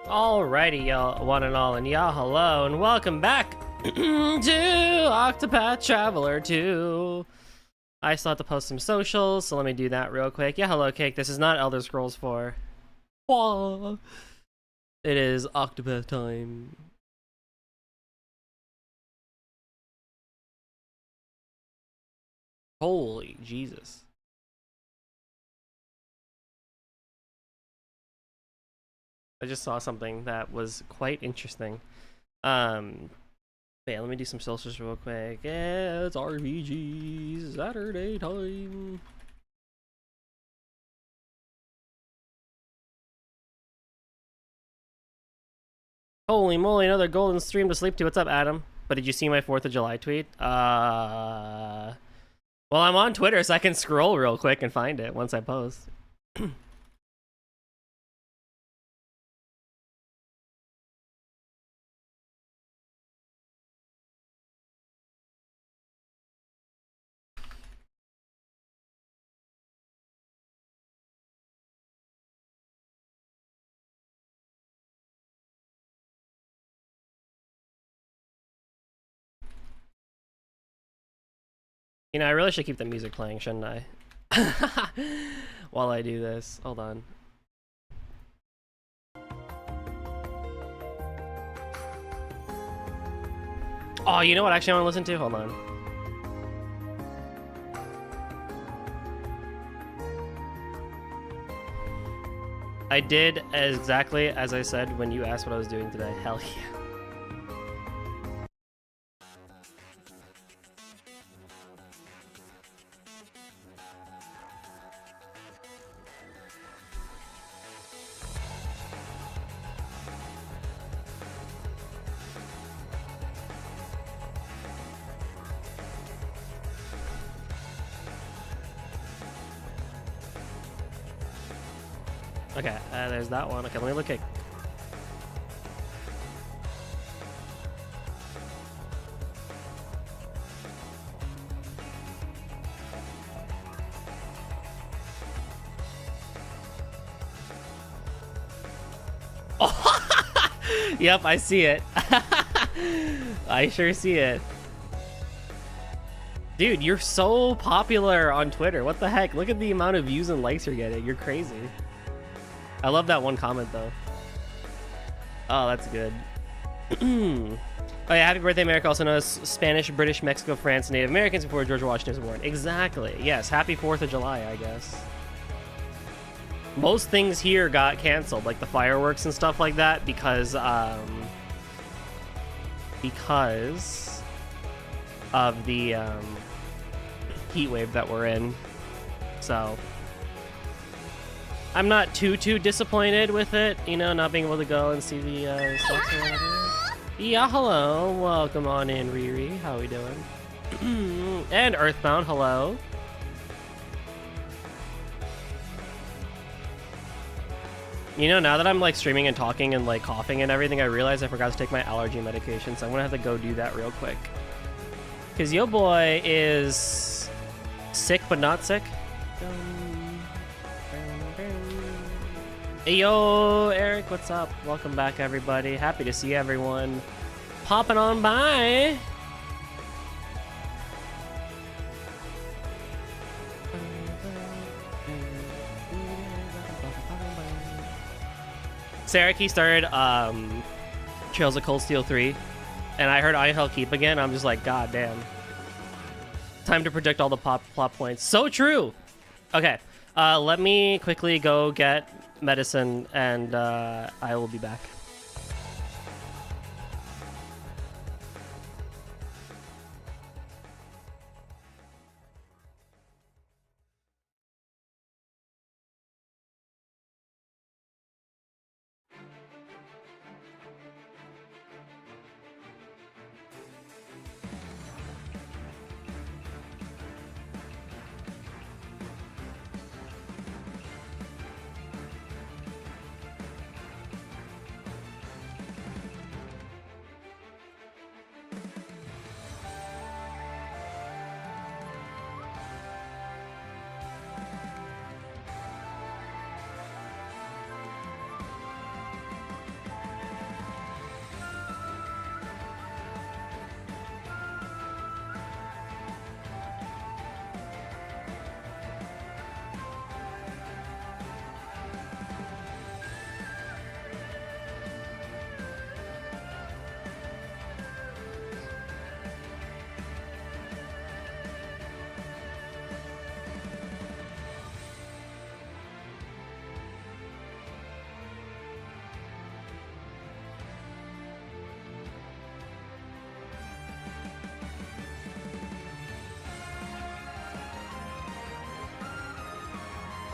Alrighty, y'all, one and all, and y'all, hello, and welcome back to Octopath Traveler 2. I still have to post some socials, so let me do that real quick. Yeah, hello, Cake. This is not Elder Scrolls 4. It is Octopath time. Holy Jesus. I just saw something that was quite interesting. Yeah, let me do some socials real quick. Yeah, it's RPGs Saturday time. Holy moly, another golden stream to sleep to. What's up, Adam? But did you see my 4th of July tweet? Well, I'm on Twitter, so I can scroll real quick and find it once I post. You know, I really should keep the music playing, shouldn't I? While I do this. Hold on. Oh, you know what actually I want to listen to? Hold on. I did exactly as I said when you asked what I was doing today. Hell yeah. Okay, there's that one. Okay, let me look at... Oh! Yep, I see it. I sure see it. Dude, you're so popular on Twitter. What the heck? Look at the amount of views and likes you're getting. You're crazy. I love that one comment, though. Oh, that's good. Oh, yeah, happy birthday, America, also known as Spanish, British, Mexico, France, Native Americans before George Washington was born. Exactly. Yes, happy 4th of July, I guess. Most things here got canceled, like the fireworks and stuff like that, because of the heat wave that we're in. So... I'm not too disappointed with it, you know, not being able to go and see the stuff or whatever. Yeah, hello. Welcome on in, Riri. How we doing? And Earthbound, hello. You know, now that I'm like streaming and talking and like coughing and everything, I realized I forgot to take my allergy medication, so I'm gonna have to go do that real quick. Cause yo boy is sick but not sick. Hey yo, Eric, what's up? Welcome back, everybody. Happy to see everyone popping on by. Saraki started Trails of Cold Steel 3, and I heard Iron Hell Keep again. I'm just like, god damn. Time to predict all the plot points. So true. Okay, let me quickly go get medicine, and I will be back.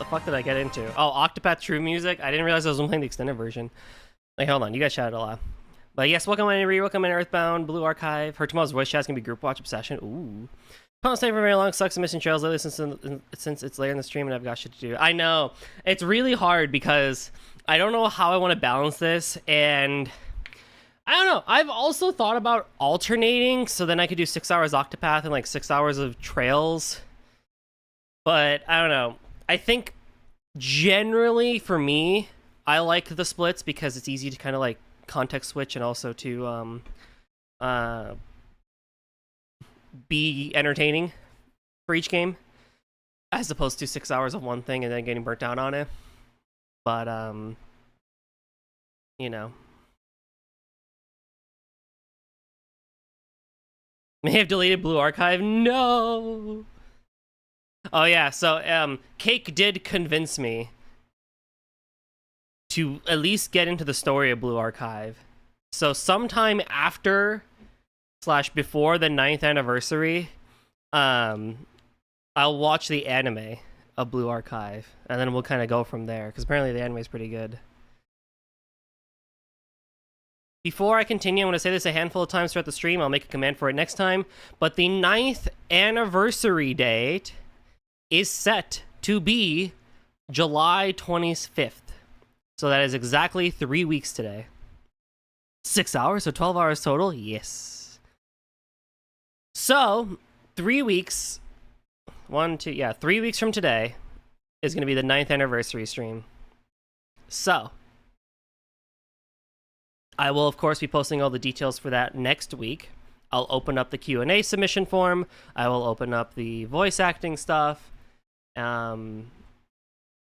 the fuck did I get into? Oh, Octopath True Music? I didn't realize I was playing the extended version. Like, hold on, you guys shouted a lot. But yes, welcome in Re, welcome in Earthbound, Blue Archive. Her tomorrow's voice chat's gonna be group watch obsession. Ooh. Can't stay for very long, sucks and missing trails lately since it's later in the stream and I've got shit to do. I know. It's really hard because I don't know how I want to balance this, and I don't know. I've also thought about alternating, so then I could do 6 hours Octopath and like 6 hours of trails. But I don't know. I think generally for me, I like the splits because it's easy to kind of like context switch and also to be entertaining for each game, as opposed to 6 hours of one thing and then getting burnt out on it. But you know, may have deleted Blue Archive. No. Oh yeah, so Cake did convince me to at least get into the story of Blue Archive. So sometime after / before the 9th anniversary, I'll watch the anime of Blue Archive, and then we'll kind of go from there, because apparently the anime is pretty good. Before I continue, I'm going to say this a handful of times throughout the stream. I'll make a command for it next time. But the 9th anniversary date is set to be July 25th. So that is exactly 3 weeks today. 6 hours, so 12 hours total? Yes. So, 3 weeks. 3 weeks from today is going to be the 9th anniversary stream. So, I will, of course, be posting all the details for that next week. I'll open up the Q&A submission form. I will open up the voice acting stuff. And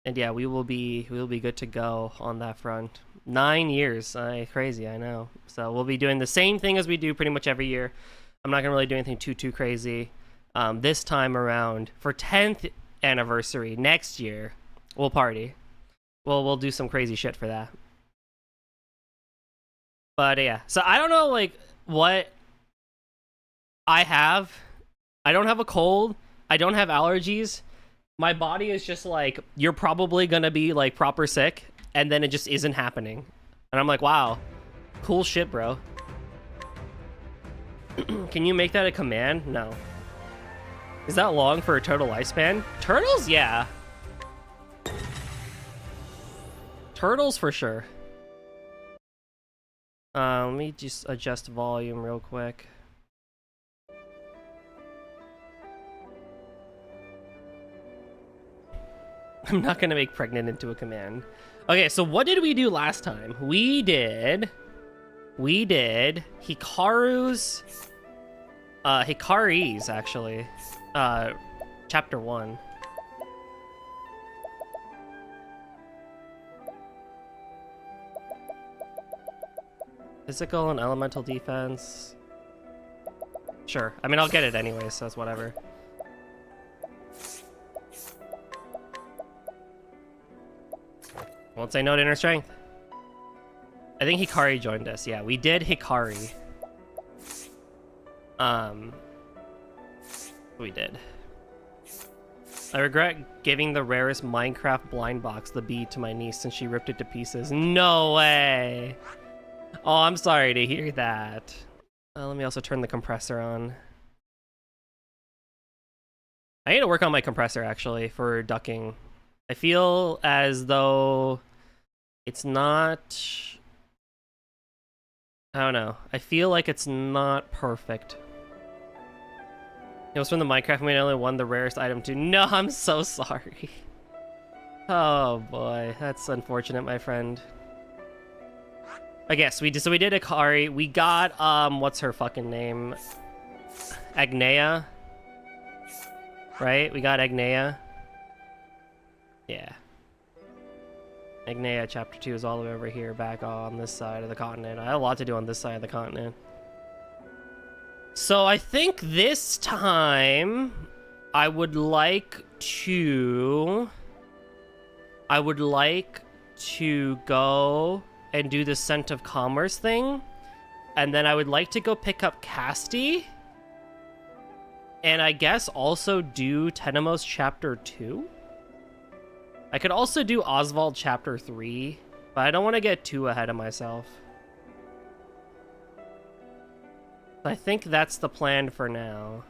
yeah, we will be good to go on that front. 9 years, crazy, I know. So we'll be doing the same thing as we do pretty much every year. I'm not gonna really do anything too crazy. This time around, for 10th anniversary next year, we'll party. We'll do some crazy shit for that. But yeah, so I don't know like what I have. I don't have a cold. I don't have allergies. My body is just like, you're probably gonna be like proper sick, and then it just isn't happening. And I'm like, wow, cool shit, bro. Can you make that a command? No. Is that long for a total lifespan? Turtles? Yeah. Turtles for sure. Let me just adjust volume real quick. I'm not gonna make pregnant into a command. Okay, so what did we do last time? We did Hikaru's, Hikari's actually, chapter 1. Physical and elemental defense. Sure. I mean, I'll get it anyway, so it's whatever. Won't say no to inner strength. I think Hikari joined us. Yeah, we did Hikari. We did. I regret giving the rarest Minecraft blind box, the bee, to my niece since she ripped it to pieces. No way! Oh, I'm sorry to hear that. Let me also turn the compressor on. I need to work on my compressor, actually, for ducking. I feel as though it's not... I don't know. I feel like it's not perfect. It was from the Minecraft we only won the rarest item too. No, I'm so sorry. Oh boy, that's unfortunate, my friend. I guess we did Akari. We got what's her fucking name? Agnea. Right? We got Agnea. Yeah. Agnea chapter 2 is all the way over here, back on this side of the continent. I have a lot to do on this side of the continent. So I think this time I would like to go and do the Scent of Commerce thing, and then I would like to go pick up Casti, and I guess also do Tenemos chapter 2. I could also do Oswald Chapter 3, but I don't want to get too ahead of myself. I think that's the plan for now.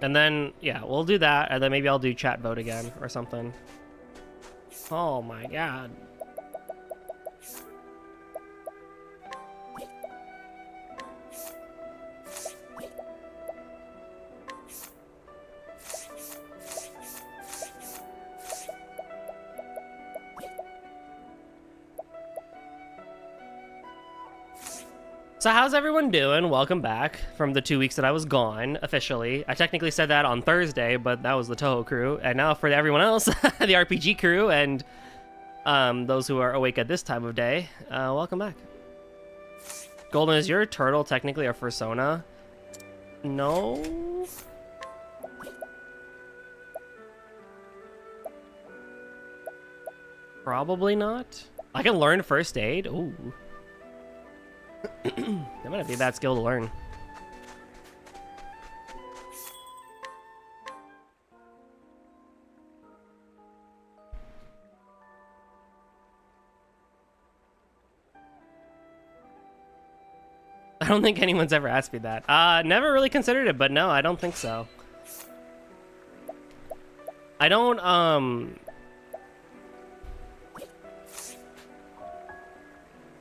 And then, yeah, we'll do that, and then maybe I'll do chat vote again or something. Oh my god. So how's everyone doing? Welcome back from the 2 weeks that I was gone, officially. I technically said that on Thursday, but that was the Toho crew. And now for everyone else, the RPG crew, and those who are awake at this time of day, welcome back. Golden, is your turtle technically a fursona? No? Probably not. I can learn first aid? Ooh. That might not be a bad skill to learn. I don't think anyone's ever asked me that. Never really considered it, but no, I don't think so. I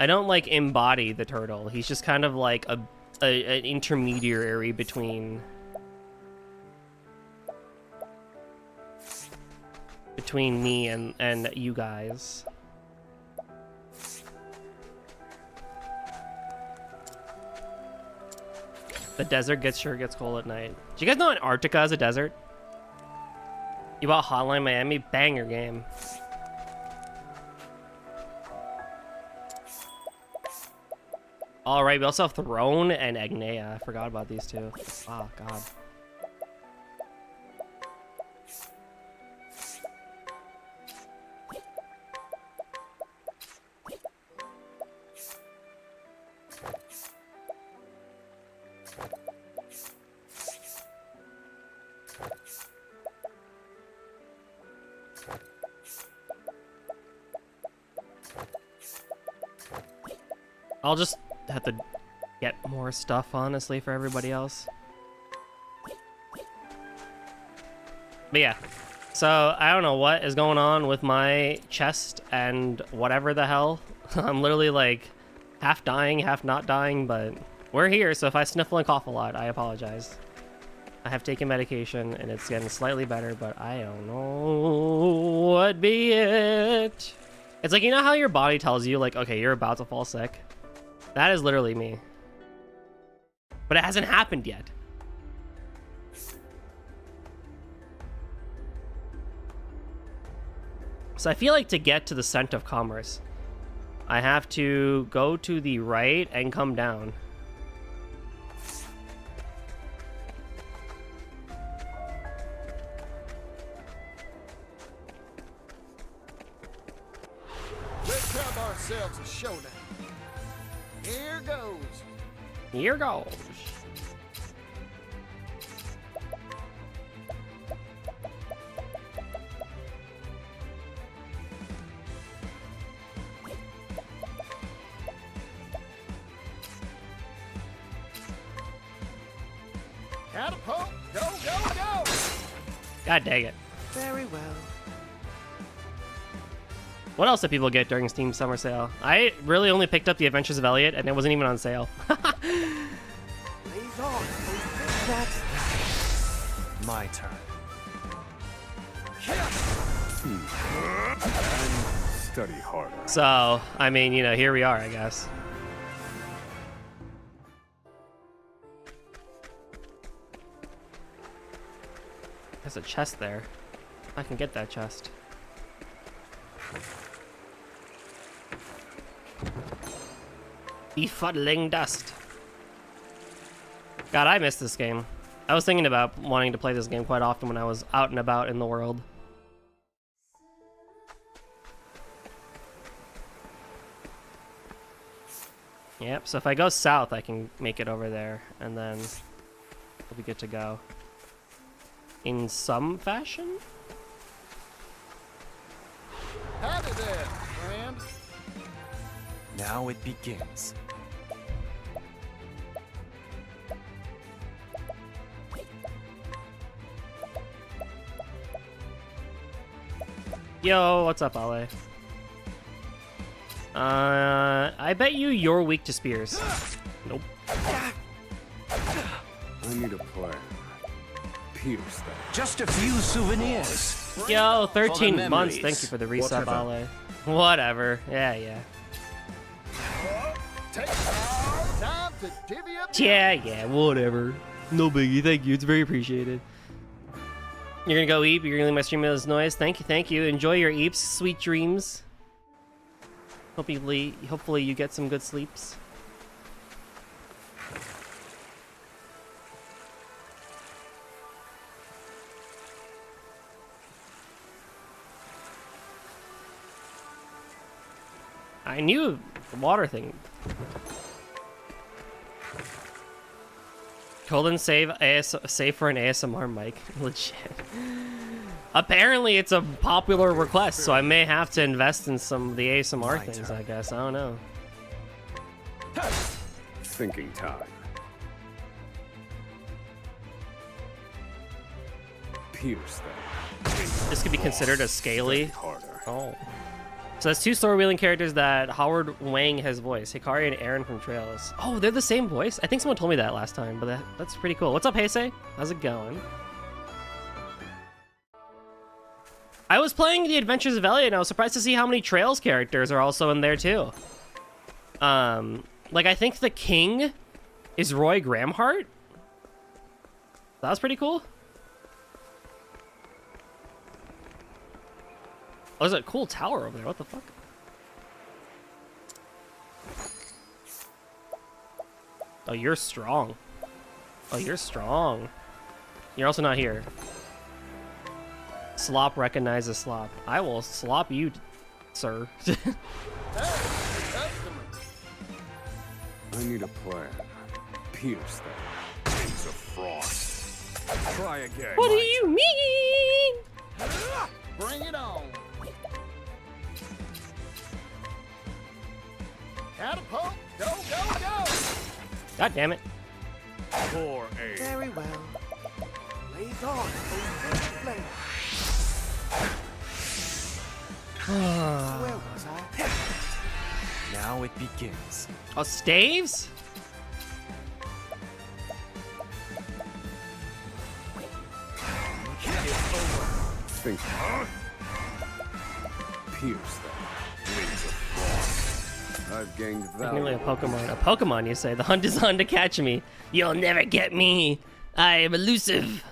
don't like embody the turtle. He's just kind of like an intermediary between me and you guys. The desert sure gets cold at night. Do you guys know Antarctica is a desert? You bought Hotline Miami? Banger game. All right, we also have Throne and Agnea. I forgot about these two. Oh, God. I'll just have to get more stuff, honestly, for everybody else. But yeah, so I don't know what is going on with my chest and whatever the hell. I'm literally like half dying, half not dying, but we're here, so if I sniffle and cough a lot, I apologize. I have taken medication and it's getting slightly better, but I don't know what be it. It's like, you know how your body tells you, like, okay, you're about to fall sick? That is literally me. But it hasn't happened yet. So I feel like to get to the Scent of Commerce, I have to go to the right and come down. Let's have ourselves a showdown. Here goes. Here goes. Catapult, go, go, go! God dang it. Very well. What else did people get during Steam Summer Sale? I really only picked up The Adventures of Elliot, and it wasn't even on sale. Blaze on. That's my turn. And study harder. So, I mean, you know, here we are, I guess. There's a chest there. I can get that chest. Befuddling dust. God, I missed this game. I was thinking about wanting to play this game quite often when I was out and about in the world. Yep, so if I go south, I can make it over there, and then we'll be good to go. in some fashion. Howdy there, friend. Now it begins. Yo, what's up, Ale? I bet you're weak to spears. Nope. I need a plan. Pierce that. Just a few souvenirs. Yo, For the 13 months. memories. Thank you for the resub, Whatever. Ale. Whatever. Yeah. Take time to divvy up. Yeah, whatever. No biggie, thank you. It's very appreciated. You're gonna go eat, but you're gonna leave my stream with this noise. Thank you. Enjoy your eeps, sweet dreams. Hopefully you get some good sleeps. I knew the water thing. Colden save for an ASMR mic. Legit. Apparently it's a popular request, so I may have to invest in some of the ASMR My things, turn. I guess. I don't know. Thinking time. Pierce that. This could be considered a scaly. Harder. Oh. So that's two sword-wielding characters that Howard Wang has voiced. Hikari and Aaron from Trails. Oh, they're the same voice? I think someone told me that last time, but that's pretty cool. What's up, Heisei? How's it going? I was playing The Adventures of Elliot, and I was surprised to see how many Trails characters are also in there, too. Like, I think the king is Roy Gramhart. That was pretty cool. Oh, there's a cool tower over there. What the fuck? Oh, you're strong. Oh, you're strong. You're also not here. Slop recognizes Slop. I will slop you, sir. Hey, customer. I need a plan. Pierce that. Wings of frost. Try again. What do you mean? Bring it on. Catapult, go. God damn it. For a. Very well. Blaze on, flame. Where was I? Now it begins. Oh, staves? Think. Pierce that. Wings of frost. I've gained Nearly value. a Pokemon. A Pokemon, you say? The hunt is on to catch me. You'll never get me. I am elusive.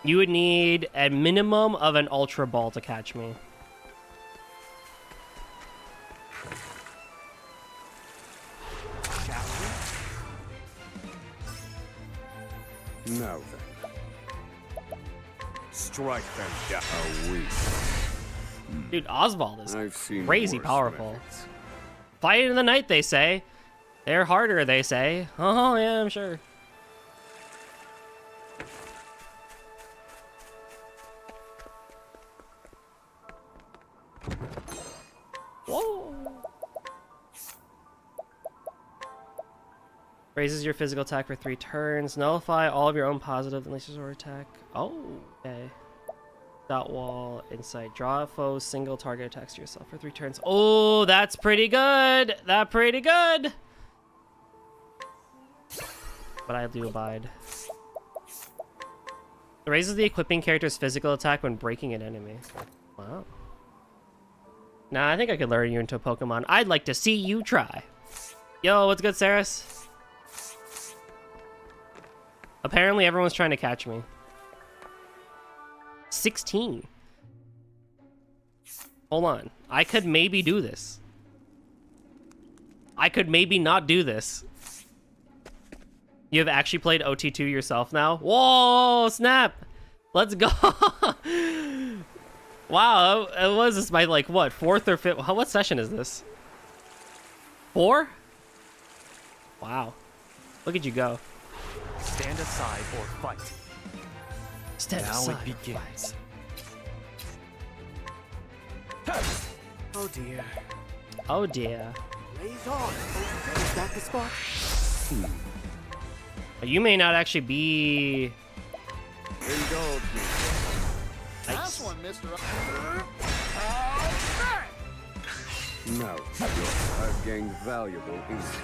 You would need a minimum of an Ultra Ball to catch me. Now then. Strike them down. A week. Dude, Oswald is I've seen crazy worse powerful. methods. Fight in the night, they say. They're harder, they say. Oh, yeah, I'm sure. Whoa. Raises your physical attack for 3 turns. Nullify all of your own positive and laser sword attack. Oh, okay. Dot wall, insight. Draw a foe's single target attacks to yourself for 3 turns. Oh, that's pretty good. That's pretty good. But I do abide. It raises the equipping character's physical attack when breaking an enemy. Wow. Nah, I think I could lure you into a Pokemon. I'd like to see you try. Yo, what's good, Saris? Apparently everyone's trying to catch me. 16. Hold on. I could maybe do this. I could maybe not do this. You have actually played OT2 yourself now? Whoa, snap! Let's go! Wow, it was this my, like, what, 4th or 5th? What session is this? 4? Wow. Look at you go. Stand aside or fight. Step Now aside. it begins. Oh dear. Oh dear. Blaze on. Is that the spot? You may not actually be. Indulge me. Nice one, Mr. No, I've gained valuable insight.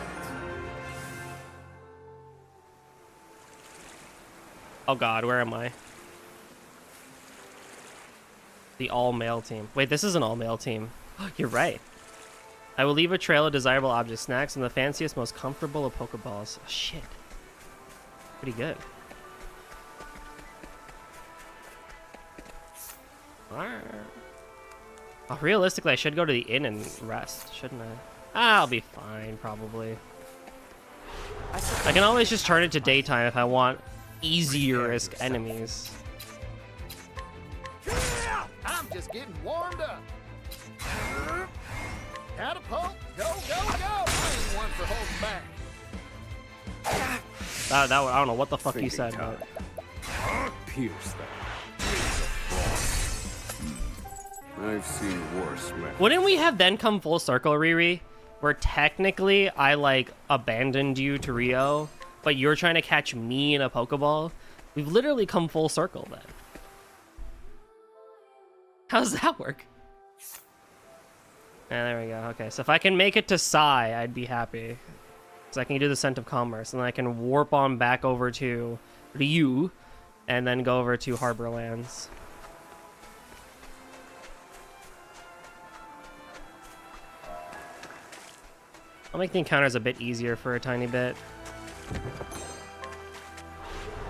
Oh god, where am I? The all-male team. Wait, this is an all-male team. You're right. I will leave a trail of desirable objects, snacks, and the fanciest, most comfortable of Pokeballs. Oh, shit. Pretty good. Oh, realistically, I should go to the inn and rest, shouldn't I? I'll be fine, probably. I can always just turn it to daytime if I want easier-isk enemies. I'm just getting warmed up. Catapult, go, go, go! I ain't one for holding back. That I don't know what the fuck you Thinking said, time. but... Pierce that. I've seen worse men. Wouldn't we have then come full circle, Riri? Where technically I, like, abandoned you to Rio, but you're trying to catch me in a Pokeball? We've literally come full circle then. How does that work? Yeah, there we go. Okay, so if I can make it to Sai, I'd be happy. Because I can do the Scent of Commerce, and then I can warp on back over to Ryu, and then go over to Harborlands. I'll make the encounters a bit easier for a tiny bit.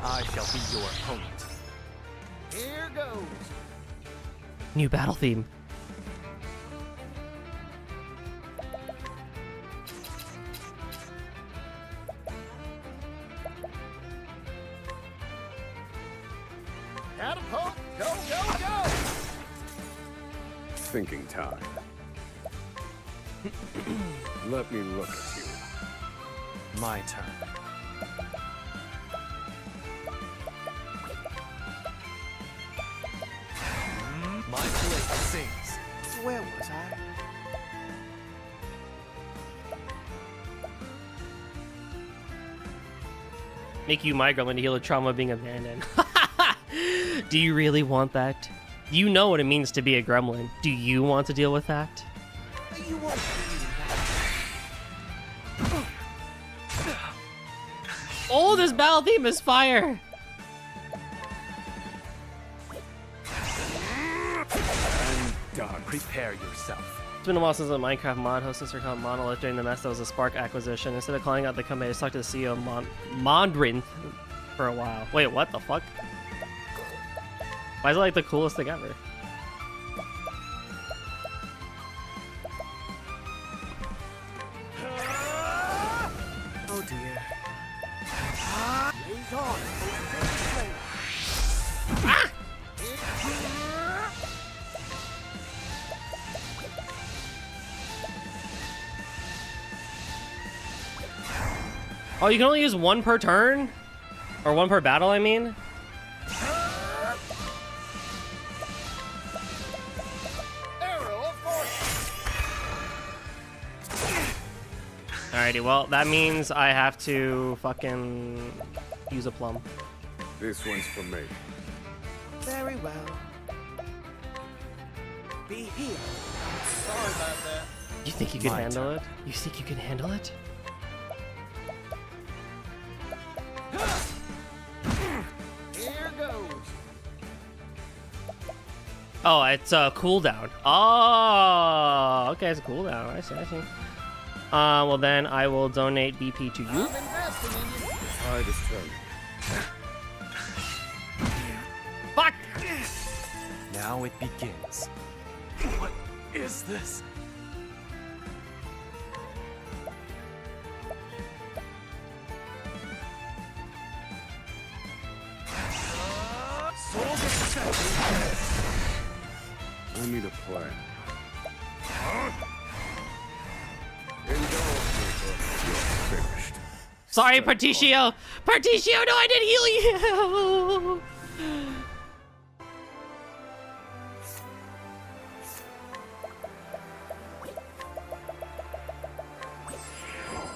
I shall be your opponent. Here goes. New battle theme. Catapult, go, go, go! Thinking time. Let me look at you. My turn. My blade sings. Where was I? Make you my gremlin to heal the trauma of being abandoned. Do you really want that? You know what it means to be a gremlin. Do you want to deal with that? You won't Oh, this battle theme is fire! I'm done. Prepare yourself. It's been a while since a Minecraft mod hosting Sir called Monolith during the mess that was a Spark acquisition. Instead of calling out the company, I just talked to the CEO of Mondrinth for a while. Wait, what the fuck? Why is it like the coolest thing ever? Oh dear. Blaze on. Oh, you can only use one per turn? Or one per battle, I mean? Arrow of force. Alrighty, well, that means I have to fucking use a plum. This one's for me. Very well. Be healed. Sorry about that. You think you can My handle turn. it? You think you can handle it? Here goes. Oh, it's a cooldown. Oh, okay, it's a cooldown. I see, I see. Well then I will donate BP to you. I'm investing in you. Tide is turning. Fuck! Now it begins. What is this? I need a plan. Indulge me, but you're finished. Sorry, Particio. Particio, no, I didn't heal you.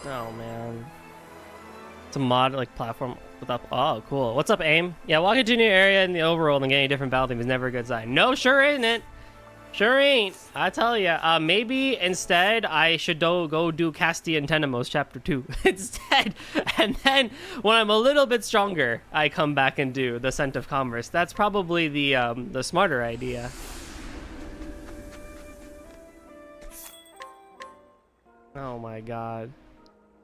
Oh man. It's a mod like platform without. Oh, cool. What's up, AIM? Yeah, walking to a new area in the overworld and getting a different battle theme is never a good sign. No, sure isn't it. Sure ain't. I tell ya. Maybe instead I should go do Castilla and Tenemos Chapter 2 instead, and then when I'm a little bit stronger, I come back and do the Scent of Commerce. That's probably the smarter idea. Oh my god.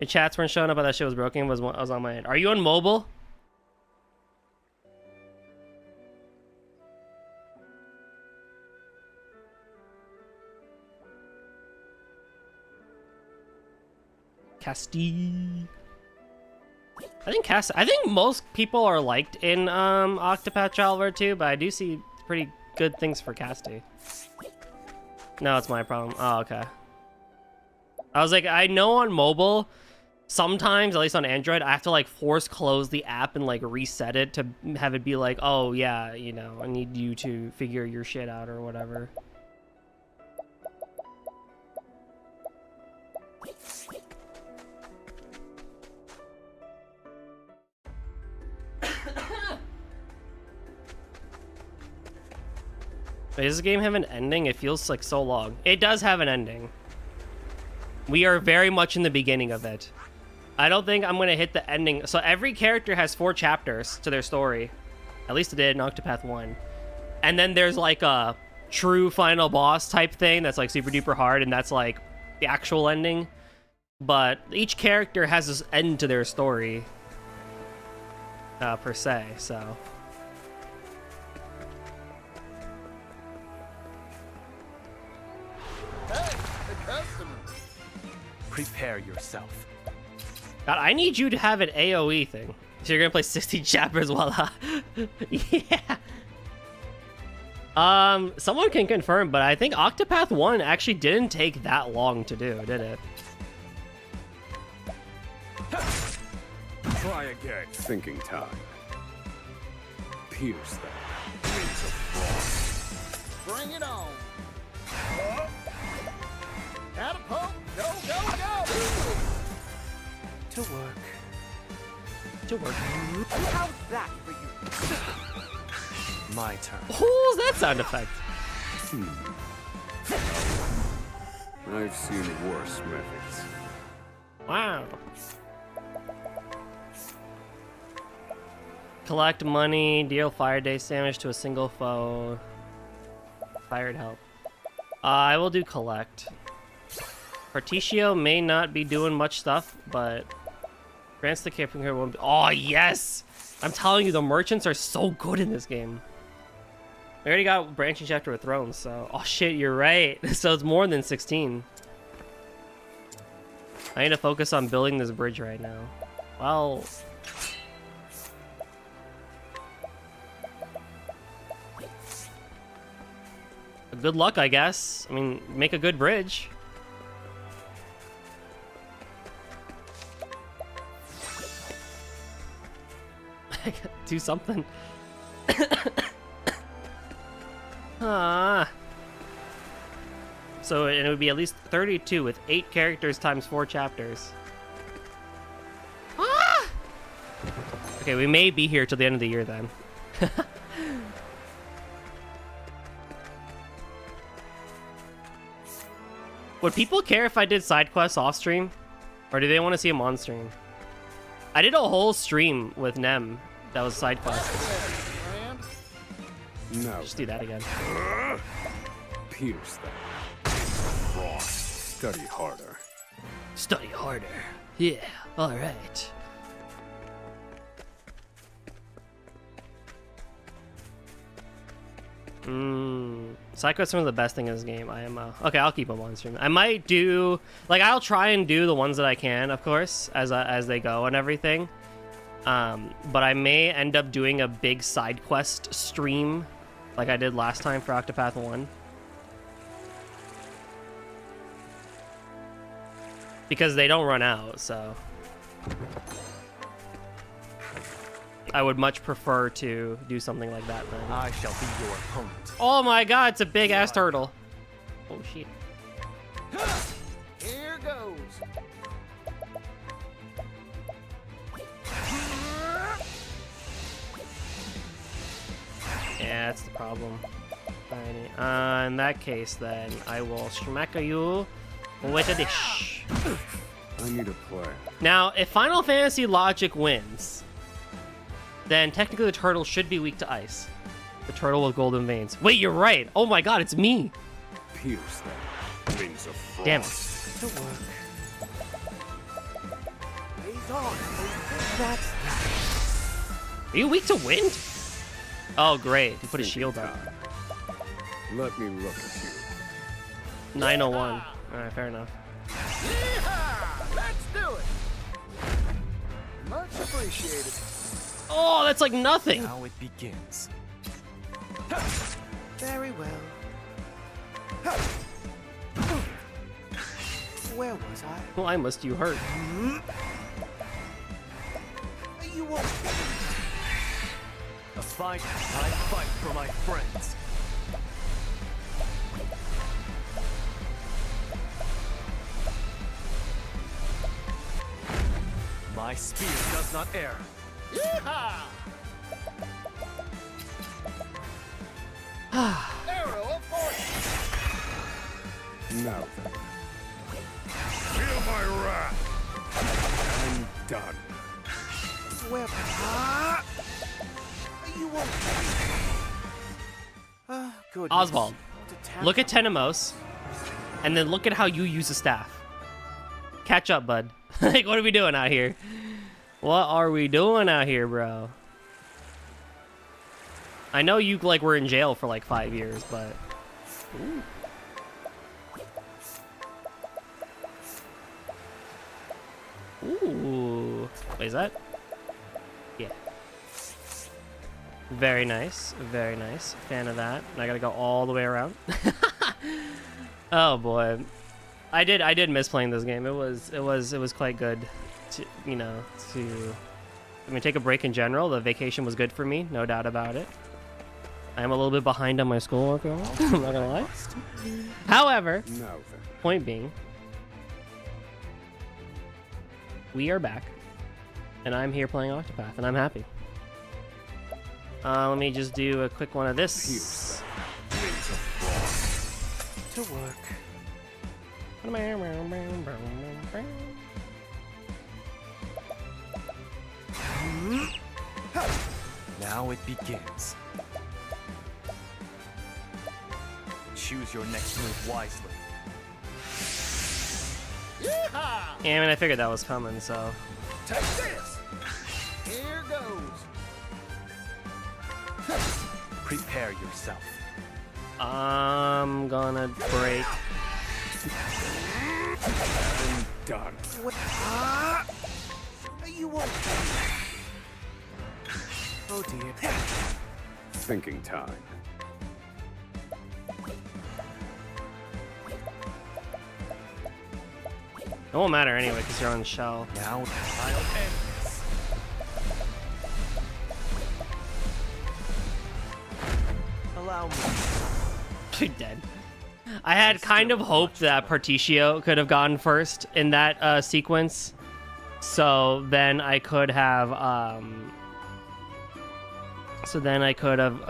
The chats weren't showing up, but that shit was broken. I was on my end. Are you on mobile? Casti. I think most people are liked in Octopath Traveler 2, but I do see pretty good things for Casti. No, it's my problem. Oh, okay. I was like, I know on mobile, sometimes, at least on Android, I have to like force close the app and like reset it to have it be like, oh yeah, you know, I need you to figure your shit out or whatever. Wait, does this game have an ending? It feels like so long. It does have an ending. We are very much in the beginning of it. I don't think I'm going to hit the ending. So every character has 4 chapters to their story. At least it did in Octopath 1. And then there's like a true final boss type thing that's like super duper hard, and that's like the actual ending. But each character has this end to their story. Per se, so... Prepare yourself. God, I need you to have an AoE thing. So you're gonna play 16 chapters while yeah. Someone can confirm, but I think Octopath 1 actually didn't take that long to do, did it? Try again. Thinking time. Pierce that. Wings of frost. Bring it on. Catapult. Go, go, go. To work. To work. How's that for you? My turn. Who's that sound effect? I've seen worse methods. Wow. Collect money, deal fire day damage to a single foe. Fired help. I will do collect. Particio may not be doing much stuff, but grants the camping here won't be. Oh yes! I'm telling you, the merchants are so good in this game. I already got branching chapter with thrones, so oh shit, you're right. So it's more than 16. I need to focus on building this bridge right now. Well, good luck, I guess. I mean, make a good bridge. Do something. So it would be at least 32 with 8 characters times 4 chapters. Ah! Okay, we may be here till the end of the year then. Would people care if I did side quests off stream? Or do they want to see them on stream? I did a whole stream with Nem that was side quests. No. Just do that again. Pierce that. Frost. Study harder. Study harder. Yeah, alright. Side quests are one of the best thing in this game. Okay, I'll keep them on stream. I might do, like, I'll try and do the ones that I can, of course, as they go and everything. But I may end up doing a big side quest stream, like I did last time for Octopath 1. Because they don't run out, so. I would much prefer to do something like that then. I shall be your opponent. Oh my god, it's a big ass turtle. Oh shit. Here goes. Yeah, that's the problem. Alrighty. In that case, then, I will smack you with a dish. I need a plan. Now, if Final Fantasy logic wins, then technically the turtle should be weak to ice. The turtle with golden veins. Wait, you're right. Oh my god, it's me. Pierce them. Wings of frost. Damn it. To work. Are you weak to wind? Oh, great. You put a shield on. Let me look at you. 901. Alright, fair enough. Yeehaw! Let's do it. Much appreciated. Oh, that's like nothing. Now it begins. Very well. Where was I? Why must you hurt? You won't. A fight, I fight for my friends. My spear does not err. Yeehaw! Arrow of fortune. Now then. Feel my wrath. I'm done. Where? You won't. Good. Oswald, look at Tenemos, and then look at how you use the staff. Catch up, bud. Like, what are we doing out here? What are we doing out here, bro? I know you, like, were in jail for, like, 5 years, but... Ooh. Ooh. Wait, is that? Yeah. Very nice. Very nice. Fan of that. And I gotta go all the way around. Oh, boy. I did miss playing this game. It was quite good to, you know, I mean, take a break in general. The vacation was good for me, no doubt about it. I am a little bit behind on my schoolwork, though. I'm not gonna lie. However, Now then. point being, we are back, and I'm here playing Octopath, and I'm happy. Let me just do a quick one of this. Pierce them. Wings of frost. To work. Now it begins. Choose your next move wisely. Yeehaw! Yeah, I mean, I figured that was coming, so. Take this. Here goes. Prepare yourself. I'm gonna break. I'm done. You won't. Oh dear. Thinking time. It won't matter anyway, because you're on the shell. Now I'll end this. Allow me. You're dead. I had kind of hoped that Particio could have gone first in that sequence, so then I could have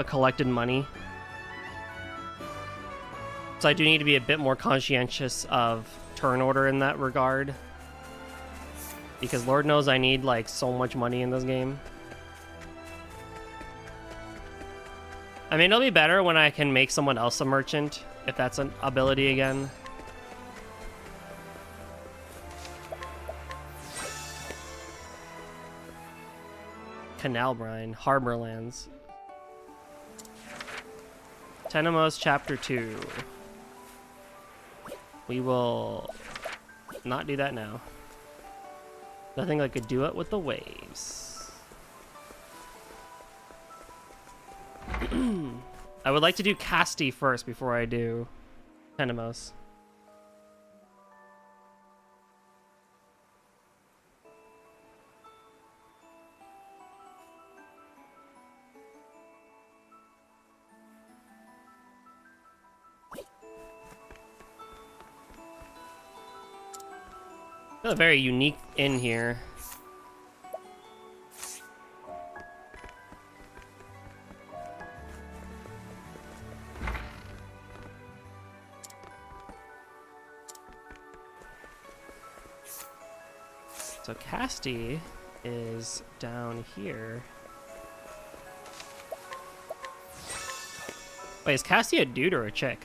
collected money. So I do need to be a bit more conscientious of turn order in that regard, because Lord knows I need like so much money in this game. I mean, it'll be better when I can make someone else a merchant, if that's an ability again. Canal Brine, Harborlands. Tenemos Chapter 2. We will not do that now. Nothing like could do it with the waves. I would like to do Casti first before I do Tenemos. A very unique inn here. So Casti is down here. Wait, is Casti a dude or a chick?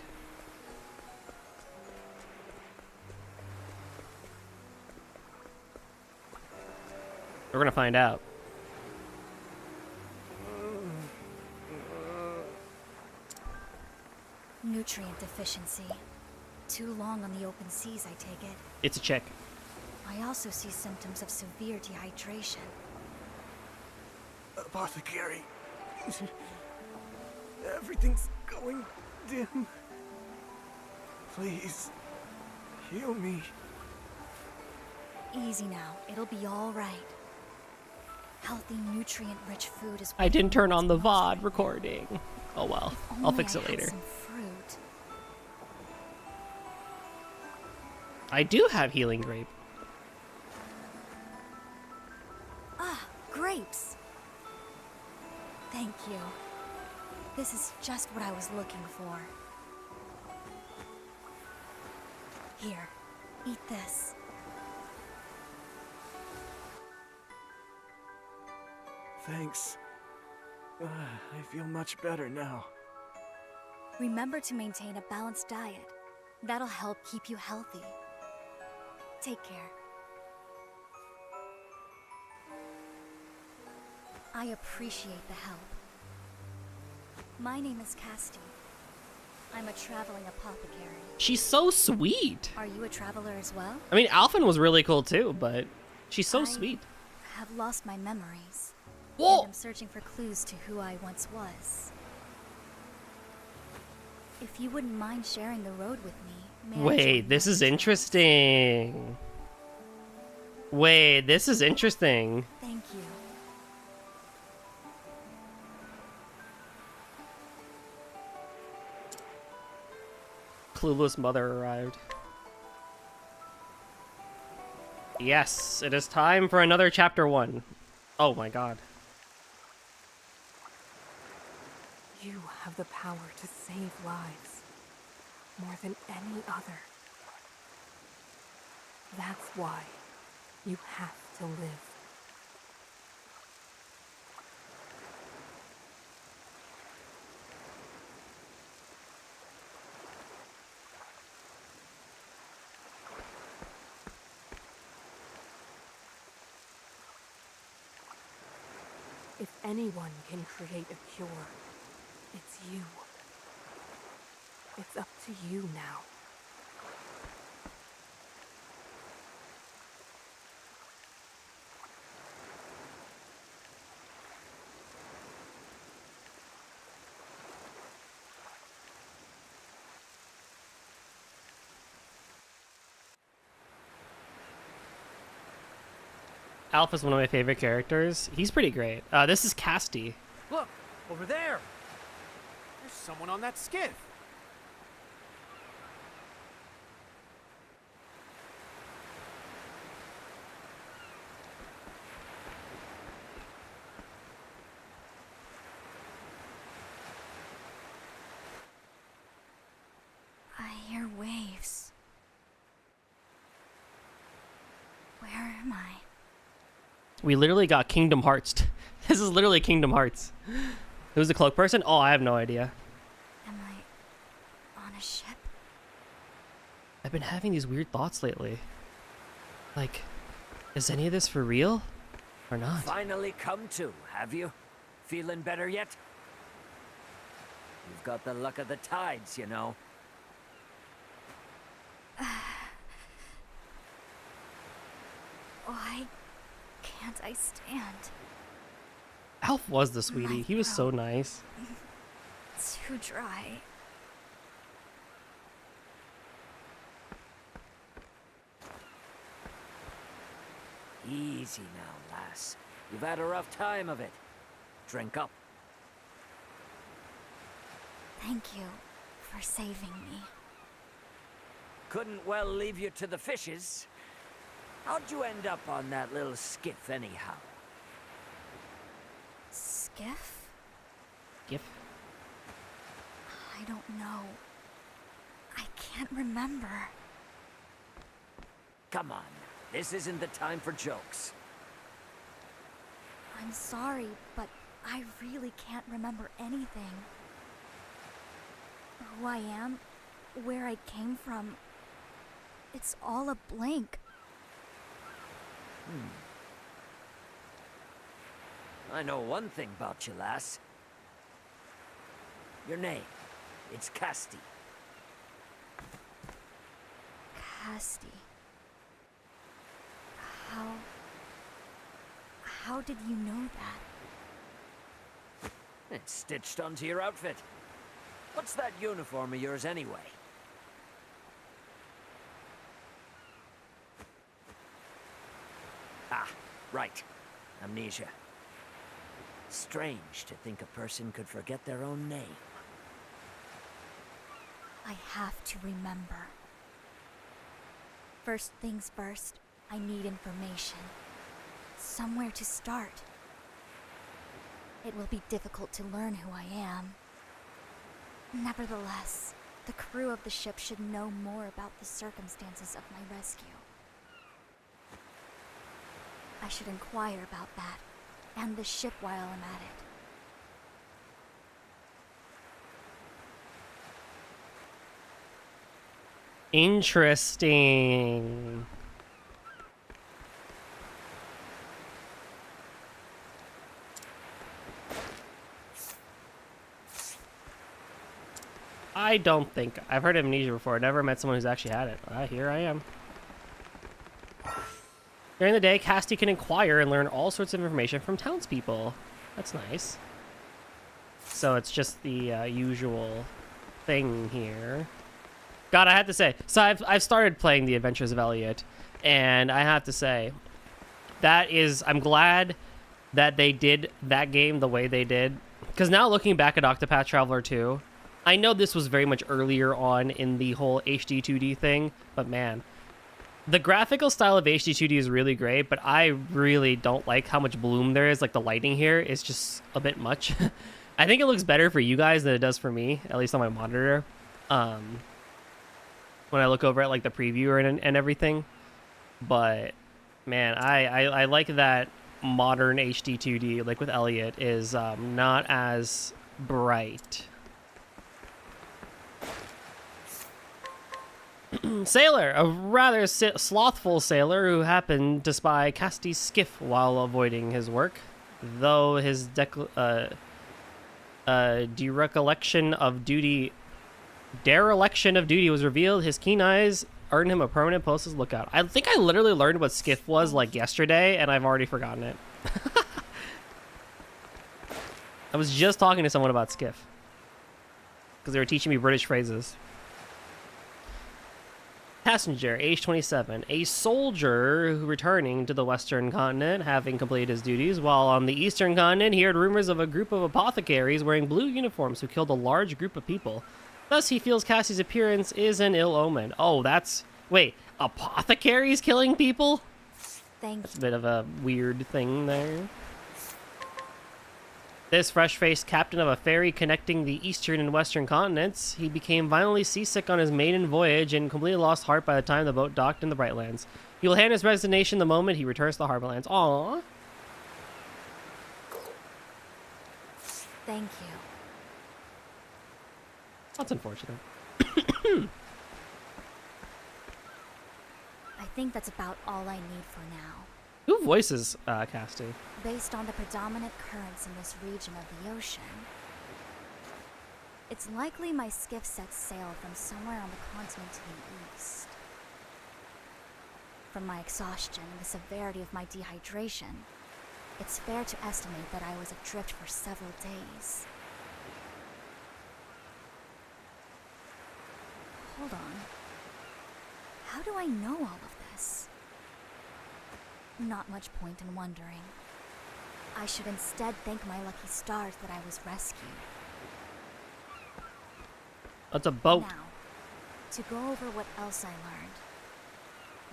We're gonna find out. Nutrient deficiency. Too long on the open seas, I take it. It's a chick. I also see symptoms of severe dehydration. Apothecary. Everything's going dim. Please, heal me. Easy now. It'll be all right. Healthy, nutrient-rich food is. I didn't turn on the VOD recording. Oh well, If I'll fix only it I had later. some fruit. I do have healing grape. Ah, grapes. Thank you. This is just what I was looking for. Here, eat this. Thanks. I feel much better now. Remember to maintain a balanced diet. That'll help keep you healthy. Take care. I appreciate the help. My name is Casti. I'm a traveling apothecary. She's so sweet. Are you a traveler as well? I mean, Alphen was really cool too, but she's so I sweet. have lost my memories. Whoa! And I'm searching for clues to who I once was. If you wouldn't mind sharing the road with me, may I join Wait, this your is travels? interesting. Wait, this is interesting. Thank you. Clueless mother arrived. Yes, it is time for another chapter 1. Oh my god. You have the power to save lives, more than any other. That's why you have to live. If anyone can create a cure, it's you. It's up to you now. Alpha's one of my favorite characters. He's pretty great. This is Casti. Look, over there. There's someone on that skiff. I hear waves. Where am I? We literally got Kingdom Hearts. This is literally Kingdom Hearts. Who's the cloak person? Oh, I have no idea. Am I on a ship? I've been having these weird thoughts lately. Like, is any of this for real? Or not? Finally come to, have you? Feeling better yet? You've got the luck of the tides, you know. Why can't I stand? Alf was the sweetie. He was so nice. Too dry. Easy now, lass. You've had a rough time of it. Drink up. Thank you for saving me. Couldn't well leave you to the fishes. How'd you end up on that little skiff anyhow? Skiff? Gif. I don't know. I can't remember. Come on, this isn't the time for jokes. I'm sorry, but I really can't remember anything. Who I am, where I came from, it's all a blank. I know one thing about you, lass. Your name, it's Casti. Casti. How did you know that? It's stitched onto your outfit. What's that uniform of yours anyway? Ah, right. Amnesia. Strange to think a person could forget their own name. I have to remember. First things first, I need information. Somewhere to start. It will be difficult to learn who I am. Nevertheless, the crew of the ship should know more about the circumstances of my rescue. I should inquire about that, and the ship while I'm at it. Interesting. I don't think I've heard of amnesia before. Never met someone who's actually had it. Here I am. During the day, Casti can inquire and learn all sorts of information from townspeople. That's nice. So it's just the usual thing here. God, I have to say, so I've started playing The Adventures of Elliot, and I have to say, I'm glad that they did that game the way they did. Because now looking back at Octopath Traveler 2, I know this was very much earlier on in the whole HD 2D thing, but man, the graphical style of HD 2D is really great, but I really don't like how much bloom there is. Like, the lighting here is just a bit much. I think it looks better for you guys than it does for me, at least on my monitor. When I look over at like the preview and everything. But man, I like that modern HD 2D, like with Elliot, is not as bright. Sailor, a rather slothful sailor who happened to spy Casti's skiff while avoiding his work. Though his dereliction of duty was revealed, his keen eyes earned him a permanent post as lookout. I think I literally learned what skiff was like yesterday, and I've already forgotten it. I was just talking to someone about skiff because they were teaching me British phrases. Passenger, age 27, a soldier who returning to the western continent, having completed his duties, while on the eastern continent, he heard rumors of a group of apothecaries wearing blue uniforms who killed a large group of people. Thus, he feels Cassie's appearance is an ill omen. Oh, wait, apothecaries killing people? That's a bit of a weird thing there. This fresh-faced captain of a ferry connecting the eastern and western continents, he became violently seasick on his maiden voyage and completely lost heart by the time the boat docked in the Brightlands. He will hand his resignation the moment he returns to the Harborlands. Aww. Thank you. That's unfortunate. I think that's about all I need for now. Who voices Casti? Based on the predominant currents in this region of the ocean, it's likely my skiff sets sail from somewhere on the continent to the east. From my exhaustion and the severity of my dehydration, it's fair to estimate that I was adrift for several days. Hold on. How do I know all of this? Not much point in wondering. I should instead thank my lucky stars that I was rescued. That's a boat. Now, to go over what else I learned.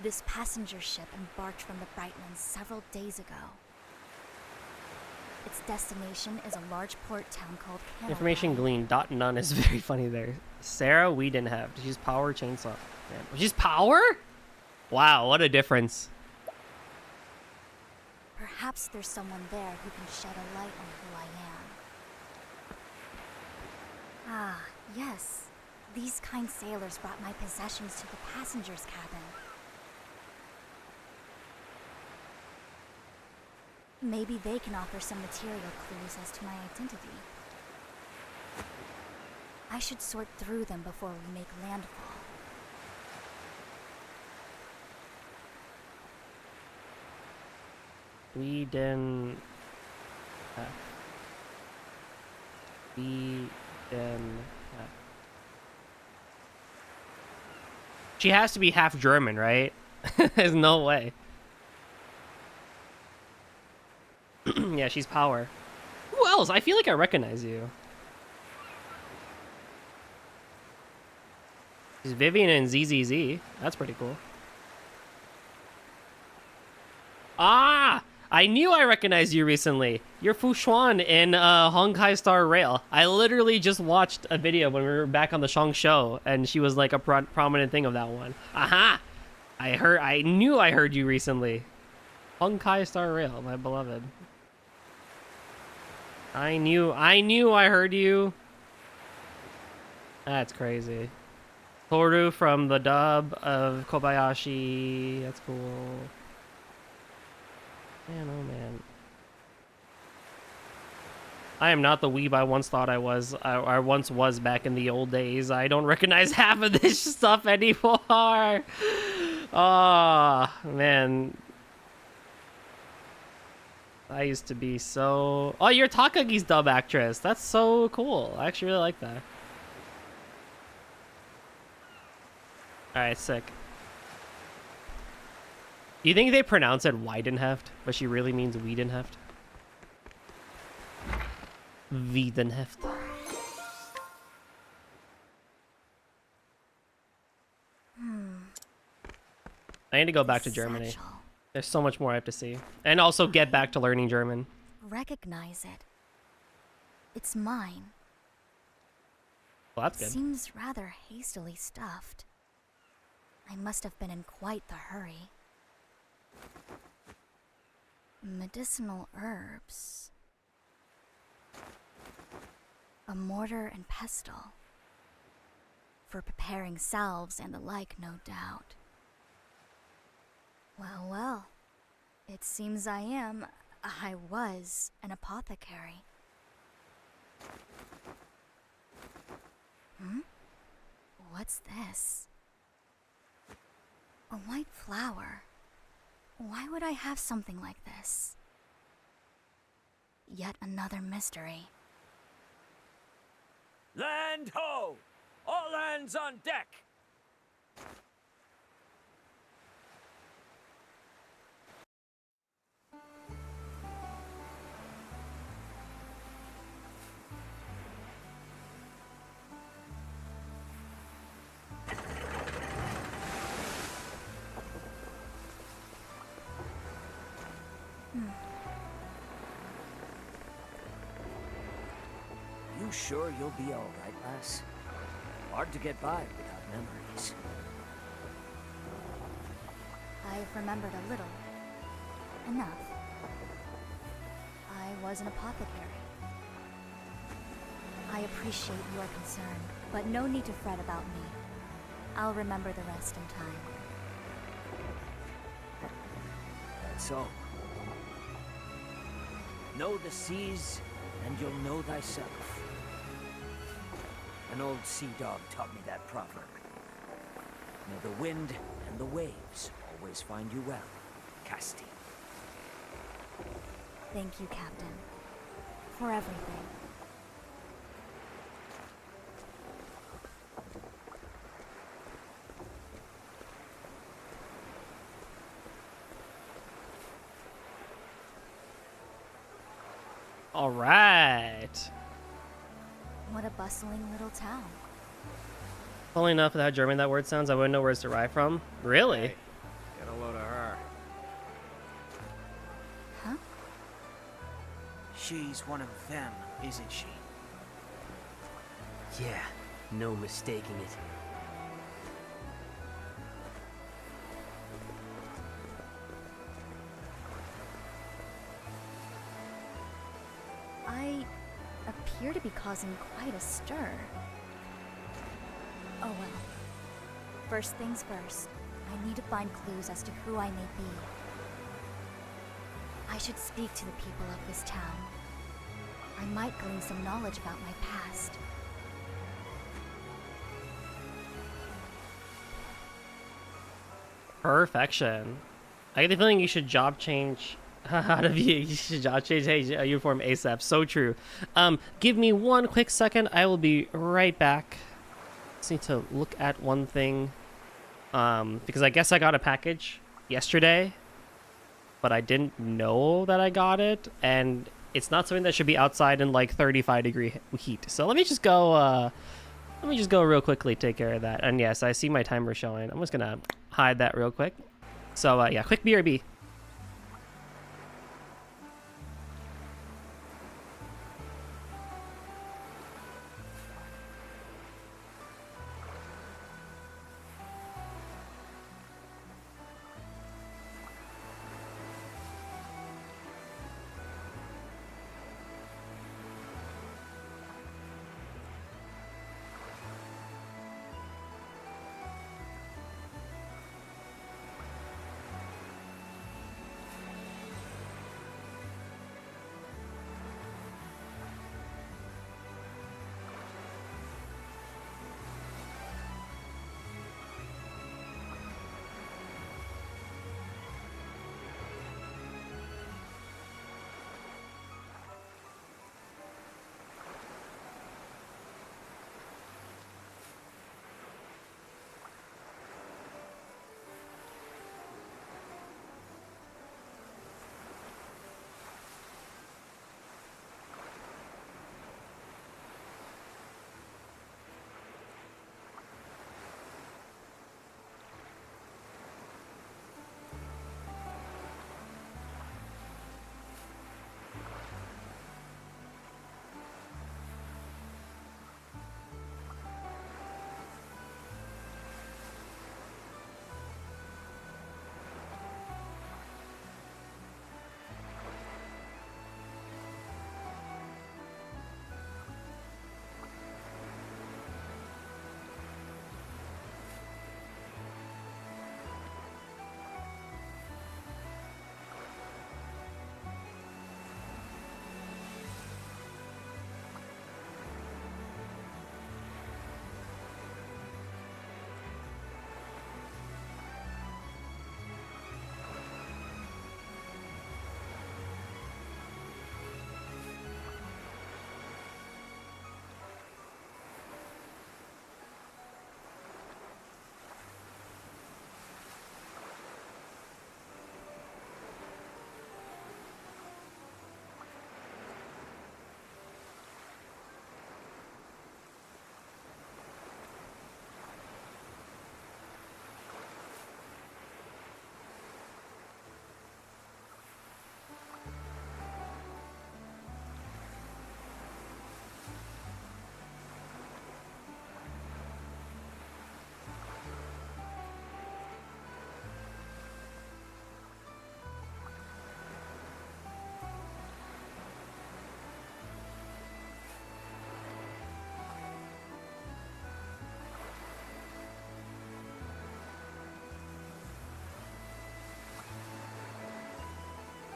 This passenger ship embarked from the Brightlands several days ago. Its destination is a large port town called Canada. Information gleaned. Dot none is very funny there. Sarah, we didn't have. She's power chainsaw. Man. She's power? Wow, what a difference. Perhaps there's someone there who can shed a light on who I am. Ah, yes. These kind sailors brought my possessions to the passenger's cabin. Maybe they can offer some material clues as to my identity. I should sort through them before we make landfall. We didn't have. We didn't have. She has to be half German, right? There's no way. Yeah, she's power. Who else? I feel like I recognize you. She's Vivian and ZZZ. That's pretty cool. Ah! I knew I recognized you recently. You're Fu Xuan in Honkai Star Rail. I literally just watched a video when we were back on the Shang show, and she was like a prominent thing of that one. Aha! I knew I heard you recently. Honkai Star Rail, my beloved. I knew I heard you. That's crazy. Toru from the dub of Kobayashi. That's cool. Man, oh man. I am not the weeb I once thought I was. I once was back in the old days. I don't recognize half of this stuff anymore. Oh, man. I used to be so... Oh, you're Takagi's dub actress. That's so cool. I actually really like that. Alright, sick. Do you think they pronounce it Weidenheft, but she really means Wiedenheft? Wiedenheft. I need to go back to Germany. Satchel. There's so much more I have to see. And also get back to learning German. Recognize it. It's mine. Well, that's good. Seems rather hastily stuffed. I must have been in quite the hurry. Medicinal herbs. A mortar and pestle. For preparing salves and the like, no doubt. Well, well. It seems I was an apothecary. What's this? A white flower. Why would I have something like this? Yet another mystery. Land ho! All hands on deck! You sure you'll be all right, lass? Hard to get by without memories. I've remembered a little. Enough. I was an apothecary. I appreciate your concern, but no need to fret about me. I'll remember the rest in time. That's all. Know the seas, and you'll know thyself. An old sea dog taught me that proverb. May the wind and the waves always find you well, Casti. Thank you, Captain, for everything. All right. What a bustling little town. Funnily enough, with how German that word sounds, I wouldn't know where it's derived from. Really? She's one of them, isn't she? Yeah, no mistaking it. I appear to be causing quite a stir. Oh well. First things first, I need to find clues as to who I may be. I should speak to the people of this town. I might glean some knowledge about my past. Perfection. I get the feeling you should job change. How do you should job change? Hey, uniform ASAP. So true. Give me one quick second. I will be right back. Just need to look at one thing. Because I guess I got a package yesterday, but I didn't know that I got it, and it's not something that should be outside in like 35-degree heat. So let me just go real quickly, take care of that. And yes, I see my timer showing. I'm just gonna hide that real quick. So yeah, quick BRB.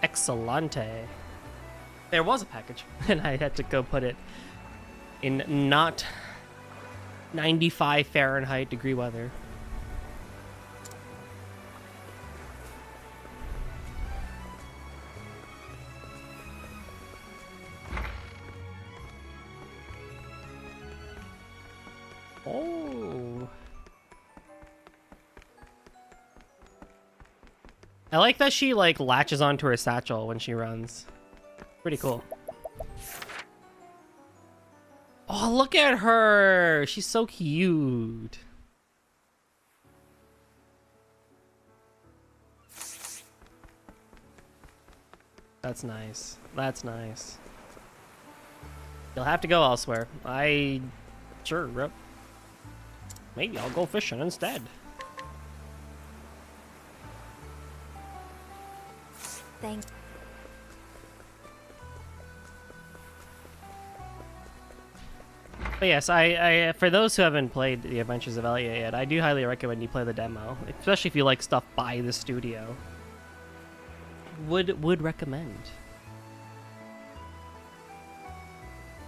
Excellente. There was a package, and I had to go put it in not 95 Fahrenheit degree weather. Oh. I like that she like latches onto her satchel when she runs. Pretty cool. Oh, look at her. She's so cute. That's nice. That's nice. You'll have to go elsewhere. Sure, bro. Maybe I'll go fishing instead. Thank. But yes, I for those who haven't played The Adventures of Elliot yet, I do highly recommend you play the demo, especially if you like stuff by the studio. Would recommend.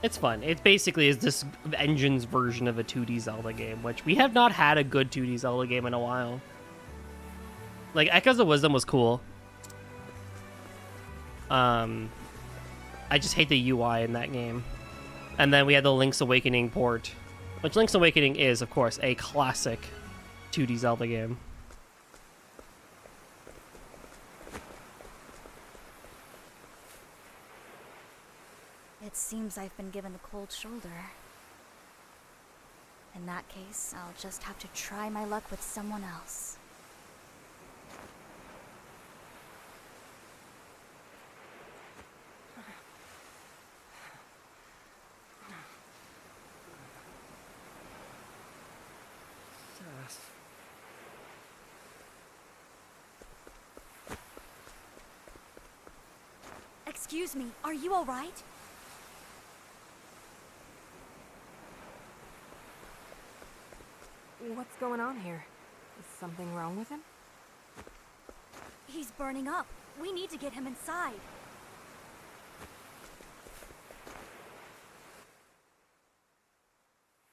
It's fun. It basically is this engine's version of a 2D Zelda game, which we have not had a good 2D Zelda game in a while. Like, Echoes of Wisdom was cool. I just hate the UI in that game. And then we had the Link's Awakening port, which Link's Awakening is, of course, a classic 2D Zelda game. It seems I've been given the cold shoulder. In that case, I'll just have to try my luck with someone else. Excuse me, are you all right? What's going on here? Is something wrong with him? He's burning up. We need to get him inside.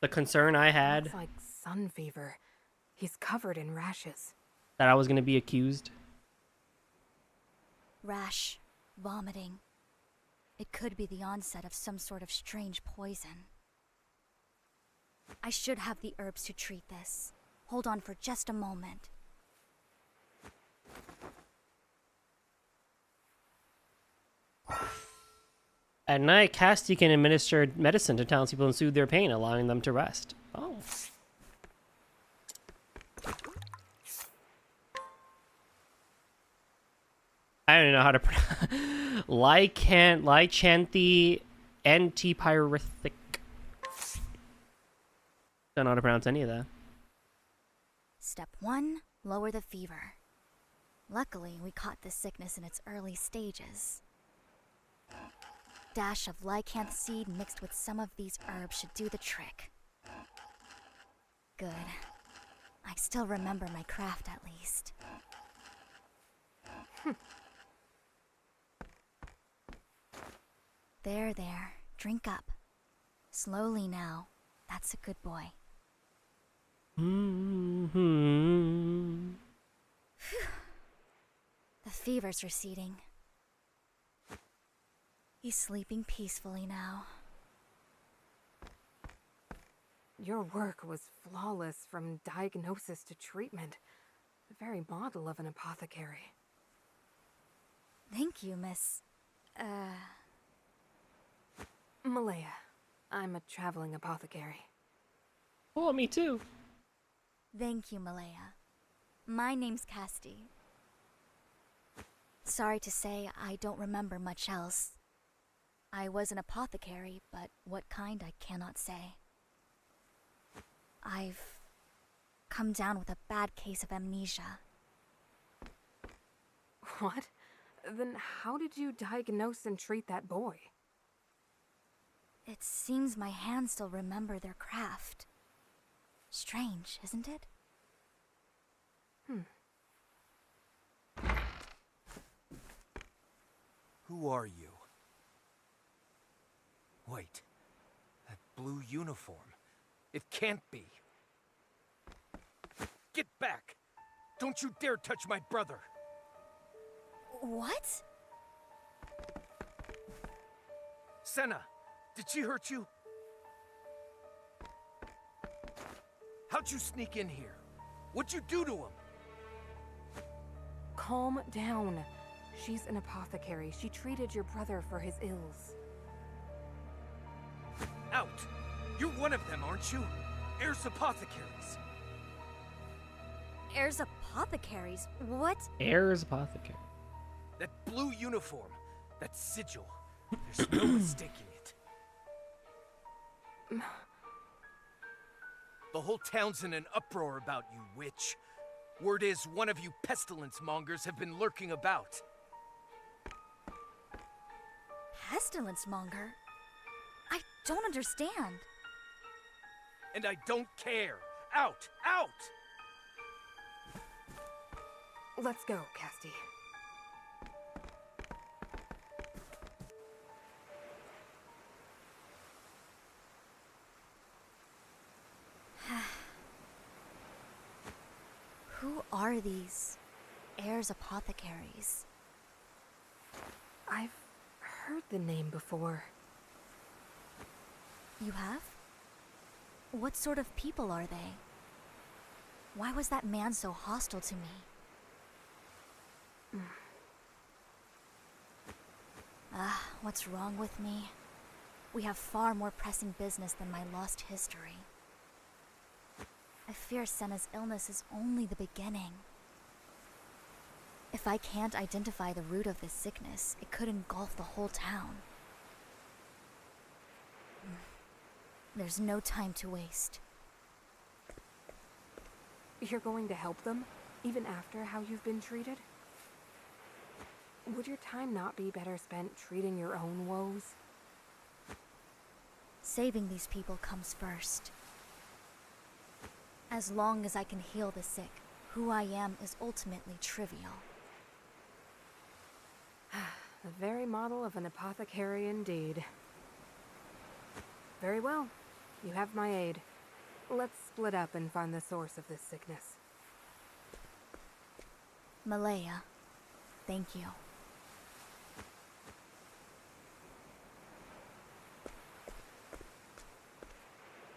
The concern I had It's like sun fever. He's covered in rashes. that I was going to be accused. Rash, vomiting. It could be the onset of some sort of strange poison. I should have the herbs to treat this. Hold on for just a moment. At night, Casti can administer medicine to townspeople and soothe their pain, allowing them to rest. Oh. I don't know how to pronounce Lycanthi antipyrithic. Don't know how to pronounce any of that. Step 1, lower the fever. Luckily, we caught this sickness in its early stages. Dash of lycanth seed mixed with some of these herbs should do the trick. Good. I still remember my craft at least. There, there. Drink up. Slowly now. That's a good boy. The fever's receding. He's sleeping peacefully now. Your work was flawless from diagnosis to treatment. The very model of an apothecary. Thank you, Miss... Malaya. I'm a traveling apothecary. Oh, me too. Thank you, Malaya. My name's Casti. Sorry to say, I don't remember much else. I was an apothecary, but what kind I cannot say. I've come down with a bad case of amnesia. What? Then how did you diagnose and treat that boy? It seems my hands still remember their craft. Strange, isn't it? Who are you? Wait. That blue uniform. It can't be. Get back! Don't you dare touch my brother! What? Senna, did she hurt you? How'd you sneak in here? What'd you do to him? Calm down. She's an apothecary. She treated your brother for his ills. Out! You're one of them, aren't you? Heirs apothecaries. Heirs apothecaries? What? Heirs apothecary. That blue uniform, that sigil. There's no mistaking it. The whole town's in an uproar about you, witch. Word is one of you pestilence mongers have been lurking about. Pestilence monger? I don't understand. And I don't care. Out! Out! Let's go, Casty. Who are these heirs apothecaries? I've heard the name before. You have? What sort of people are they? Why was that man so hostile to me? What's wrong with me? We have far more pressing business than my lost history. I fear Senna's illness is only the beginning. If I can't identify the root of this sickness, it could engulf the whole town. There's no time to waste. You're going to help them, even after how you've been treated? Would your time not be better spent treating your own woes? Saving these people comes first. As long as I can heal the sick, who I am is ultimately trivial. The very model of an apothecary indeed. Very well. You have my aid. Let's split up and find the source of this sickness. Malaya, thank you.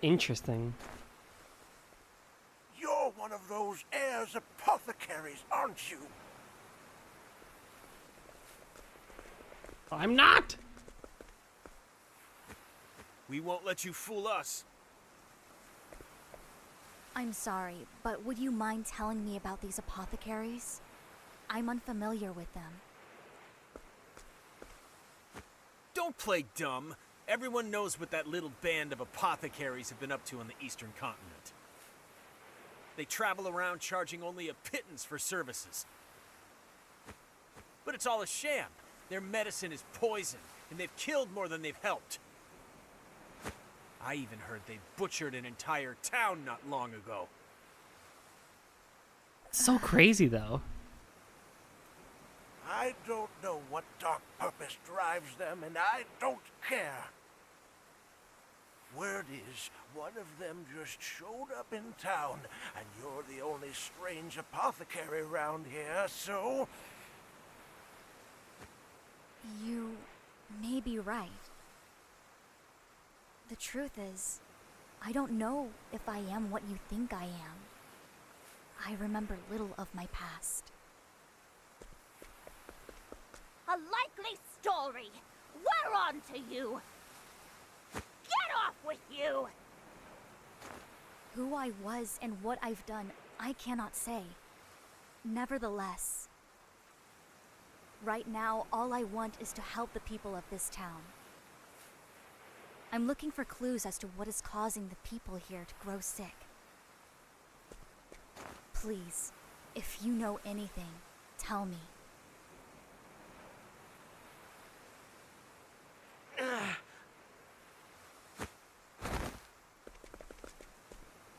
Interesting. You're one of those heirs apothecaries, aren't you? I'm not! We won't let you fool us. I'm sorry, but would you mind telling me about these apothecaries? I'm unfamiliar with them. Don't play dumb. Everyone knows what that little band of apothecaries have been up to on the eastern continent. They travel around charging only a pittance for services. But it's all a sham. Their medicine is poison, and they've killed more than they've helped. I even heard they butchered an entire town not long ago. So crazy, though. I don't know what dark purpose drives them, and I don't care. Word is, one of them just showed up in town, and you're the only strange apothecary around here, so... You may be right. The truth is, I don't know if I am what you think I am. I remember little of my past. A likely story! We're on to you! Get off with you! Who I was and what I've done, I cannot say. Nevertheless, right now, all I want is to help the people of this town. I'm looking for clues as to what is causing the people here to grow sick. Please, if you know anything, tell me.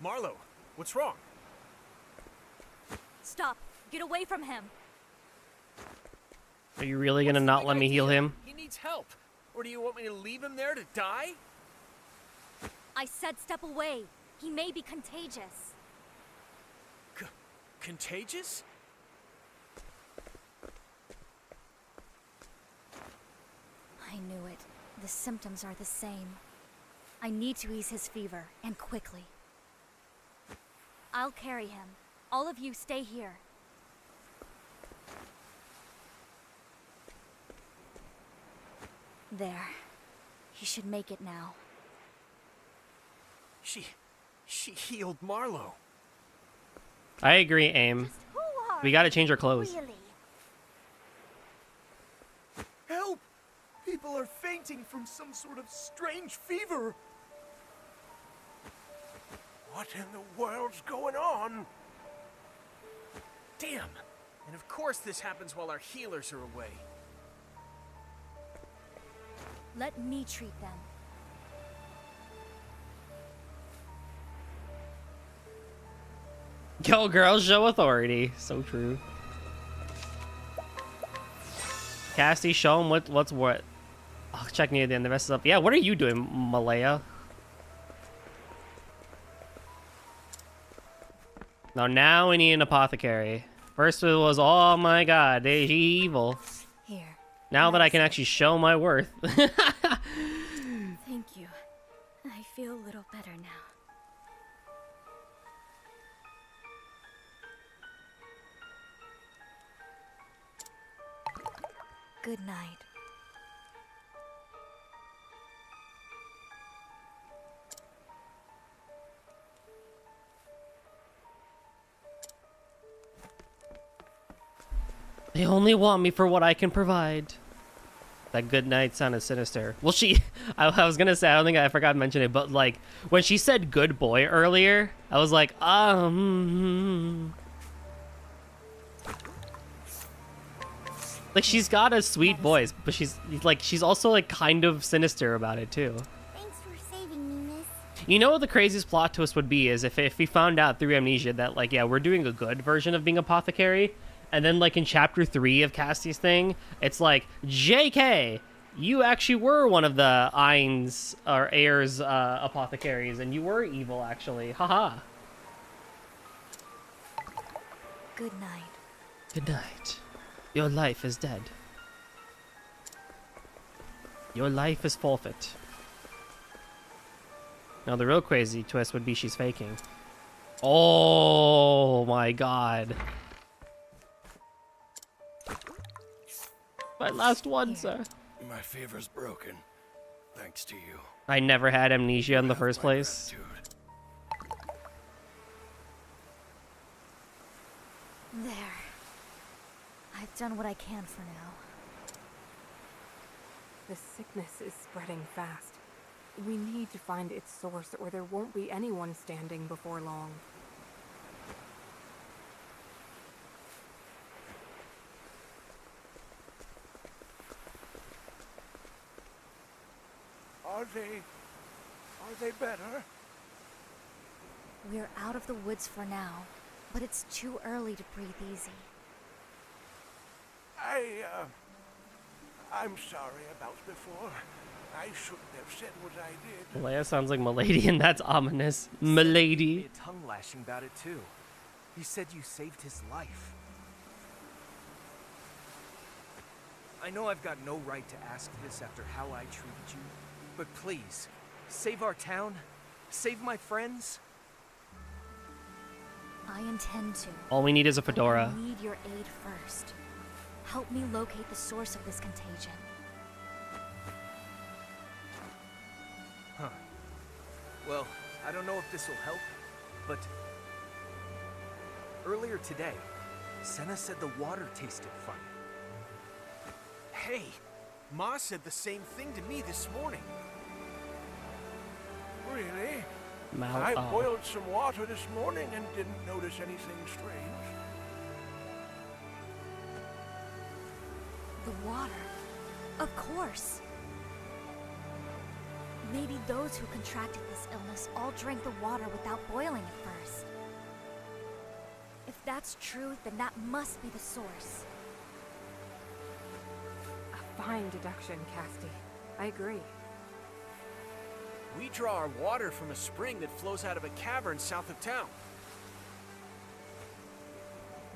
Marlo, what's wrong? Stop! Get away from him! Are you really gonna not let me heal him? He needs help. Or do you want me to leave him there to die? I said step away. He may be contagious. Contagious? I knew it. The symptoms are the same. I need to ease his fever, and quickly. I'll carry him. All of you stay here. There. He should make it now. She healed Marlo. I agree, Aim. Who are We gotta change our clothes. really? Help! People are fainting from some sort of strange fever. What in the world's going on? Damn! And of course this happens while our healers are away. Let me treat them. Go girls, show authority. So true. Cassie, show him what's what. Oh, check near the end. The rest is up. Yeah, what are you doing, Malaya? Now we need an apothecary. First it was, oh my god, is she evil? Here. Now that I can actually show my worth. Thank you. I feel a little better now. Good night. They only want me for what I can provide. That good night sounded sinister. Well, I was gonna say, I don't think I forgot to mention it, but like, when she said good boy earlier, I was like, like, she's got a sweet voice, but she's also like kind of sinister about it too. Thanks for saving me, miss. You know what the craziest plot twist would be is if we found out through Amnesia that, like, yeah, we're doing a good version of being apothecary, and then, like, in chapter 3 of Cassie's thing, it's like, JK, you actually were one of the Ain's or Ayer's apothecaries, and you were evil, actually. Haha. Good night. Good night. Your life is dead. Your life is forfeit. Now, the real crazy twist would be she's faking. Oh, my God. My last one, sir. My fever's broken, thanks to you. I never had amnesia in the first place. There. I've done what I can for now. The sickness is spreading fast. We need to find its source, or there won't be anyone standing before long. Are they better? We're out of the woods for now, but it's too early to breathe easy. I'm sorry about before. I shouldn't have said what I did. Leia sounds like Milady, and that's ominous. Milady. A tongue lashing about it too. He said you saved his life. I know I've got no right to ask this after how I treated you, but please, save our town, save my friends. I intend to. All we need is a fedora. I need your aid first. Help me locate the source of this contagion. Huh. Well, I don't know if this will help, but earlier today, Senna said the water tasted funny. Hey, Ma said the same thing to me this morning. Really? I boiled some water this morning and didn't notice anything strange. The water? Of course. Maybe those who contracted this illness all drank the water without boiling it first. If that's true, then that must be the source. A fine deduction, Casti. I agree. We draw our water from a spring that flows out of a cavern south of town.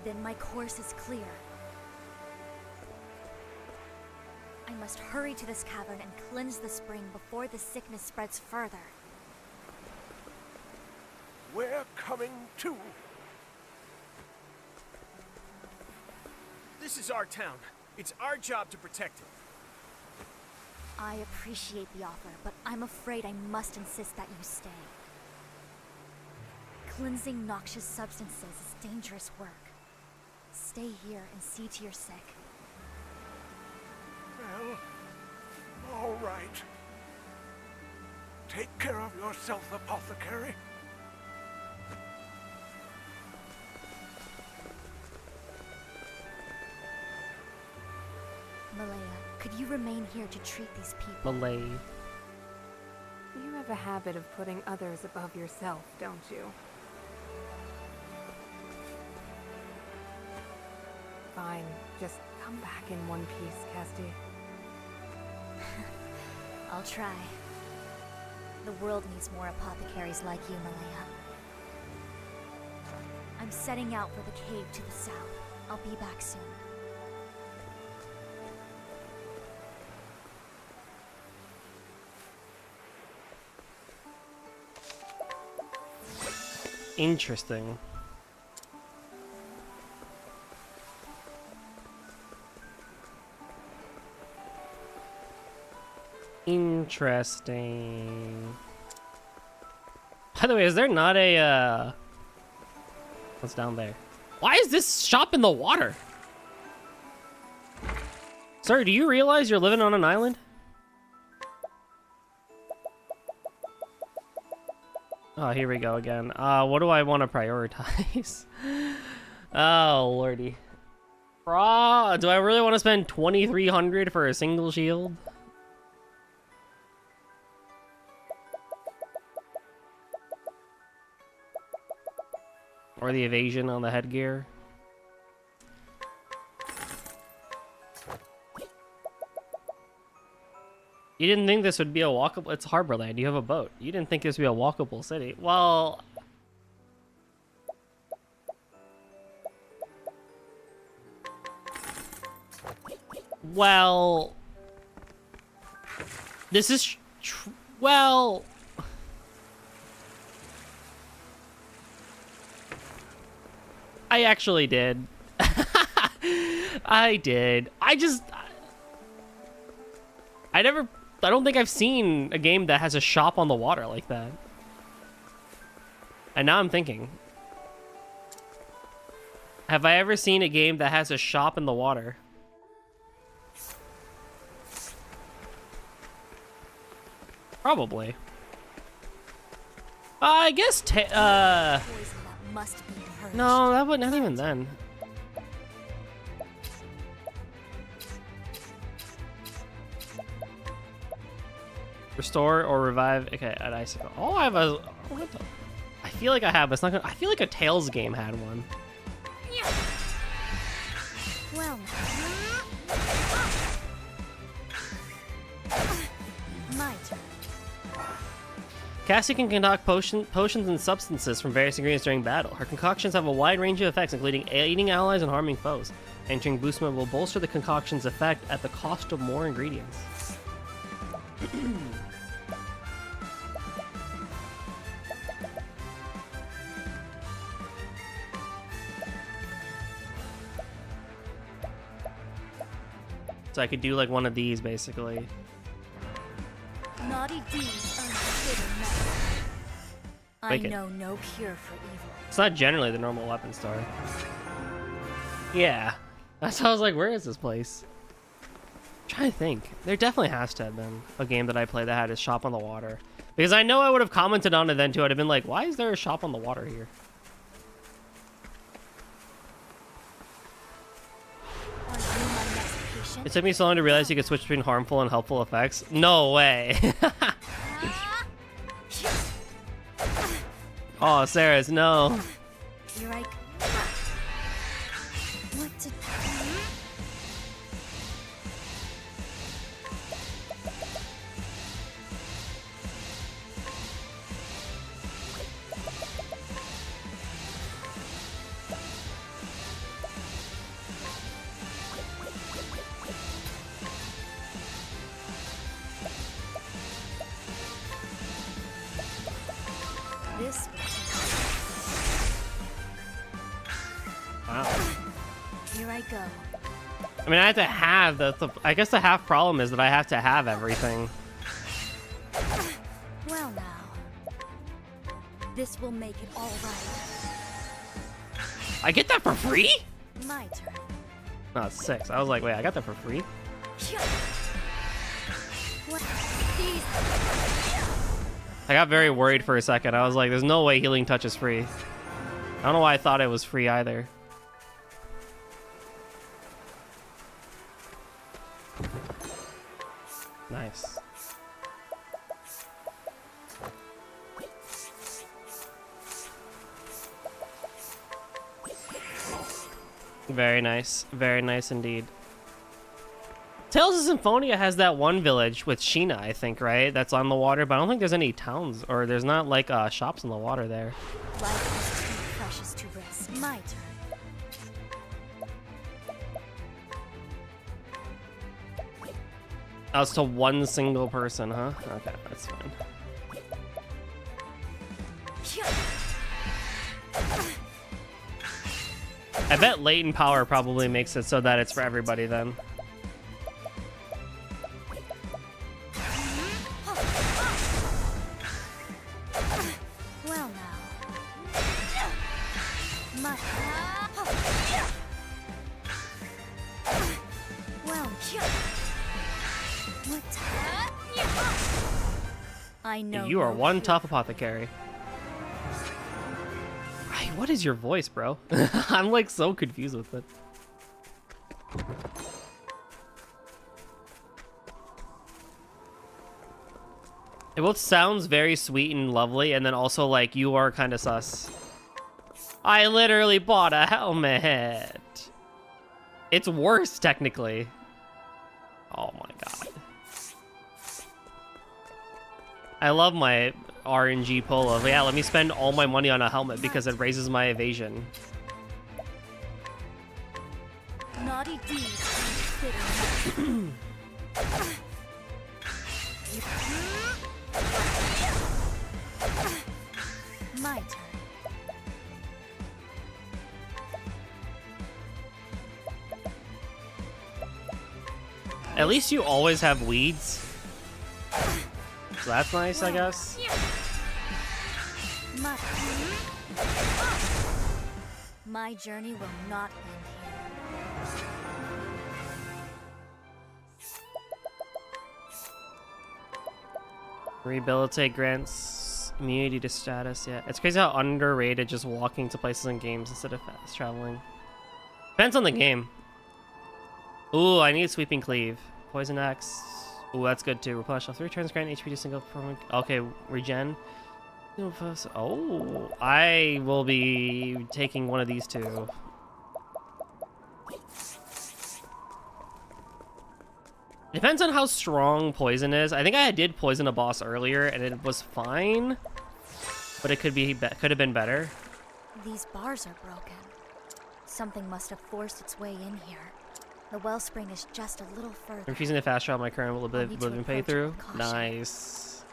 Then my course is clear. I must hurry to this cavern and cleanse the spring before the sickness spreads further. We're coming too. This is our town. It's our job to protect it. I appreciate the offer, but I'm afraid I must insist that you stay. Cleansing noxious substances is dangerous work. Stay here and see to your sick. Well, all right. Take care of yourself, apothecary. Could you remain here to treat these people? Malay. You have a habit of putting others above yourself, don't you? Fine. Just come back in one piece, Casti. I'll try. The world needs more apothecaries like you, Malaya. I'm setting out for the cave to the south. I'll be back soon. Interesting. Interesting. By the way, is there not a what's down there? Why is this shop in the water? Sir, do you realize you're living on an island? Oh, here we go again. What do I want to prioritize? Oh, lordy. Do I really want to spend 2,300 for a single shield? Or the evasion on the headgear? You didn't think this would be a walkable... It's Harborland. You have a boat. You didn't think this would be a walkable city. Well... Well... This is... Well... I actually did. I did. I don't think I've seen a game that has a shop on the water like that. And now I'm thinking. Have I ever seen a game that has a shop in the water? Probably. I guess no, that would not even then. Restore or revive. Okay, at icicle. Oh, I have a. What the? I feel like I have. But it's not gonna. I feel like a Tales game had one. Well, my turn. Cassie can concoct potions and substances from various ingredients during battle. Her concoctions have a wide range of effects, including aiding allies and harming foes. Entering boost mode will bolster the concoction's effect at the cost of more ingredients. So I could do like one of these, basically. Naughty deeds earn bitter medicine. I know no cure for evil. It's not generally the normal weapon star. Yeah. That's why I was like, where is this place? I'm trying to think. There definitely has to have been a game that I played that had a shop on the water. Because I know I would have commented on it then too. I'd have been like, why is there a shop on the water here? It took me so long to realize you could switch between harmful and helpful effects. No way. Oh, Sarah's, no. Here I go. What to do? This Wow. Here I go. I mean, I have to have I guess the half problem is that I have to have everything. Well now, this will make it all right. I get that for free? My turn. No, it's 6. I was like, wait, I got that for free? What? These. I got very worried for a second. I was like, there's no way Healing Touch is free. I don't know why I thought it was free either. Nice. Very nice. Very nice indeed. Tales of Symphonia has that one village with Sheena, I think, right? That's on the water, but I don't think there's any towns, or there's not, like, shops in the water there. Life is too precious to risk. My turn. Oh, it's to one single person, huh? Okay, that's fine. I bet latent power probably makes it so that it's for everybody then. Well now. My. Well. What? I know. You are no one cure tough for apothecary. Ay, what is your voice, bro? I'm like so confused with it. It both sounds very sweet and lovely, and then also like you are kind of sus. I literally bought a helmet. It's worse technically. Oh my god. I love my RNG pull of, yeah, let me spend all my money on a helmet because it raises my evasion. Naughty deeds. My turn. At least you always have weeds. So that's nice, I guess. My journey will not end here. Rehabilitate grants immunity to status. Yeah, it's crazy how underrated just walking to places in games instead of fast traveling. Depends on the game. Ooh, I need sweeping cleave. Poison axe. Ooh, that's good too. Replenish all 3 turns, grant HP to single permanent. Okay, regen. Oh, I will be taking one of these two. Depends on how strong poison is. I think I did poison a boss earlier and it was fine, but it could have been better. These bars are broken. Something must have forced its way in here. The wellspring is just a little further. I'm refusing to fast travel my current living approach it playthrough. with caution. Nice.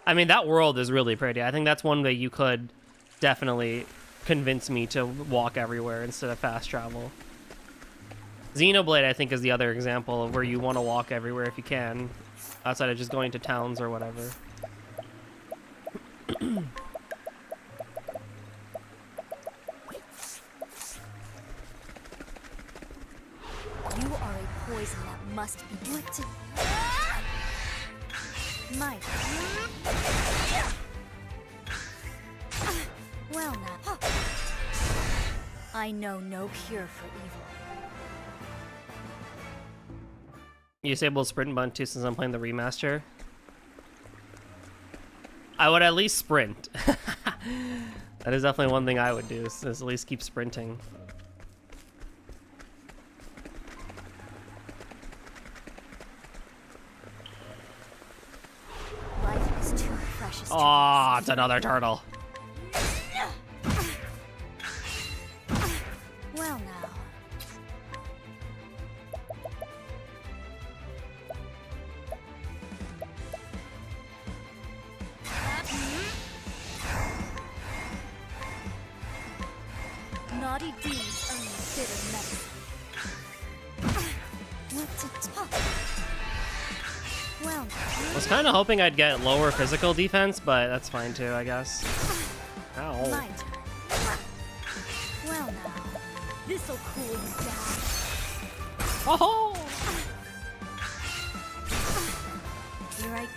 I mean, that world is really pretty. I think that's one way you could definitely convince me to walk everywhere instead of fast travel. Xenoblade, I think, is the other example of where you want to walk everywhere if you can, outside of just going to towns or whatever. You are a poison that must be put to. My. Well now. I know no cure for evil. You disable sprint button too since I'm playing the remaster. I would at least sprint. That is definitely one thing I would do, is at least keep sprinting. Life is too precious. Oh, it's another turtle. Well now. Naughty deeds earn bitter medicine. What to talk? Well, I was kind of hoping I'd get lower physical defense, but that's fine too, I guess. Ow. my turn. Well now, this'll cool you down. Oh! You're right.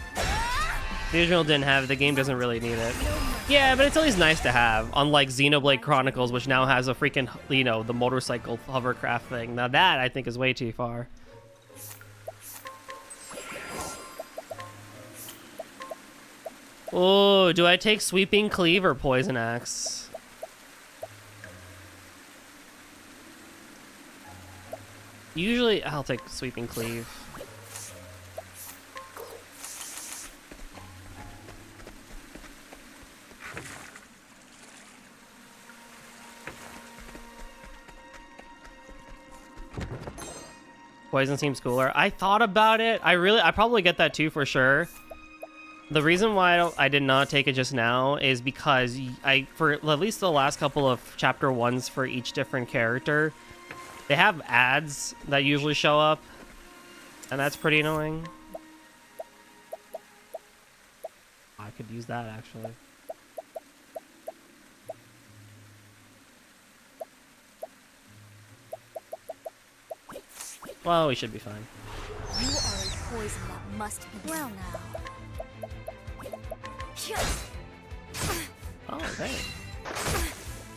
The original didn't have it. The game doesn't really need it. Yeah, but it's always nice to have, unlike Xenoblade Chronicles, which now has a freaking, you know, the motorcycle hovercraft thing. Now that, I think, is way too far. Oh, do I take Sweeping Cleave or Poison Axe? Usually, I'll take Sweeping Cleave. Poison seems cooler. I thought about it. I probably get that too for sure. The reason why I did not take it just now is because for at least the last couple of chapter 1s for each different character, they have ads that usually show up, and that's pretty annoying. I could use that actually. Well, we should be fine. You are a poison that must be well now. Oh, thanks.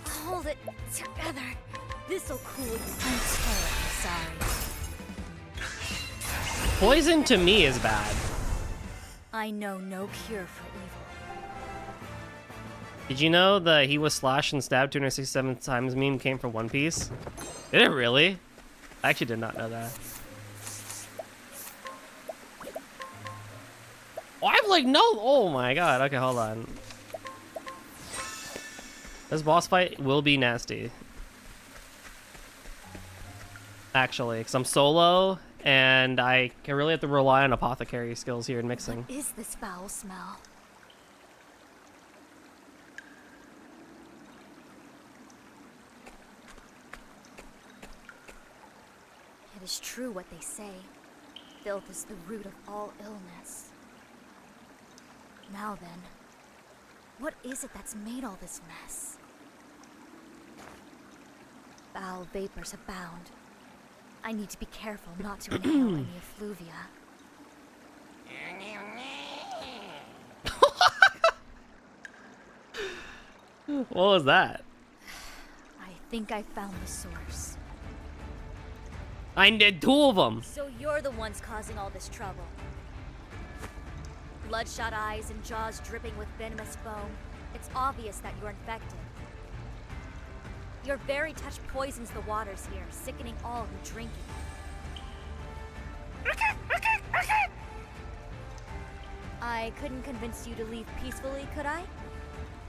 Hold it together. This'll cool you. I'm terribly sorry. Poison to me is bad. I know no cure for evil. Did you know that he was slashed and stabbed 267 times meme came from One Piece? Did it really? I actually did not know that. Oh, I'm like, no! Oh my god, okay, hold on. This boss fight will be nasty. Actually, because I'm solo, and I can really have to rely on apothecary skills here in mixing. What is this foul smell? It is true what they say. Filth is the root of all illness. Now then, what is it that's made all this mess? Foul vapors abound. I need to be careful not to inhale any effluvia. What was that? I think I found the source. I did 2 of them. So you're the ones causing all this trouble. Bloodshot eyes and jaws dripping with venomous foam. It's obvious that you're infected. Your very touch poisons the waters here, sickening all who drink it. I couldn't convince you to leave peacefully, could I?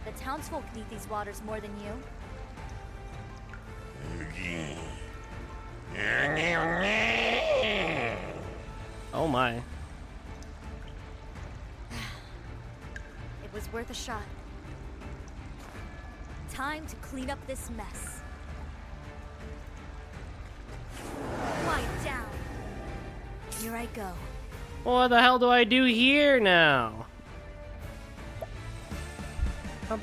The townsfolk need these waters more than you. Oh my. It was worth a shot. Time to clean up this mess. Quiet down. Here I go. What the hell do I do here now? Axe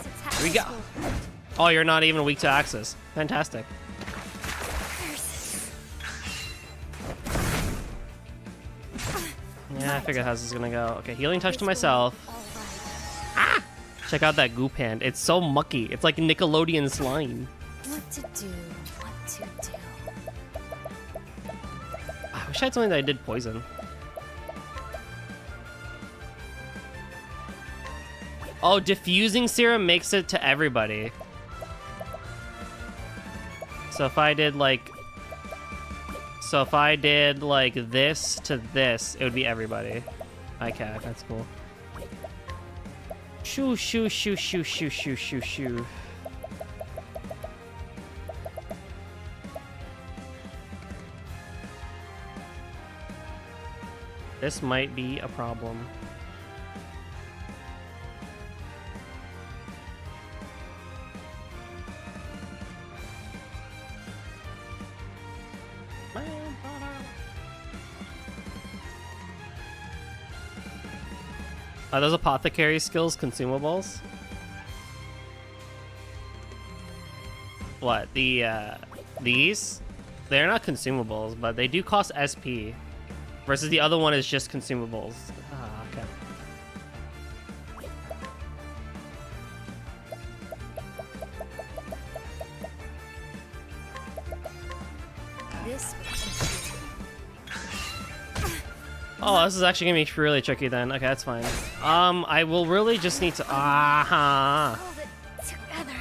attack. Here we go. Oh, you're not even weak to axes. Fantastic. Yeah, I figured how this is gonna go. Okay, healing touch to myself. Ah! Check out that goop hand. It's so mucky. It's like Nickelodeon slime. What to do? What to do? I wish I had something that I did poison. Oh, diffusing serum makes it to everybody. So if I did like this to this, it would be everybody. Okay, that's cool. Shoo shoo shoo shoo shoo shoo shoo shoo. This might be a problem. Are those apothecary skills consumables? What, these? They're not consumables, but they do cost SP. Versus the other one is just consumables. Ah, okay. This will teach you. Oh, this is actually gonna be really tricky then. Okay, that's fine. I will really just need to. Hold it together.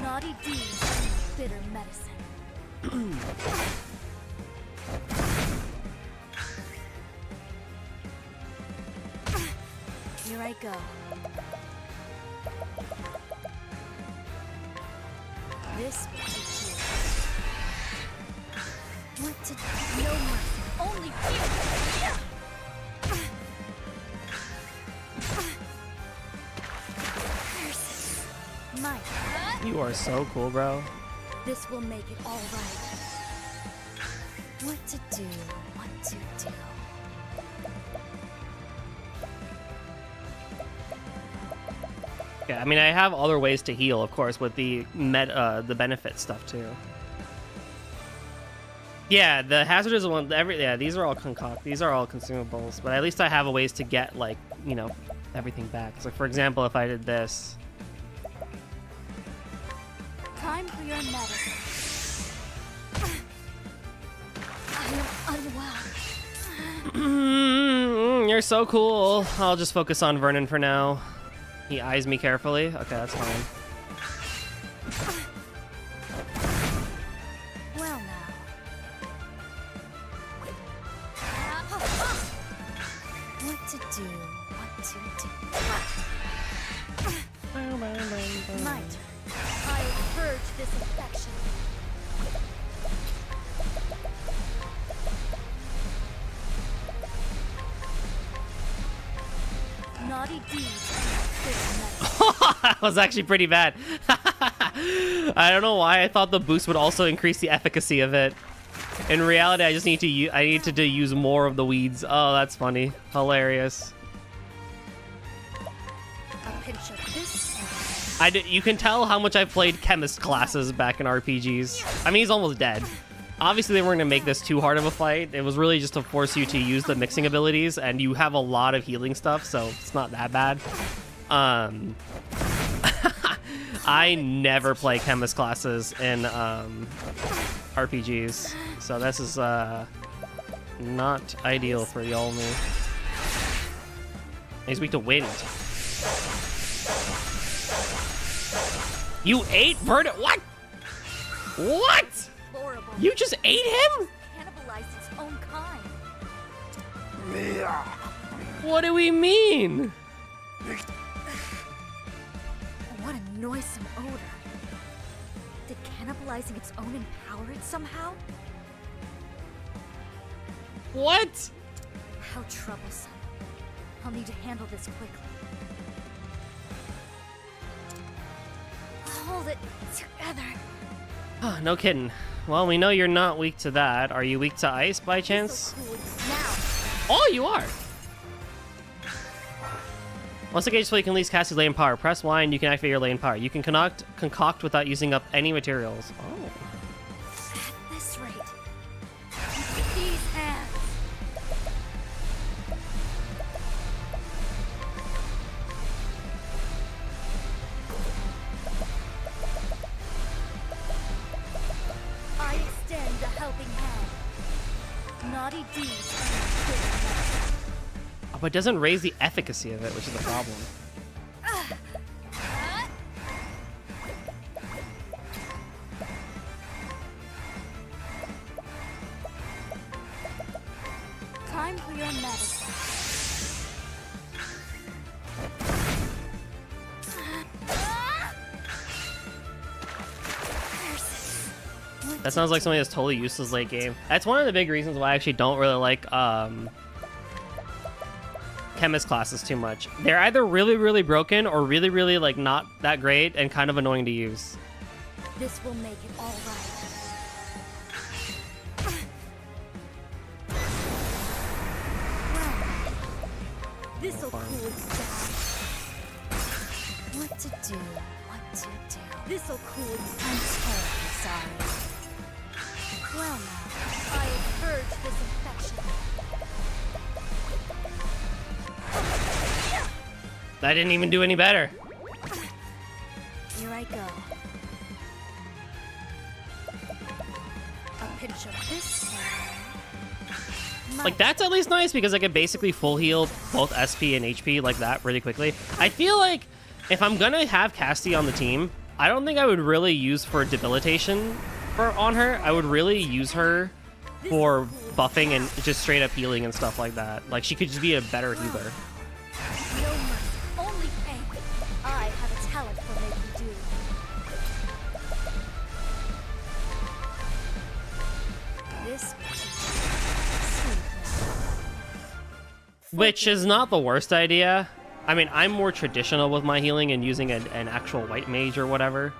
Naughty deeds, bitter medicine. Here I go. This will teach you what to do. No mercy, only fear. Curses. Mine. You are so cool, bro. This will make it all right. What to do, what to do. Yeah, I mean, I have other ways to heal, of course, with the the benefit stuff too. Yeah, the hazardous one. Yeah, these are all these are all consumables, but at least I have a ways to get, like, you know, everything back. So, for example, if I did this. Time for your medicine. I am unwell. You're so cool. I'll just focus on Vernon for now. He eyes me carefully. Okay, that's fine. Well now. What to do? What to do? My turn. I'll purge this infection. Naughty deeds. That was actually pretty bad. I don't know why I thought the boost would also increase the efficacy of it. In reality, I just need to use more of the weeds. Oh, that's funny. Hilarious. A pinch of this. You can tell how much I've played chemist classes back in RPGs. I mean, he's almost dead. Obviously, they weren't going to make this too hard of a fight. It was really just to force you to use the mixing abilities, and you have a lot of healing stuff, so it's not that bad. I never play chemist classes in RPGs, so this is not ideal for y'all me. He's weak to wind. You ate Vernon? What? What? Horrible. You just ate him? Cannibalized its own kind. What do we mean? What a noisome odor. Did cannibalizing its own empower it somehow? What? How troublesome. I'll need to handle this quickly. Hold it together. Oh, no kidding. Well, we know you're not weak to that. Are you weak to ice by chance? Now. Oh, you are. Once engaged, you can at least cast your lane power. Press Y and you can activate your lane power. You can concoct without using up any materials. Oh. At this rate. These hands. I extend a helping hand. Naughty deeds. Oh, but it doesn't raise the efficacy of it, which is the problem. Time for your medicine. That sounds like something that's totally useless late game. That's one of the big reasons why I actually don't really like chemist classes too much. They're either really, really broken or really, really, like, not that great and kind of annoying to use. This will make it all right. This'll cool it down. What to do? What to do? This'll cool it. I'm terribly sorry. Well now, I'll purge this infection. That didn't even do any better. Here I go. A pinch of this. Like, that's at least nice because I can basically full heal both SP and HP like that really quickly. I feel like if I'm gonna have Cassie on the team, I don't think I would really use for debilitation on her. I would really use her for buffing and just straight up healing and stuff like that. Like, she could just be a better healer. No mercy, only pain. I have a talent for making do. This Which is not the worst idea. I mean, I'm more traditional with my healing and using an actual white mage or whatever.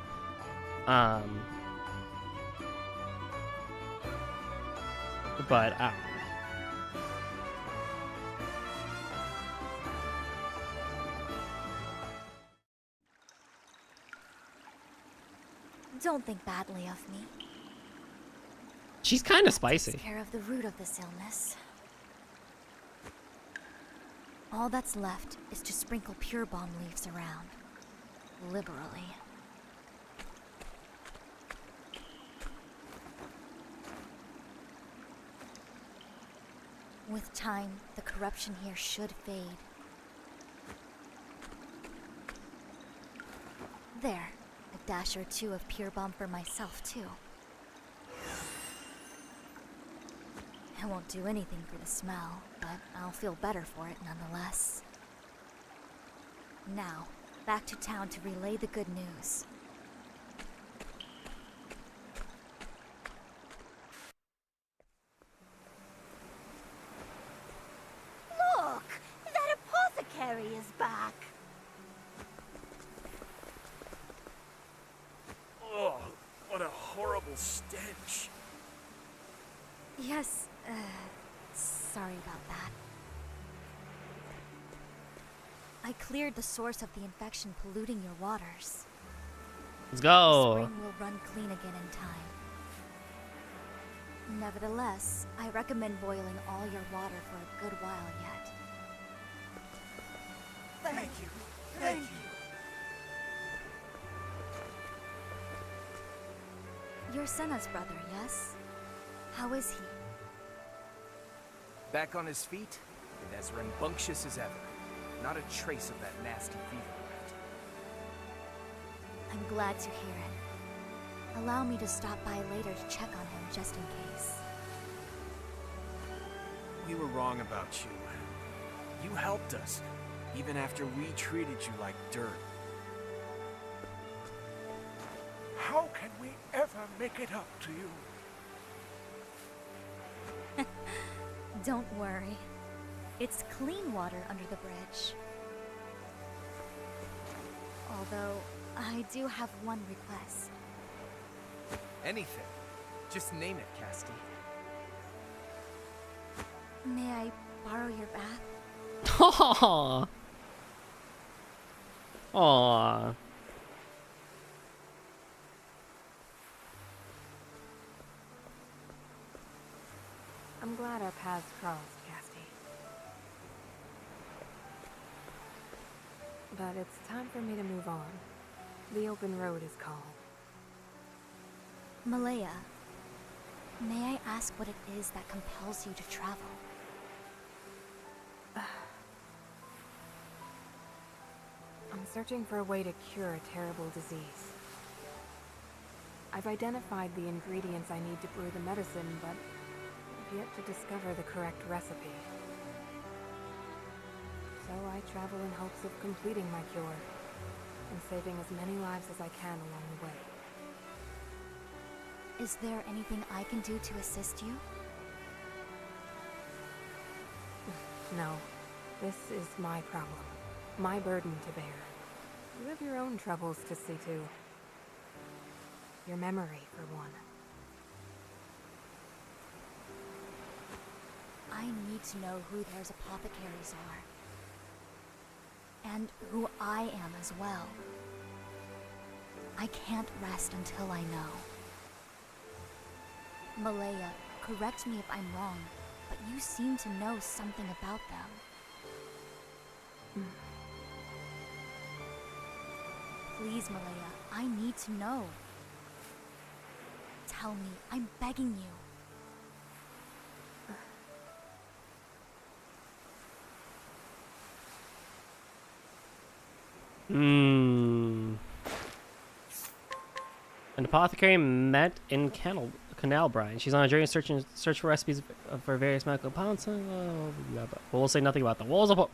But don't think badly of me. she's kind of spicy. Takes care of the root of this illness. All that's left is to sprinkle pure bomb leaves around, liberally. With time, the corruption here should fade. There, a dash or two of pure bomb for myself, too. It won't do anything for the smell, but I'll feel better for it nonetheless. Now, back to town to relay the good news. Look! That apothecary is back! Oh, what a horrible stench. Yes, sorry about that. I cleared the source of the infection polluting your waters. Let's The go. spring will run clean again in time. Nevertheless, I recommend boiling all your water for a good while yet. Thank you. Thank you. You're Senna's brother, yes? How is he? Back on his feet, and as rambunctious as ever. Not a trace of that nasty fever left. I'm glad to hear it. Allow me to stop by later to check on him just in case. We were wrong about you. You helped us, even after we treated you like dirt. How can we ever make it up to you? Don't worry. It's clean water under the bridge. Although, I do have one request. Anything. Just name it, Casti. May I borrow your bath? Aww. Aww. I'm glad our paths crossed, Casti. But it's time for me to move on. The open road is called. Malaya, may I ask what it is that compels you to travel? I'm searching for a way to cure a terrible disease. I've identified the ingredients I need to brew the medicine, but I've yet to discover the correct recipe. So I travel in hopes of completing my cure, and saving as many lives as I can along the way. Is there anything I can do to assist you? No, this is my problem. My burden to bear. You have your own troubles to see to. Your memory, for one. I need to know who those apothecaries are. And who I am as well. I can't rest until I know. Malaya, correct me if I'm wrong, but you seem to know something about them. Please, Malaya, I need to know. Tell me, I'm begging you. An apothecary met in Canal Brine. She's on a journey to search for recipes for various medical compounds. We'll say nothing about the walls of.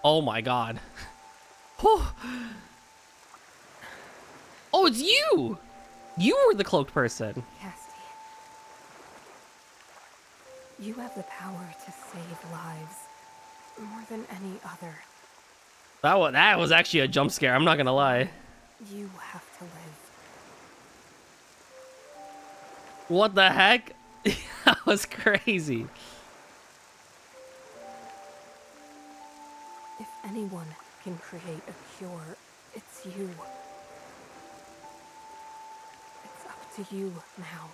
Oh my god. Oh, it's you! You were the cloaked person. Casty, you have the power to save lives more than any other. That was actually a jump scare, I'm not gonna lie. You have to live. What the heck? That was crazy. If anyone can create a cure, it's you. It's up to you now.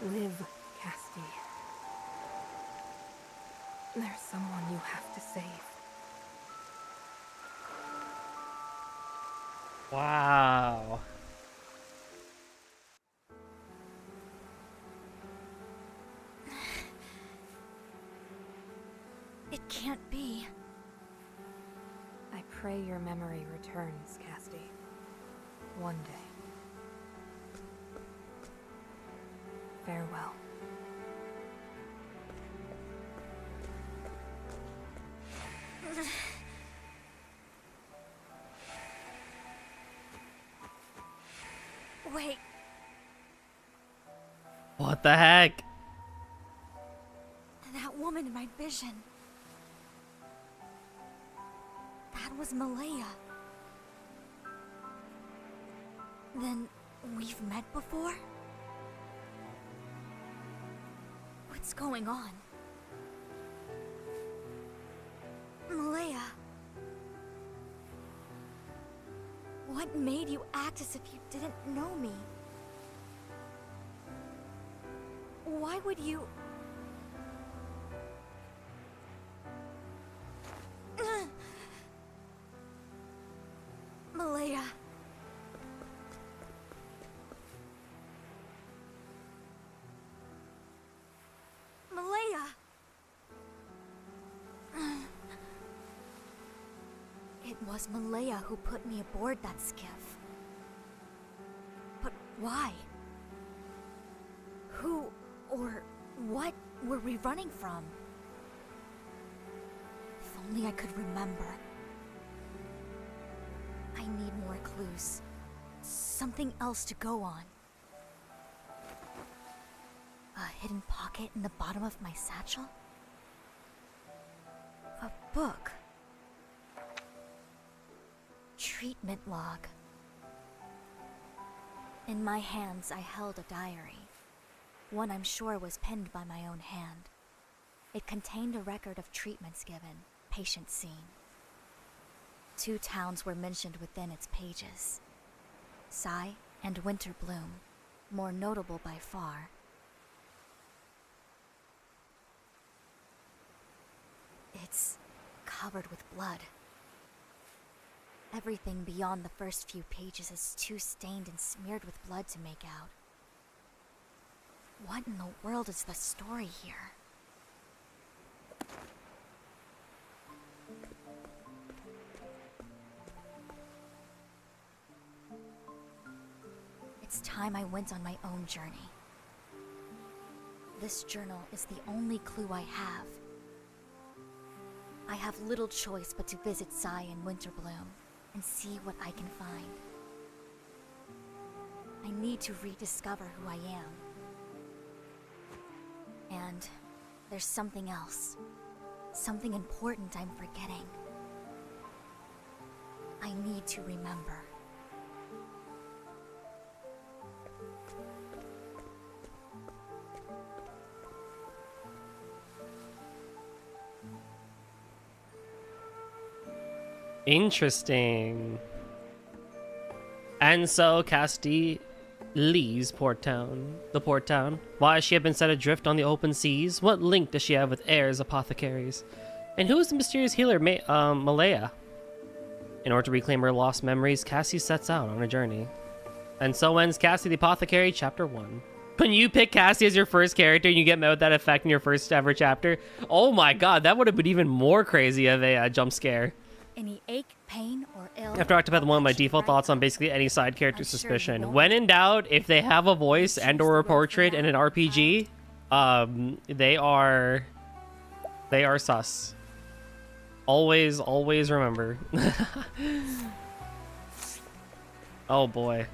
Live, Casty. There's someone you have to save. Wow. It can't be. I pray your memory returns, Casty. One day. Farewell. Wait, What the heck? that woman in my vision. That was Malaya. Then we've met before? What's going on? Malaya. What made you act as if you didn't know me? Why would you... Malaya. Malaya. It was Malaya who put me aboard that skiff. But why? Who or what were we running from? If only I could remember. I need more clues. Something else to go on. A hidden pocket in the bottom of my satchel? A book. Treatment log. In my hands, I held a diary. One I'm sure was penned by my own hand. It contained a record of treatments given, patients seen. 2 towns were mentioned within its pages. Sai and Winterbloom, more notable by far. It's covered with blood. Everything beyond the first few pages is too stained and smeared with blood to make out. What in the world is the story here? It's time I went on my own journey. This journal is the only clue I have. I have little choice but to visit Sai and Winterbloom and see what I can find. I need to rediscover who I am. And there's something else. Something important I'm forgetting. I need to remember. Interesting. And so Cassidy leaves the port town. Why has she been set adrift on the open seas? What link does she have with heirs apothecaries? And who is the mysterious healer Malaya? In order to reclaim her lost memories, Cassie sets out on a journey. And so ends Cassie the Apothecary, Chapter 1. When you pick Cassie as your first character and you get met with that effect in your first ever chapter, oh my god, that would have been even more crazy of a jump scare. Any ache, pain, or ill. After Octopath 1, my default thoughts on basically any side character suspicion. When in doubt, if they have a voice and or a portrait in an RPG, they are sus. Always remember. Oh boy.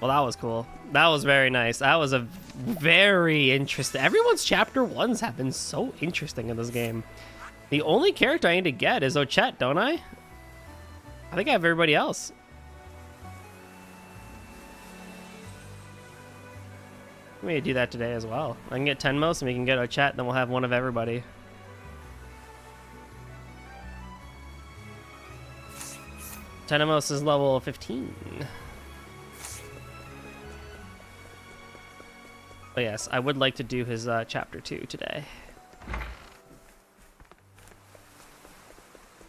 Well, that was cool. That was very nice. That was a very interesting. Everyone's chapter 1s have been so interesting in this game. The only character I need to get is Ochette, don't I? I think I have everybody else. We may do that today as well. I can get Tenmos and we can get Ochette, then we'll have one of everybody. Tenmos is level 15. But yes, I would like to do his chapter 2 today.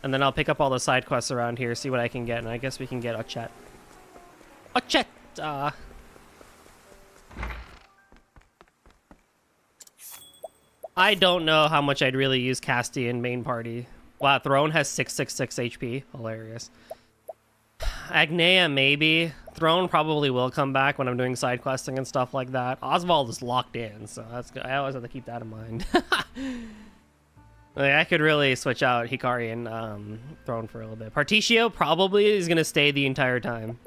And then I'll pick up all the side quests around here, see what I can get, and I guess we can get Ochette. Ochette! I don't know how much I'd really use Casti in main party. Wow, Throne has 666 HP. Hilarious. Agnea, maybe. Throne probably will come back when I'm doing side questing and stuff like that. Oswald is locked in, so that's good. I always have to keep that in mind. Like, I could really switch out Hikari and Throne for a little bit. Particio probably is going to stay the entire time.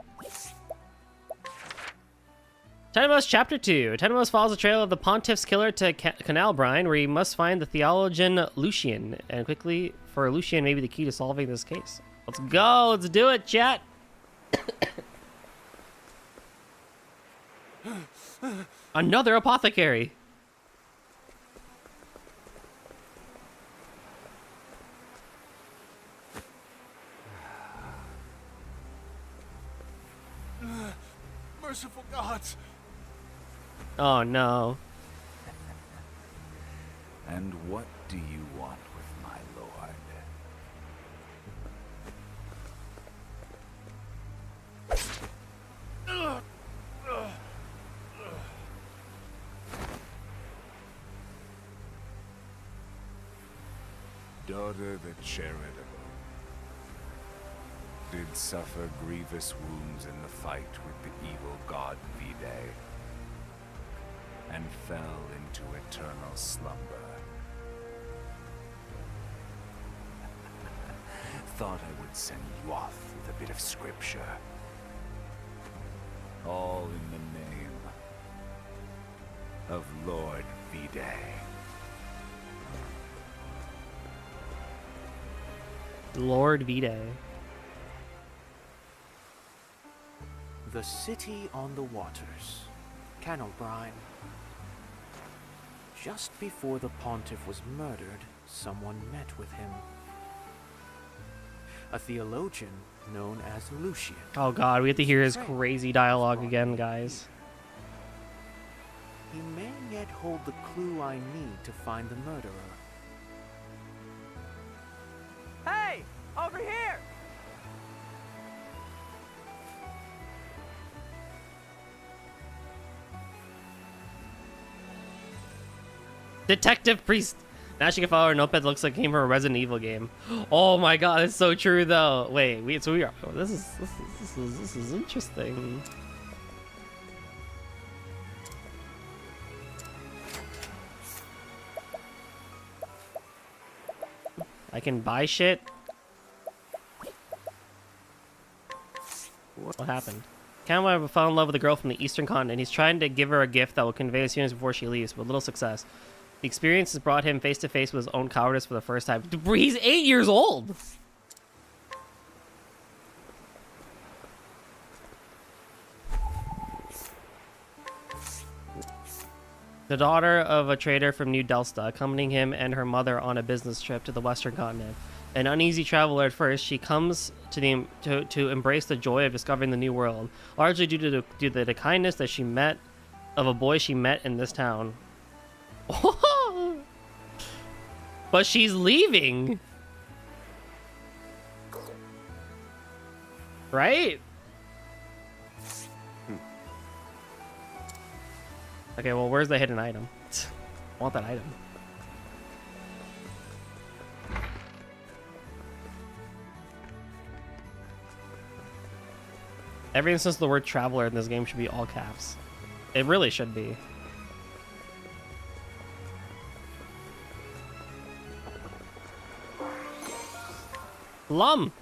Tenemos Chapter 2. Tenemos follows the trail of the Pontiff's killer to Canal Brine, where he must find the theologian Lucian. And quickly, for Lucian, maybe the key to solving this case. Let's go. Let's do it, chat. Another apothecary. Merciful gods. Oh no. And what do you want with my lord? Daughter the charitable did suffer grievous wounds in the fight with the evil god Vide, and fell into eternal slumber. Thought I would send you off with a bit of scripture. All in the name of Lord Vide. Lord Vide. The city on the waters, Canal Brine. Just before the Pontiff was murdered, someone met with him. A theologian known as Lucian. Oh god, we have to hear his crazy dialogue again, guys. He may yet hold the clue I need to find the murderer. Hey! Over here! Detective Priest. Now she can follow her notepad. Looks like it came from a Resident Evil game. Oh my god, it's so true though. Wait, we are. Oh, this is interesting. I can buy shit. What happened? Canwa fell in love with a girl from the Eastern Continent. He's trying to give her a gift that will convey his feelings before she leaves, with little success. The experience has brought him face to face with his own cowardice for the first time. He's 8 years old! The daughter of a trader from New Delsta, accompanying him and her mother on a business trip to the Western Continent. An uneasy traveler at first, she comes to embrace the joy of discovering the new world, largely due to the kindness that she met of a boy she met in this town. But she's leaving, right? Okay, well, where's the hidden item? I want that item. Every instance the word traveler in this game should be all caps. It really should be. Lum!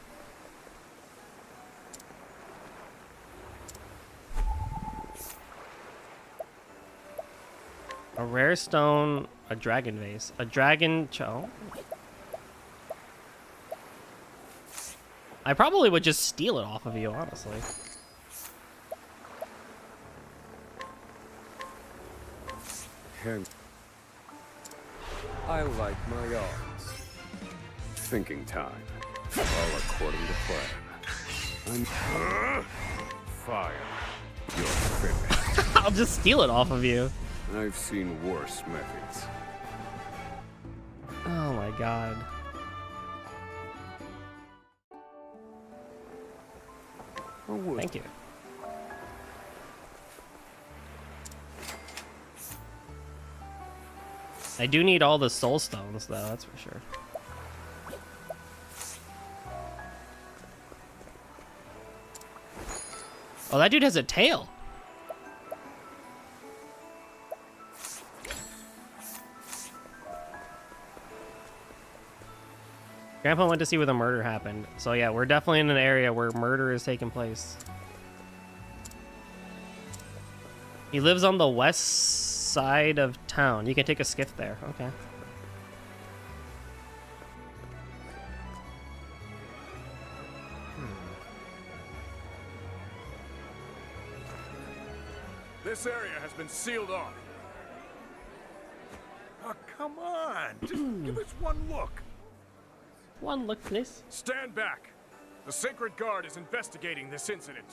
A rare stone, a dragon vase, a dragon I probably would just steal it off of you, honestly. I like my odds. Thinking time. All according to plan. I'm fire. You're finished. I'll just steal it off of you. I've seen worse methods. Oh my god. Thank you. I do need all the soul stones, though, that's for sure. Oh, that dude has a tail. Grandpa went to see where the murder happened. So yeah, we're definitely in an area where murder is taking place. He lives on the west side of town. You can take a skiff there. Okay. This area has been sealed off. Oh, come on. Just give us one look. One look, please. Stand back. The Sacred Guard is investigating this incident.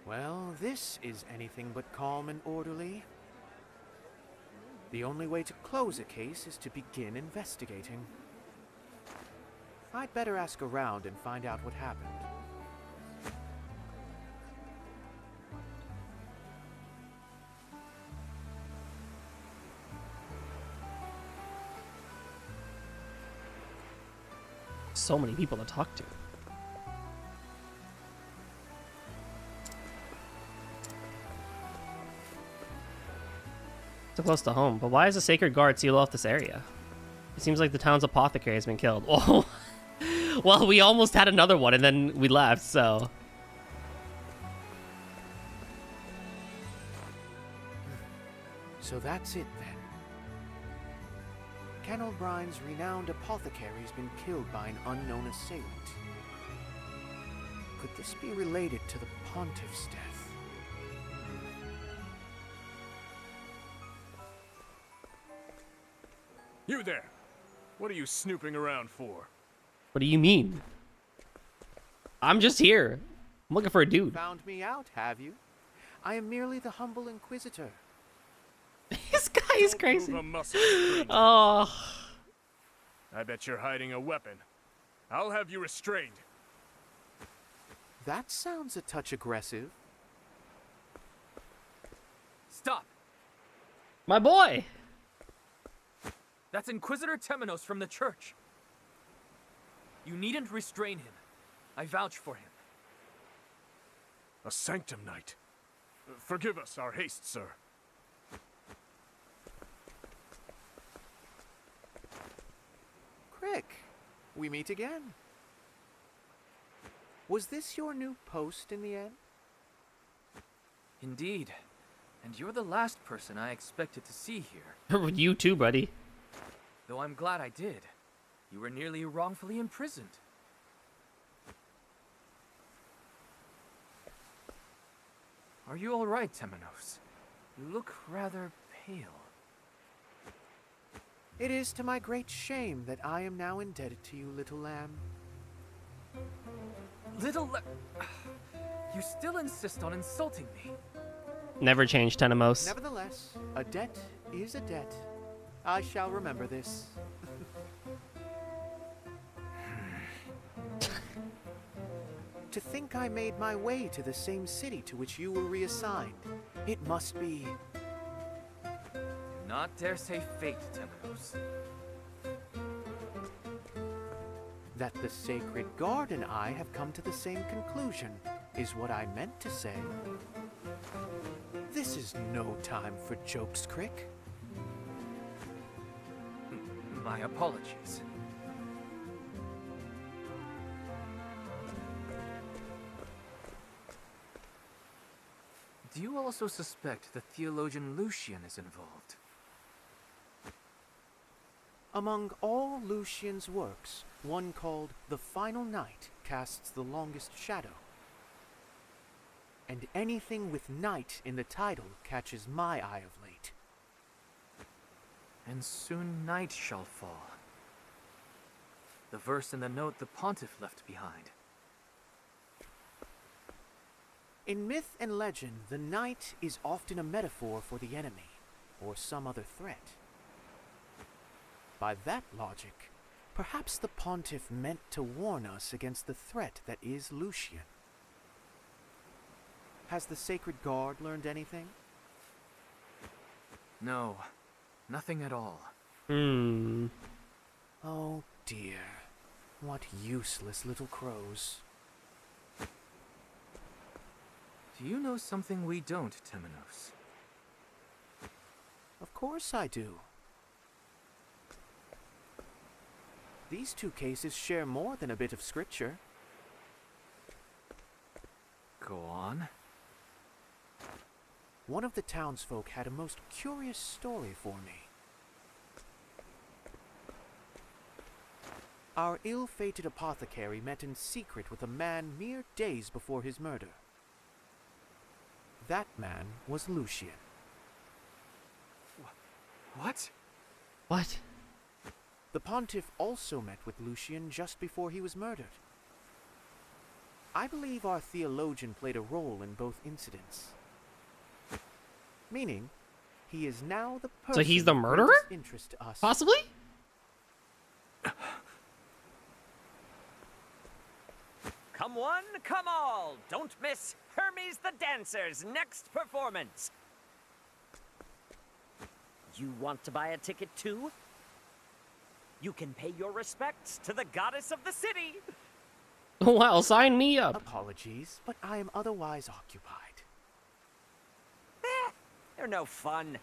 Well, this is anything but calm and orderly. The only way to close a case is to begin investigating. I'd better ask around and find out what happened. So many people to talk to. So close to home, but why is the Sacred Guard seal off this area? It seems like the town's apothecary has been killed. Oh, well, we almost had another one and then we left, so. So that's it then. Ken O'Brien's renowned apothecary's been killed by an unknown assailant. Could this be related to the Pontiff's death? You there. What are you snooping around for? What do you mean? I'm just here. I'm looking for a dude. Found me out, have you? I am merely the humble inquisitor. This guy is crazy. Move a muscle, stranger. Oh. I bet you're hiding a weapon. I'll have you restrained. That sounds a touch aggressive. Stop! My boy! That's Inquisitor Temenos from the church. You needn't restrain him. I vouch for him. A Sanctum Knight. Forgive us our haste, sir. Crick, we meet again. Was this your new post in the end? Indeed. And you're the last person I expected to see here. You too, buddy. Though I'm glad I did. You were nearly wrongfully imprisoned. Are you all right, Temenos? You look rather pale. It is to my great shame that I am now indebted to you, little lamb. You still insist on insulting me. Never change, Tenemos. Nevertheless, a debt is a debt. I shall remember this. To think I made my way to the same city to which you were reassigned. It must be... Not dare say fate, Temenos. That the Sacred Guard and I have come to the same conclusion, is what I meant to say. This is no time for jokes, Crick. My apologies. Do you also suspect the theologian Lucian is involved? Among all Lucian's works, one called The Final Night casts the longest shadow. And anything with night in the title catches my eye of late. And soon night shall fall. The verse in the note the pontiff left behind. In myth and legend, the night is often a metaphor for the enemy, or some other threat. By that logic, perhaps the pontiff meant to warn us against the threat that is Lucian. Has the Sacred Guard learned anything? No, nothing at all. Oh dear, what useless little crows. Do you know something we don't, Temenos? Of course I do. These two cases share more than a bit of scripture. Go on. One of the townsfolk had a most curious story for me. Our ill-fated apothecary met in secret with a man mere days before his murder. That man was Lucian. What? What? The pontiff also met with Lucian just before he was murdered. I believe our theologian played a role in both incidents. Meaning, he is now the person So he's the of murderer? greatest interest to us. Possibly? Come one, come all. Don't miss Hermes the Dancer's next performance. You want to buy a ticket too? You can pay your respects to the goddess of the city. Well, sign me up. Apologies, but I am otherwise occupied. They're no fun.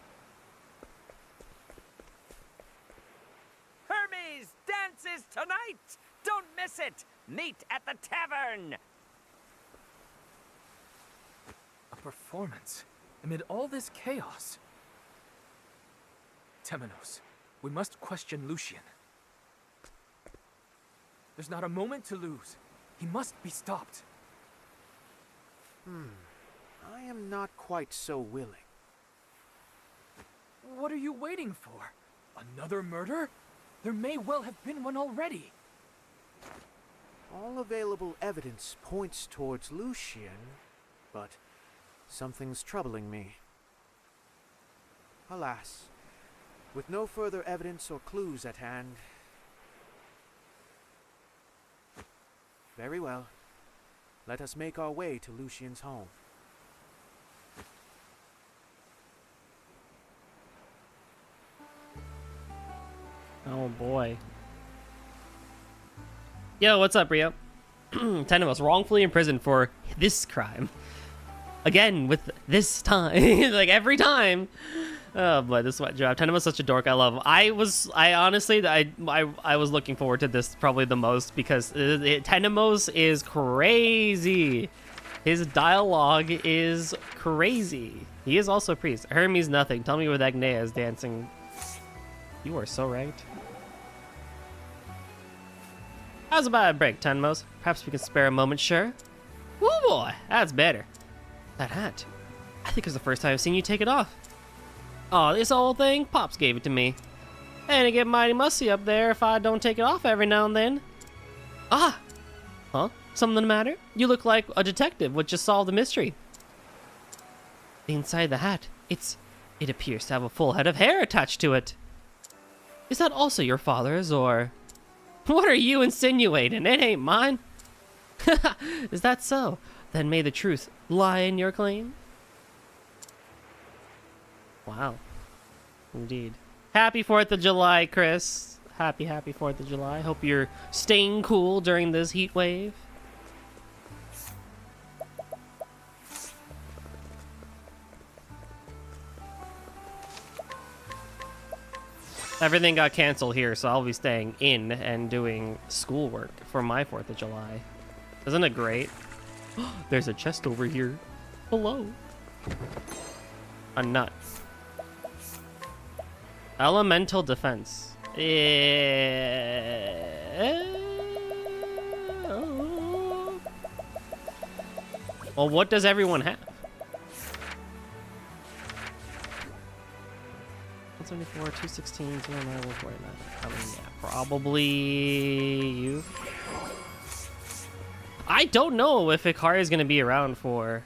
Hermes dances tonight. Don't miss it. Meet at the tavern. A performance amid all this chaos. Temenos, we must question Lucian. There's not a moment to lose. He must be stopped. I am not quite so willing. What are you waiting for? Another murder? There may well have been one already. All available evidence points towards Lucian, but something's troubling me. Alas, with no further evidence or clues at hand. Very well. Let us make our way to Lucian's home. Oh boy. Yo, what's up, Rio? 10 of us wrongfully imprisoned for this crime. Again, with this time. Like, every time. Oh boy, this sweat drop. 10 of us such a dork. I love him. I honestly, I was looking forward to this probably the most because Tenemos is crazy. His dialogue is crazy. He is also a priest. Hermes nothing. Tell me what Agnea is dancing. You are so right. How's about a break, Tenemos? Perhaps we can spare a moment, sure? Woo boy, that's better. That hat. I think it's the first time I've seen you take it off. Oh, this old thing? Pops gave it to me. And it get mighty musty up there if I don't take it off every now and then. Ah! Huh? Something the matter? You look like a detective which just solved the mystery. The inside of the hat, it appears to have a full head of hair attached to it. Is that also your father's, or... What are you insinuating? It ain't mine. Is that so? Then may the truth lie in your claim? Wow. Indeed. Happy 4th of July, Chris. Happy 4th of July. Hope you're staying cool during this heat wave. Everything got canceled here, so I'll be staying in and doing schoolwork for my 4th of July. Isn't it great? There's a chest over here. Hello. A nut. Elemental defense. Well, what does everyone have? 174, 216, 209, 149. I mean, yeah, probably you. I don't know if Ikari is going to be around for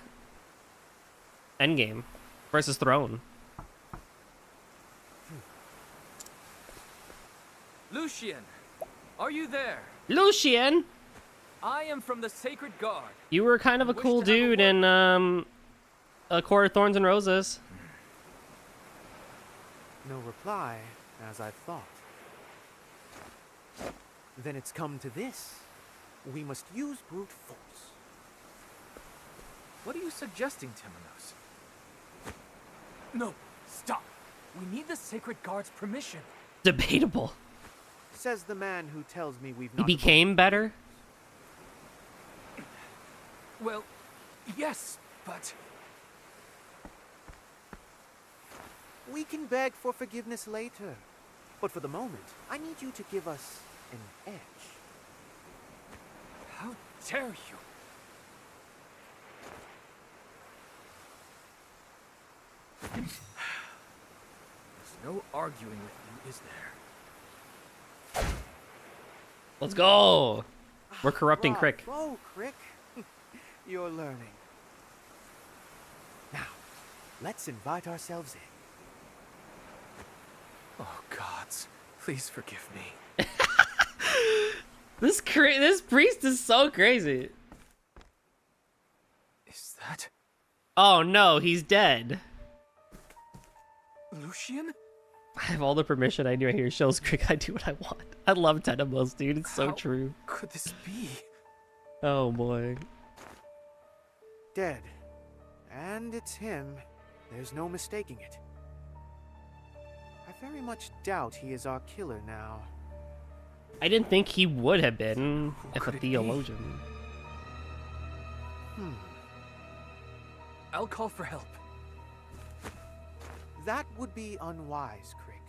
Endgame versus Throne. Lucian, are you there? Lucian! I am from the Sacred Guard. You were kind of a cool dude in A Court of Thorns and Roses. No reply, as I thought. Then it's come to this. We must use brute force. What are you suggesting, Timonos? No, stop. We need the Sacred Guard's permission. Debatable. Says the man who tells me we've He not... became better? Well, yes, but... We can beg for forgiveness later. But for the moment, I need you to give us an edge. How dare you? There's no arguing with you, is there? Let's go! We're corrupting Crick. Oh, Crick. You're learning. Now, let's invite ourselves in. Oh, gods. Please forgive me. This priest is so crazy. Is that... Oh no, he's dead. Lucian? I have all the permission I do here. Shows Crick I do what I want. I love Tenemos, dude. It's so true. Could this be? Oh boy. Dead. And it's him. There's no mistaking it. I very much doubt he is our killer now. I didn't think he would have been if a theologian. I'll call for help. That would be unwise, Crick.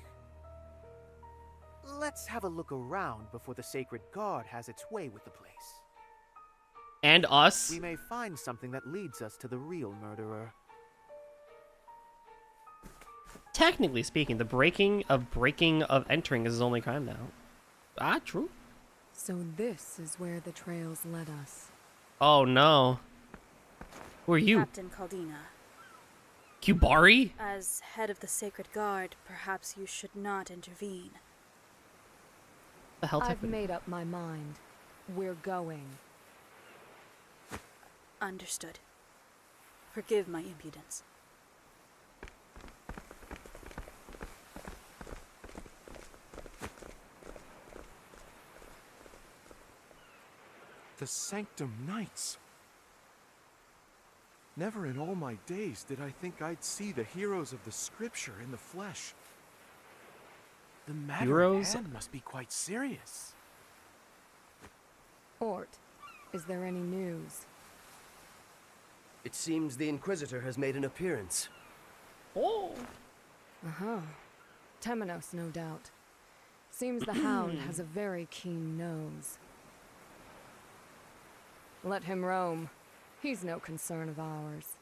Let's have a look around before the Sacred Guard has its way with the place. And us? We may find something that leads us to the real murderer. Technically speaking, the breaking of entering is his only crime now. Ah, true. So this is where the trails led us. Oh no. Who are you? Captain Caldina. Kubari? As head of the Sacred Guard, perhaps you should not intervene. The hell I've made up my mind. We're going. Understood. Forgive my impudence. The Sanctum Knights. Never in all my days did I think I'd see the heroes of the scripture in the flesh. The matter Heroes? at hand must be quite serious. Ort, is there any news? It seems the Inquisitor has made an appearance. Oh. Uh-huh. Temenos, no doubt. Seems the Hound has a very keen nose. Let him roam. He's no concern of ours.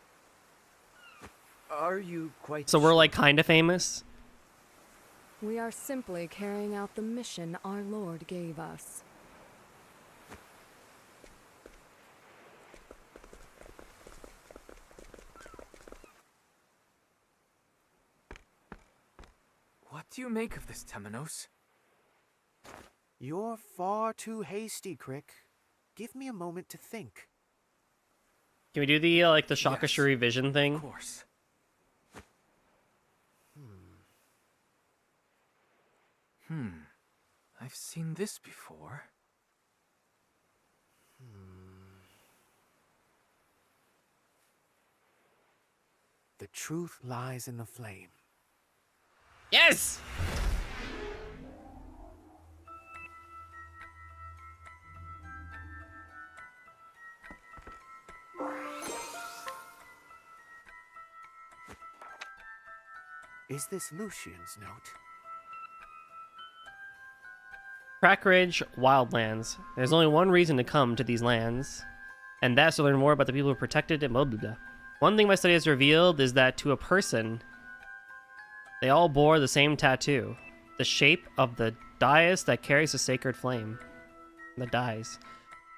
Are you quite So we're like kind of famous? We are simply carrying out the mission our Lord gave us. What do you make of this, Temenos? You're far too hasty, Crick. Give me a moment to think. Can we do the like the Shakashuri vision thing? Of course. I've seen this before. The truth lies in the flame. Yes! Is this Lucian's note? Crackridge Wildlands. There's only one reason to come to these lands, and that's to learn more about the people who protected and blah blah blah. One thing my study has revealed is that to a person, they all bore the same tattoo, the shape of the dais that carries the sacred flame. The dies.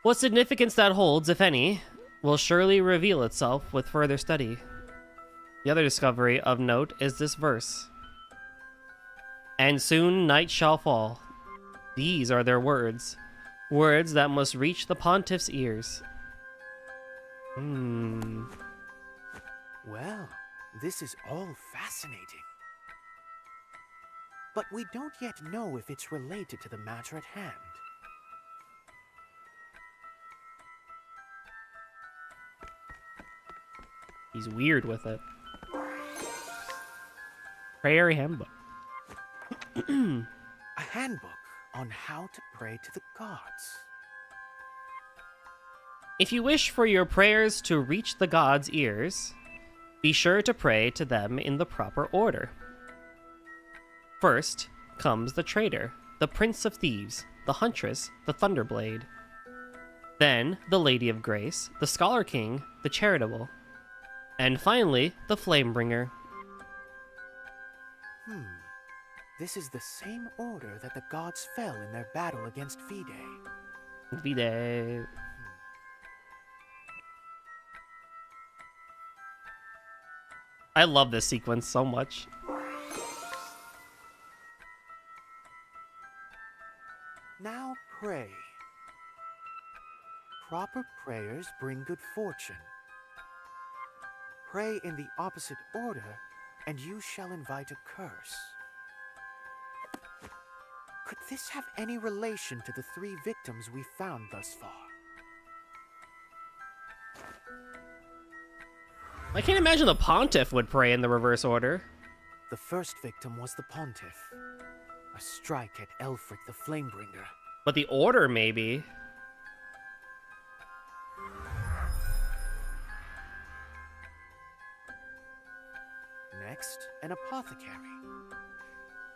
What significance that holds, if any, will surely reveal itself with further study. The other discovery of note is this verse. And soon night shall fall. These are their words. Words that must reach the pontiff's ears. Well, this is all fascinating. But we don't yet know if it's related to the matter at hand. He's weird with it. Prayer handbook. A handbook on how to pray to the gods. If you wish for your prayers to reach the gods' ears, be sure to pray to them in the proper order. First comes the traitor, the prince of thieves, the huntress, the thunderblade. Then the lady of grace, the scholar king, the charitable. And finally, the flamebringer. This is the same order that the gods fell in their battle against Fide. Fide. I love this sequence so much. Now pray. Proper prayers bring good fortune. Pray in the opposite order, and you shall invite a curse. Could this have any relation to the 3 victims we found thus far? I can't imagine the pontiff would pray in the reverse order. The first victim was the pontiff. A strike at Elfric the Flamebringer. But the order, maybe. Next, an apothecary.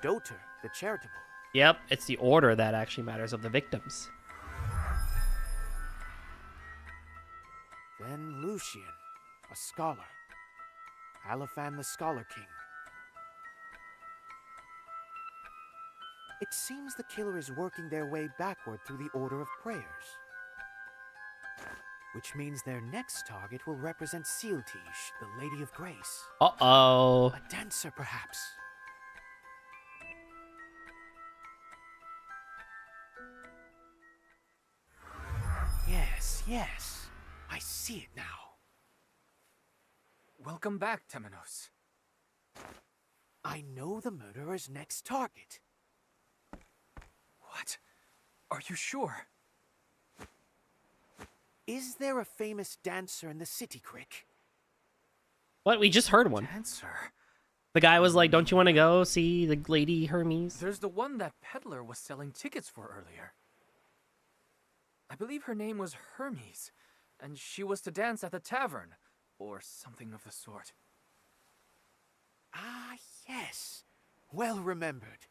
Doter the Charitable. Yep, it's the order that actually matters of the victims. Then Lucian, a scholar. Aliphan the Scholar King. It seems the killer is working their way backward through the order of prayers. Which means their next target will represent Sealtish, the Lady of Grace. Uh-oh. A dancer, perhaps. Yes. I see it now. Welcome back, Temenos. I know the murderer's next target. What? Are you sure? Is there a famous dancer in the city, Crick? What? We just heard one. Dancer? The guy was like, don't you want to go see the Lady Hermes? There's the one that peddler was selling tickets for earlier. I believe her name was Hermes, and she was to dance at the tavern, or something of the sort. Ah, yes. Well remembered.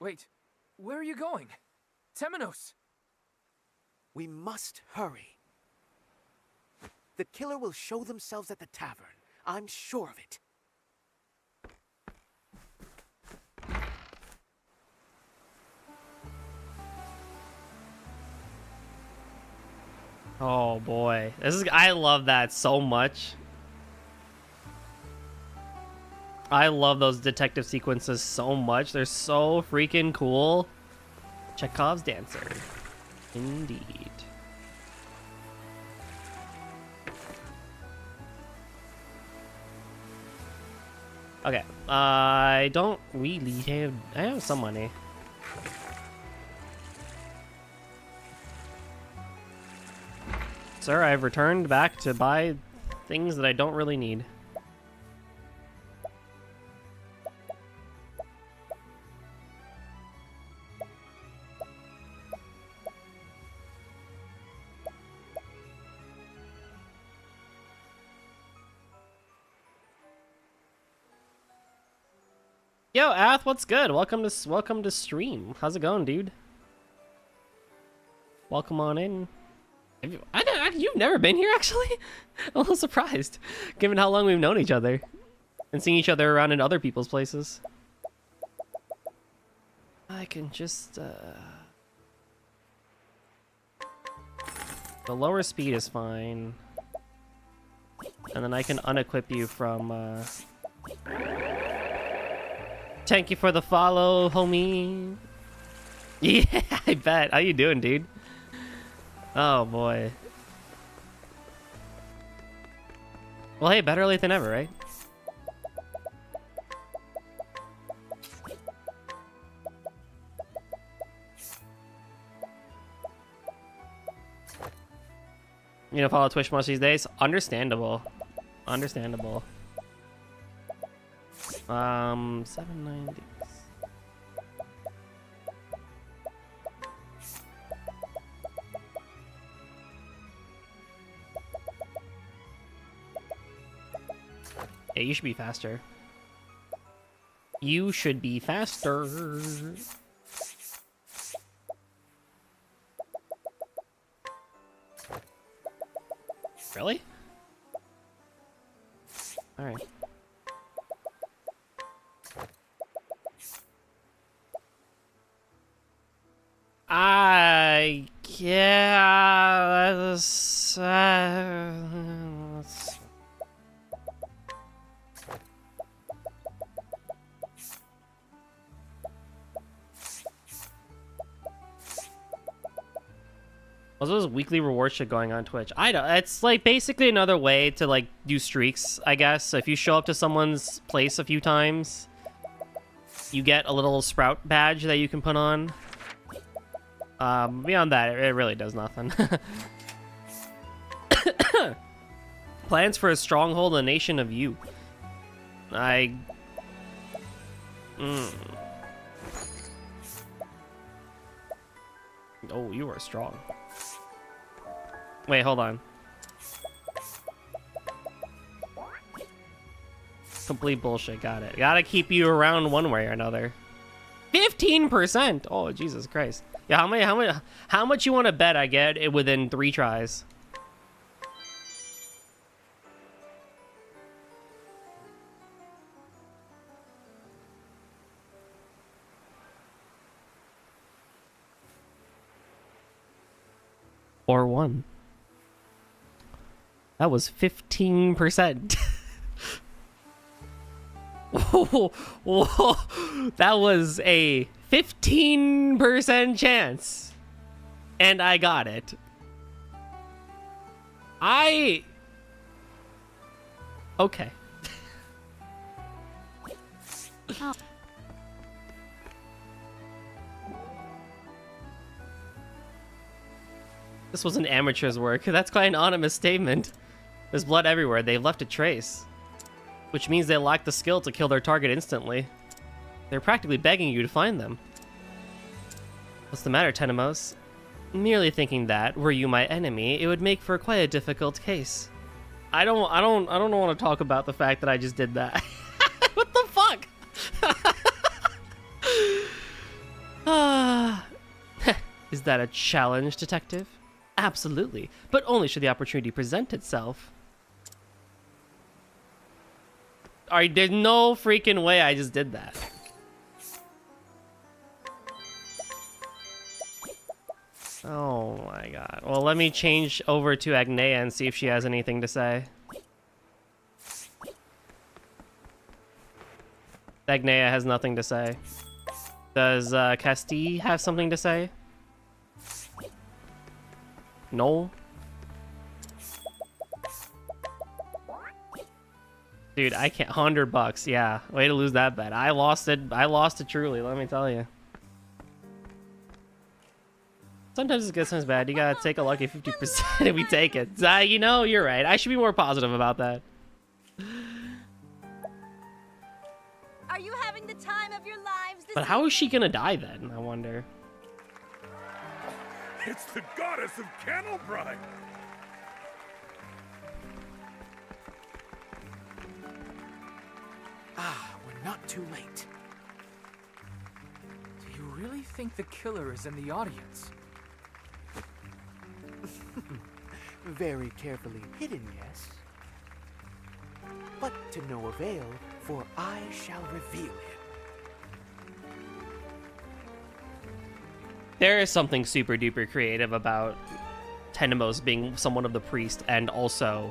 Wait, where are you going? Temenos! We must hurry. The killer will show themselves at the tavern. I'm sure of it. Oh boy, I love that so much. I love those detective sequences so much. They're so freaking cool. Chekhov's dancer. Indeed. Okay. I don't really have... I have some money. Sir, I've returned back to buy things that I don't really need. Yo, Ath, what's good? Welcome to stream. How's it going, dude? Welcome on in. You've never been here, actually? I'm a little surprised, given how long we've known each other and seeing each other around in other people's places. I can just the lower speed is fine, and then I can unequip you from Thank you for the follow, homie. Yeah, I bet. How you doing, dude? Oh, boy. Well, hey, better late than never, right? You know, follow Twitch most these days? Understandable. Understandable. 790. Yeah, you should be faster. You should be faster. Really? All right. Yeah, that's, what's those weekly reward shit going on Twitch? I don't. It's like basically another way to like do streaks, I guess. So if you show up to someone's place a few times, you get a little sprout badge that you can put on. Beyond that, it really does nothing. Plans for a stronghold, a nation of you. Oh, you are strong. Wait, hold on. Complete bullshit. Got it. Gotta keep you around one way or another. 15%. Oh, Jesus Christ. Yeah, how much you want to bet I get it within 3 tries? Or 1. That was 15%. Whoa, whoa, that was a 15% chance. And I got it. Okay. Oh. This was an amateur's work. That's quite an anonymous statement. There's blood everywhere. They've left a trace. Which means they lack the skill to kill their target instantly. They're practically begging you to find them. What's the matter, Tenemos? Merely thinking that, were you my enemy, it would make for quite a difficult case. I don't want to talk about the fact that I just did that. What the fuck? Is that a challenge, detective? Absolutely, but only should the opportunity present itself. There's no freaking way I just did that. Oh my god. Well, let me change over to Agnea and see if she has anything to say. Agnea has nothing to say. Does Castille have something to say? No. Dude, I can't. $100. Yeah, way to lose that bet. I lost it. I lost it truly. Let me tell you. Sometimes it's good, sometimes bad. You gotta take a lucky 50% if we take it. You know, you're right. I should be more positive about that. Are you having the time of your lives? But how is she gonna die then? I wonder. It's the goddess of Candlebright! Ah, we're not too late. Do you really think the killer is in the audience? Very carefully hidden, yes. But to no avail, for I shall reveal him. There is something super duper creative about Tenemos being someone of the priest, and also...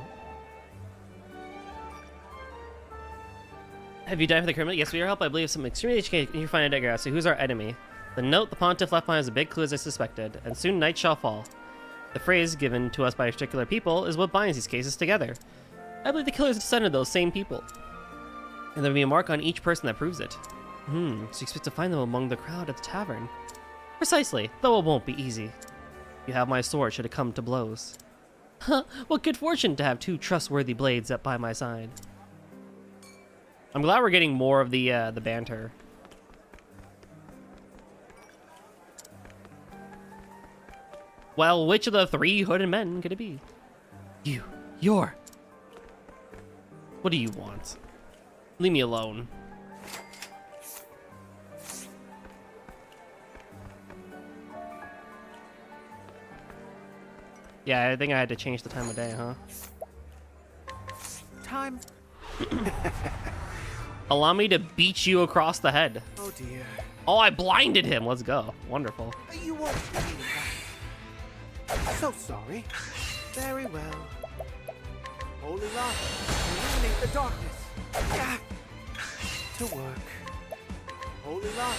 Have you died for the criminal? Yes, with your help, I believe some extremely educated you find a dagger. So who's our enemy? The note the pontiff left behind is a big clue as I suspected, and soon night shall fall. The phrase given to us by particular people is what binds these cases together. I believe the killer is a descendant of those same people. And there will be a mark on each person that proves it. So you expect to find them among the crowd at the tavern? Precisely, though it won't be easy. You have my sword should it come to blows. Huh, what good fortune to have two trustworthy blades up by my side. I'm glad we're getting more of the banter. Well, which of the three hooded men could it be? You're... What do you want? Leave me alone. Yeah, I think I had to change the time of day, huh? Time. Allow me to beat you across the head. Oh dear. Oh, I blinded him. Let's go. Wonderful. You won't believe that. So sorry. Very well. Holy light, illuminate the darkness. Yeah. To work. Holy light,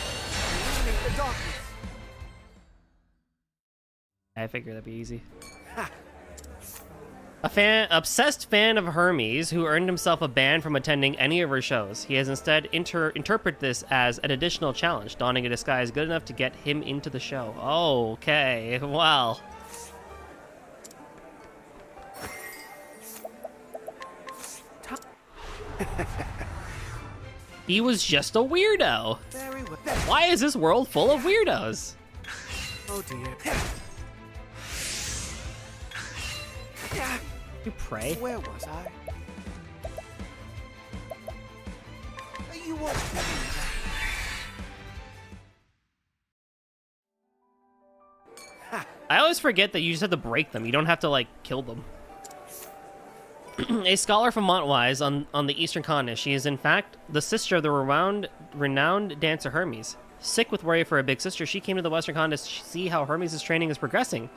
illuminate the darkness. I figured that'd be easy. Obsessed fan of Hermes who earned himself a ban from attending any of her shows. He has instead interpreted this as an additional challenge, donning a disguise good enough to get him into the show. Okay, well. He was just a weirdo. Why is this world full of weirdos? Oh dear. You pray? Where was I? You won't believe that. I always forget that you just have to break them. You don't have to, like, kill them. A scholar from Montwise on the Eastern Continent. She is, in fact, the sister of the renowned dancer Hermes. Sick with worry for her big sister, she came to the Western Continent to see how Hermes' training is progressing.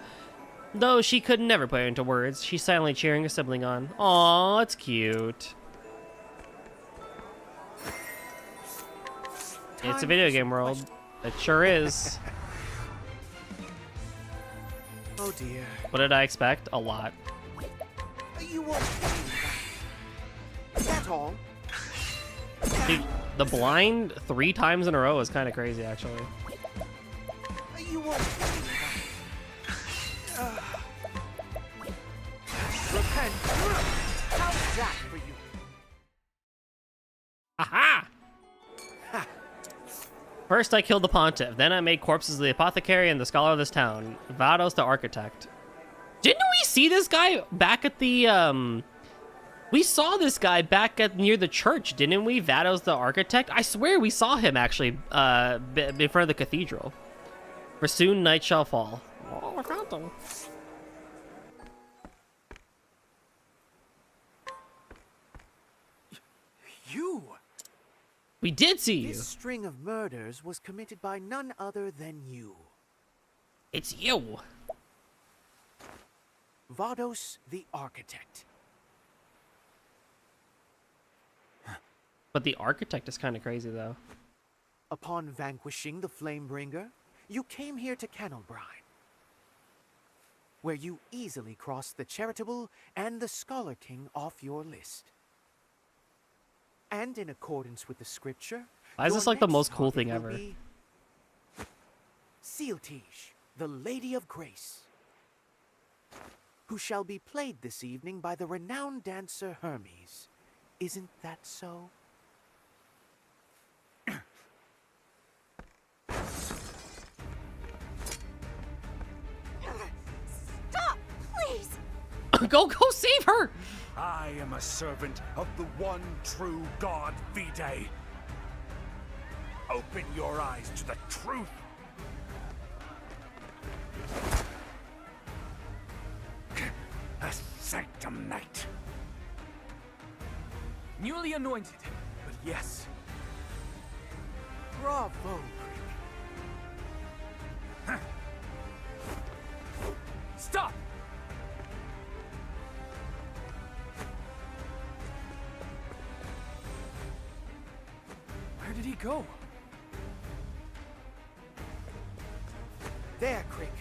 Though she could never put it into words, she's silently cheering her sibling on. Aww, it's cute. It's a video game world. It sure is. Oh dear. What did I expect? A lot. You won't believe that. That's all. Dude, the blind 3 times in a row is kind of crazy, actually. You won't believe that. Repent. How's that for you? Aha! First I killed the pontiff, then I made corpses of the apothecary and the scholar of this town, Vados the architect. Didn't we see this guy back at the, we saw this guy back at near the church, didn't we? Vados the architect? I swear we saw him actually, in front of the cathedral. For soon night shall fall. Oh, I got them. You! We did see you! This string of murders was committed by none other than you. It's you! Vados the Architect. But the architect is kind of crazy, though. Upon vanquishing the Flamebringer, you came here to Kennelbrine, where you easily crossed the Charitable and the Scholar King off your list. And in accordance with the scripture, why is your this like the next most cool target thing will ever? be Sealtige, the Lady of Grace, who shall be played this evening by the renowned dancer Hermes. Isn't that so? Stop, please! Go save her! I am a servant of the one true God, Vide. Open your eyes to the truth. A Sanctum Knight. Newly anointed, but yes. Bravo, Crick. Stop! Where did he go? There, Crick.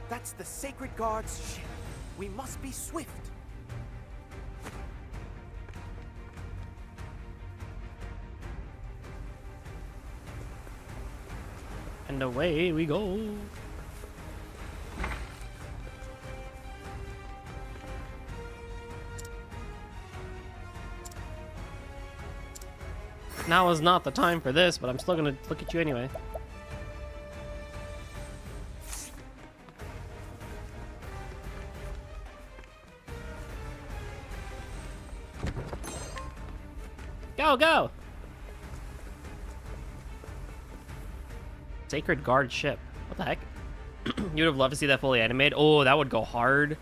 That's the Sacred Guard's ship. We must be swift. And away we go. Now is not the time for this, but I'm still gonna look at you anyway. Go, go! Sacred Guard ship. What the heck? You would have loved to see that fully animated. Oh, that would go hard.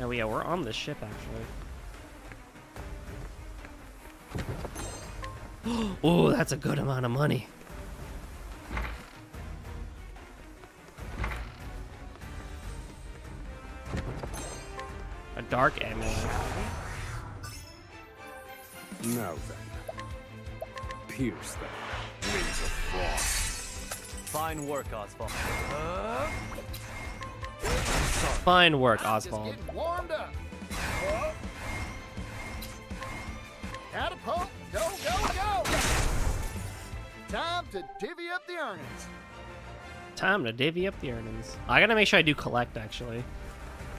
Oh yeah, we're on the ship actually. Oh, that's a good amount of money. A dark amulet. Now then. Pierce them. Wings of frost. Fine work, Oswald. Fine work, Oswald. Warmed up. Catapult, go, go, go! Time to divvy up the earnings. Time to divvy up the earnings. I gotta make sure I do collect, actually.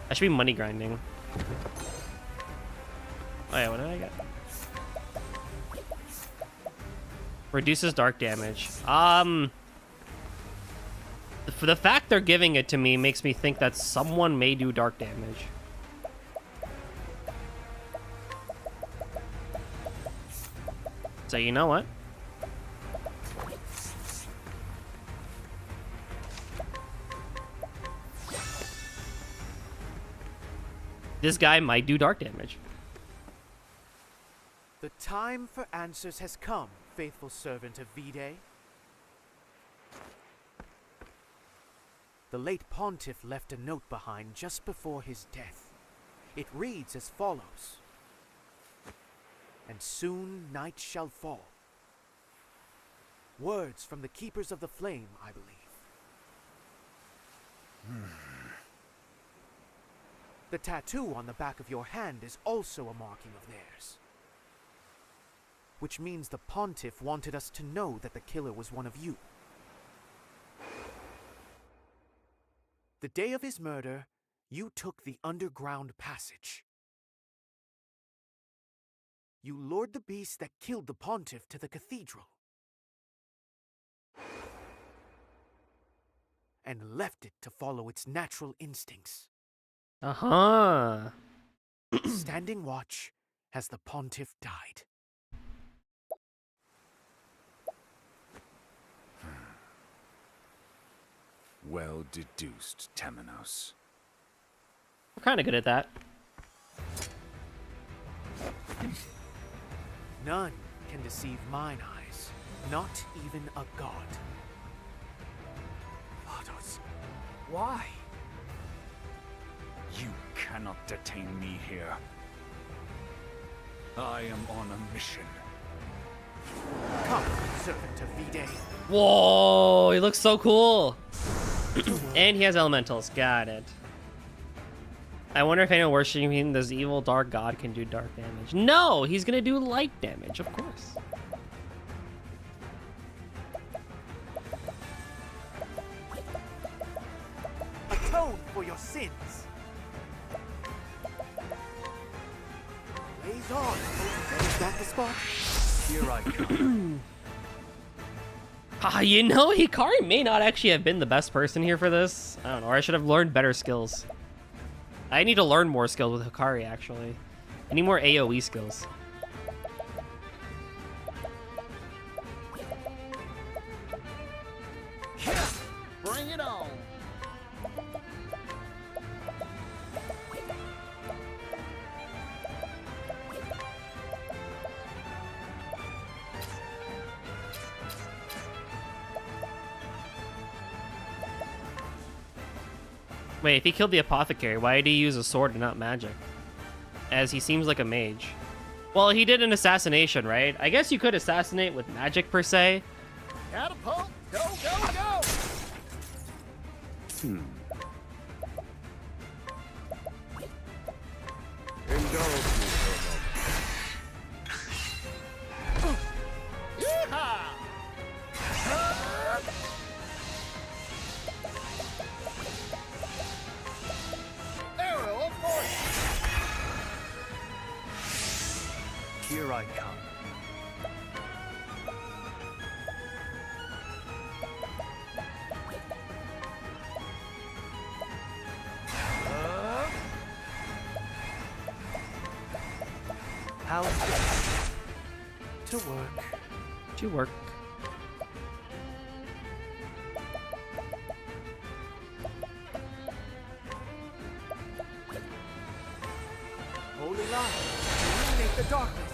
I should be money grinding. Oh yeah, what did I get? Reduces dark damage. For the fact they're giving it to me makes me think that someone may do dark damage. So you know what? This guy might do dark damage. The time for answers has come, faithful servant of Vide. The late pontiff left a note behind just before his death. It reads as follows. And soon night shall fall. Words from the keepers of the flame, I believe. The tattoo on the back of your hand is also a marking of theirs. Which means the pontiff wanted us to know that the killer was one of you. The day of his murder, you took the underground passage. You lured the beast that killed the pontiff to the cathedral. And left it to follow its natural instincts. Uh-huh. Standing watch as the pontiff died. Well deduced, Temenos. We're kind of good at that. None can deceive mine eyes, not even a god. Why? You cannot detain me here. I am on a mission. Come, servant of V-Day. Whoa, he looks so cool. And he has elementals. Got it. I wonder if anyone worshiping this evil dark god can do dark damage. No, he's gonna do light damage, of course. Atone for your sins. Blaze on. Is that the spot? Here I come. You know, Hikari may not actually have been the best person here for this. I don't know, or I should have learned better skills. I need to learn more skills with Hikari, actually. I need more AoE skills. Bring it on. Wait, if he killed the apothecary, why did he use a sword and not magic? As he seems like a mage. Well, he did an assassination, right? I guess you could assassinate with magic per se. Catapult. Go, go, go. Indulge me for a moment. Yeehaw! Arrow of force. Here I come. How's this? To work. To work. Holy light. Illuminate the darkness.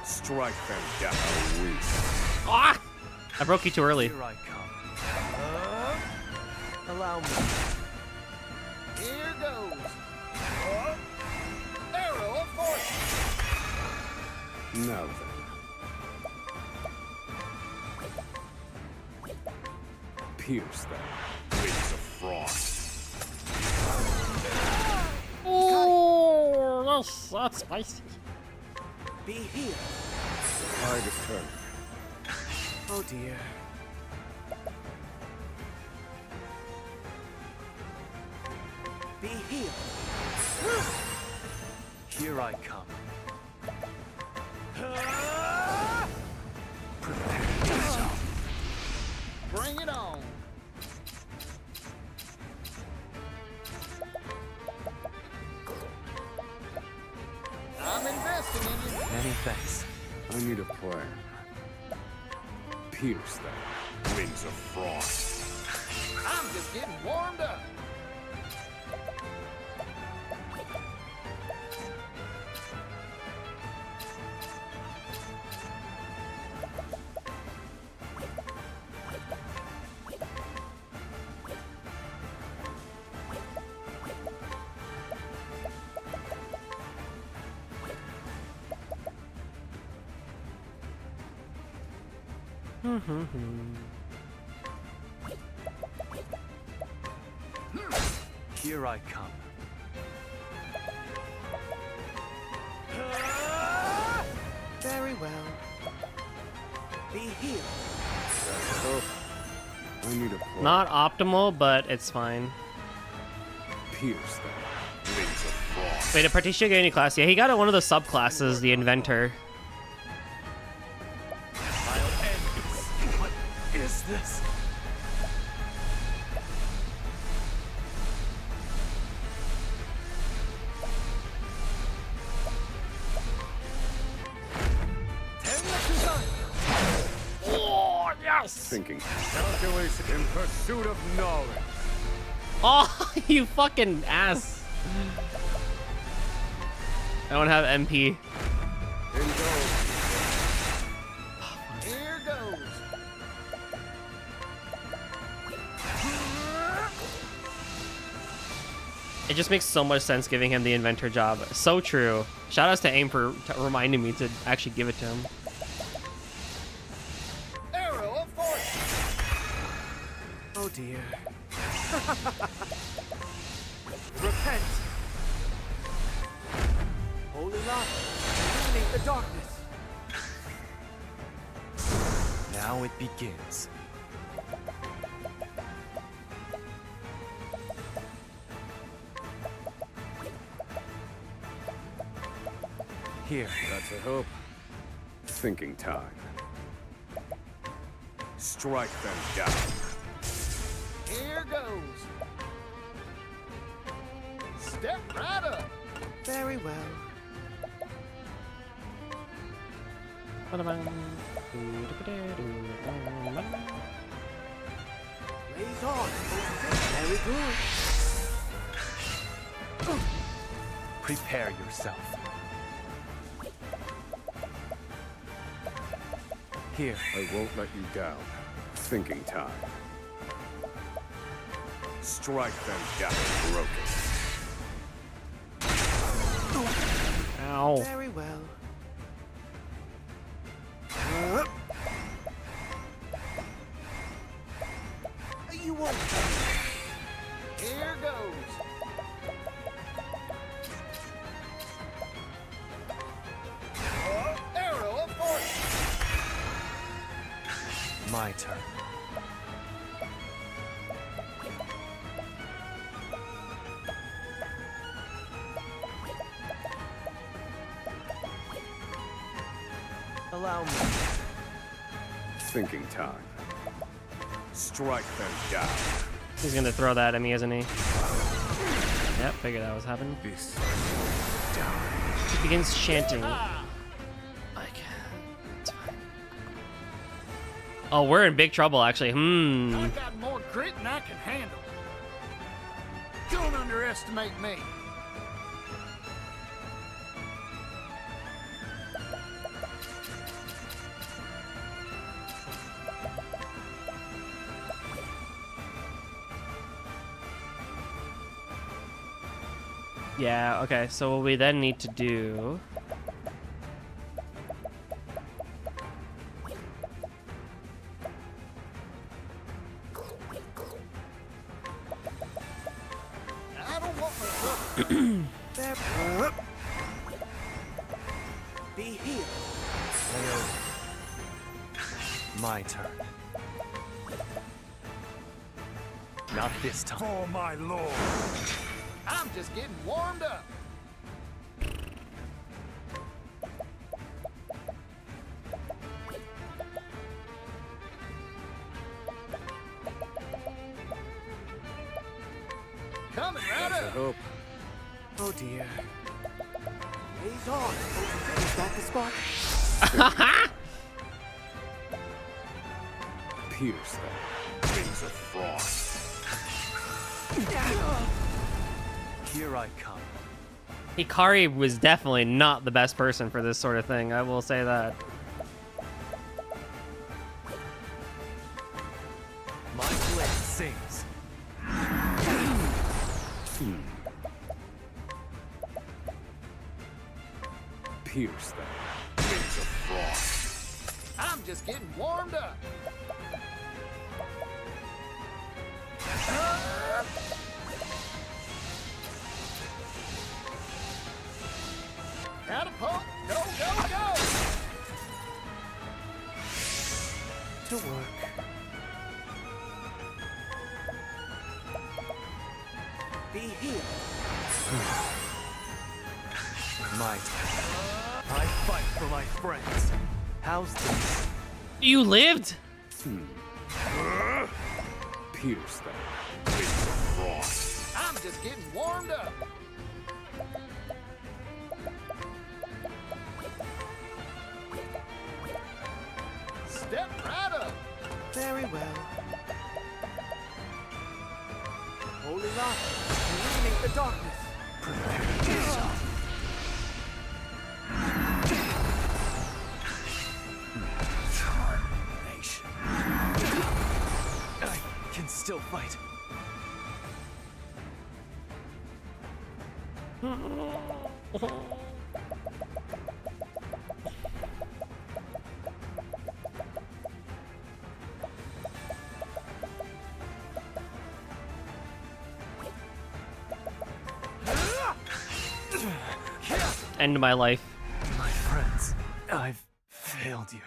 Strike them down, weak. Ah! I broke you too early. Here I come. Allow me. Here goes. Arrow of force. Now then. Pierce them, wings of frost. Oh, that's spicy. Be healed. Tide is turning. Oh dear. Be healed. Here I come. Prepare yourself. Bring it on. I'm investing in you. Many thanks. I need a plan. Pierce them, wings of frost. I'm just getting warmed up. Here I come. Very well. Be healed. Oh, I need a plan. Not optimal, but it's fine. Pierce them, wings of frost. Wait, did Partitia get any class? Yeah, he got one of the subclasses, the Inventor. What is this? Oh, yes! Thinking. Calculation in pursuit of knowledge. Oh, you fucking ass. I don't have MP. Here goes. It just makes so much sense giving him the inventor job. So true. Shout outs to AIM for reminding me to actually give it to him. Arrow of force. Oh dear. Repent. Holy light, illuminate the darkness. Now it begins. Here. That's a hope. Thinking time. Strike them down. Here goes. Step right up. Very well. Blaze on. Very good. Prepare yourself. Here. I won't let you down. Thinking time. Strike them down, broken. Ow. Very well. You won't. Here goes. Arrow of force. My turn. Allow me. Thinking time. Strike them down. He's gonna throw that at me, isn't he? Yep, figured that was happening. This He begins chanting. Like, it's fine. Oh, we're in big trouble, actually. I got more grit than I can handle. Don't underestimate me. Yeah, okay, so what we then need to do... I don't want my There. Be healed. My turn. Not this time. For my lord. I'm just getting warmed up. Coming right That's a up. hope. Oh dear. Blaze on. Is that the spot? Pierce them. Wings of frost. Here I come. Hikari was definitely not the best person for this sort of thing, I will say that. My blade sings. Pierce them. Wings of frost. I'm just getting warmed up. Catapult, go, go, go! To work. Be healed. My turn. I fight for my friends. How's this? You lived? Pierce them. Wings of frost. I'm just getting warmed up. Step right up. Very well. Holy light, illuminate the darkness. Prepare yourself. I can still fight. End my life. My friends, I've failed you.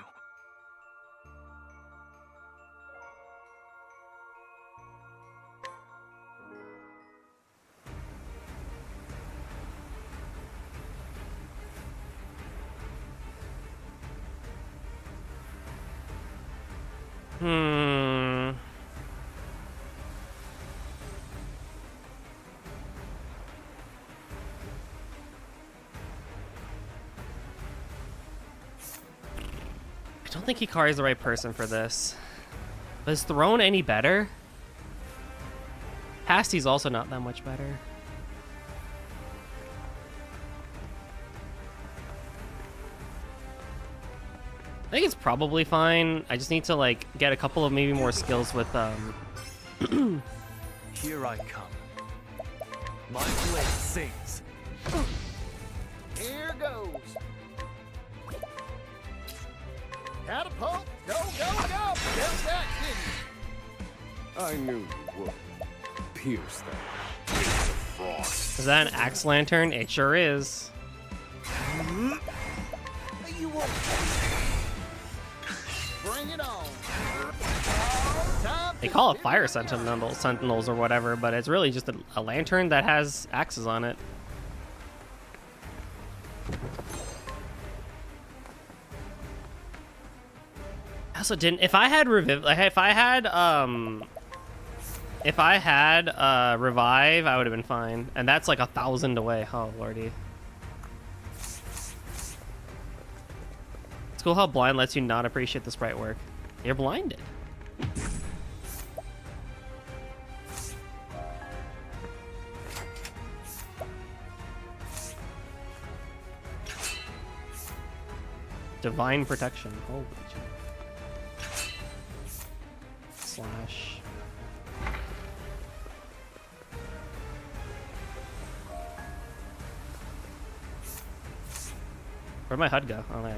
I don't think Hikari's the right person for this. But is Throne any better? Pasty's also not that much better. I think it's probably fine. I just need to like get a couple of maybe more skills with Here I come. My blade sings. Here goes. Catapult, go, go, go! Felt that, didn't you? I knew you would. Pierce that. Gates of frost. Is that an axe lantern? It sure is. You won't. Bring it on. They call it fire sentinels or whatever, but it's really just a lantern that has axes on it. I also didn't. If I had revive, I would have been fine. And that's like 1,000 away. Oh lordy. It's cool how blind lets you not appreciate the sprite work. You're blinded. Divine protection. Holy shit. Slash. Where'd my HUD go? Oh, there.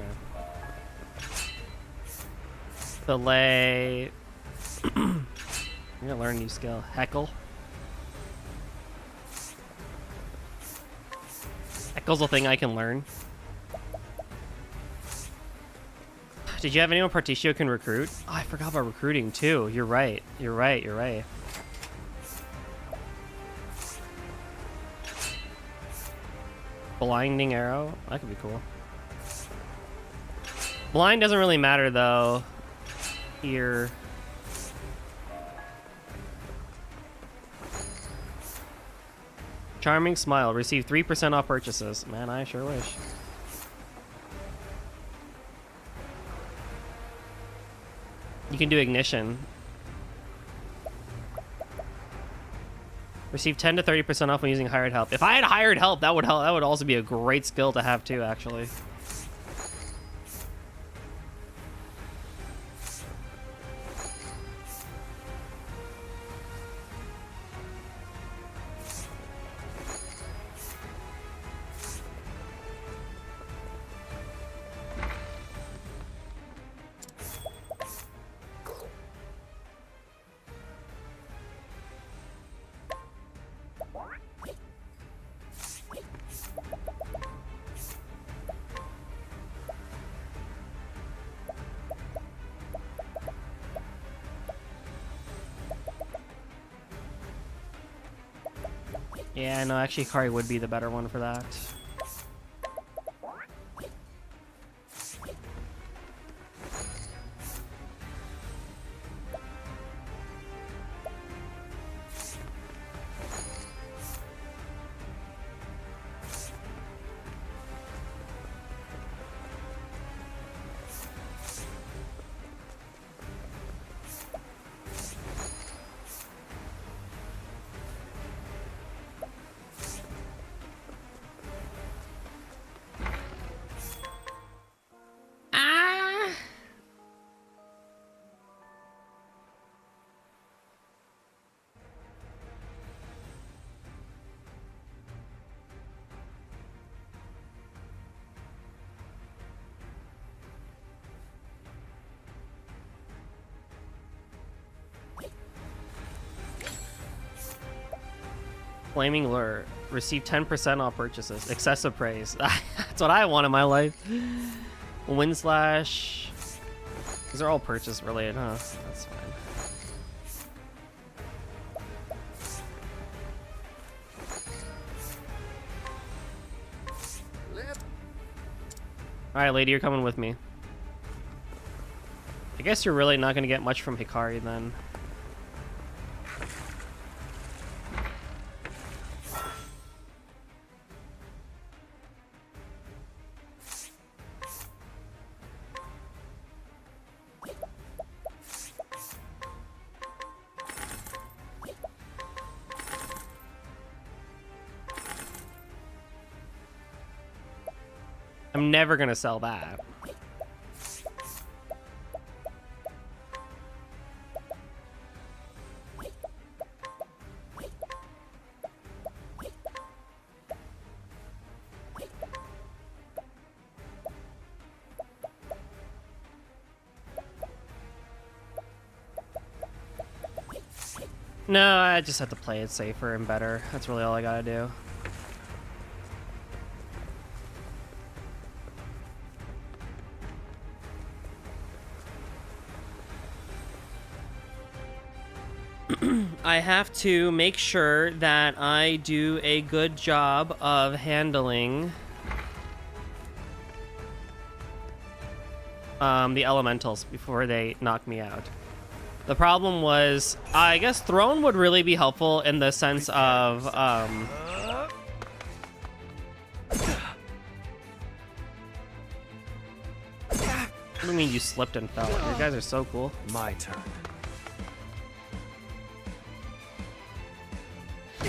Belay. I'm gonna learn a new skill. Heckle. Heckle's a thing I can learn. Did you have anyone Particio can recruit? Oh, I forgot about recruiting too. You're right. You're right. You're right. Blinding arrow. That could be cool. Blind doesn't really matter though. Here. Charming smile. Receive 3% off purchases. Man, I sure wish. You can do ignition. Receive 10 to 30% off when using hired help. If I had hired help, that would help. That would also be a great skill to have too, actually. Yeah, no, actually Kari would be the better one for that. Flaming Lure. Receive 10% off purchases. Excessive praise. That's what I want in my life. Wind Slash. These are all purchase related, huh? That's fine. Alright, lady, you're coming with me. I guess you're really not going to get much from Hikari then. I'm never gonna sell that. No, I just have to play it safer and better. That's really all I gotta do. I have to make sure that I do a good job of handling the elementals before they knock me out. The problem was, I guess Throne would really be helpful in the sense of, what do you mean you slipped and fell? You guys are so cool. My turn.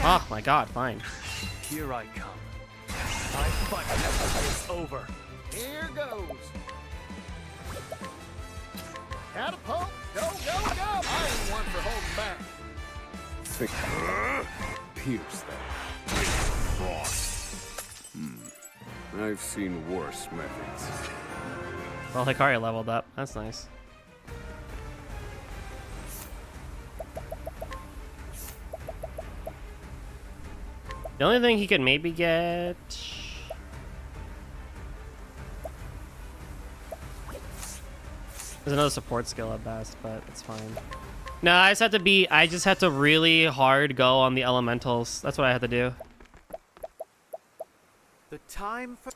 Oh my god, fine. Here I come. My fight is over. Here goes. Catapult, go, go, go! I ain't one for holding back. Pierce them with frost. I've seen worse methods. Well, Hikari leveled up. That's nice. The only thing he could maybe get... There's another support skill at best, but it's fine. No, I just had to really hard go on the elementals. That's what I had to do. The time for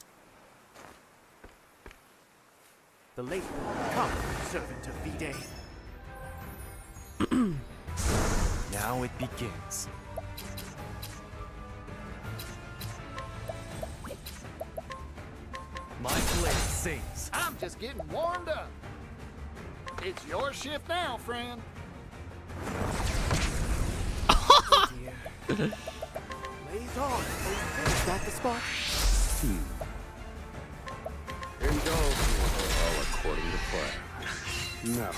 the late come, servant of V-Day. Now it begins. My blade sings. I'm just getting warmed up. It's your shift now, friend. Oh dear. Blaze on. Is that the spot? Indulge me, all according to plan. Now,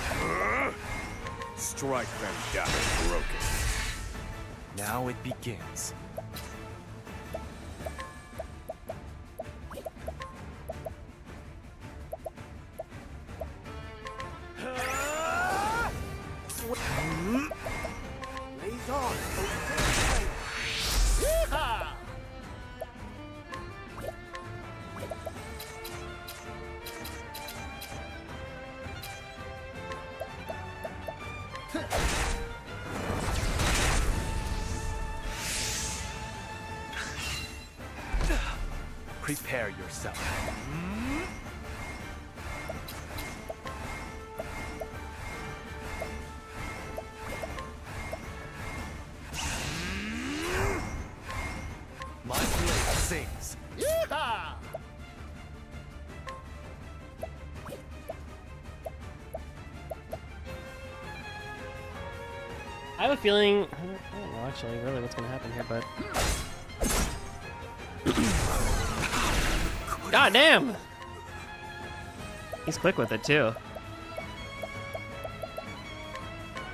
strike them down broken. Now it begins. Blaze on. Yeehaw! Prepare yourself. My blade sings. Yeehaw! I have a feeling... I don't know actually really what's going to happen here, but... God damn! He's quick with it, too.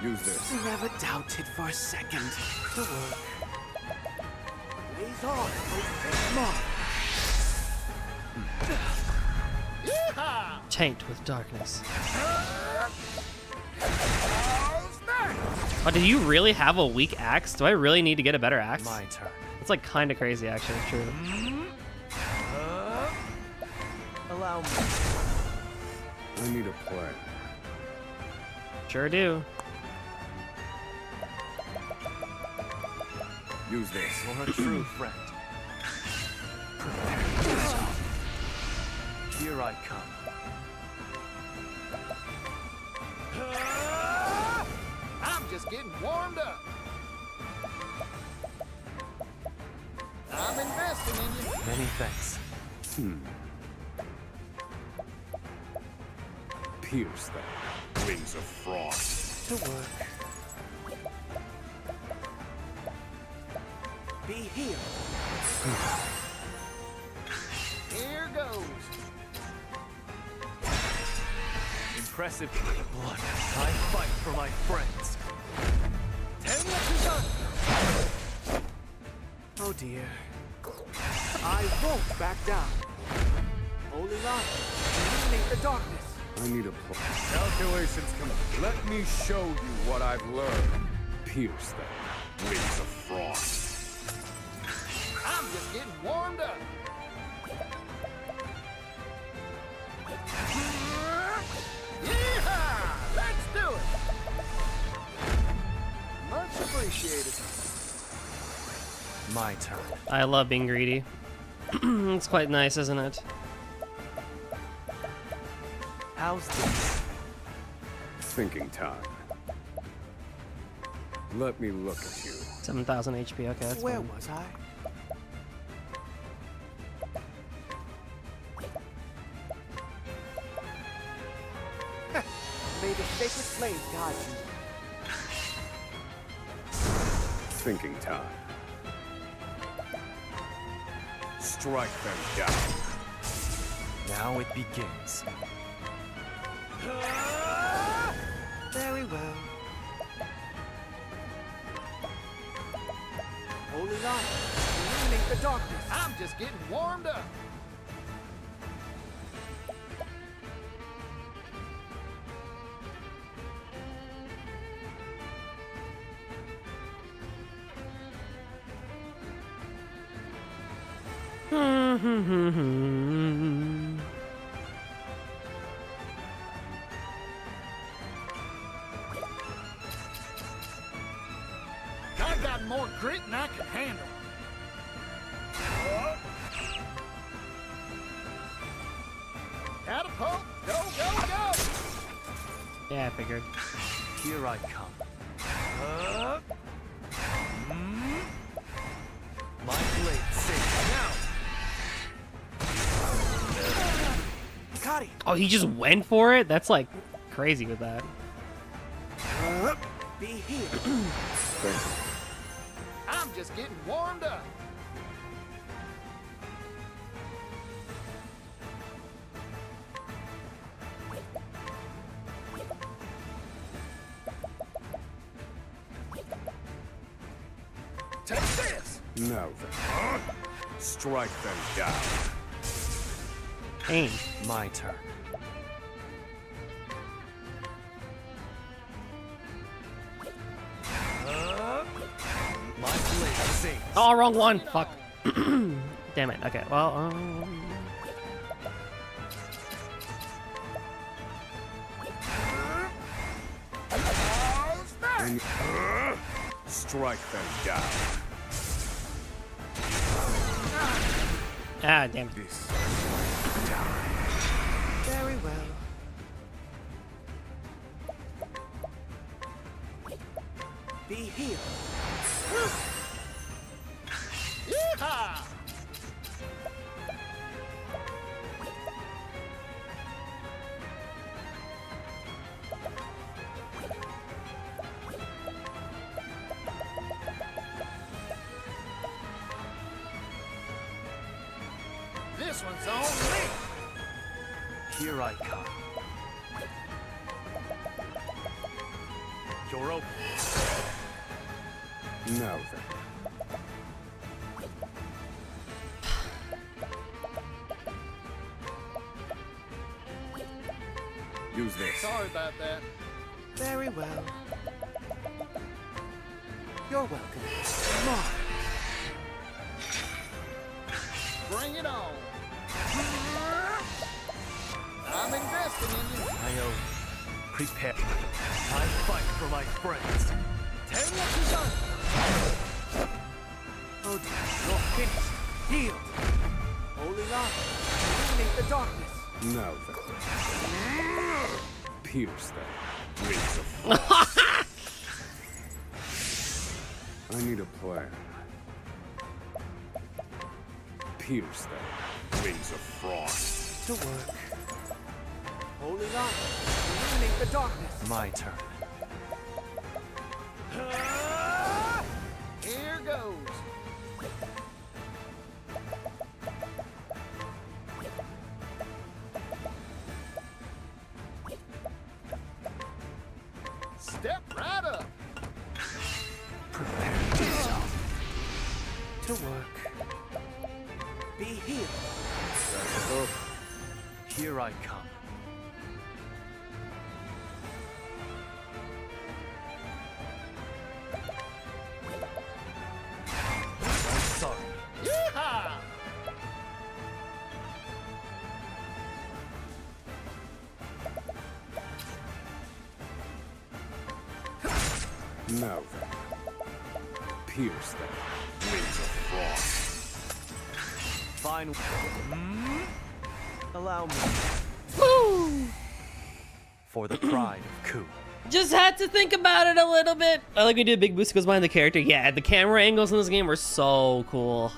Use this. Never doubted for a second. The work. Blaze on. Yeehaw! Tanked with darkness. Oh, did you really have a weak axe? Do I really need to get a better axe? My turn. It's like kind of crazy, actually. True. Allow me. I need a plan. Sure do. Use this. For a true friend. Prepare yourself. Here I come. I'm just getting warmed up. I'm investing in you. Many thanks. Pierce them. Wings of frost. To work. Be healed. Here goes. Impressive blood. I fight for my friends. Oh dear. I won't back down. Holy light, illuminate the darkness. I need a plan. Calculations complete. Let me show you what I've learned. Pierce them. Wings of frost. I'm just getting warmed up. Yeehaw! Let's do it. Much appreciated. My turn. I love being greedy. It's quite nice, isn't it? How's this? Thinking time. Let me look at you. 7,000 HP. Okay, that's Where fine. was I? May the sacred flame guide you. Thinking time. Strike them down. Now it begins. Very well. Holy light, illuminate the darkness. I'm just getting warmed up. I got more grit than I can handle. Catapult, go, go, go! Yeah, I figured. Here I come. My blade sings now. Cotty. Oh, he just went for it? That's like crazy with that. Be healed. Thank you. I'm just getting warmed up. Take this! Now then. Strike them down. Aim. My turn. My blade sings. Oh, wrong one. Fuck. Damn it. Okay. Well. Strike them down. Ah, damn it. This. Very well. Be healed. Yeehaw! This one's on me. Here I come. You're open. Now then. Use this. Sorry about that. Very well. You're welcome. Come on. Bring it on. I'm investing in you. I owe you. Prepare. I fight for my friends. Tell what you done. Oh, you're finished. Healed. Holy light, illuminate the darkness. Now then. Pierce that rings of frost. I need a plan. Pierce that rings of frost. To work. Holy light, illuminate the darkness. My turn. Here goes. Step right up. Prepare yourself. To work. Be healed. Here I come. I'm sorry. Yeehaw! Now then. Pierce that rings of frost. Fine. Allow me. Woo! For the pride of Ku. Just had to think about it a little bit. I like we did a big boost goes behind the character. Yeah, the camera angles in this game were so cool.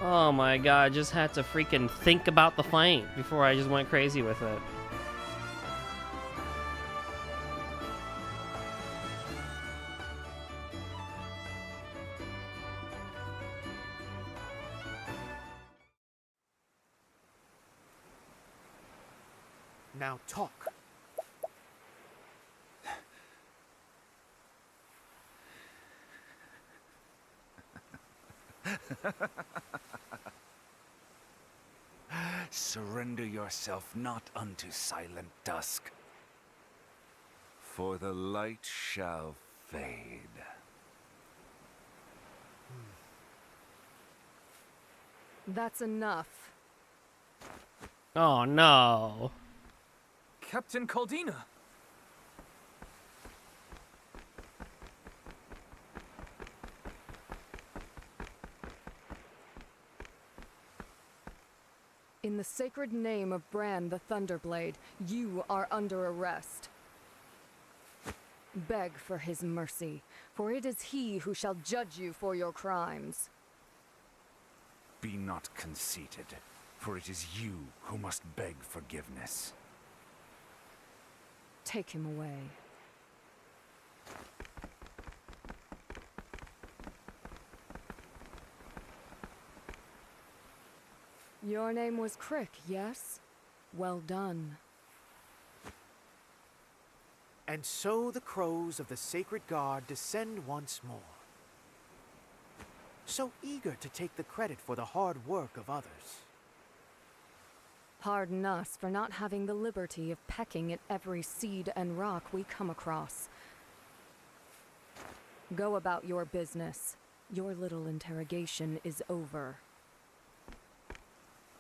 Oh my god, just had to freaking think about the fight before I just went crazy with it. Now talk. Surrender yourself not unto silent dusk, for the light shall fade. That's enough. Oh no. Captain Caldina. In the sacred name of Bran the Thunderblade, you are under arrest. Beg for his mercy, for it is he who shall judge you for your crimes. Be not conceited, for it is you who must beg forgiveness. Take him away. Your name was Crick, yes? Well done. And so the crows of the sacred guard descend once more. So eager to take the credit for the hard work of others. Pardon us for not having the liberty of pecking at every seed and rock we come across. Go about your business. Your little interrogation is over.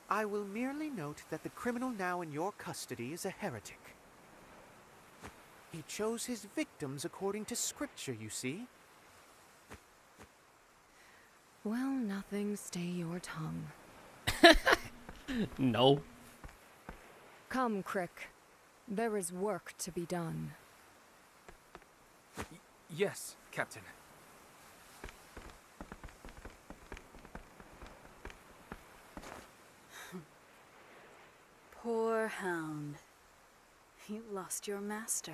I will merely note that the criminal now in your custody is a heretic. He chose his victims according to scripture, you see. Well, nothing, stay your tongue. No. Come, Crick. There is work to be done. Yes, Captain. Poor hound. You lost your master.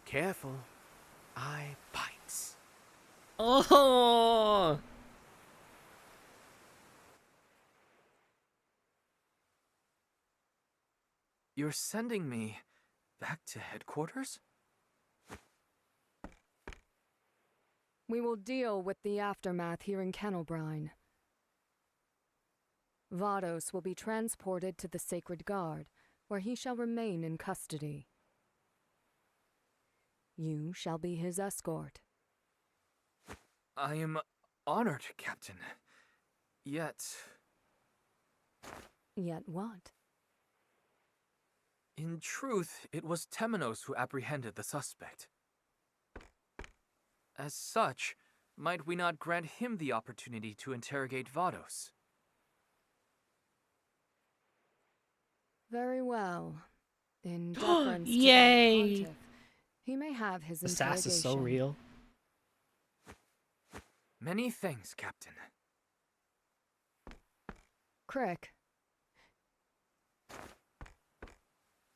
Careful. I bites. Oh. You're sending me back to headquarters? We will deal with the aftermath here in Kennelbrine. Vados will be transported to the Sacred Guard, where he shall remain in custody. You shall be his escort. I am honored, Captain. Yet... Yet what? In truth, it was Temenos who apprehended the suspect. As such, might we not grant him the opportunity to interrogate Vados? Very well. In deference to the Yay! pontiff, he may have his The interrogation. sass is so real. Many thanks, Captain. Crick.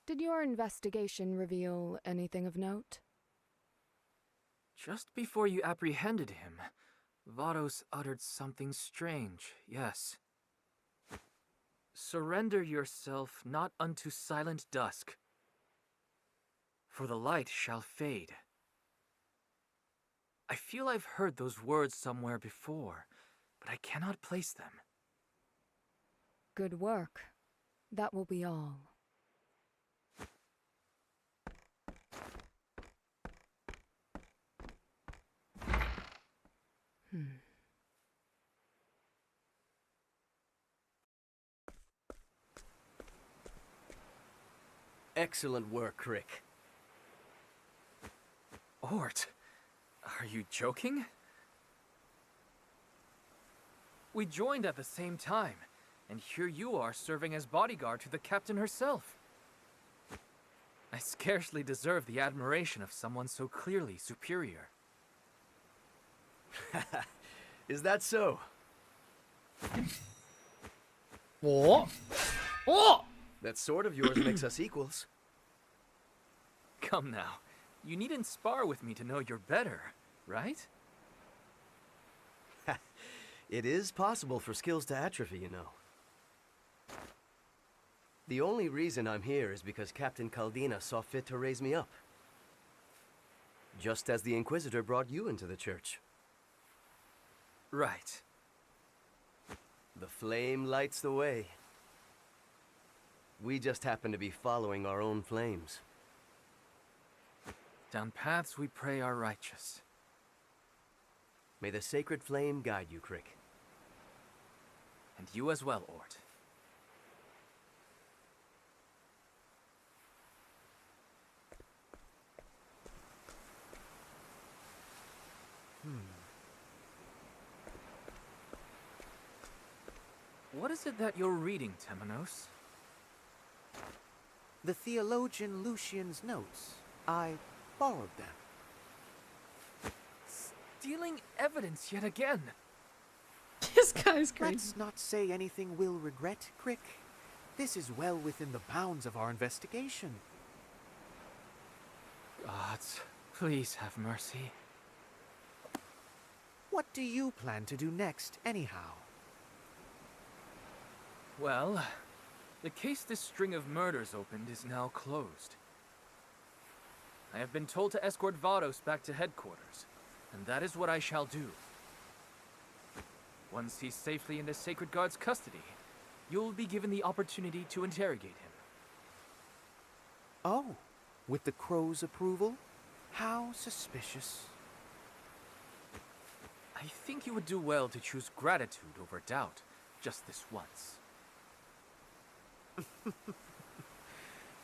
Did your investigation reveal anything of note? Just before you apprehended him, Vados uttered something strange, yes. Surrender yourself not unto silent dusk, for the light shall fade. I feel I've heard those words somewhere before, but I cannot place them. Good work. That will be all. Excellent work, Crick. Ort, are you joking? We joined at the same time, and here you are serving as bodyguard to the captain herself. I scarcely deserve the admiration of someone so clearly superior. Is that so? What? Oh! That sword of yours makes us equals. Come now, you needn't spar with me to know you're better, right? It is possible for skills to atrophy, you know. The only reason I'm here is because Captain Caldina saw fit to raise me up. Just as the Inquisitor brought you into the church. Right. The flame lights the way. We just happen to be following our own flames. Down paths we pray are righteous. May the sacred flame guide you, Crick. And you as well, Ort. What is it that you're reading, Temenos? The theologian Lucian's notes. I borrowed them. Stealing evidence yet again. This guy's crazy. Let's not say anything we'll regret, Crick. This is well within the bounds of our investigation. Gods, please have mercy. What do you plan to do next, anyhow? Well, the case this string of murders opened is now closed. I have been told to escort Vados back to headquarters, and that is what I shall do. Once he's safely in the Sacred Guard's custody, you'll be given the opportunity to interrogate him. Oh, with the crow's approval? How suspicious. I think you would do well to choose gratitude over doubt, just this once.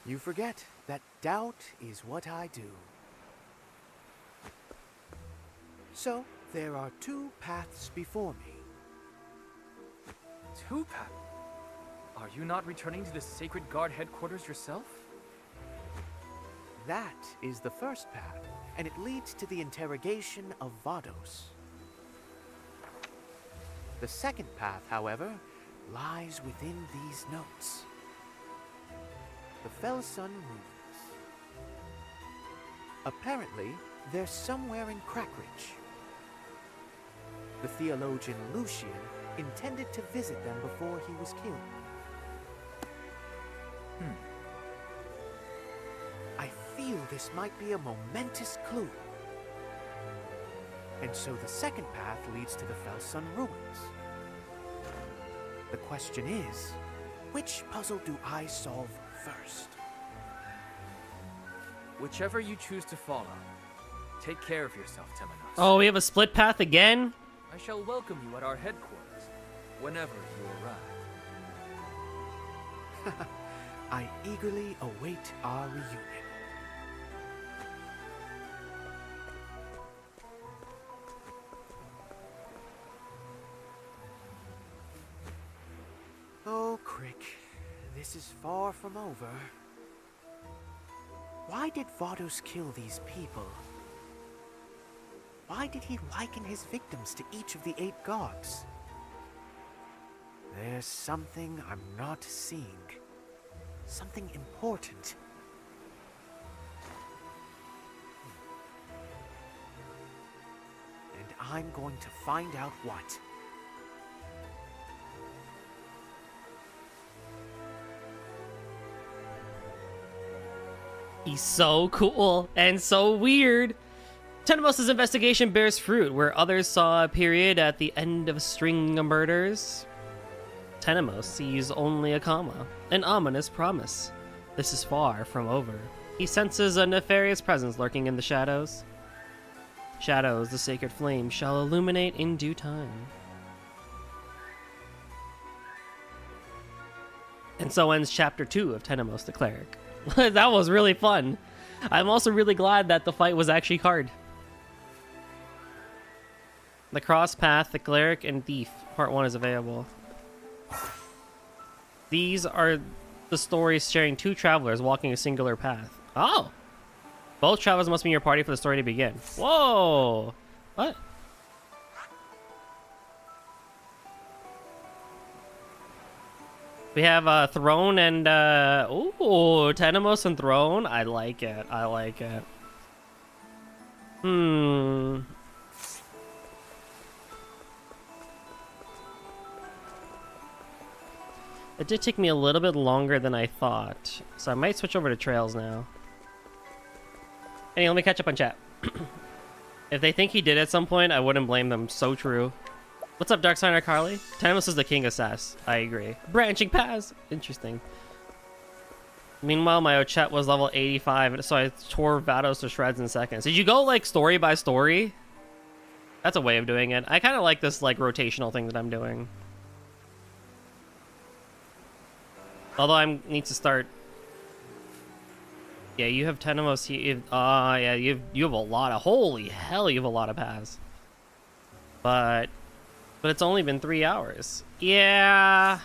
You forget that doubt is what I do. So, there are two paths before me. Two paths? Are you not returning to the Sacred Guard headquarters yourself? That is the first path, and it leads to the interrogation of Vados. The second path, however, lies within these notes. The Felsun ruins. Apparently, they're somewhere in Crackridge. The theologian Lucian intended to visit them before he was killed. I feel this might be a momentous clue. And so the second path leads to the Felsun ruins. The question is, which puzzle do I solve first. Whichever you choose to follow, take care of yourself, Temenos. Oh, we have a split path again? I shall welcome you at our headquarters, whenever you arrive. I eagerly await our reunion. Oh, Crick, this is far from over. Why did Vardos kill these people? Why did he liken his victims to each of the 8 gods? There's something I'm not seeing. Something important. And I'm going to find out what. He's so cool and so weird. Tenemos' investigation bears fruit, where others saw a period at the end of a string of murders. Tenemos sees only a comma, an ominous promise. This is far from over. He senses a nefarious presence lurking in the shadows. Shadows, the sacred flame, shall illuminate in due time. And so ends chapter 2 of Tenemos the Cleric. That was really fun. I'm also really glad that the fight was actually hard. The Cross Path, the Cleric, and Thief, part 1 is available. These are the stories sharing 2 travelers walking a singular path. Oh! Both travelers must be in your party for the story to begin. Whoa! What? We have Throne and ooh, Tenemos and Throne. I like it. I like it. It did take me a little bit longer than I thought, so I might switch over to Trails now. Anyway, let me catch up on chat. If they think he did at some point, I wouldn't blame them. So true. What's up, Darksigner Carly? Tenemos is the king of sass. I agree. Branching paths. Interesting. Meanwhile, my Ochet was level 85, so I tore Vados to shreds in seconds. Did you go, like, story by story? That's a way of doing it. I kind of like this, like, rotational thing that I'm doing. Although I need to start... Yeah, you have Tenemos here. Yeah, you have a lot of... Holy hell, you have a lot of paths. But it's only been 3 hours. Yeah.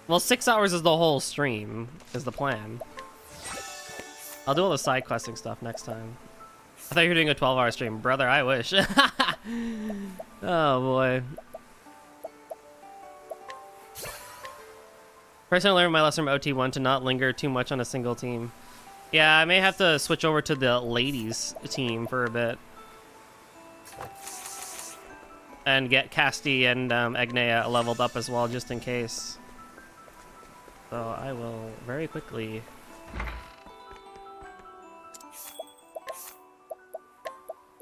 Well, 6 hours is the whole stream, is the plan. I'll do all the side questing stuff next time. I thought you were doing a 12-hour stream. Brother, I wish. Oh, boy. Personally, I learned my lesson from OT1 to not linger too much on a single team. Yeah, I may have to switch over to the ladies team for a bit. And get Casti and Agnea leveled up as well, just in case. So I will very quickly...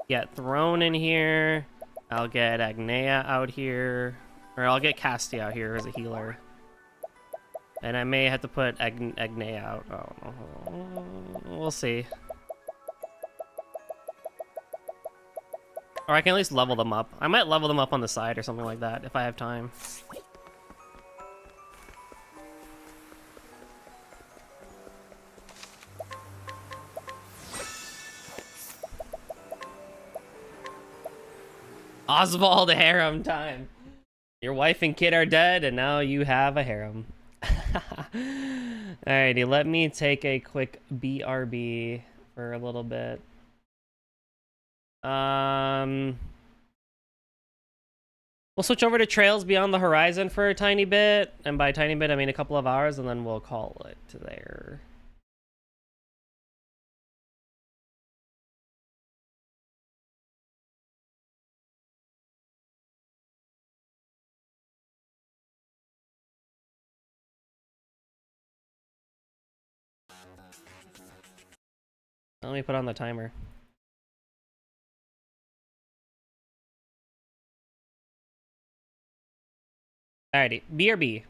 get Throne in here. I'll get Agnea out here. Or I'll get Casti out here as a healer. And I may have to put Agnea out. Oh, we'll see. Or I can at least level them up. I might level them up on the side or something like that if I have time. Oswald harem time. Your wife and kid are dead, and now you have a harem. Alrighty, let me take a quick BRB for a little bit. We'll switch over to Trails Beyond the Horizon for a tiny bit, and by tiny bit I mean a couple of hours, and then we'll call it there. Let me put on the timer. Alrighty, BRB.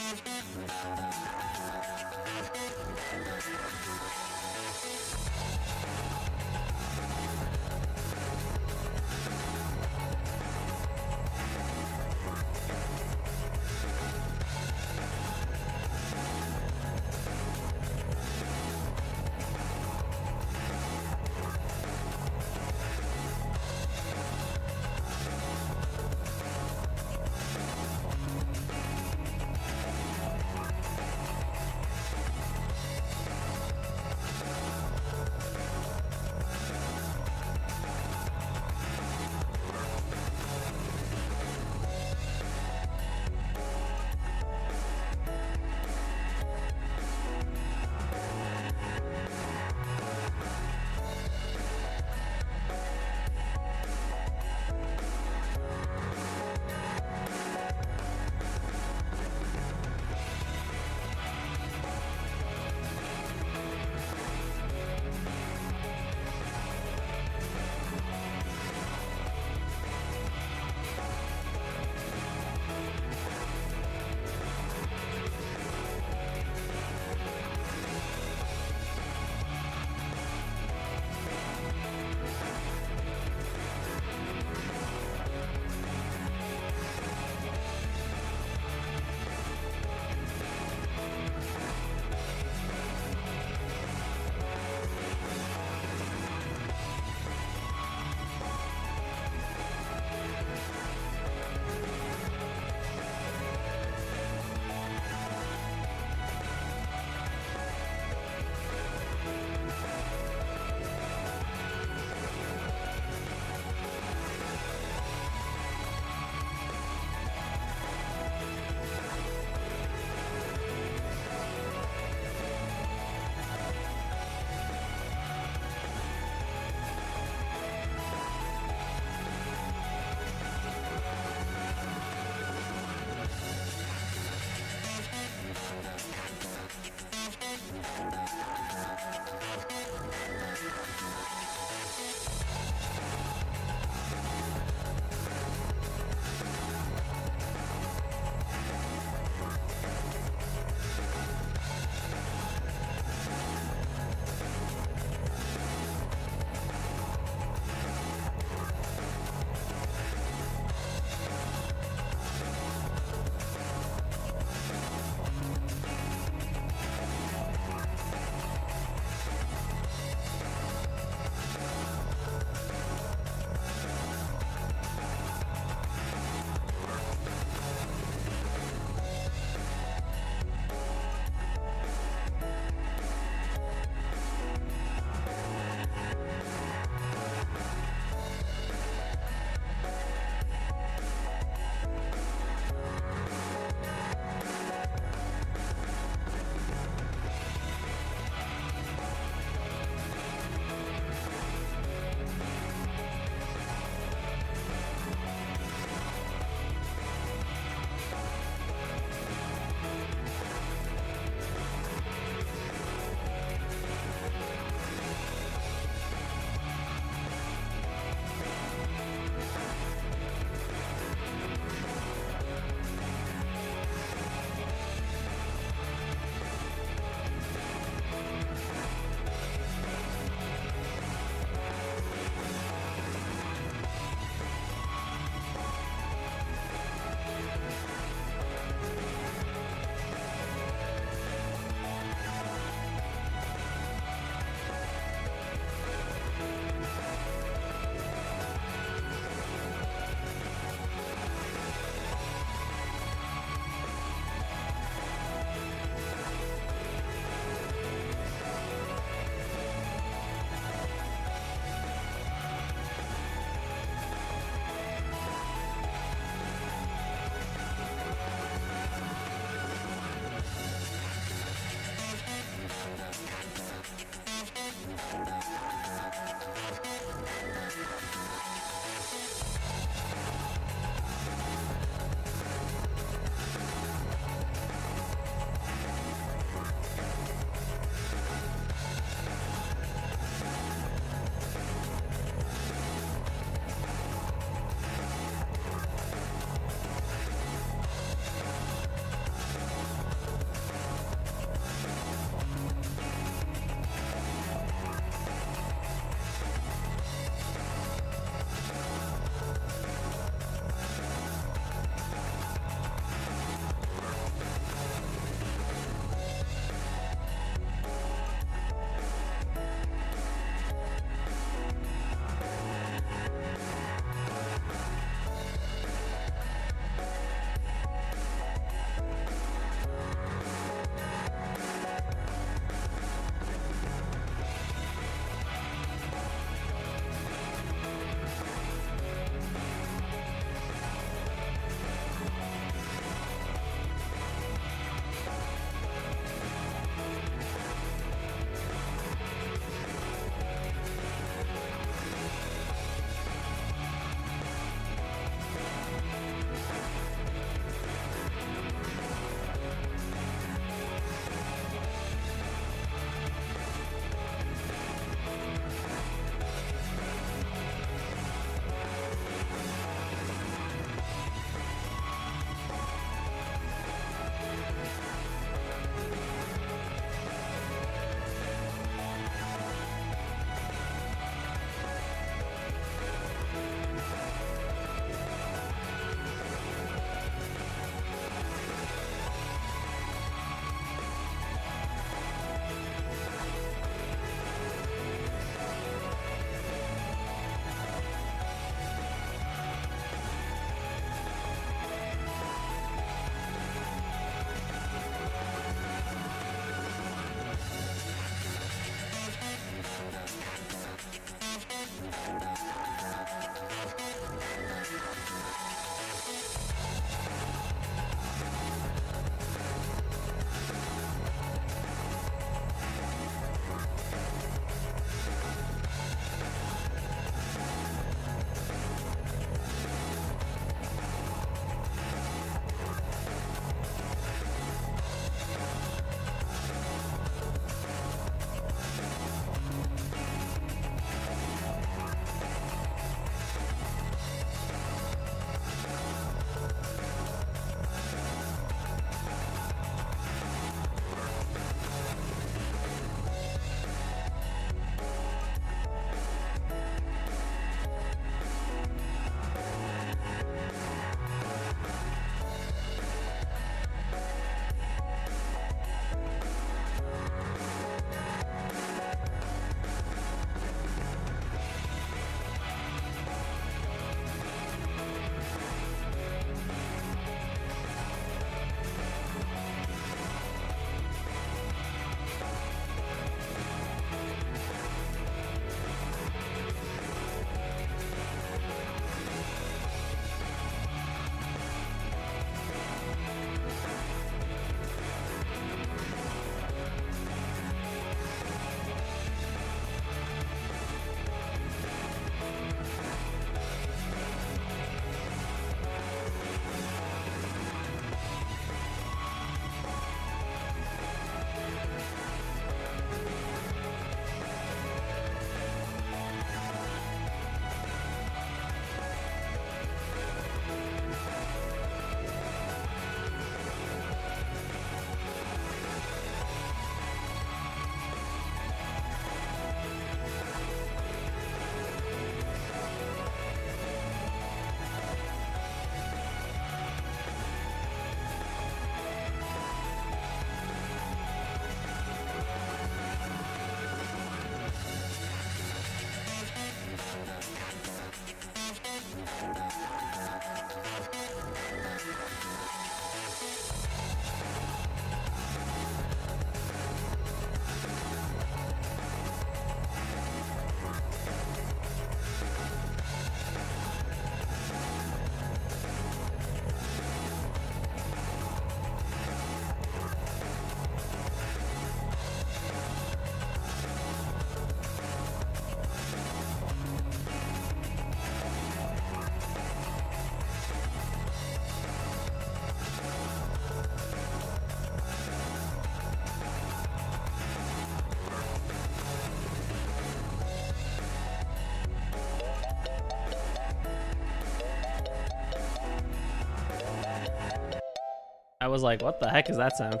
I was like, what the heck is that sound?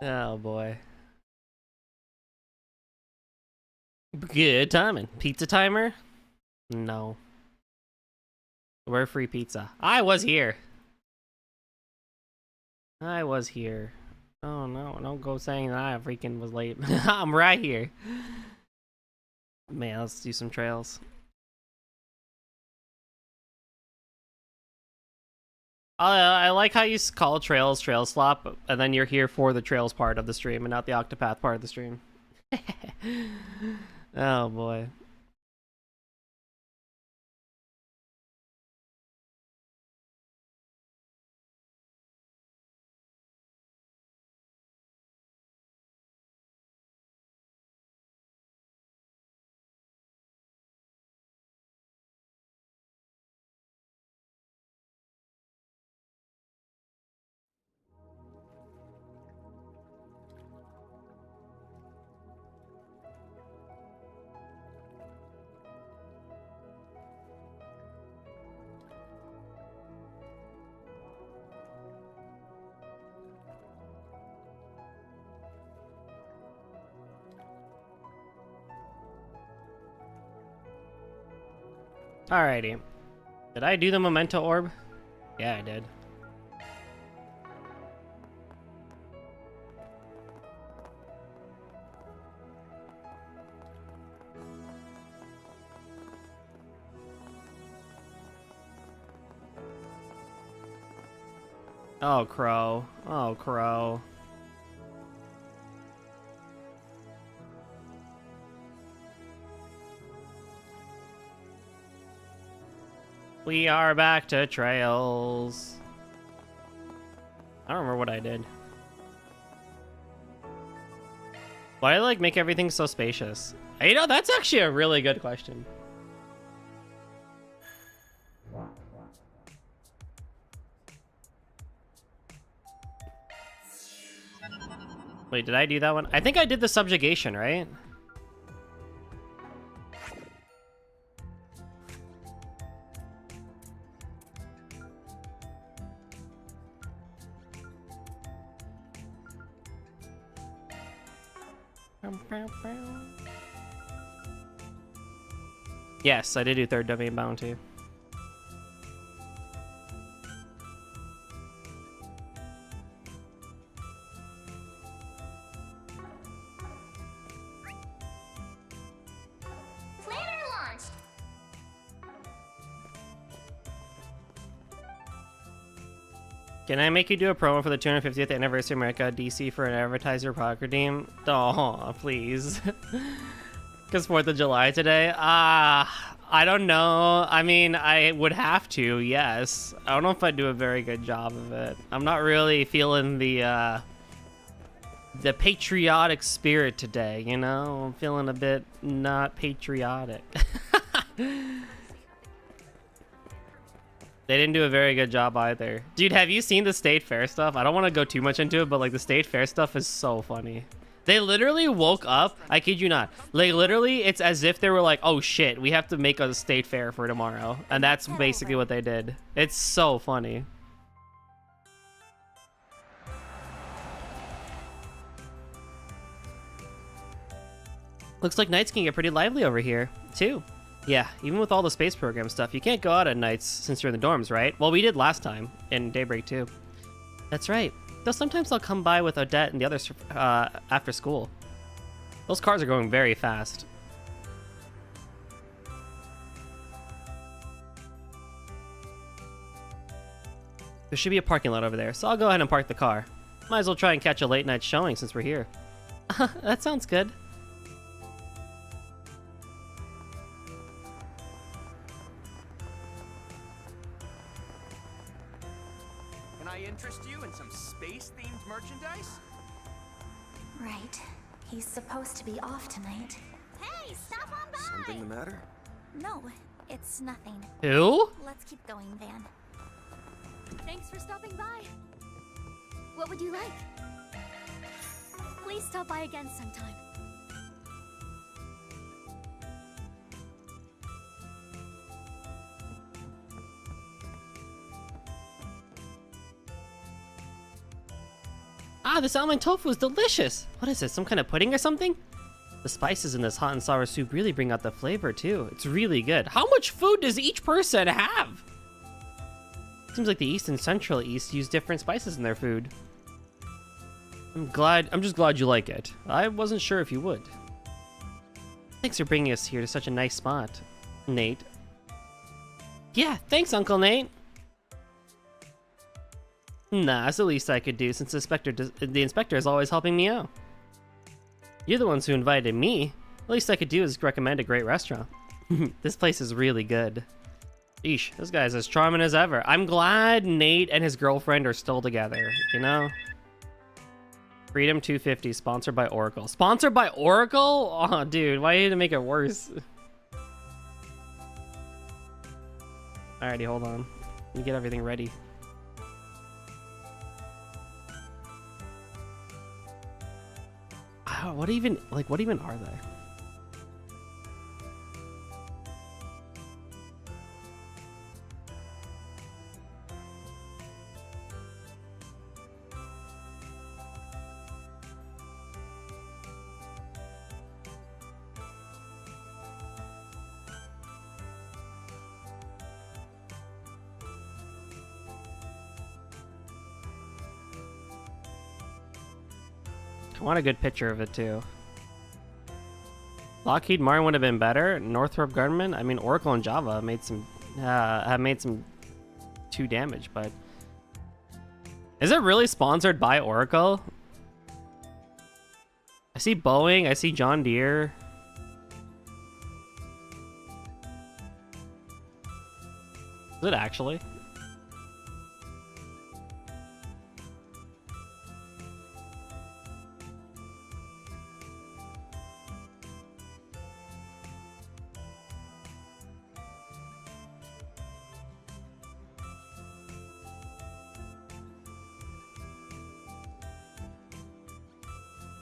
Oh boy. Good timing. Pizza timer? No. We're free pizza. I was here. I was here. Oh no, don't go saying that I freaking was late. I'm right here. Man, let's do some trails. I like how you call trails trail slop, and then you're here for the trails part of the stream and not the Octopath part of the stream. Oh boy. Alrighty. Did I do the memento orb? Yeah, I did. Oh, Crow. Oh, Crow. We are back to trails. I don't remember what I did. Why do I like make everything so spacious? You know, that's actually a really good question. Wait, did I do that one? I think I did the subjugation, right? Yes, I did do third domain bounty. Planner launched. Can I make you do a promo for the 250th anniversary America DC for an advertiser product redeem? Oh, please. Because 4th of July today? I don't know. I mean, I would have to, yes. I don't know if I'd do a very good job of it. I'm not really feeling the patriotic spirit today, you know? I'm feeling a bit not patriotic. They didn't do a very good job either. Dude, have you seen the State Fair stuff? I don't want to go too much into it, but like the State Fair stuff is so funny. They literally woke up, I kid you not, like literally it's as if they were like, oh shit, we have to make a State Fair for tomorrow. And that's basically what they did. It's so funny. Looks like nights can get pretty lively over here, too. Yeah, even with all the space program stuff, you can't go out at nights since you're in the dorms, right? Well, we did last time in Daybreak 2. That's right. Though sometimes I'll come by with Odette and the others after school. Those cars are going very fast. There should be a parking lot over there, so I'll go ahead and park the car. Might as well try and catch a late night showing since we're here. That sounds good. Can I interest you in some space-themed merchandise? Right. He's supposed to be off tonight. Hey, stop on by! Something the matter? No, it's nothing. Who? Let's keep going, Van. Thanks for stopping by. What would you like? Please stop by again sometime. Ah, this almond tofu is delicious. What is this, some kind of pudding or something? The spices in this hot and sour soup really bring out the flavor too. It's really good. How much food does each person have? Seems like the East and Central East use different spices in their food. I'm just glad you like it. I wasn't sure if you would. Thanks for bringing us here to such a nice spot, Nate. Yeah, thanks, Uncle Nate. Nah, it's the least I could do since the inspector is always helping me out. You're the ones who invited me. The least I could do is recommend a great restaurant. This place is really good. Eesh, this guy's as charming as ever. I'm glad Nate and his girlfriend are still together, you know? Freedom 250, sponsored by Oracle. Sponsored by Oracle? Oh, dude, why you to make it worse? Alrighty, hold on. Let me get everything ready. What even are they? I want a good picture of it too. Lockheed Martin would have been better. Northrop Grumman. I mean, Oracle and Java have made some 2 damage, but is it really sponsored by Oracle? I see Boeing. I see John Deere. Is it actually?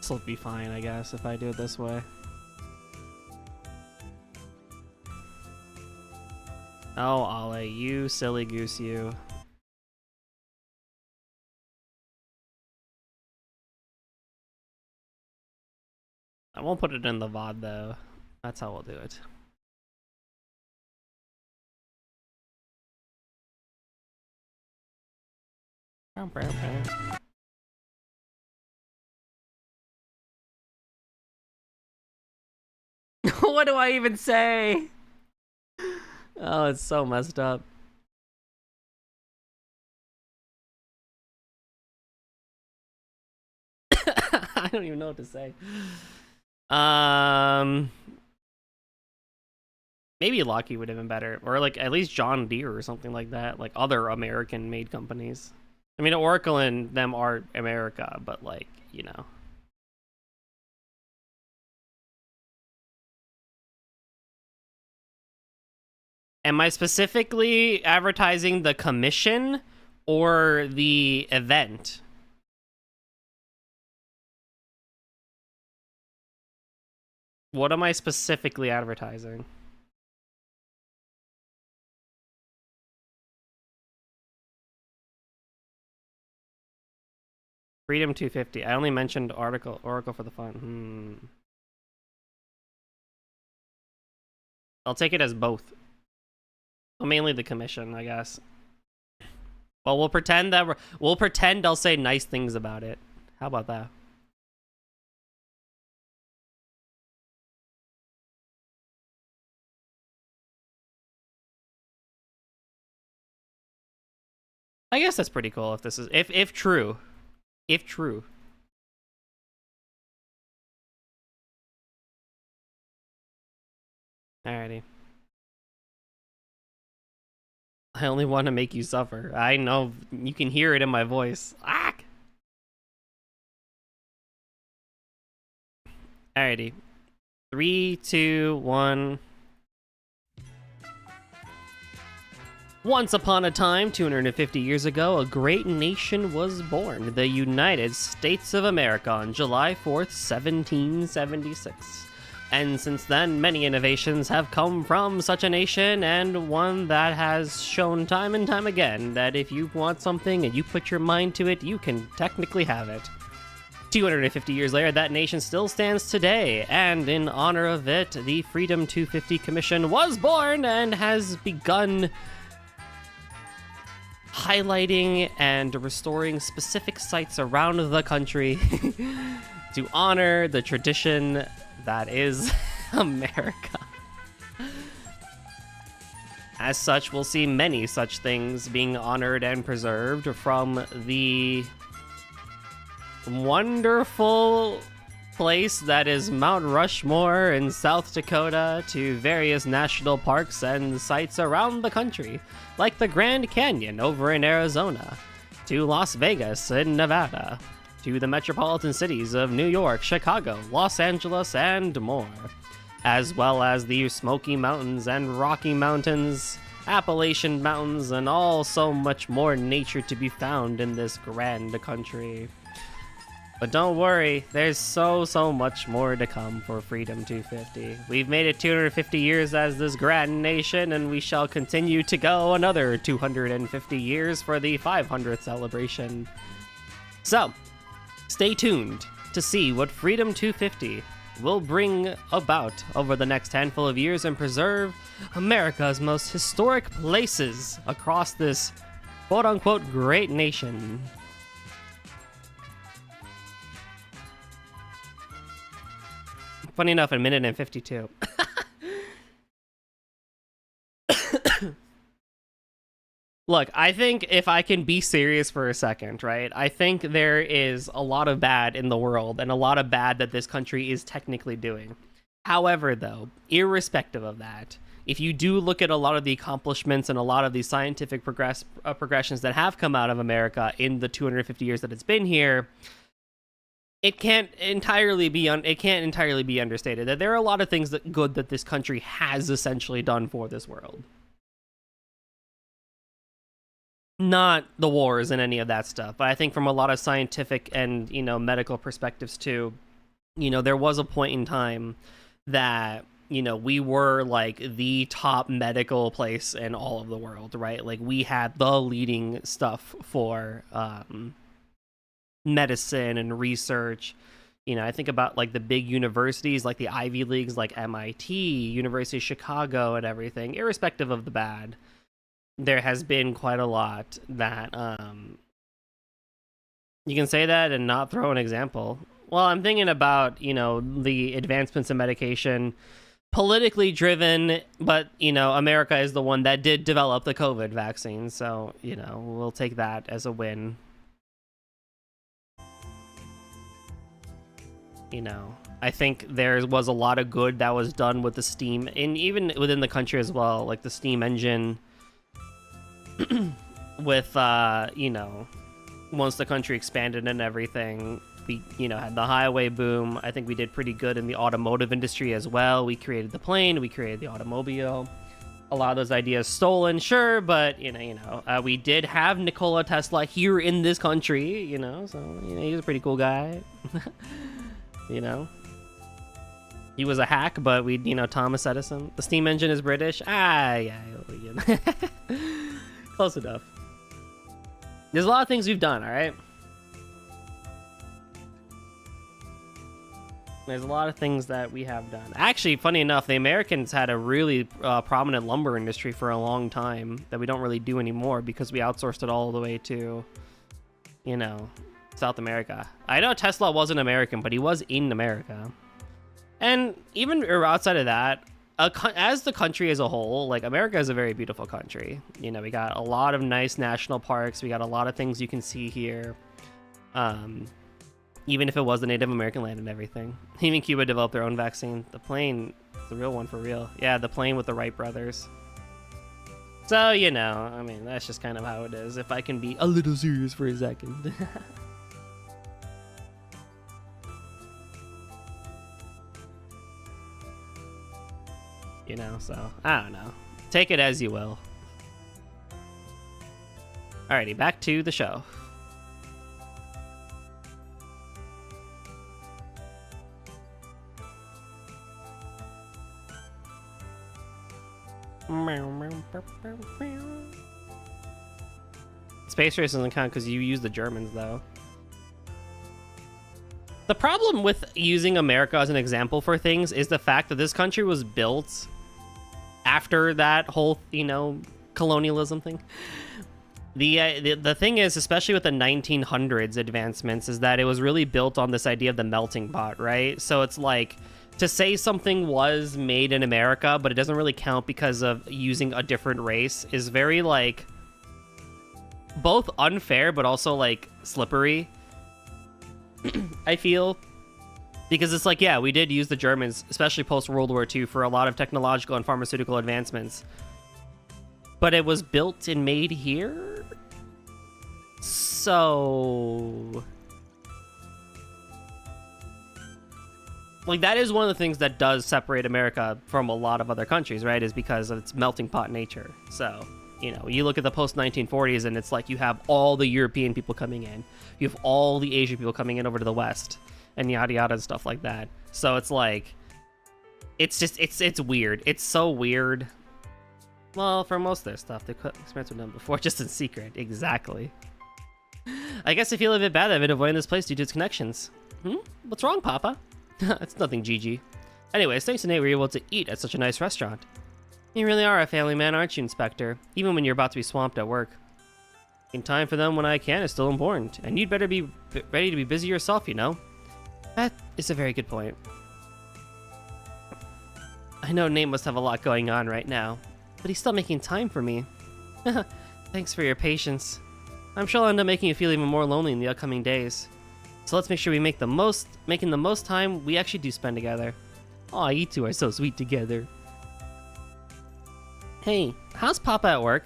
Will be fine, I guess, if I do it this way. Oh, Ollie, you silly goose, you. I won't put it in the VOD though. That's how we'll do it. What do I even say? Oh, it's so messed up. I don't even know what to say. Maybe Lockheed would have been better, or like at least John Deere or something like that, like other American-made companies. I mean, Oracle and them are America, but like, you know. Am I specifically advertising the commission or the event? What am I specifically advertising? Freedom 250. I only mentioned Oracle for the fun. I'll take it as both. Well, mainly the commission, I guess. Well, we'll pretend I'll say nice things about it. How about that? I guess that's pretty cool if this is if true. If true. Alrighty. I only want to make you suffer. I know you can hear it in my voice. Ah! Alrighty. 3, 2, 1. Once upon a time, 250 years ago, a great nation was born, the United States of America, on July 4th, 1776. And since then, many innovations have come from such a nation, and one that has shown time and time again that if you want something and you put your mind to it, you can technically have it. 250 years later, that nation still stands today, and in honor of it, the Freedom 250 Commission was born and has begun highlighting and restoring specific sites around the country to honor the tradition that is America. As such, we'll see many such things being honored and preserved, from the wonderful place that is Mount Rushmore in South Dakota to various national parks and sites around the country, like the Grand Canyon over in Arizona, to Las Vegas in Nevada, to the metropolitan cities of New York, Chicago, Los Angeles, and more, as well as the Smoky Mountains and Rocky Mountains, Appalachian Mountains, and all so much more nature to be found in this grand country. But don't worry, there's so much more to come for Freedom 250. We've made it 250 years as this grand nation, and we shall continue to go another 250 years for the 500th celebration. So, stay tuned to see what Freedom 250 will bring about over the next handful of years and preserve America's most historic places across this quote-unquote great nation. Funny enough, a minute and 52. Look, I think if I can be serious for a second, right? I think there is a lot of bad in the world and a lot of bad that this country is technically doing. However, though, irrespective of that, if you do look at a lot of the accomplishments and a lot of the scientific progressions that have come out of America in the 250 years that it's been here, it can't entirely be understated that there are a lot of things that good that this country has essentially done for this world. Not the wars and any of that stuff, but I think from a lot of scientific and, medical perspectives too, there was a point in time that, we were like the top medical place in all of the world, right? Like we had the leading stuff for, medicine and research. I think about like the big universities like the Ivy Leagues, like MIT, University of Chicago, and everything. Irrespective of the bad, there has been quite a lot that you can say that and not throw an example. Well, I'm thinking about the advancements in medication, politically driven, but America is the one that did develop the COVID vaccine, so we'll take that as a win. I think there was a lot of good that was done with the steam, and even within the country as well, like the steam engine with, once the country expanded and everything, we, had the highway boom. I think we did pretty good in the automotive industry as well. We created the plane, we created the automobile. A lot of those ideas stolen, sure, but, we did have Nikola Tesla here in this country, so, he's a pretty cool guy. He was a hack, but we, Thomas Edison. The steam engine is British. Yeah. Close enough. There's a lot of things we've done, all right? There's a lot of things that we have done. Actually, funny enough, the Americans had a really prominent lumber industry for a long time that we don't really do anymore because we outsourced it all the way to, South America. I know Tesla wasn't American, but he was in America. And even outside of that, as the country as a whole, like America is a very beautiful country. We got a lot of nice national parks. We got a lot of things you can see here. Even if it was the Native American land and everything. Even Cuba developed their own vaccine. The plane, the real one for real. Yeah, the plane with the Wright brothers. So, I mean, that's just kind of how it is. If I can be a little serious for a second. So I don't know. Take it as you will. Alrighty, back to the show. Space race doesn't count because you use the Germans, though. The problem with using America as an example for things is the fact that this country was built after that whole, you know, colonialism thing. The thing is, especially with the 1900s advancements, is that it was really built on this idea of the melting pot, right? So it's like, to say something was made in America, but it doesn't really count because of using a different race is very, like, both unfair, but also, like, slippery, I feel. Because it's like, yeah, we did use the Germans, especially post-World War II, for a lot of technological and pharmaceutical advancements. But it was built and made here? So... like, that is one of the things that does separate America from a lot of other countries, right? Is because of its melting pot nature. So, you know, you look at the post-1940s and it's like you have all the European people coming in. You have all the Asian people coming in over to the West. And yada yada and stuff like that. So it's like... it's just... it's weird. It's so weird. Well, for most of their stuff, they could experiment with them before, just in secret. Exactly. I guess I feel a bit bad that I've been avoiding this place due to its connections. What's wrong, Papa? It's nothing, Gigi. Anyways, thanks to Nate, we were able to eat at such a nice restaurant. You really are a family man, aren't you, Inspector? Even when you're about to be swamped at work. Making time for them when I can is still important, and you'd better be ready to be busy yourself, you know? That is a very good point. I know Nate must have a lot going on right now, but he's still making time for me. Thanks for your patience. I'm sure I'll end up making you feel even more lonely in the upcoming days. So let's make sure we making the most time we actually do spend together. Aw, you two are so sweet together. Hey, how's Papa at work?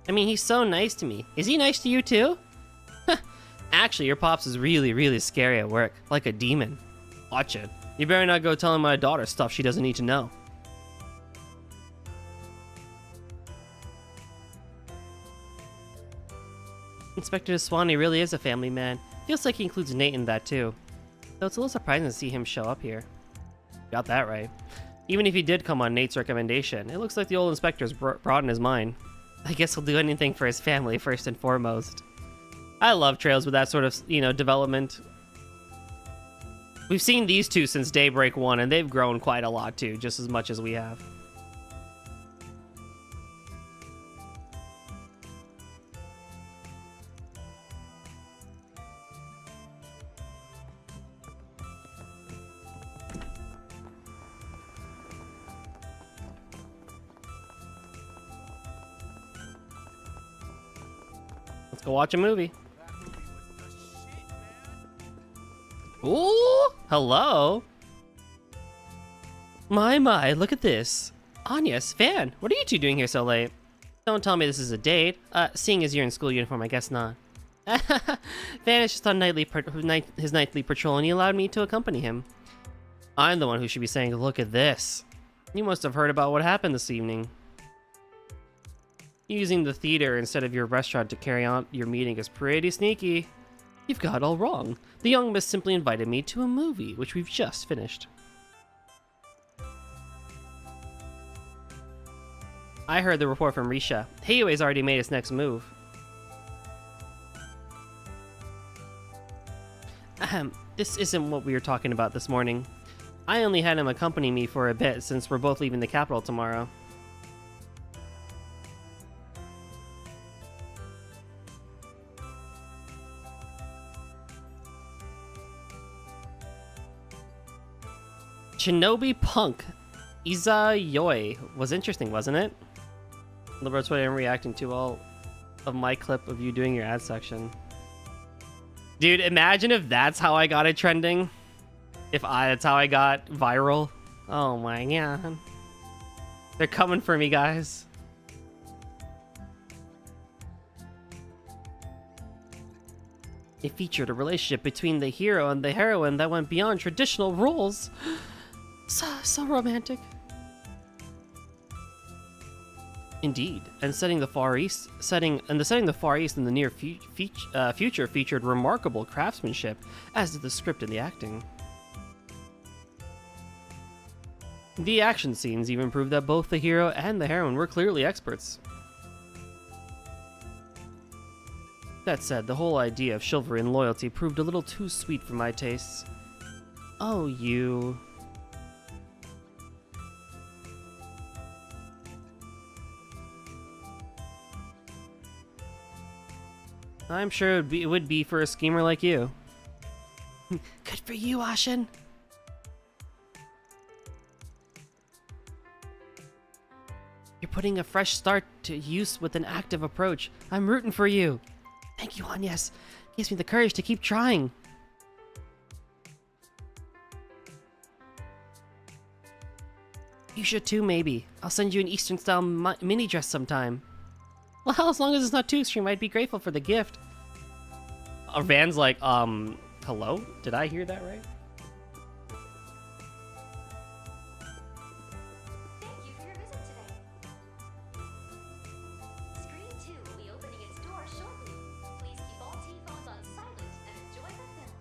I mean, he's so nice to me. Is he nice to you too? Actually, your pops is really, really scary at work, like a demon. Watch it. You better not go telling my daughter stuff she doesn't need to know. Inspector Swanee really is a family man. Feels like he includes Nate in that too. Though it's a little surprising to see him show up here. Got that right. Even if he did come on Nate's recommendation, it looks like the old inspector's broadened his mind. I guess he'll do anything for his family first and foremost. I love trails with that sort of, you know, development. We've seen these two since Daybreak 1, and they've grown quite a lot too, just as much as we have. Let's go watch a movie. Ooh, hello. My, look at this. Anya, Svan, what are you two doing here so late? Don't tell me this is a date. Seeing as you're in school uniform, I guess not. Van is just on his nightly patrol, and he allowed me to accompany him. I'm the one who should be saying, look at this. You must have heard about what happened this evening. Using the theater instead of your restaurant to carry on your meeting is pretty sneaky. You've got it all wrong. The young miss simply invited me to a movie, which we've just finished. I heard the report from Risha. Heiue's already made his next move. This isn't what we were talking about this morning. I only had him accompany me for a bit since we're both leaving the capital tomorrow. Shinobi Punk Izayoi was interesting, wasn't it? That's what I'm reacting to all of my clip of you doing your ad section. Dude, imagine if that's how I got it trending. That's how I got viral. Oh my god. They're coming for me, guys. It featured a relationship between the hero and the heroine that went beyond traditional roles. So romantic. Indeed, and setting the Far East in the near future featured remarkable craftsmanship, as did the script and the acting. The action scenes even proved that both the hero and the heroine were clearly experts. That said, the whole idea of chivalry and loyalty proved a little too sweet for my tastes. Oh, you. I'm sure it would be for a schemer like you. Good for you, Ashen. You're putting a fresh start to use with an active approach. I'm rooting for you. Thank you, Agnes. Gives me the courage to keep trying. You should too, maybe. I'll send you an Eastern-style mini dress sometime. Well, as long as it's not too extreme, I'd be grateful for the gift. Van's like, hello? Did I hear that right? Thank you for your visit today. Screen 2 will be opening its doors shortly. Please keep all T-phones on silent and enjoy the film.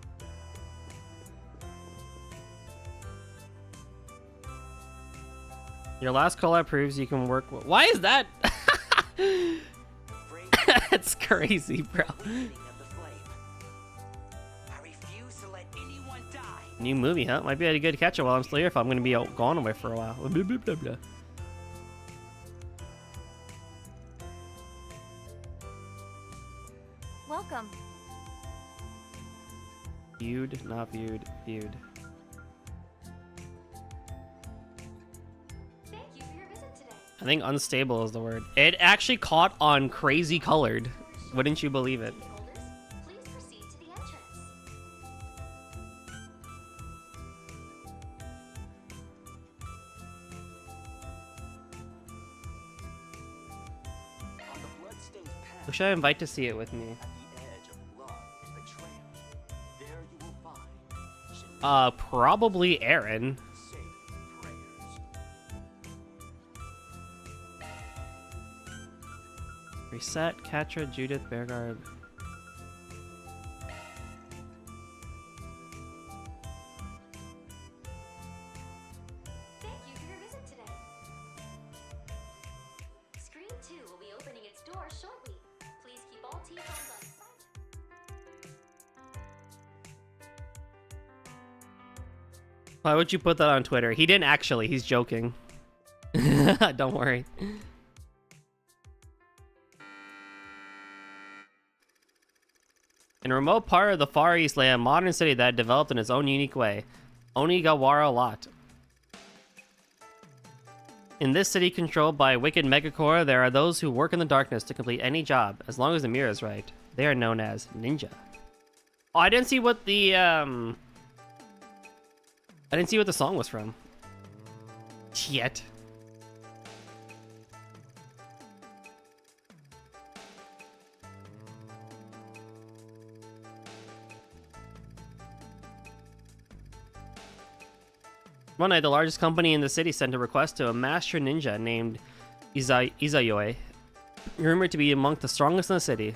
Your last collab proves you can work. Why is that? That's crazy, bro. New movie, huh? Might be a good catch it while I'm still here if I'm gonna be gone away for a while. Blah, blah, blah, blah. Welcome. Viewed, not viewed, viewed. Thank you for your visit today. I think unstable is the word. It actually caught on crazy colored. Wouldn't you believe it? Please proceed to the entrance. Who should I invite to see it with me? Probably Aaron. Reset, Katra, Judith, Bearguard. Thank you for your visit today. Screen 2 will be opening its doors shortly. Please keep all T-phones on silent. Why would you put that on Twitter? He didn't actually. He's joking. Don't worry. In a remote part of the Far East lay a modern city that had developed in its own unique way. Onigawara Lot. In this city controlled by a wicked megacore, there are those who work in the darkness to complete any job, as long as the mirror is right. They are known as ninja. Oh, I didn't see what the song was from. Yet. One night, the largest company in the city sent a request to a master ninja named Izayoi, rumored to be among the strongest in the city.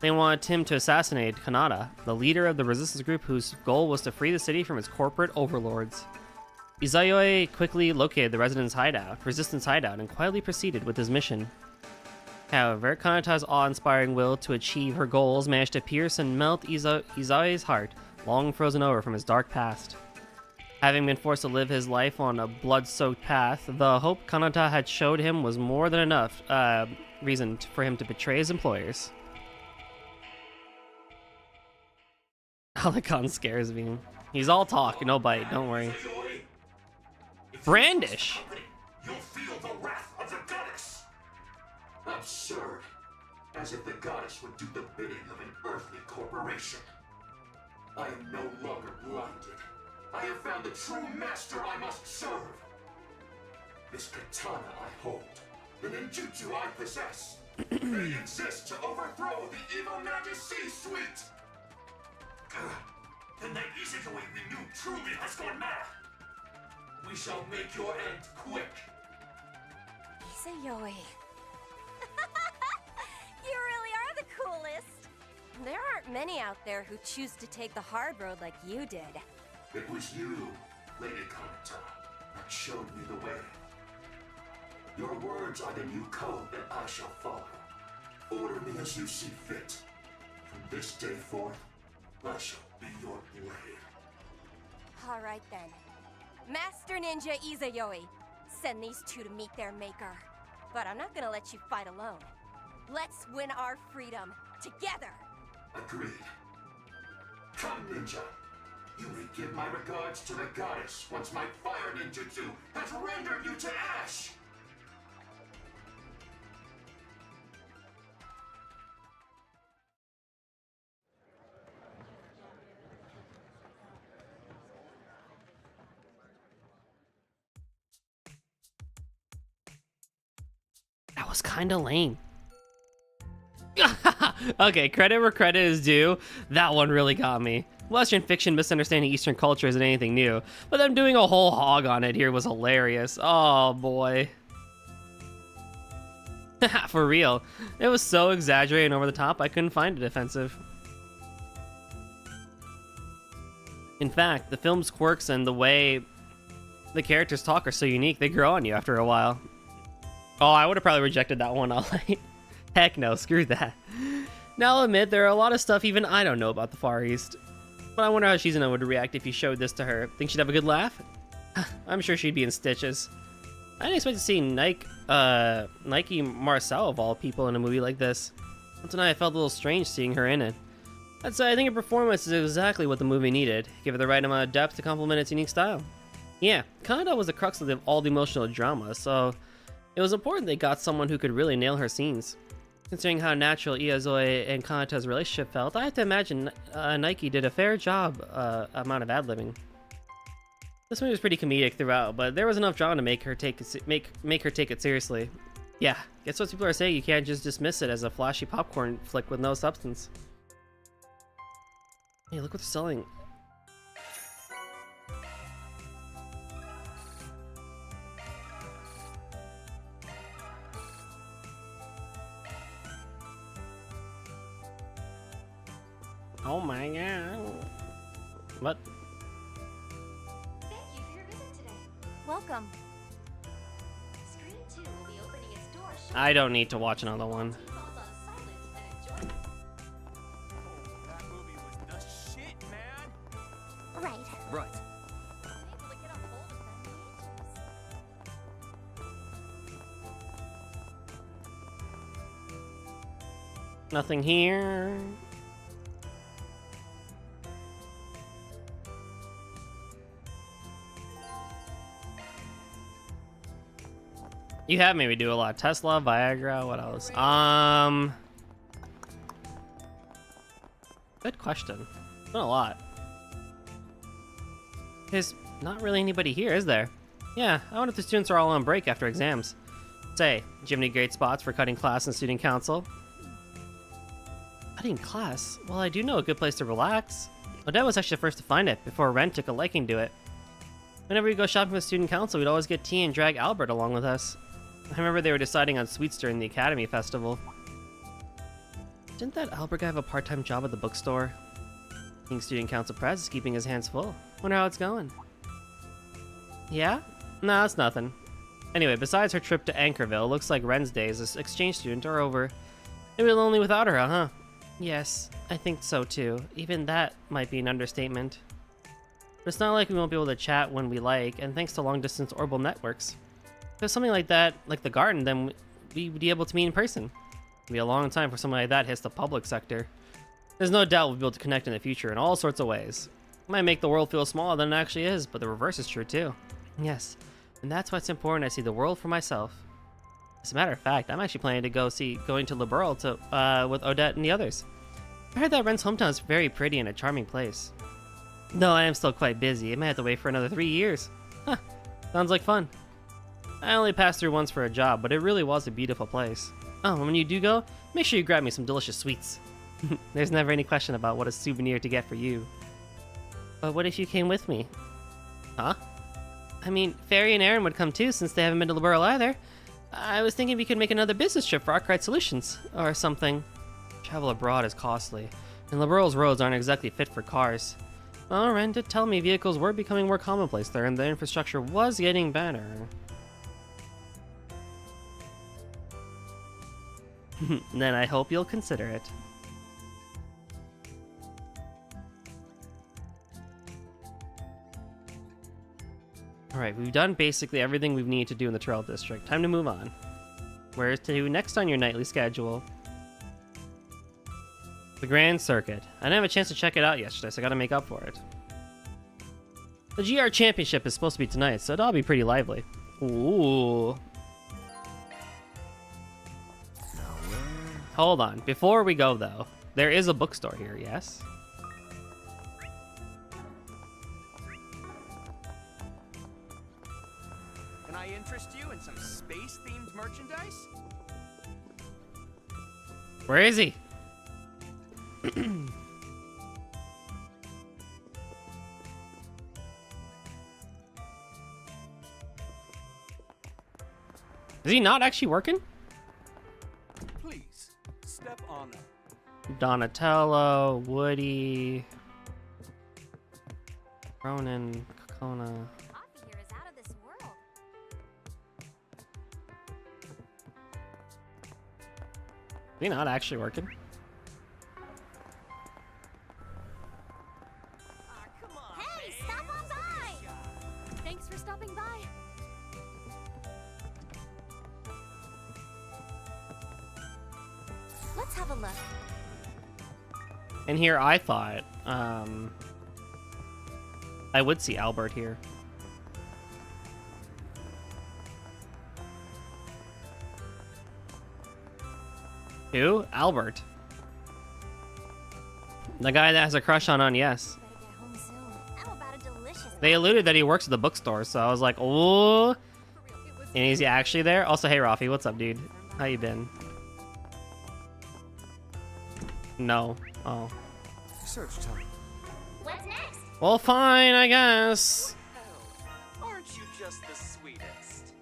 They wanted him to assassinate Kanata, the leader of the resistance group whose goal was to free the city from its corporate overlords. Izayoi quickly located the resistance hideout, and quietly proceeded with his mission. However, Kanata's awe-inspiring will to achieve her goals managed to pierce and melt Izayoi's heart, long frozen over from his dark past. Having been forced to live his life on a blood-soaked path, the hope Kanata had showed him was more than enough reason for him to betray his employers. Alicon scares me. He's all talk, no bite, don't worry. Brandish! You'll feel the wrath of the goddess! Absurd. As if the goddess would do the bidding of an earthly corporation. I am no longer blinded. I have found the true master I must serve. This katana I hold, the ninjutsu I possess, they exist to overthrow the evil magus C-suite. Then that Izayoi we knew truly has gone mad. We shall make your end quick. Izayoi. You really are the coolest. There aren't many out there who choose to take the hard road like you did. It was you, Lady Kanata, that showed me the way. Your words are the new code that I shall follow. Order me as you see fit. From this day forth, I shall be your blade. All right then. Master Ninja Izayoi, send these two to meet their maker. But I'm not gonna let you fight alone. Let's win our freedom together. Agreed. Come, Ninja. You may give my regards to the goddess once my fire ninjutsu has rendered you to ash! That was kind of lame. Okay, credit where credit is due. That one really got me. Western fiction misunderstanding Eastern culture isn't anything new, but them doing a whole hog on it here was hilarious. Oh boy. For real. It was so exaggerated and over the top, I couldn't find it offensive. In fact, the film's quirks and the way the characters talk are so unique, they grow on you after a while. Oh, I would have probably rejected that one outright. Heck no, screw that. Now I'll admit, there are a lot of stuff even I don't know about the Far East. But I wonder how Shizuna would react if you showed this to her. Think she'd have a good laugh? I'm sure she'd be in stitches. I didn't expect to see Nike Marcel of all people in a movie like this. Tonight I felt a little strange seeing her in it. I'd say I think her performance is exactly what the movie needed. Give it the right amount of depth to complement its unique style. Yeah, Kaneda was the crux of all the emotional drama, so it was important they got someone who could really nail her scenes. Considering how natural Iazoi and Kaneda's relationship felt, I have to imagine Nike did a fair job amount of ad-libbing. This movie was pretty comedic throughout, but there was enough drama to make her take it seriously. Yeah, guess what people are saying, you can't just dismiss it as a flashy popcorn flick with no substance. Hey, look what they're selling. Oh my god. What? Thank you for your visit today. Welcome. Screen 2 will be opening its doors. I don't need to watch another one. Phones on silent and enjoy. That movie was the shit, man. Right. Right. Able to get a hold of them ages. Nothing here. You have made me do a lot. Tesla, Viagra, what else? Good question. It's been a lot. There's not really anybody here, is there? Yeah, I wonder if the students are all on break after exams. Say, do you have any great spots for cutting class and student council? Cutting class? Well, I do know a good place to relax. Odette was actually the first to find it, before Ren took a liking to it. Whenever we go shopping with student council, we'd always get tea and drag Albert along with us. I remember they were deciding on sweets during the Academy Festival. Didn't that Albert guy have a part-time job at the bookstore? Being student council press is keeping his hands full. Wonder how it's going. Yeah? Nah, it's nothing. Anyway, besides her trip to Anchorville, looks like Ren's days as exchange student are over. Maybe lonely without her, huh? Yes, I think so too. Even that might be an understatement. But it's not like we won't be able to chat when we like, and thanks to long-distance orbital networks. If there's something like that, like the garden, then we'd be able to meet in person. It'd be a long time for something like that hits the public sector. There's no doubt we'll be able to connect in the future in all sorts of ways. It might make the world feel smaller than it actually is, but the reverse is true too. Yes, and that's why it's important I see the world for myself. As a matter of fact, I'm actually planning to going to Liberal with Odette and the others. I heard that Ren's hometown is very pretty and a charming place. Though I am still quite busy, I may have to wait for another 3 years. Huh, sounds like fun. I only passed through once for a job, but it really was a beautiful place. Oh, and when you do go, make sure you grab me some delicious sweets. There's never any question about what a souvenir to get for you. But what if you came with me? Huh? I mean, Fairy and Aaron would come too, since they haven't been to Liberal either. I was thinking we could make another business trip for Arkwright Solutions, or something. Travel abroad is costly, and Liberal's roads aren't exactly fit for cars. Well, Ren did tell me vehicles were becoming more commonplace there, and the infrastructure was getting better. Then I hope you'll consider it. Alright, we've done basically everything we need to do in the Trail District. Time to move on. Where is to next on your nightly schedule? The Grand Circuit. I didn't have a chance to check it out yesterday, so I gotta make up for it. The GR Championship is supposed to be tonight, so it'll be pretty lively. Ooh. Hold on. Before we go, though, there is a bookstore here, yes? Can I interest you in some space-themed merchandise? Where is he? Is he not actually working? Please, step on up. Donatello, Woody, Ronan, Kokona. Coffee here is out of this world. Is he not actually working? Hey, stop on by! Thanks for stopping by. Let's have a look. And here I thought, I would see Albert here. Who? Albert. The guy that has a crush on Yes. They alluded that he works at the bookstore, so I was like, oh. And is he actually there? Also, hey Rafi, what's up, dude? How you been? No. Oh. Search time. What's next? Well, fine, I guess. Aren't you just the sweetest?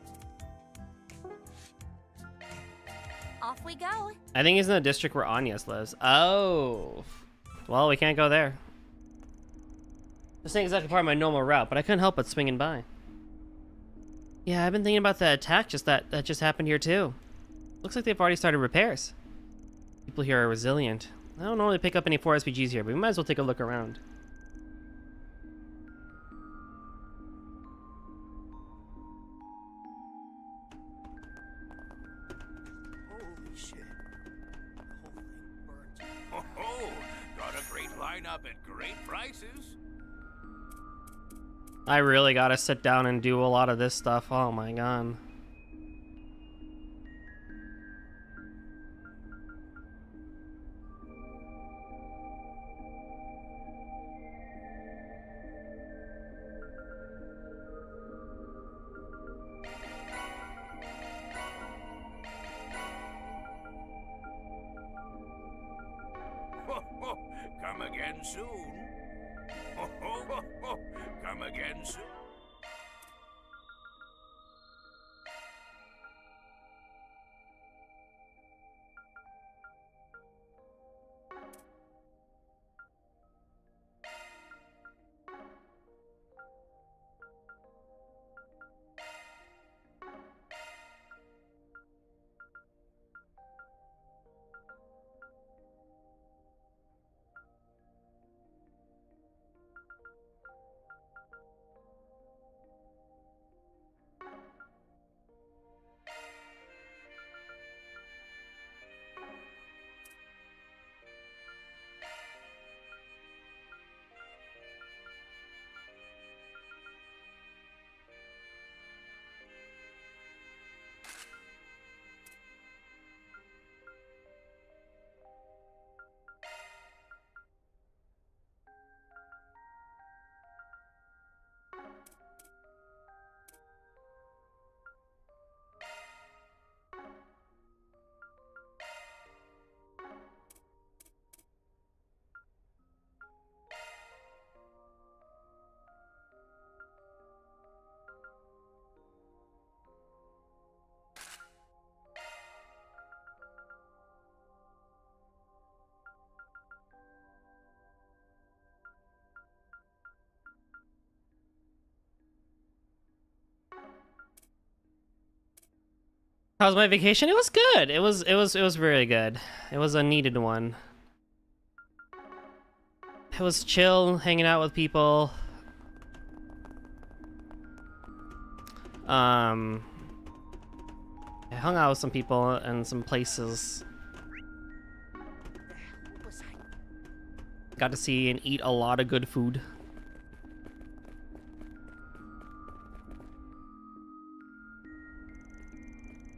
Off we go. I think he's in the district where Anyas lives. Oh. Well, we can't go there. This ain't exactly part of my normal route, but I couldn't help but swinging by. Yeah, I've been thinking about the attack that just happened here too. Looks like they've already started repairs. People here are resilient. I don't normally pick up any 4 SPGs here, but we might as well take a look around. Holy shit. The whole thing burnt. Oh, got a great lineup at great prices. I really gotta sit down and do a lot of this stuff. Oh my god. Come again soon. Come again soon. How was my vacation? It was good. It was very good. It was a needed one. It was chill, hanging out with people. I hung out with some people and some places. Got to see and eat a lot of good food.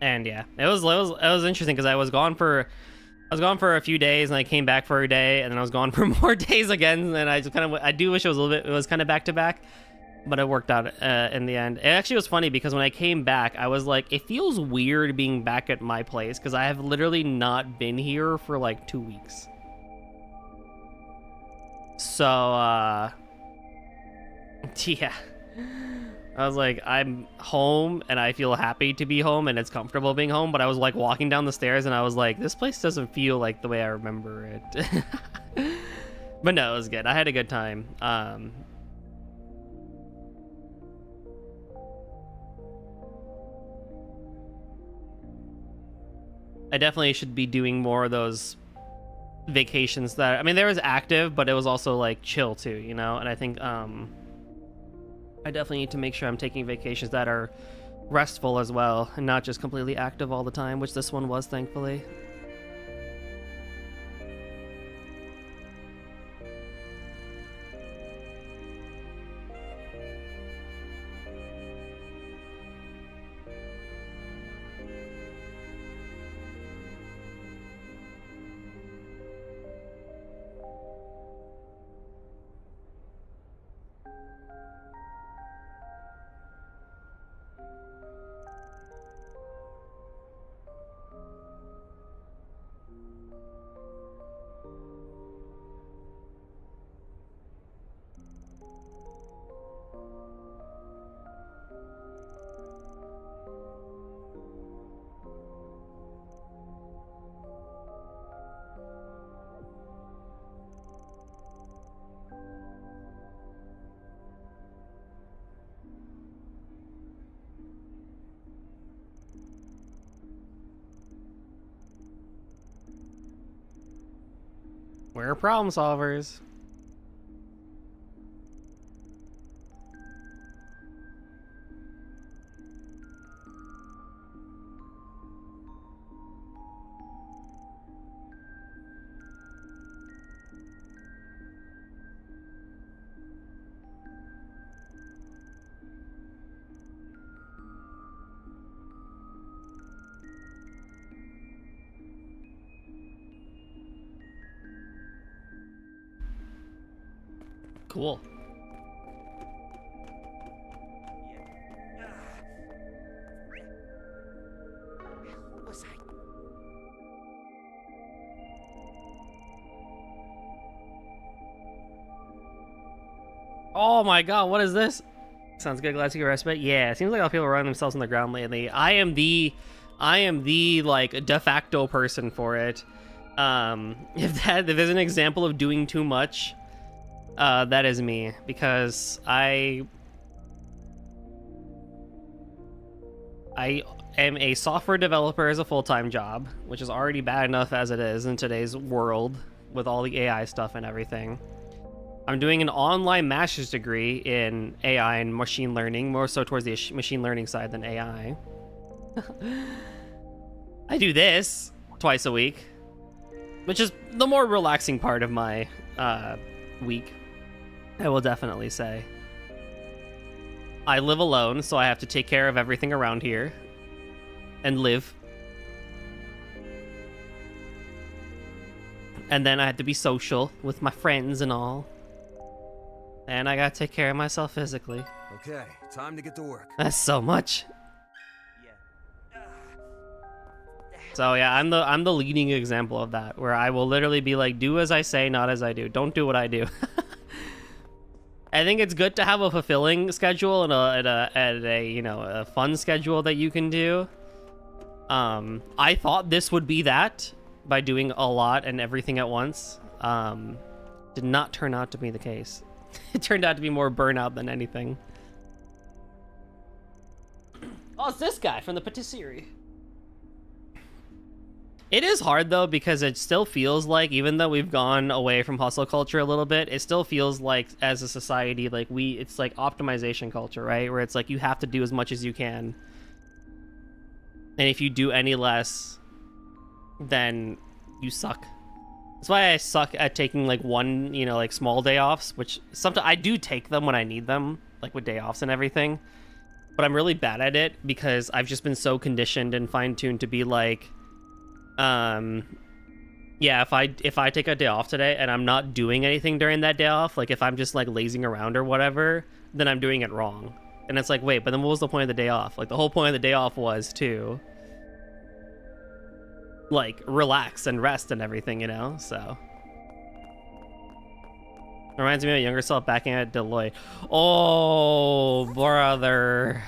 And yeah, it was interesting because I was gone for a few days and I came back for a day and then I was gone for more days again, and I just I do wish it was kind of back to back, but it worked out in the end. It actually was funny because when I came back, I was like, it feels weird being back at my place because I have literally not been here for like 2 weeks. So yeah. I was like, I'm home and I feel happy to be home and it's comfortable being home, but I was like walking down the stairs and I was like, this place doesn't feel like the way I remember it. But no, it was good. I had a good time. I definitely should be doing more of those vacations that, I mean, there was active, but it was also like chill too, you know? And I think, I definitely need to make sure I'm taking vacations that are restful as well and not just completely active all the time, which this one was, thankfully. We're problem solvers. Cool. Oh my god, what is this? Sounds good, glad to get respite. Yeah, it seems like a lot of people are running themselves on the ground lately. I am the like de facto person for it. If there's an example of doing too much, that is me, because I am a software developer as a full-time job, which is already bad enough as it is in today's world with all the AI stuff and everything. I'm doing an online master's degree in AI and machine learning, more so towards the machine learning side than AI. I do this twice a week, which is the more relaxing part of my week, I will definitely say. I live alone, so I have to take care of everything around here and live. And then I have to be social with my friends and all. And I gotta take care of myself physically. Okay, time to get to work. That's so much. So yeah, I'm the leading example of that, where I will literally be like, do as I say, not as I do. Don't do what I do. I think it's good to have a fulfilling schedule and a you know, a fun schedule that you can do. I thought this would be that by doing a lot and everything at once. Did not turn out to be the case. It turned out to be more burnout than anything. Oh, it's this guy from the patisserie. It is hard though, because it still feels like, even though we've gone away from hustle culture a little bit, it still feels like as a society, like it's like optimization culture, right? Where it's like you have to do as much as you can. And if you do any less, then you suck. That's why I suck at taking like one, you know, like small day offs, which sometimes I do take them when I need them, like with day offs and everything. But I'm really bad at it because I've just been so conditioned and fine-tuned to be like, yeah, if I take a day off today and I'm not doing anything during that day off, like if I'm just like lazing around or whatever, then I'm doing it wrong. And it's like, wait, but then what was the point of the day off? Like the whole point of the day off was to like relax and rest and everything, you know? So reminds me of my younger self backing at Deloitte. Oh, brother.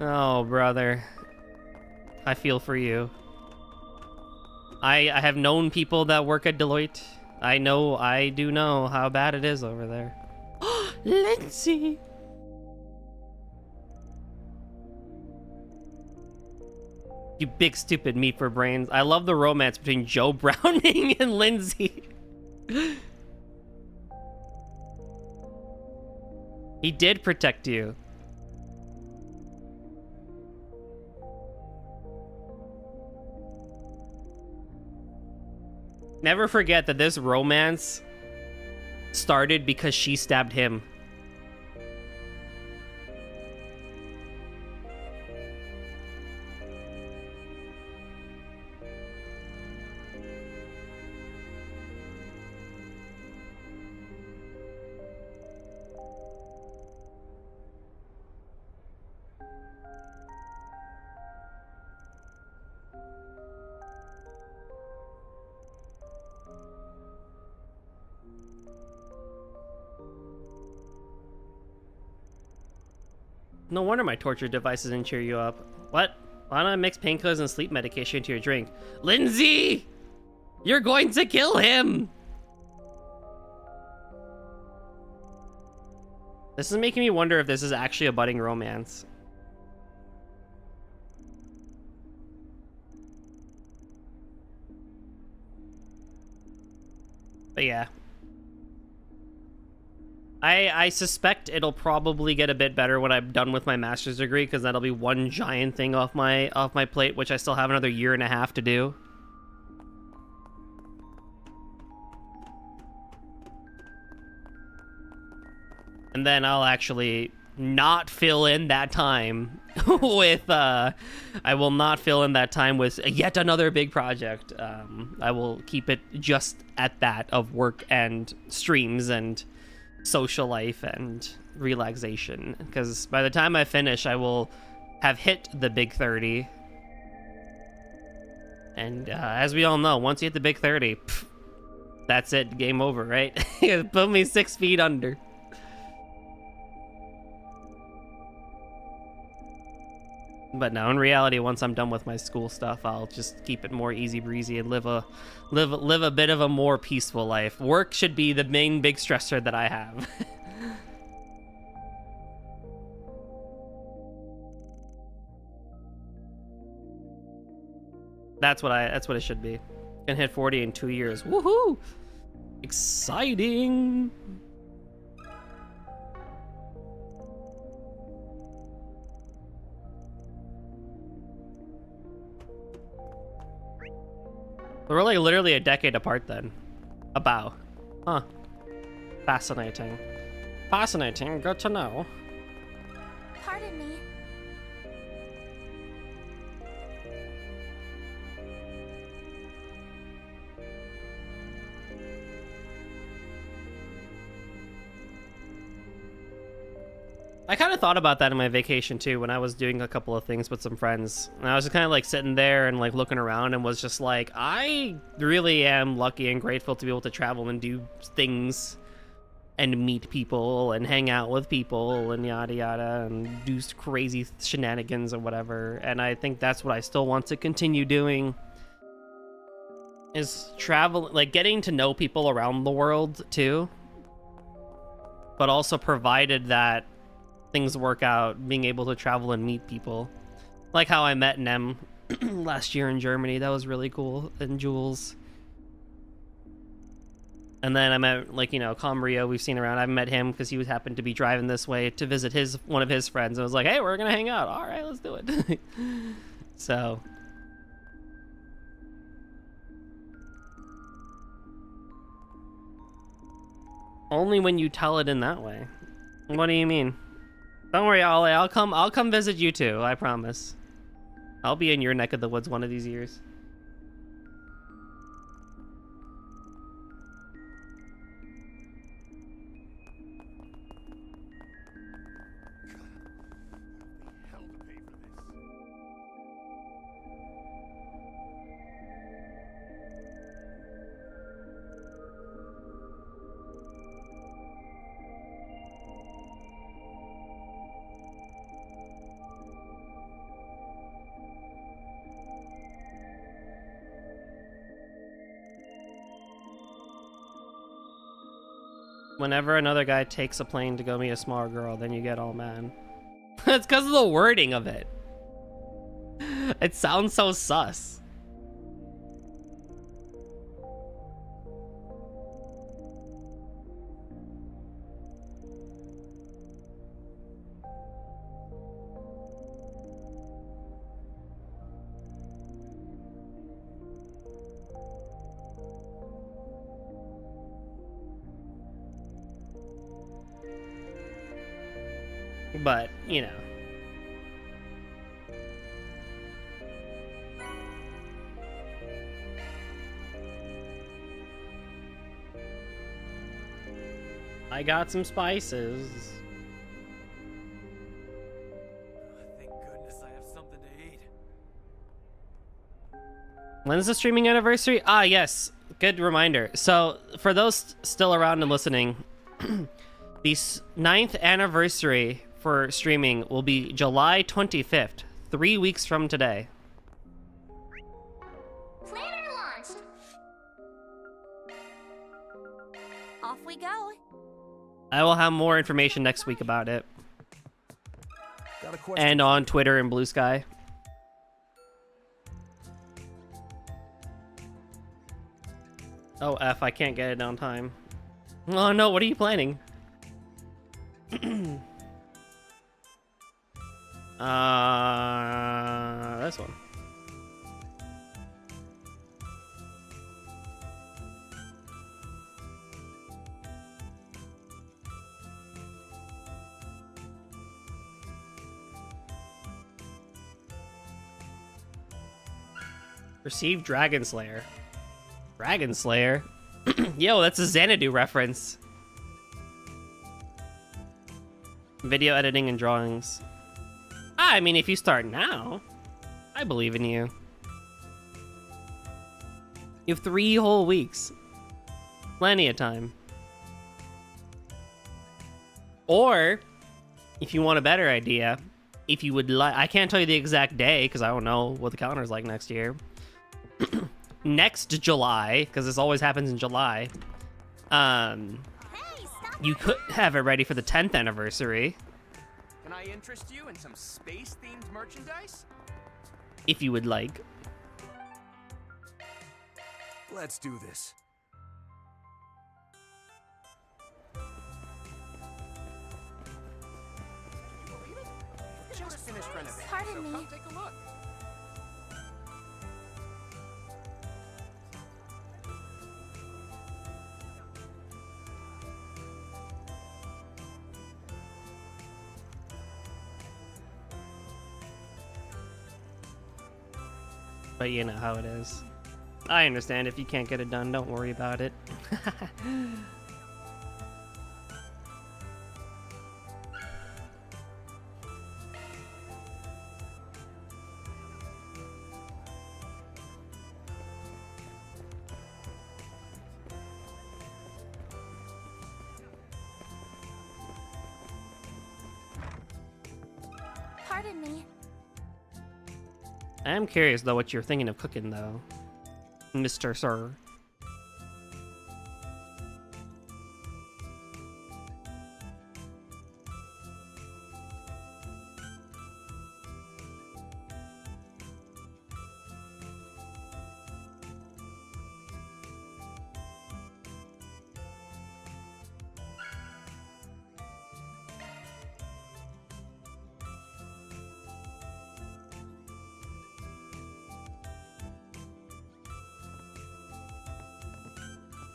Oh, brother. I feel for you. I have known people that work at Deloitte. I do know how bad it is over there. Lindsay! You big stupid meat for brains. I love the romance between Joe Browning and Lindsay. He did protect you. Never forget that this romance started because she stabbed him. No wonder my torture devices didn't cheer you up. What? Why don't I mix painkillers and sleep medication into your drink? Lindsay! You're going to kill him! This is making me wonder if this is actually a budding romance. But yeah. I suspect it'll probably get a bit better when I'm done with my master's degree, because that'll be one giant thing off my plate, which I still have another 1.5 years to do. And then I'll actually not fill in that time with I will not fill in that time with yet another big project. I will keep it just at that of work and streams and social life and relaxation, because by the time I finish I will have hit the big 30, and as we all know, once you hit the big 30, that's it, game over, right? Put me 6 feet under. But no, in reality, once I'm done with my school stuff, I'll just keep it more easy breezy and live a bit of a more peaceful life. Work should be the main big stressor that I have. That's what it should be. Can hit 40 in 2 years. Woohoo! Exciting! We're like literally a decade apart then. About. Huh. Fascinating. Fascinating. Good to know. Pardon me. I kind of thought about that in my vacation too, when I was doing a couple of things with some friends. And I was just kind of like sitting there and like looking around and was just like, I really am lucky and grateful to be able to travel and do things and meet people and hang out with people and yada yada and do crazy shenanigans or whatever. And I think that's what I still want to continue doing, is travel, like getting to know people around the world too, but also provided that things work out, being able to travel and meet people, like how I met Nem last year in Germany. That was really cool. And Jules. And then I met, like, you know, Comrio we've seen around. I met him because he was happened to be driving this way to visit one of his friends. I was like, hey, we're going to hang out. All right, let's do it. So. Only when you tell it in that way. What do you mean? Don't worry, Ollie. I'll come visit you too. I promise. I'll be in your neck of the woods one of these years. Whenever another guy takes a plane to go meet a small girl, then you get all mad. It's because of the wording of it. It sounds so sus. But, you know. I got some spices. Thank goodness I have something to eat. When's the streaming anniversary? Ah, yes. Good reminder. So, for those still around and listening, the 9th anniversary for streaming will be July 25th, 3 weeks from today. Planner launched. Off we go. I will have more information next week about it. Got a question. And on Twitter and Blue Sky. Oh, F, I can't get it on time. Oh no, what are you planning? This one. Receive Dragon Slayer. Dragon Slayer? Yo, that's a Xanadu reference. Video editing and drawings. I mean, if you start now, I believe in you. You have 3 whole weeks. Plenty of time. Or, if you want a better idea, if you would like, I can't tell you the exact day because I don't know what the calendar's like next year. Next July, because this always happens in July, you could have it ready for the 10th anniversary. Can I interest you in some space-themed merchandise? If you would like. Let's do this. Just finished renovating, Pardon so me. come take a look. But you know how it is. I understand if you can't get it done, don't worry about it. Pardon me. I am curious though what you're thinking of cooking though, Mr. Sir.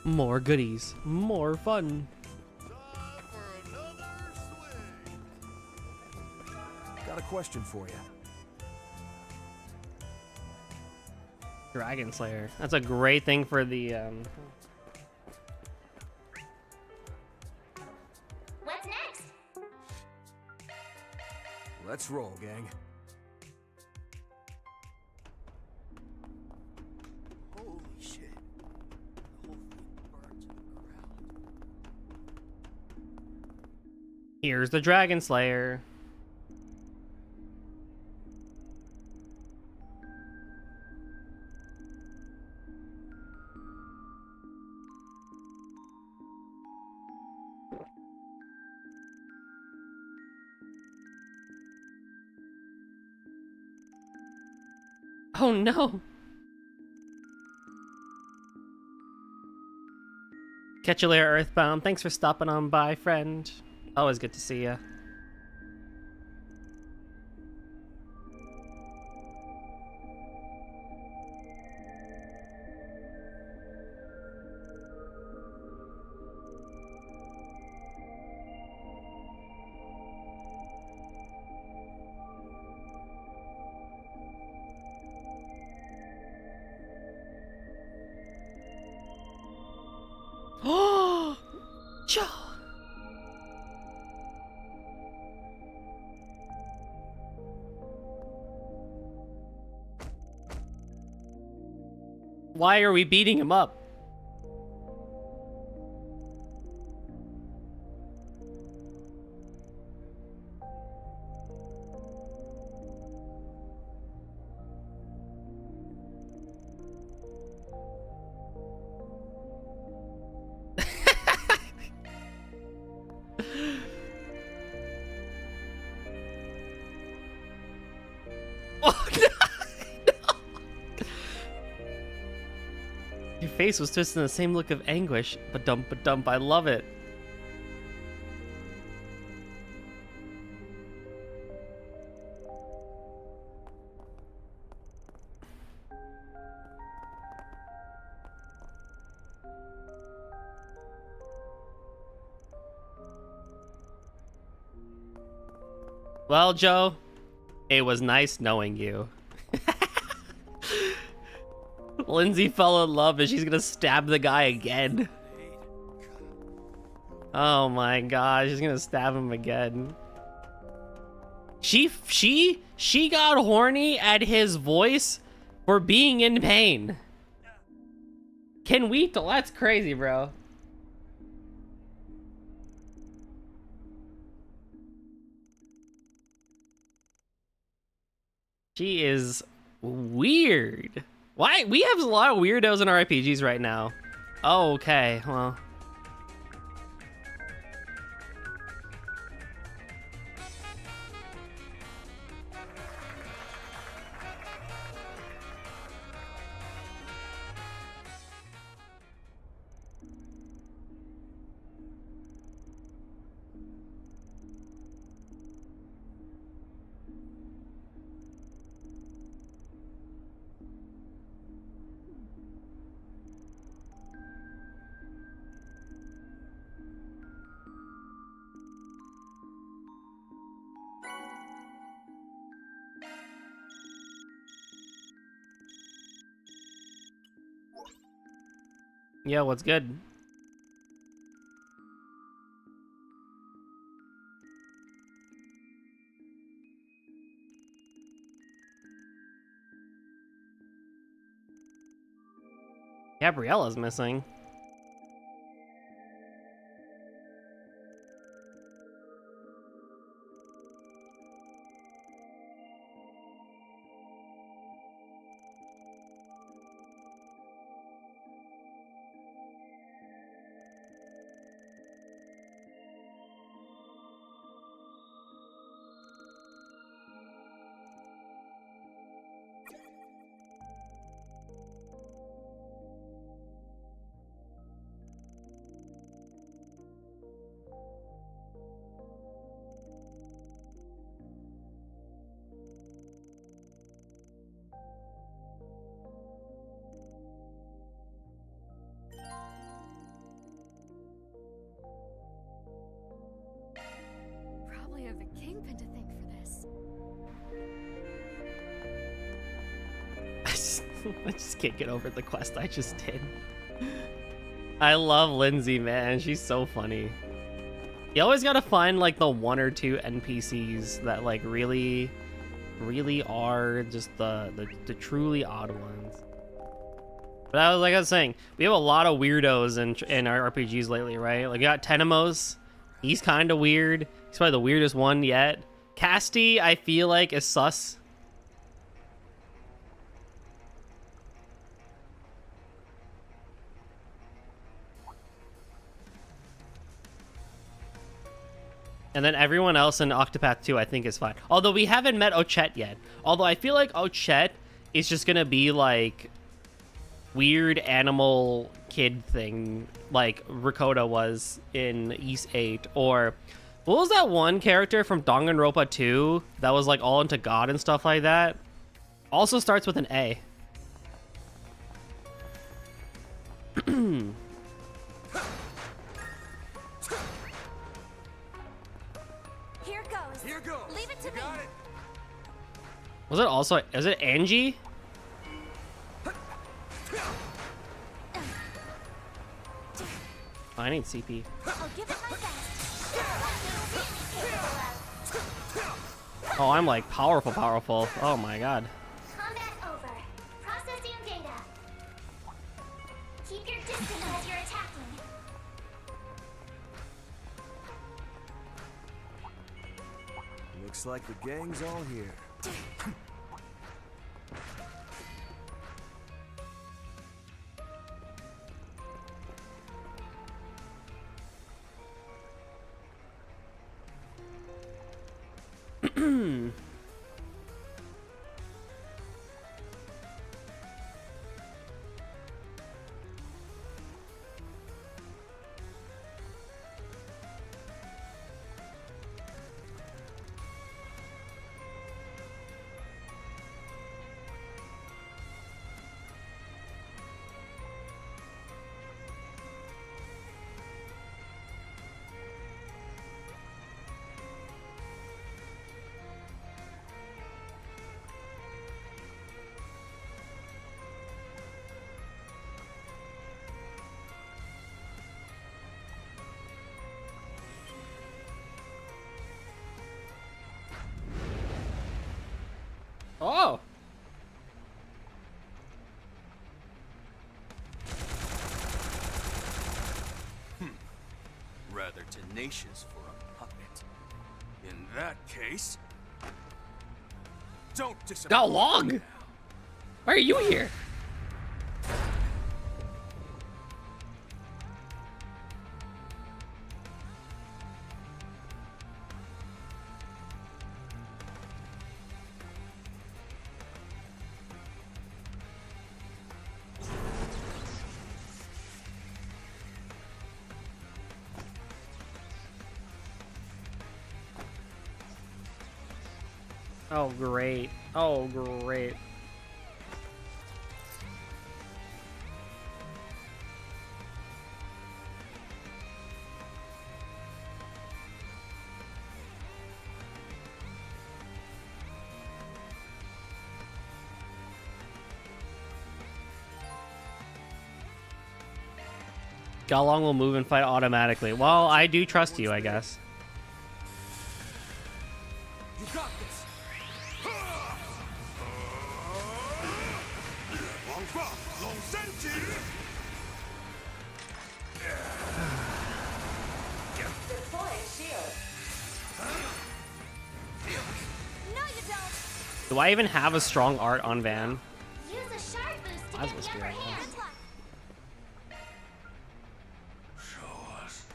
More goodies, more fun. Got a question for you. Dragon Slayer. That's a great thing for the What's next? Let's roll, gang. Holy shit. The whole thing burned to the ground. Here's the Dragon Slayer. Oh no! Catch you later, Earthbound. Thanks for stopping on by, friend. Always good to see ya. Oh, Joe. Why are we beating him up? Your face was twisted in the same look of anguish, but dump, I love it. Well, Joe, it was nice knowing you. Lindsay fell in love and she's gonna stab the guy again. Oh my god, she's gonna stab him again. She got horny at his voice for being in pain. Can we? That's crazy, bro. She is weird. Why? We have a lot of weirdos in our RPGs right now. Oh, okay, well. Yeah, what's good? Gabriella's missing. I just can't get over the quest I just did. I love Lindsay, man. She's so funny. You always gotta find like the one or two NPCs that like really are just the truly odd ones. But like I was saying, we have a lot of weirdos in our RPGs lately, right? Like, we got Tenemos. He's kind of weird. He's probably the weirdest one yet. Casty, I feel like, is sus. And then everyone else in Octopath 2, I think, is fine. Although we haven't met Ochette yet. Although I feel like Ochette is just gonna be like weird animal kid thing like Ricotta was in East 8, or what was that one character from Danganronpa 2 that was like all into God and stuff like that? Also starts with an A. Here goes. Here goes. Leave it to me. Got it. Was it also, is it Angie? I need CP. I'll give it my best. Oh, I'm like powerful. Oh my god. Combat over. Processing data. Keep your distance as you're attacking. Looks like the gang's all here. Oh. Rather tenacious for a puppet. In that case, don't disappoint. How long? Why are you here? Oh, great. Oh, great. Galong will move and fight automatically. Well, I do trust you, I guess. You got this. Do I even have a strong art on Van? Use a shard boost to Might as get well the steal upper it. hand. Show us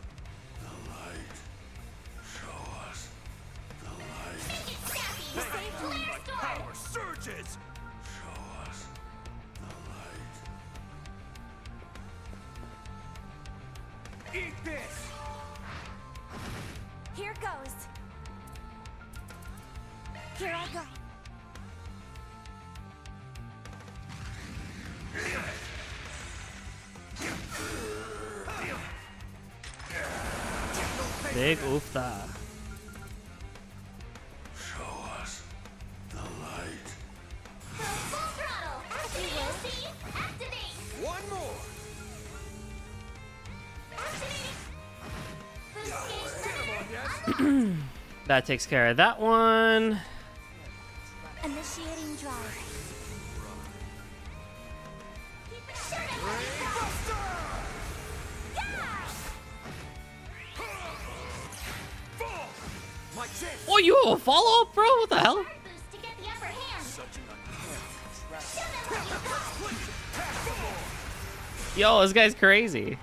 the light. Show us the light. Make it snappy. Save Flare Storm. Power surges. Show us the light. Eat this. Here goes. Here I go. Big oofta. Show us the light. Full throttle. See you, see That takes care of that one. Initiating drive. Oh, you have a follow up, bro? What the hell? Yo, this guy's crazy.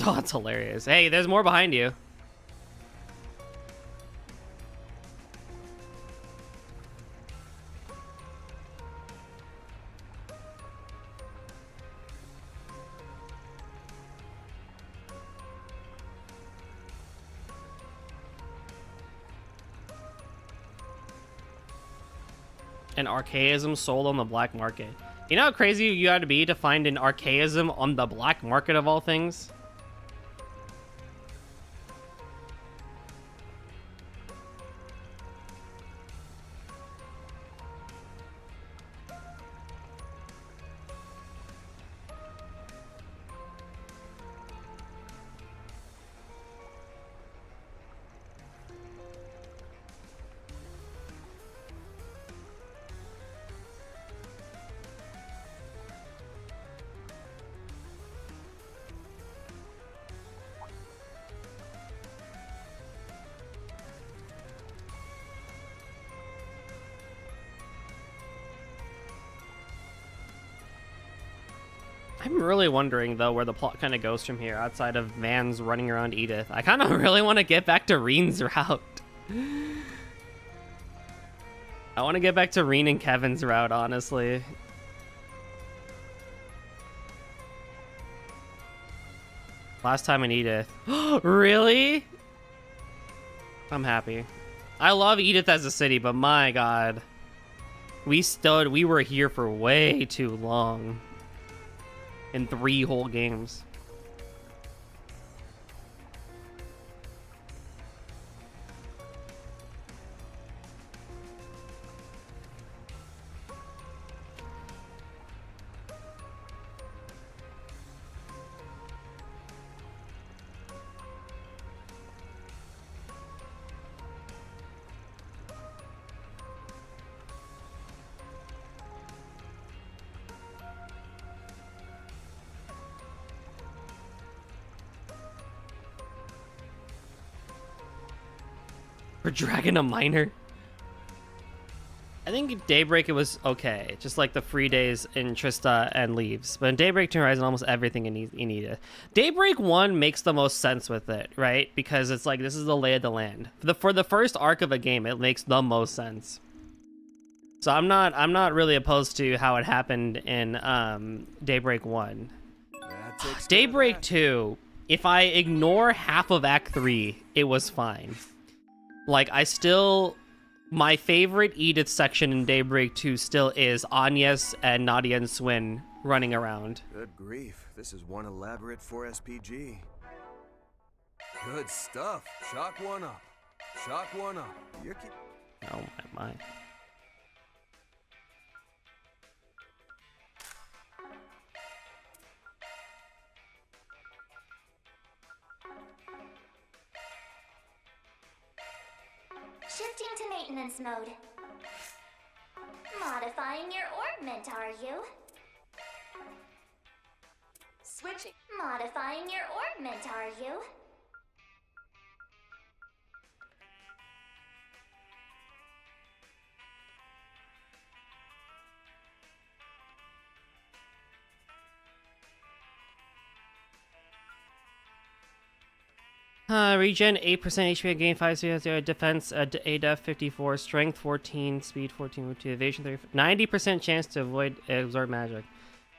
Oh, that's hilarious. Hey, there's more behind you. An archaism sold on the black market. You know how crazy you got to be to find an archaism on the black market of all things? I'm really wondering, though, where the plot kind of goes from here, outside of Vans running around Edith. I kind of really want to get back to Reen's route. I want to get back to Reen and Kevin's route, honestly. Last time in Edith. Really? I'm happy. I love Edith as a city, but my god. We were here for way too long. In 3 whole games. For dragging a miner. I think Daybreak it was okay, just like the free days in Trista and Leaves. But in Daybreak 2 Horizon, almost everything in Edith. Daybreak 1 makes the most sense with it, right? Because it's like this is the lay of the land. For the first arc of a game, it makes the most sense. So I'm not really opposed to how it happened in Daybreak 1. Daybreak 2, if I ignore half of Act 3, it was fine. Like, my favorite Edith section in Daybreak 2 still is Agnes and Nadia and Swin running around. Good grief, this is one elaborate 4SPG. Good stuff. Shock one up. Shock one up. You're Oh my. Shifting to maintenance mode. Modifying your orbment, are you? Switching. Modifying your orbment, are you? Regen 8% HP, gain 5 defense, ADF 54, strength 14, speed 14, to evasion 30, 90% chance to avoid absorb magic.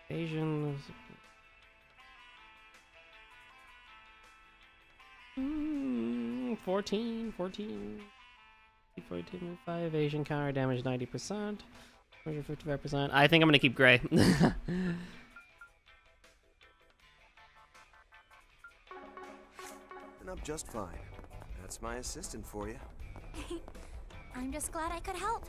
Evasion 14, 5 evasion, counter damage 90%, 155%. I think I'm gonna keep Gray. And I'm just fine. That's my assistant for you. I'm just glad I could help.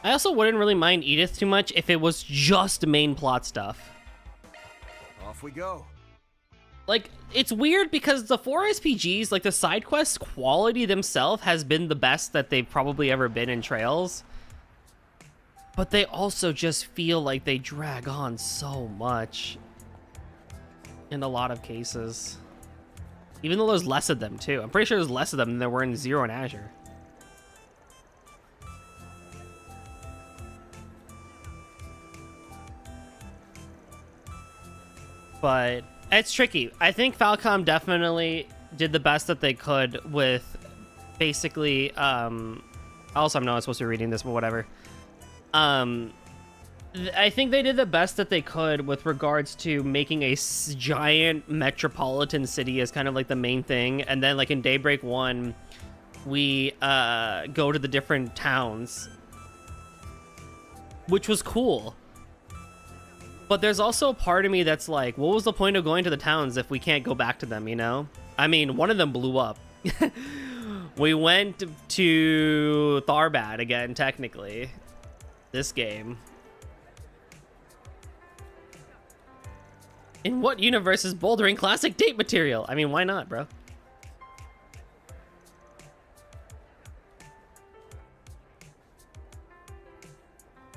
I also wouldn't really mind Edith too much if it was just main plot stuff. Off we go. Like, it's weird because the 4 SPGs, like the side quest quality themselves has been the best that they've probably ever been in Trails. But they also just feel like they drag on so much in a lot of cases. Even though there's less of them too. I'm pretty sure there's less of them than there were in Zero and Azure. But it's tricky. I think Falcom definitely did the best that they could with basically also I'm not supposed to be reading this, but whatever. I think they did the best that they could with regards to making a giant metropolitan city as kind of like the main thing, and then like in Daybreak 1 we go to the different towns, which was cool. But there's also a part of me that's like, what was the point of going to the towns if we can't go back to them, you know? I mean, one of them blew up. We went to Tharbad again, technically. This game. In what universe is bouldering classic date material? I mean, why not, bro?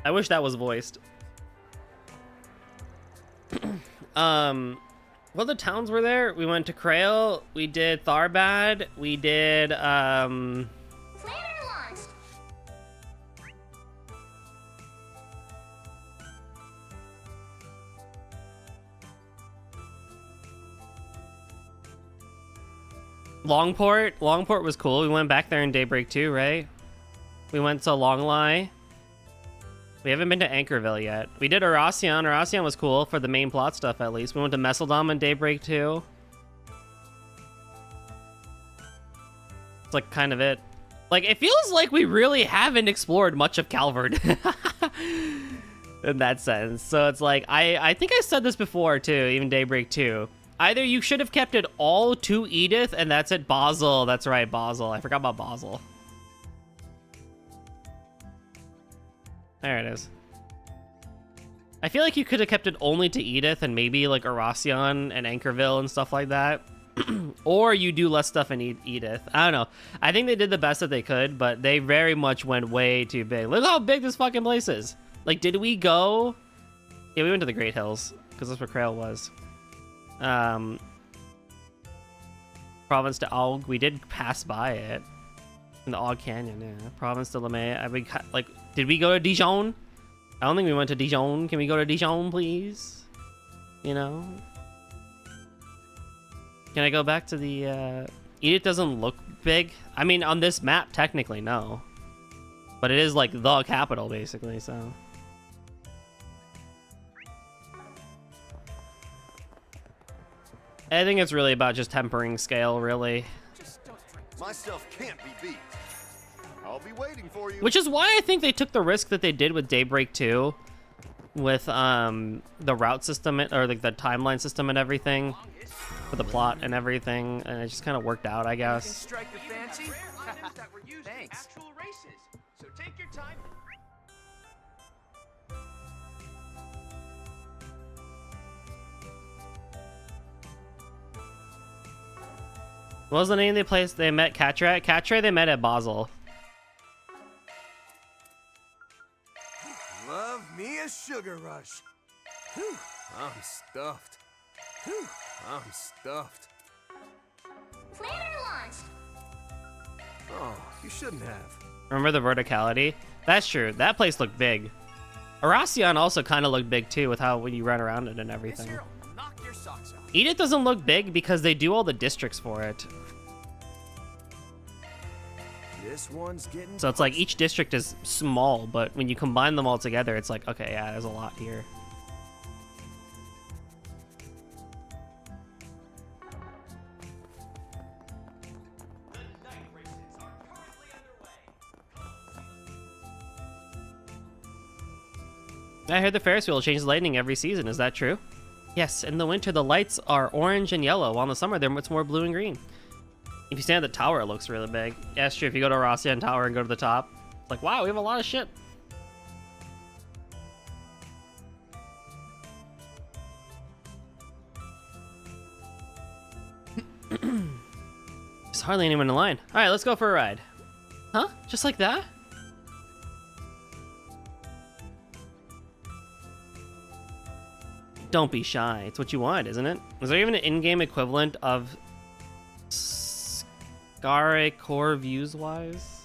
I wish that was voiced. What other towns were there? We went to Krail, we did Tharbad, we did, Planner launched. Longport. Longport was cool. We went back there in Daybreak 2, right? We went to Longlie. We haven't been to Anchorville yet. We did Erasion. Erasion was cool for the main plot stuff, at least. We went to Messeldom in Daybreak 2. It's like kind of it. Like, it feels like we really haven't explored much of Calvard in that sense. So it's like, I think I said this before too, even Daybreak 2. Either you should have kept it all to Edith, and that's it. Basel. That's right, Basel. I forgot about Basel. There it is. I feel like you could have kept it only to Edith and maybe like Erasion and Anchorville and stuff like that. Or you do less stuff in Edith. I don't know. I think they did the best that they could, but they very much went way too big. Look how big this fucking place is. Like, did we go? Yeah, we went to the Great Hills because that's where Krail was. Province de Aug. We did pass by it. In the Aug Canyon, yeah. Province de Lemay. Like, did we go to Dijon? I don't think we went to Dijon. Can we go to Dijon, please? You know? Can I go back to the, Edith doesn't look big. I mean, on this map, technically, no. But it is, like, the capital, basically, so. I think it's really about just tempering scale, really. My stuff can't be beat. I'll be waiting for you. Which is why I think they took the risk that they did with Daybreak 2 with the route system or like the timeline system and everything for the plot and everything, and it just kind of worked out, I guess. Strike the fancy. Thanks. So take your time. What was the name of the place they met Catre at? Catre they met at Basel. Love me a sugar rush. Whew, I'm stuffed. Whew, I'm stuffed. Planner launched. Oh, you shouldn't have. Remember the verticality? That's true. That place looked big. Erasion also kind of looked big too with how when you run around it and everything. Knock your socks off. Edith doesn't look big because they do all the districts for it. This one's getting So it's like each district is small, but when you combine them all together, it's like, okay, yeah, there's a lot here. I heard the Ferris wheel changes lighting every season. Is that true? Yes, in the winter the lights are orange and yellow, while in the summer they're much more blue and green. If you stand at the tower, it looks really big. Yeah, it's true. If you go to Rossian Tower and go to the top, it's like, wow, we have a lot of shit. There's hardly anyone in line. All right, let's go for a ride. Huh? Just like that? Don't be shy. It's what you want, isn't it? Is there even an in-game equivalent of Scare Core views-wise?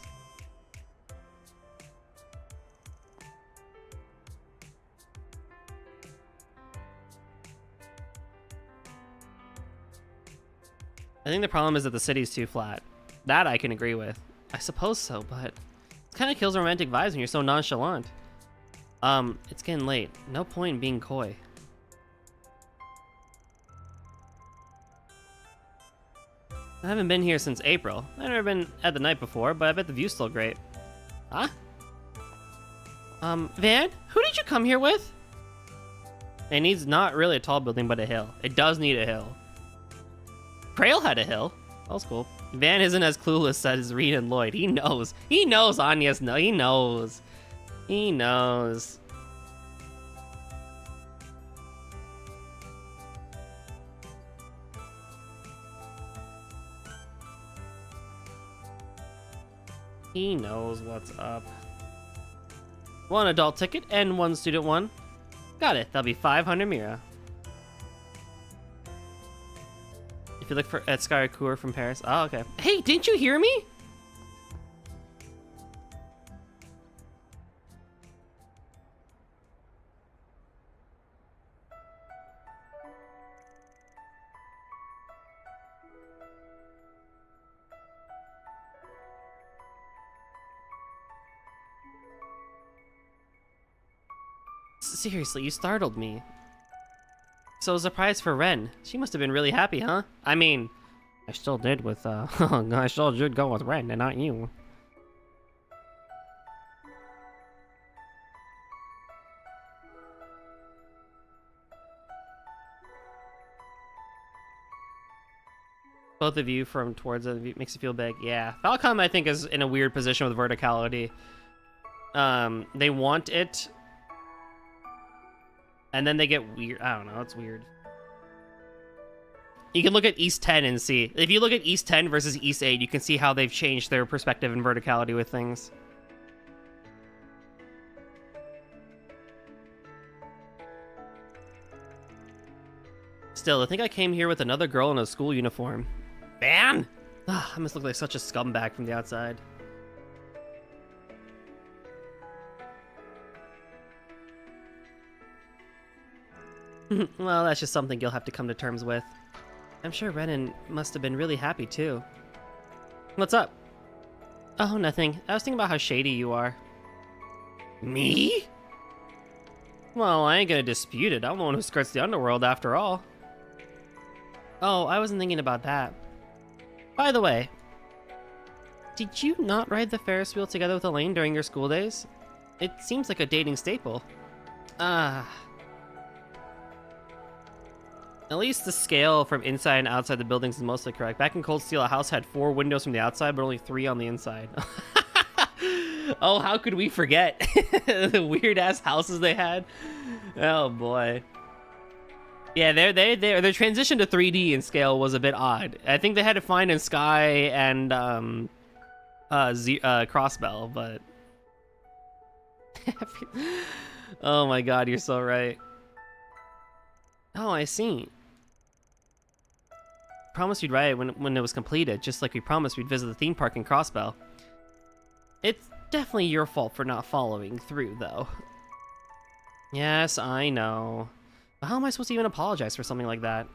I think the problem is that the city's too flat. That I can agree with. I suppose so, but it kind of kills romantic vibes when you're so nonchalant. It's getting late. No point in being coy. I haven't been here since April. I've never been at the night before, but I bet the view's still great. Huh? Van? Who did you come here with? It needs not really a tall building, but a hill. It does need a hill. Krail had a hill. That was cool. Van isn't as clueless as Reed and Lloyd. He knows. He knows, Anya's no. He knows. He knows. He knows what's up. 1 adult ticket and 1 student one. Got it. That'll be 500 Mira. If you look for at Skycour from Paris. Oh, okay. Hey, didn't you hear me? Seriously, you startled me. So a surprise for Ren. She must have been really happy, huh? I mean, I still did with, I still did go with Ren and not you. Both of you from towards it makes you feel big. Yeah, Falcom I think is in a weird position with verticality. They want it, and then they get weird. I don't know. It's weird. You can look at East 10 and see. If you look at East 10 versus East 8, you can see how they've changed their perspective and verticality with things. Still, I think I came here with another girl in a school uniform. Man! I must look like such a scumbag from the outside. Well, that's just something you'll have to come to terms with. I'm sure Renan must have been really happy too. What's up? Oh, nothing. I was thinking about how shady you are. Me? Well, I ain't gonna dispute it. I'm the one who skirts the underworld after all. Oh, I wasn't thinking about that. By the way, did you not ride the Ferris wheel together with Elaine during your school days? It seems like a dating staple. At least the scale from inside and outside the buildings is mostly correct. Back in Cold Steel, a house had 4 windows from the outside, but only 3 on the inside. Oh, how could we forget the weird-ass houses they had? Oh, boy. Yeah, their transition to 3D in scale was a bit odd. I think they had to find in Sky and Crossbell, but... Oh my god, you're so right. Oh, I see. Promised we'd ride it when it was completed, just like we promised we'd visit the theme park in Crossbell. It's definitely your fault for not following through, though. Yes, I know. But how am I supposed to even apologize for something like that?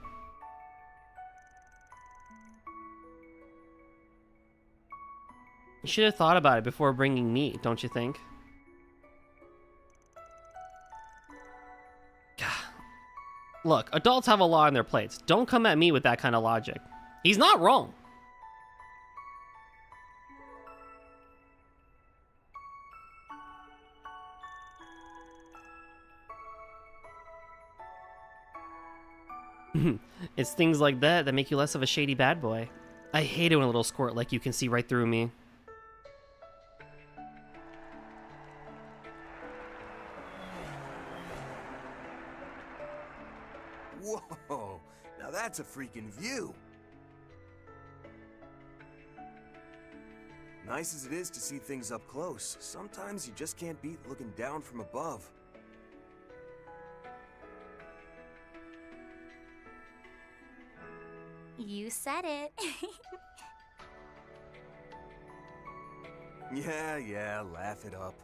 You should have thought about it before bringing me, don't you think? Look, adults have a lot on their plates. Don't come at me with that kind of logic. He's not wrong. It's things like that that make you less of a shady bad boy. I hate it when a little squirt like you can see right through me. Whoa, now that's a freaking view. Nice as it is to see things up close, sometimes you just can't beat looking down from above. You said it. Yeah, laugh it up.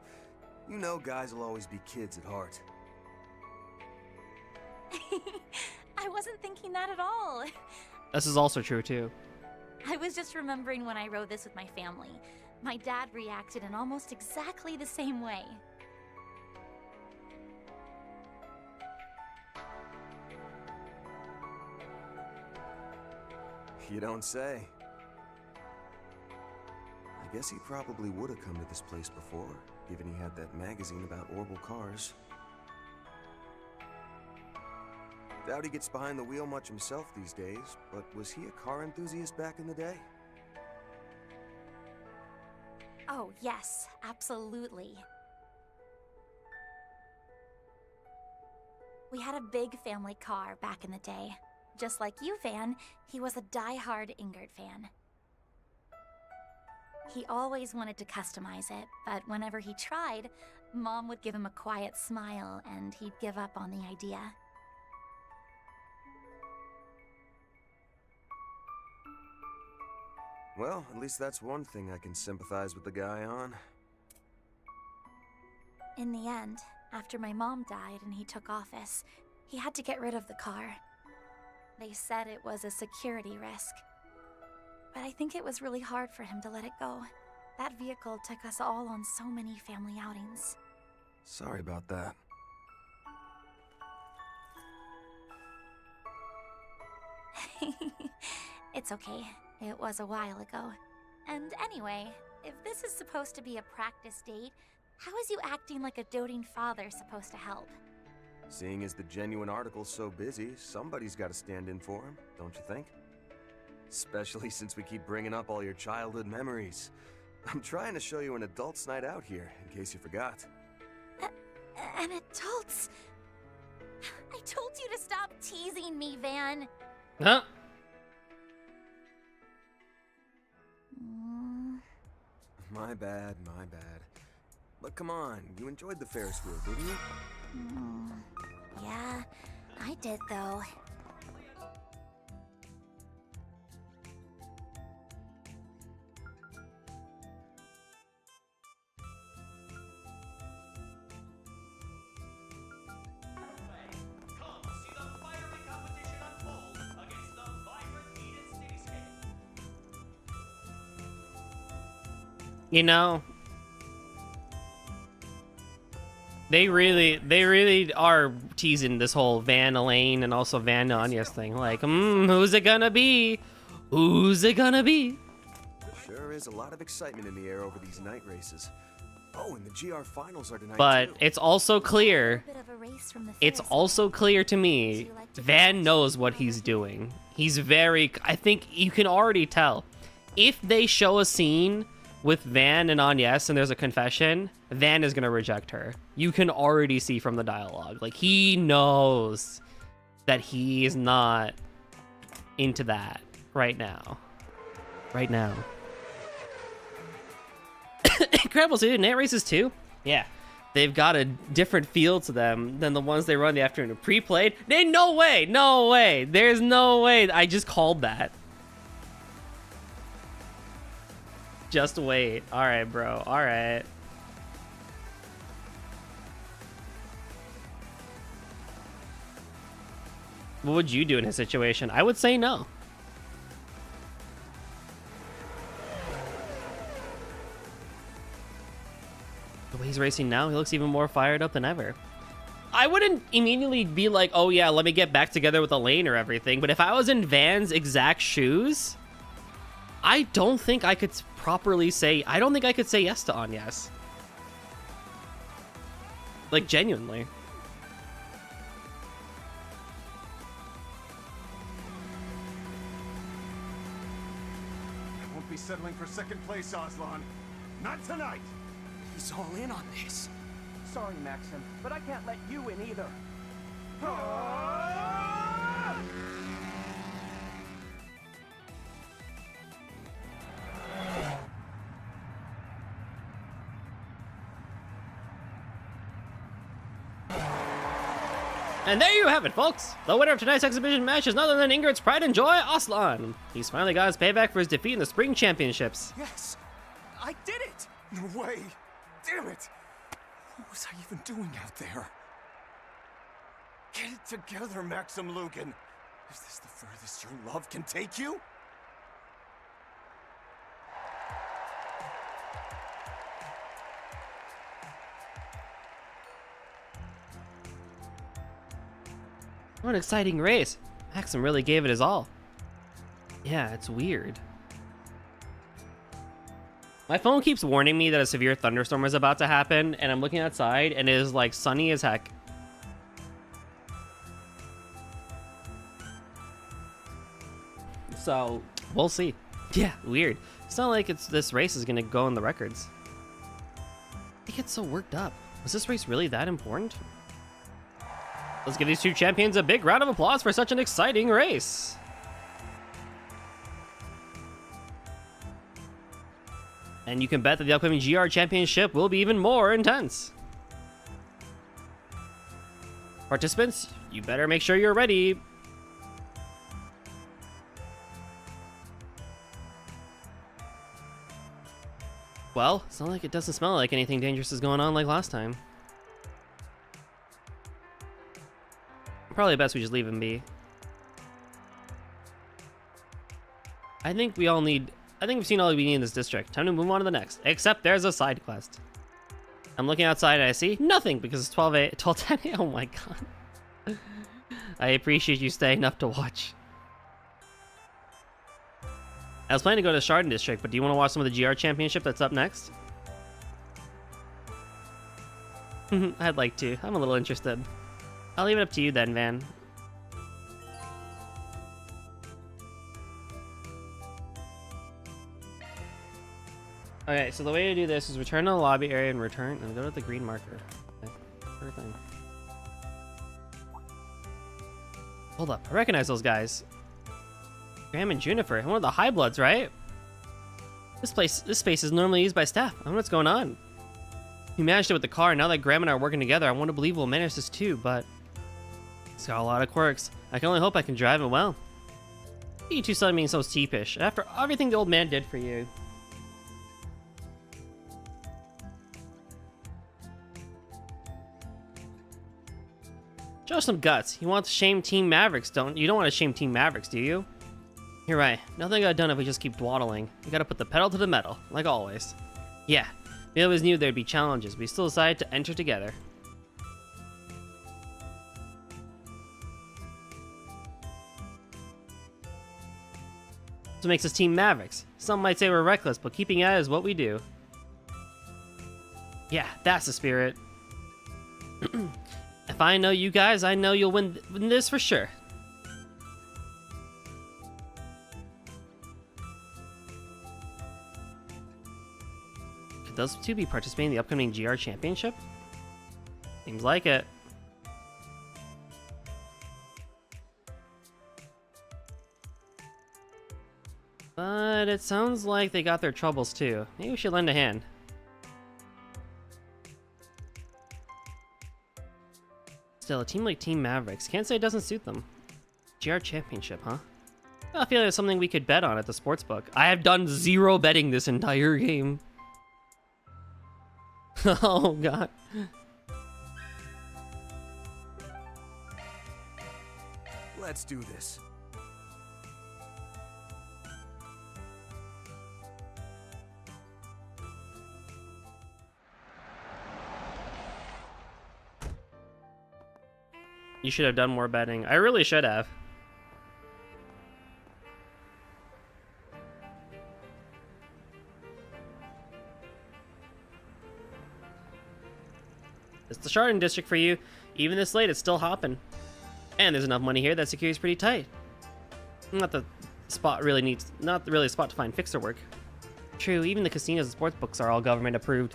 You know guys will always be kids at heart. I wasn't thinking that at all. This is also true too. I was just remembering when I rode this with my family. My dad reacted in almost exactly the same way. You don't say. I guess he probably would have come to this place before, given he had that magazine about orbital cars. Doubt he gets behind the wheel much himself these days, but was he a car enthusiast back in the day? Oh, yes, absolutely. We had a big family car back in the day. Just like you, Van, he was a die-hard Ingrid fan. He always wanted to customize it, but whenever he tried, Mom would give him a quiet smile and he'd give up on the idea. Well, at least that's one thing I can sympathize with the guy on. In the end, after my mom died and he took office, he had to get rid of the car. They said it was a security risk. But I think it was really hard for him to let it go. That vehicle took us all on so many family outings. Sorry about that. It's okay. It was a while ago. And anyway, if this is supposed to be a practice date, how is you acting like a doting father supposed to help? Seeing as the genuine article's so busy, somebody's got to stand in for him, don't you think? Especially since we keep bringing up all your childhood memories. I'm trying to show you an adult's night out here, in case you forgot. An adult's? I told you to stop teasing me, Van. Huh? My bad. But come on, you enjoyed the Ferris wheel, didn't you? Yeah, I did though. You know, they really are teasing this whole Van Elaine and also Van Anya's thing. Like, who's it gonna be? Who's it gonna be? Sure is a lot of excitement in the air over these night races. Oh, and the GR finals are tonight But too. it's also clear. It's also clear to me, Van knows what he's doing. He's very. I think you can already tell. If they show a scene with Van and Agnes and there's a confession, Van is gonna reject her. You can already see from the dialogue. Like, he knows that he is not into that right now. Right now. Incredible, dude. Night races too? Yeah. They've got a different feel to them than the ones they run in the afternoon. Pre-played? No way! No way! There's no way. I just called that. Just wait. Alright, bro. Alright. What would you do in his situation? I would say no. The way he's racing now, he looks even more fired up than ever. I wouldn't immediately be like, oh yeah, let me get back together with Elaine or everything, but if I was in Van's exact shoes, I don't think I could properly say, I don't think I could say yes to Agnes. Like, genuinely. be settling for second place, Aslan. Not tonight! He's all in on this. Sorry, Maxim, but I can't let you in either. And there you have it, folks! The winner of tonight's exhibition match is none other than Ingrid's pride and joy, Aslan. He's finally got his payback for his defeat in the Spring Championships. Yes! I did it! No way! Damn it! What was I even doing out there? Get it together, Maxim Lugan! Is this the furthest your love can take you? What an exciting race. Maxim really gave it his all. Yeah, it's weird. My phone keeps warning me that a severe thunderstorm is about to happen, and I'm looking outside and it is like sunny as heck. So, we'll see. Yeah, weird. It's not like this race is gonna go in the records. I get so worked up. Was this race really that important? Let's give these two champions a big round of applause for such an exciting race. And you can bet that the upcoming GR Championship will be even more intense. Participants, you better make sure you're ready. Well, it's not like it doesn't smell like anything dangerous is going on like last time. Probably best we just leave him be. I think we've seen all we need in this district. Time to move on to the next. Except there's a side quest. I'm looking outside and I see nothing because it's 12:10. Oh my god. I appreciate you staying up to watch. I was planning to go to Chardon District, but do you want to watch some of the GR Championship that's up next? I'd like to. I'm a little interested. I'll leave it up to you then, Van. Okay, so the way to do this is return to the lobby area and return and go to the green marker. Okay, sure thing. Hold up, I recognize those guys. Graham and Juniper, one of the High Bloods, right? This space is normally used by staff. I don't know what's going on. We managed it with the car, and now that Graham and I are working together, I want to believe we'll manage this too, but it's got a lot of quirks. I can only hope I can drive it well. You two suddenly being so sheepish after everything the old man did for you. Show some guts. You want to shame Team Mavericks, don't you? Don't want to shame Team Mavericks, do you? You're right. Nothing got done if we just keep dawdling. We gotta put the pedal to the metal, like always. Yeah, we always knew there'd be challenges, but we still decided to enter together. That's what makes us Team Mavericks. Some might say we're reckless, but keeping at it is what we do. Yeah, that's the spirit. If I know you guys, I know you'll win this for sure. Could those two be participating in the upcoming GR Championship? Seems like it. But it sounds like they got their troubles too. Maybe we should lend a hand. Still, a team like Team Mavericks, can't say it doesn't suit them. GR Championship, huh? I feel like it's something we could bet on at the sportsbook. I have done 0 betting this entire game. Oh god. Let's do this. You should have done more betting. I really should have. It's the Chardon District for you. Even this late, it's still hopping. And there's enough money here that security's pretty tight. Not really a spot to find fixer work. True, even the casinos and sports books are all government approved.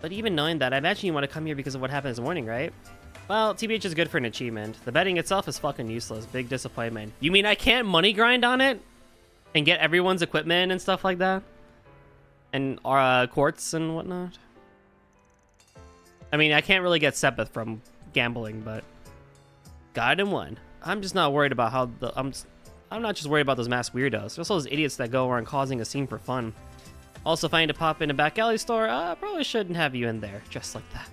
But even knowing that, I imagine you want to come here because of what happened this morning, right? Well, TBH is good for an achievement. The betting itself is fucking useless. Big disappointment. You mean I can't money grind on it? And get everyone's equipment and stuff like that? And quartz and whatnot? I mean, I can't really get Sepith from gambling, but... God and one. I'm just not worried about how the... I'm not just worried about those masked weirdos. There's all those idiots that go around causing a scene for fun. Also, finding to pop in a back alley store, probably shouldn't have you in there, just like that.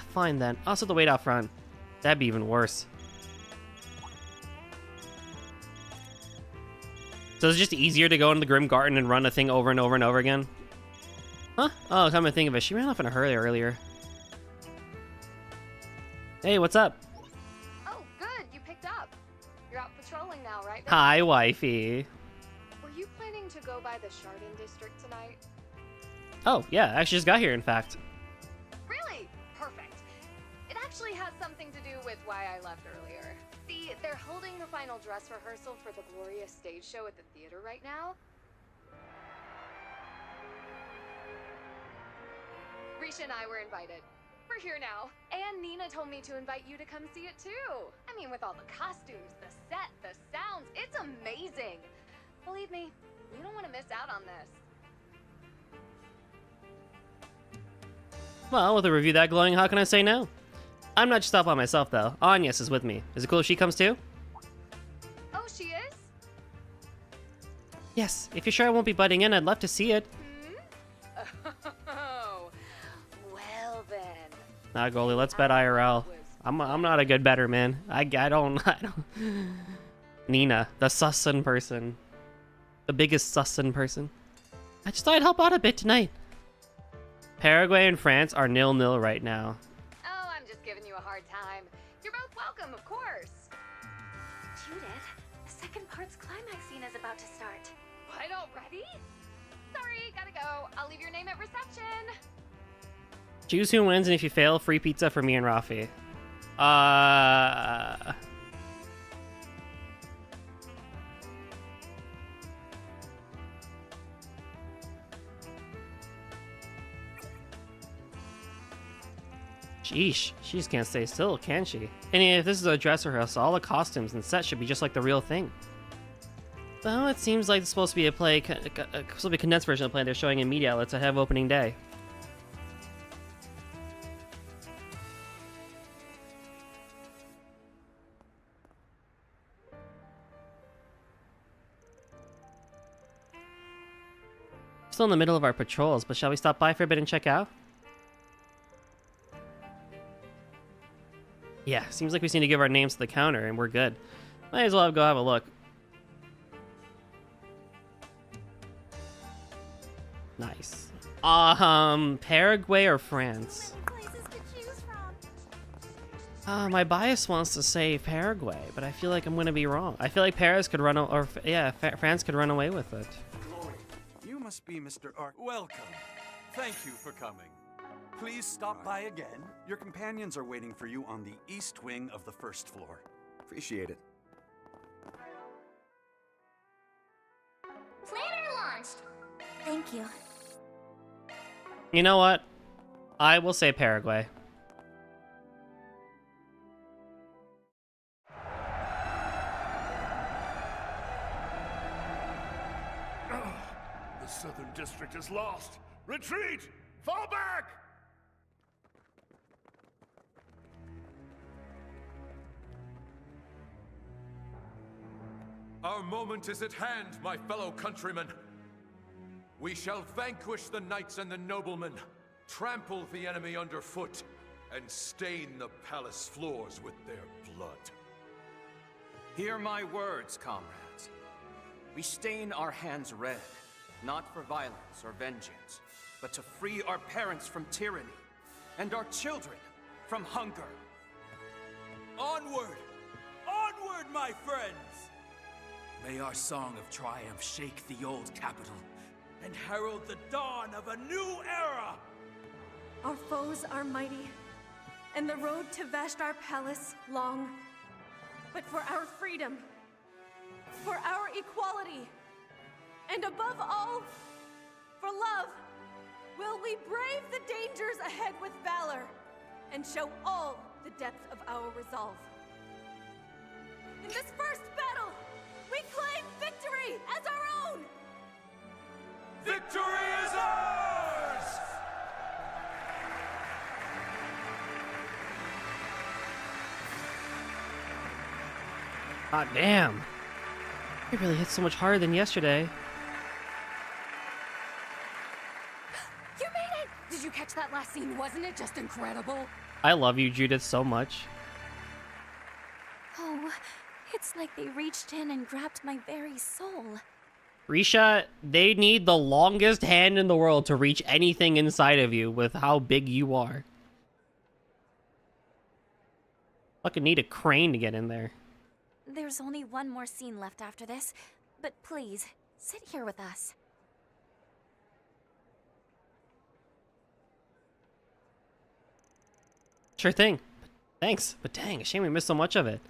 Fine then. Also, the wait out front. That'd be even worse. So it's just easier to go into the Grim Garden and run a thing over and over and over again? Huh? Oh, come to think of it, she ran off in a hurry earlier. Hey, what's up? Oh, good. You picked up. You're out patrolling now, right? Hi, wifey. Were you planning to go by the Chardon district tonight? Oh, yeah, I actually just got here, in fact. Really? Perfect. It actually has something to do with why I left earlier. See, they're holding the final dress rehearsal for the glorious stage show at the theater right now. Risha and I were invited. We're here now. And Nina told me to invite you to come see it too. I mean, with all the costumes, the set, the sounds, it's amazing. Believe me, you don't want to miss out on this. Well, with a review that glowing, how can I say no? I'm not just out by myself, though. Agnes is with me. Is it cool if she comes too? Oh, she is? Yes, if you're sure I won't be butting in, I'd love to see it. Oh, well then. Nah, goalie, let's bet IRL. I'm not a good better, man. I don't. Nina, the sussin person. The biggest sussin person. I just thought I'd help out a bit tonight. Paraguay and France are 0-0 right now. Oh, I'm just giving you a hard time. You're both welcome, of course. Judith, the second part's climax scene is about to start. What, already? Sorry, gotta go. I'll leave your name at reception. Choose who wins, and if you fail, free pizza for me and Rafi. Sheesh, she just can't stay still, can she? And if this is a dress rehearsal, all the costumes and sets should be just like the real thing. Well, it seems like it's supposed to be a play, supposed to be a condensed version of the play they're showing in media outlets ahead of opening day. Still in the middle of our patrols, but shall we stop by for a bit and check out? Yeah, seems like we just need to give our names to the counter and we're good. Might as well go have a look. Nice. Paraguay or France? My bias wants to say Paraguay, but I feel like I'm gonna be wrong. I feel like Paris could run, France could run away with it. You must be Mr. Ark. Welcome. Thank you for coming. Please stop by again. Your companions are waiting for you on the east wing of the first floor. Appreciate it. Planner launched! Thank you. You know what? I will say Paraguay. The Southern District is lost. Retreat! Fall back! Our moment is at hand, my fellow countrymen. We shall vanquish the knights and the noblemen, trample the enemy underfoot, and stain the palace floors with their blood. Hear my words, comrades. We stain our hands red, not for violence or vengeance, but to free our parents from tyranny, and our children from hunger. Onward! Onward, my friends! May our song of triumph shake the old capital and herald the dawn of a new era! Our foes are mighty, and the road to Vashtar Palace long. But for our freedom, for our equality, and above all, For love, will we brave the dangers ahead with valor and show all the depth of our resolve? In this first battle, we claim victory as our own! Victory is ours! God damn. It really hit so much harder than yesterday. You made it! Did you catch that last scene? Wasn't it just incredible? I love you, Judith, so much. Oh, it's like they reached in and grabbed my very soul. Risha, they need the longest hand in the world to reach anything inside of you with how big you are. Fucking need a crane to get in there. There's only one more scene left after this, but please, sit here with us. Sure thing. Thanks, but dang, a shame we missed so much of it.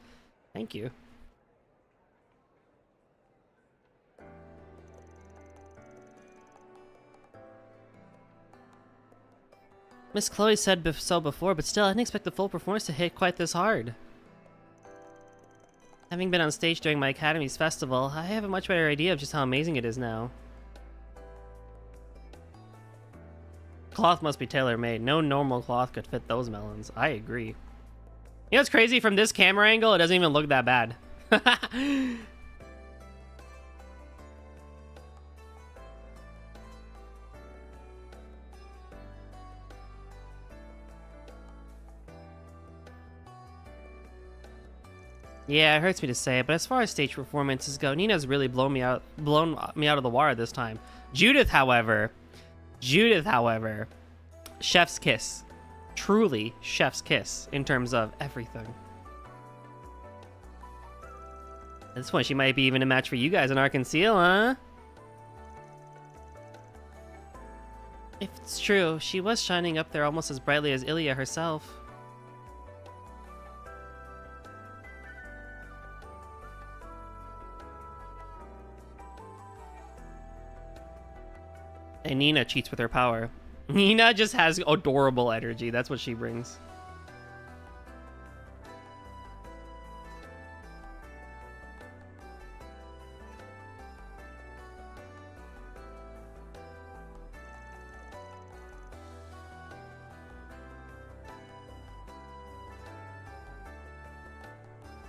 Thank you. Miss Chloe said so before, but still, I didn't expect the full performance to hit quite this hard. Having been on stage during my Academy's festival, I have a much better idea of just how amazing it is now. Cloth must be tailor-made. No normal cloth could fit those melons. I agree. You know what's crazy? From this camera angle, it doesn't even look that bad. Yeah, it hurts me to say it, but as far as stage performances go, Nina's really blown me out of the water this time. Judith, however, chef's kiss. Truly chef's kiss in terms of everything. At this point, she might be even a match for you guys in Arc and Seal, huh? If it's true, she was shining up there almost as brightly as Ilya herself. And Nina cheats with her power. Nina just has adorable energy. That's what she brings.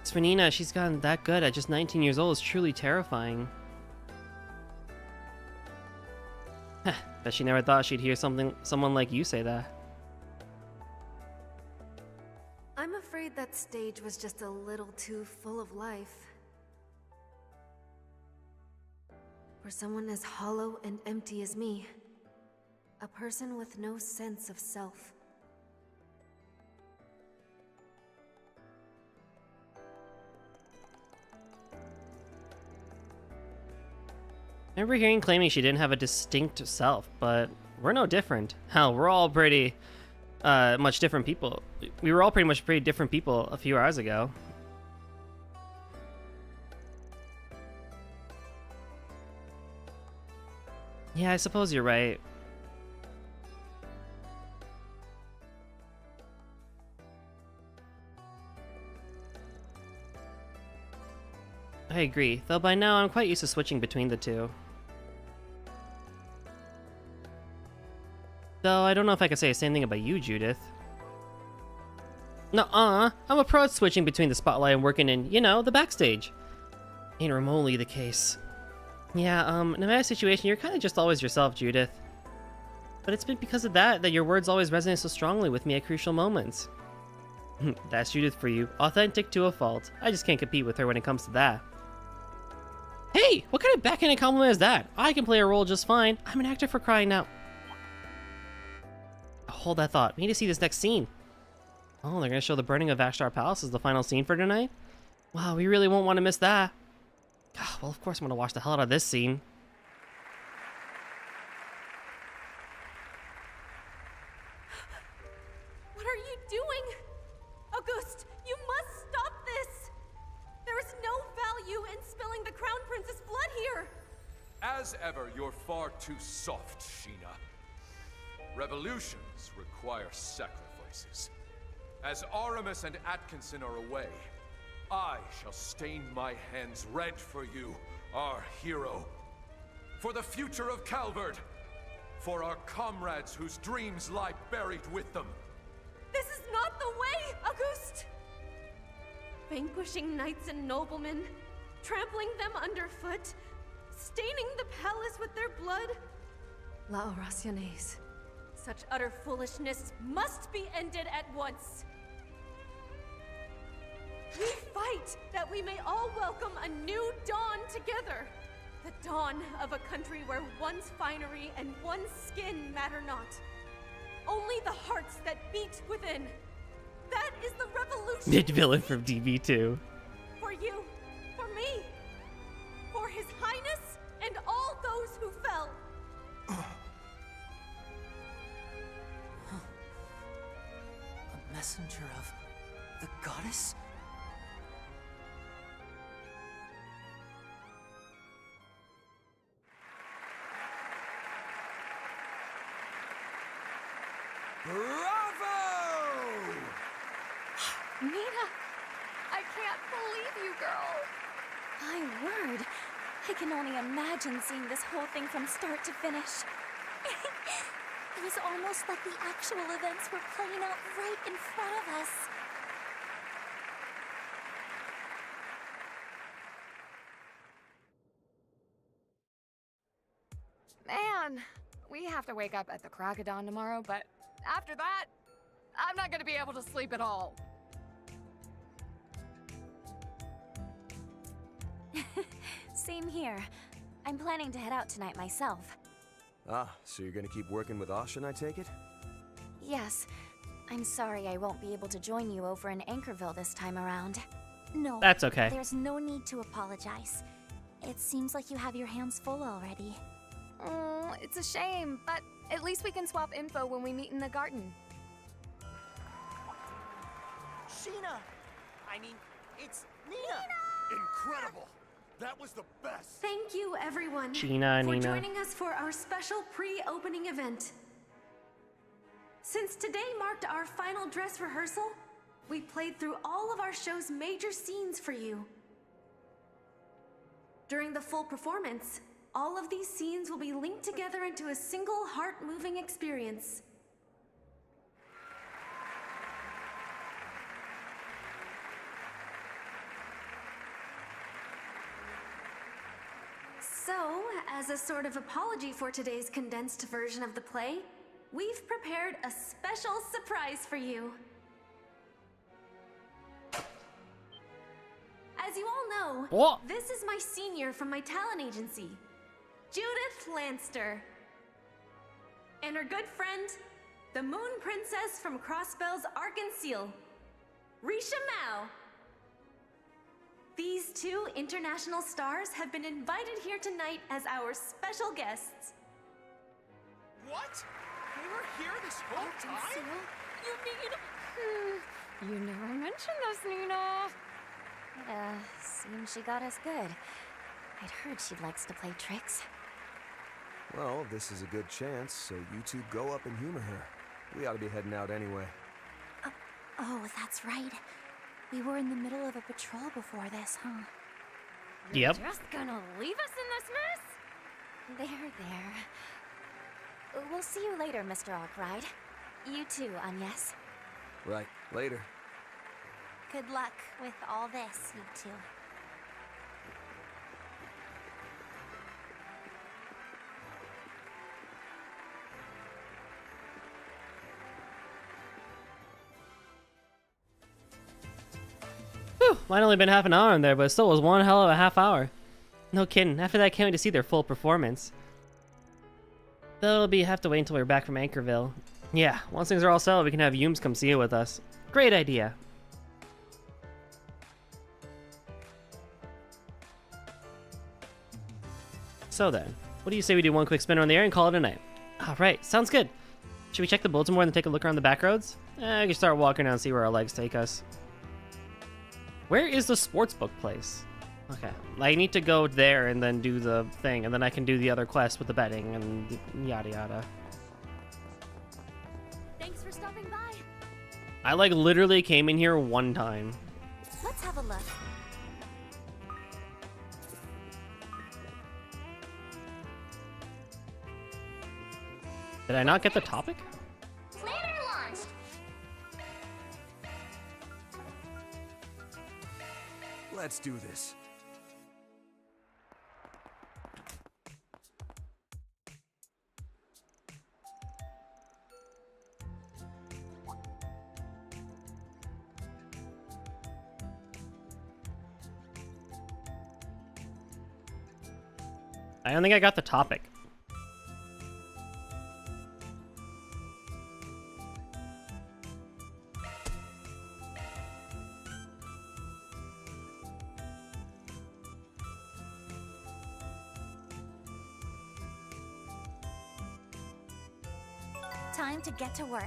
As for Nina, she's gotten that good at just 19 years old is truly terrifying. Bet she never thought she'd hear someone like you say that. I'm afraid that stage was just a little too full of life. For someone as hollow and empty as me. A person with no sense of self. I remember hearing claiming she didn't have a distinct self, but we're no different. Hell, we're all pretty much different people. We were all pretty much pretty different people a few hours ago. Yeah, I suppose you're right. I agree, though by now I'm quite used to switching between the two. Though I don't know if I could say the same thing about you, Judith. Nuh-uh, I'm a pro at switching between the spotlight and working in, you know, the backstage. Ain't remotely the case. Yeah, in my situation, you're kind of just always yourself, Judith. But it's been because of that your words always resonate so strongly with me at crucial moments. That's Judith for you. Authentic to a fault. I just can't compete with her when it comes to that. Hey, what kind of backhanded compliment is that? I can play a role just fine. I'm an actor for crying out. Hold that thought. We need to see this next scene. Oh, they're going to show the burning of Ashtar Palace as the final scene for tonight? Wow, we really won't want to miss that. Well, of course I'm going to watch the hell out of this scene. What are you doing? Auguste, you must stop this! There is no value in spilling the Crown Prince's blood here! As ever, you're far too soft, Sheena. Revolutions require sacrifices. As Aramis and Atkinson are away, I shall stain my hands red for you, our hero. For the future of Calvard. For our comrades whose dreams lie buried with them. This is not the way, Auguste! Vanquishing knights and noblemen, trampling them underfoot, staining the palace with their blood. La Oraciones. Such utter foolishness must be ended at once. We fight that we may all welcome a new dawn together. The dawn of a country where one's finery and one's skin matter not. Only the hearts that beat within. That is the revolution. Mid villain from DB2. For you, for me, for His Highness and all those who fell. A messenger of the goddess? Bravo! Nina! I can't believe you, girl! My word! I can only imagine seeing this whole thing from start to finish. It was almost like the actual events were playing out right in front of us. Man, we have to wake up at the crack of dawn tomorrow, but after that, I'm not gonna be able to sleep at all. Same here. I'm planning to head out tonight myself. Ah, so you're gonna keep working with Ashen, I take it? Yes. I'm sorry I won't be able to join you over in Anchorville this time around. No. That's okay. There's no need to apologize. It seems like you have your hands full already. Oh, it's a shame, but at least we can swap info when we meet in the garden. Sheena! I mean, it's Nina! Incredible! That was the best! Thank you, everyone, Sheena, for Nina. joining us for our special pre-opening event. Since today marked our final dress rehearsal, we played through all of our show's major scenes for you. During the full performance, all of these scenes will be linked together into a single heart-moving experience. So, as a sort of apology for today's condensed version of the play, we've prepared a special surprise for you. As you all know, What? This is my senior from my talent agency, Judith Lanster. And her good friend, the Moon Princess from Crossbell's Arkansas, Risha Mao. These two international stars have been invited here tonight as our special guests. What? They were here this whole time? You mean... You never mentioned this, Nina. Seems she got us good. I'd heard she likes to play tricks. Well, this is a good chance, so you two go up and humor her. We ought to be heading out anyway. Oh, that's right. We were in the middle of a patrol before this, huh? Yep. Just gonna leave us in this mess? There. We'll see you later, Mr. Arkwright. You too, Agnes. Right, later. Good luck with all this, you two. Whew, might only been half an hour in there, but it still was one hell of a half hour. No kidding. After that, I can't wait to see their full performance. Though we'll have to wait until we're back from Anchorville. Yeah, once things are all settled, we can have Yums come see it with us. Great idea. So then, what do you say we do one quick spin around the area and call it a night? Alright, sounds good. Should we check the bulletin board and take a look around the back roads? I can start walking around and see where our legs take us. Where is the sportsbook place? Okay. I need to go there and then do the thing, and then I can do the other quest with the betting and yada yada. Thanks for stopping by. I like literally came in here one time. Let's have a look. Did I not get the topic? Planner launched. Let's do this. I don't think I got the topic. Time to get to work.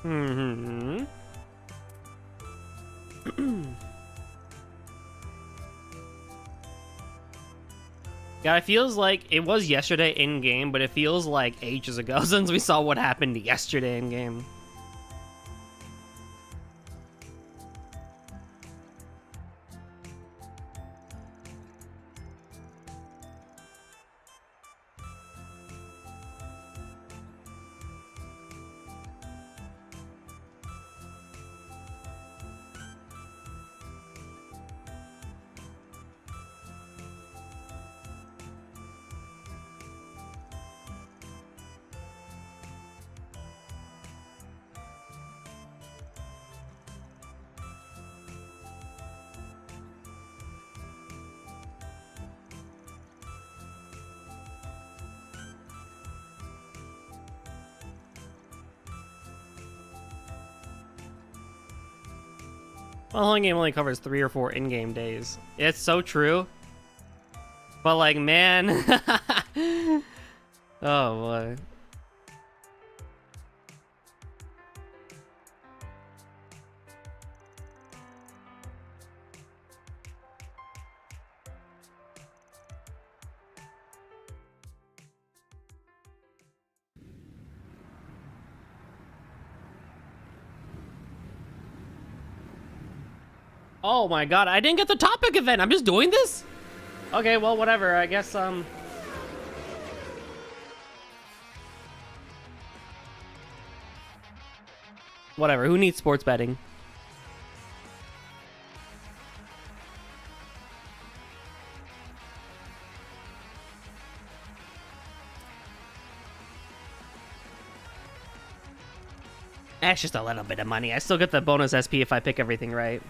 Mm-hmm. Yeah, it feels like it was yesterday in game, but it feels like ages ago since we saw what happened yesterday in game. Well, the whole game only covers 3 or 4 in-game days. It's so true. But like, man. Oh boy. Oh my god, I didn't get the topic event. I'm just doing this? Okay, well, whatever. I guess, whatever. Who needs sports betting? That's just a little bit of money. I still get the bonus SP if I pick everything right.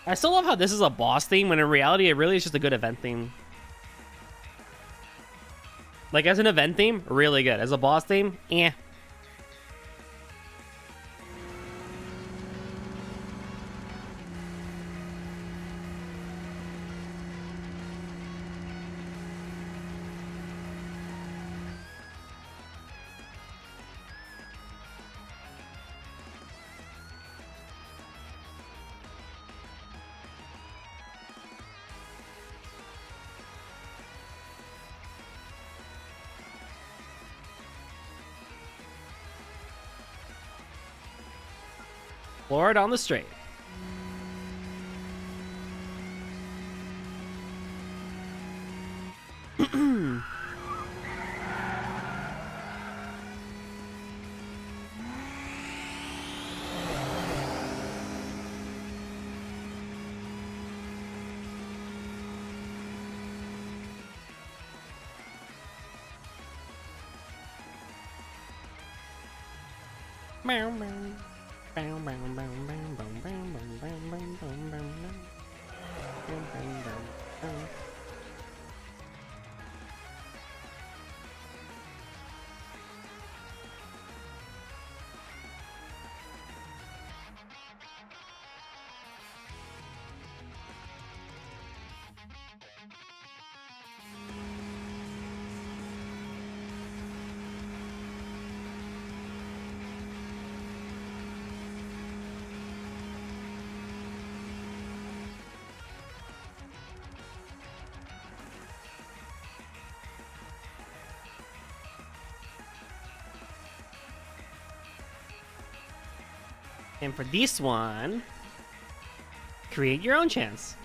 I still love how this is a boss theme, when in reality, it really is just a good event theme. Like, as an event theme, really good. As a boss theme, eh. Lord on the straight. And for this one, create your own chance.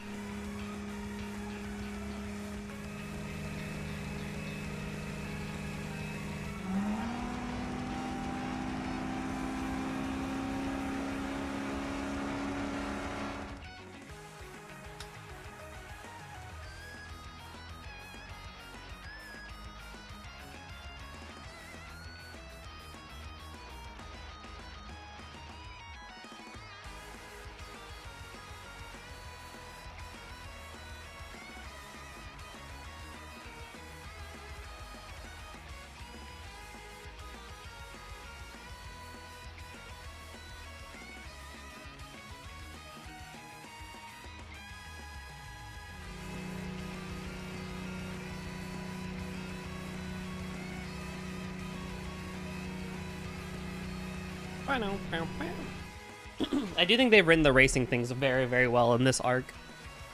I do think they've written the racing things very, very well in this arc.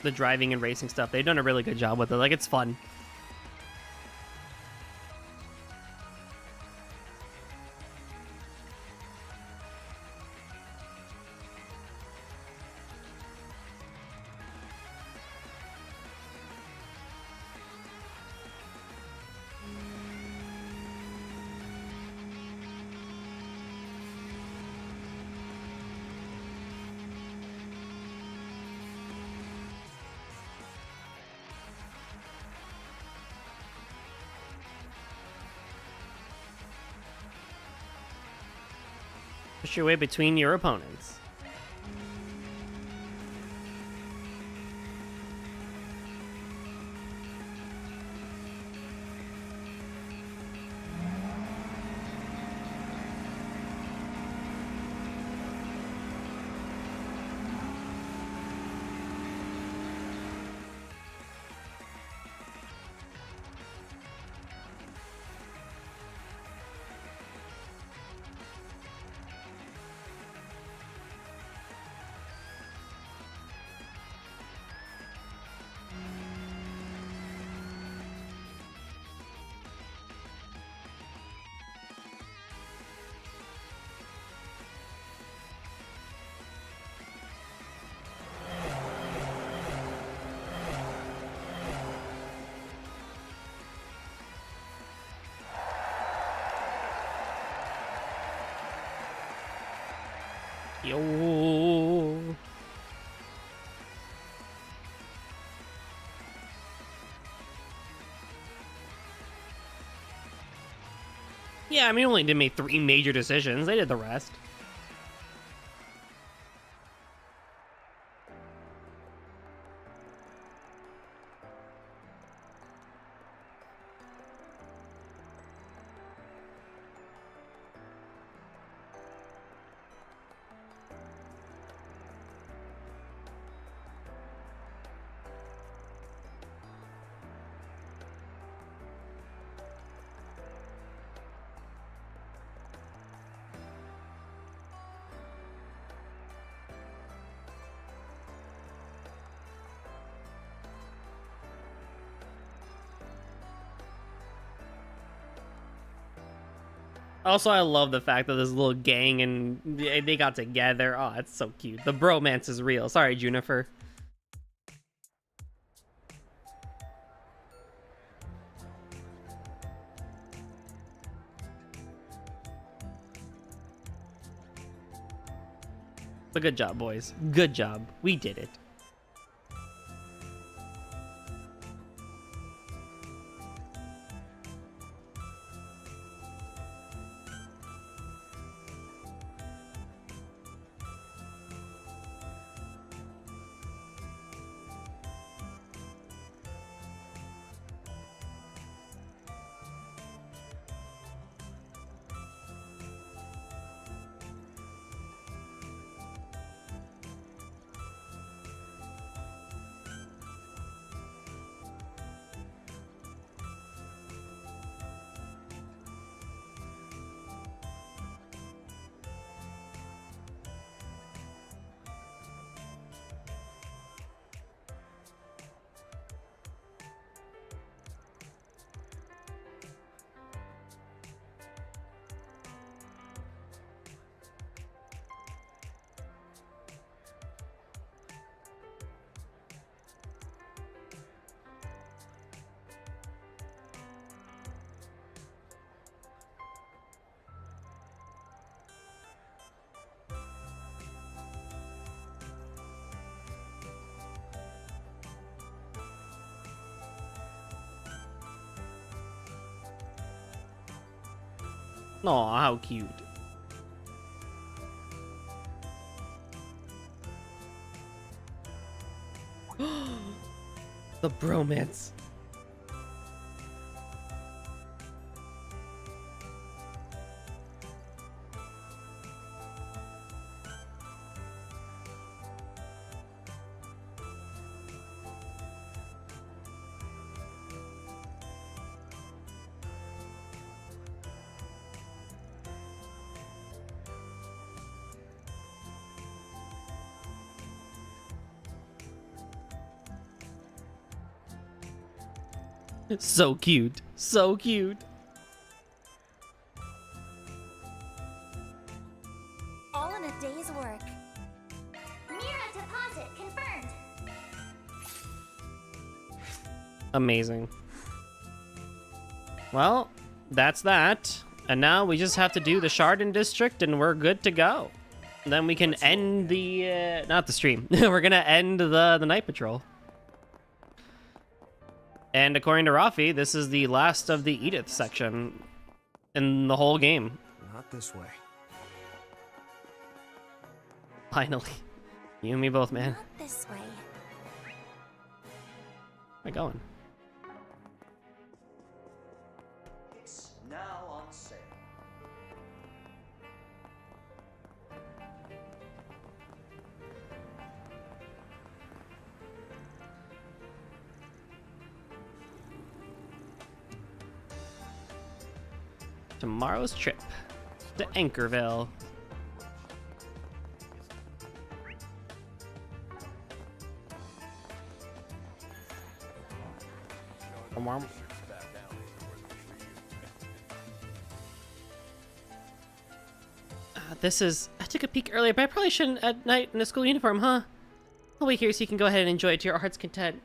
The driving and racing stuff. They've done a really good job with it. Like, it's fun. Push your way between your opponents. Yo. Yeah, I mean, only did make 3 major decisions. They did the rest. Also, I love the fact that this little gang and they got together. Oh, it's so cute. The bromance is real. Sorry, Junifer. But good job, boys. Good job. We did it. Aw, how cute. The bromance. So cute. So cute. All in a day's work. Mira deposit confirmed. Amazing. Well, that's that. And now we just have to do the Chardon district and we're good to go. And then we can end the, not the stream. We're gonna end the night patrol. And according to Rafi, this is the last of the Edith section in the whole game. Not this way. Finally. You and me both, man. Not this way. Where am I going? It's now on sale. Tomorrow's trip to Anchorville. This is... I took a peek earlier, but I probably shouldn't at night in a school uniform, huh? I'll wait here so you can go ahead and enjoy it to your heart's content.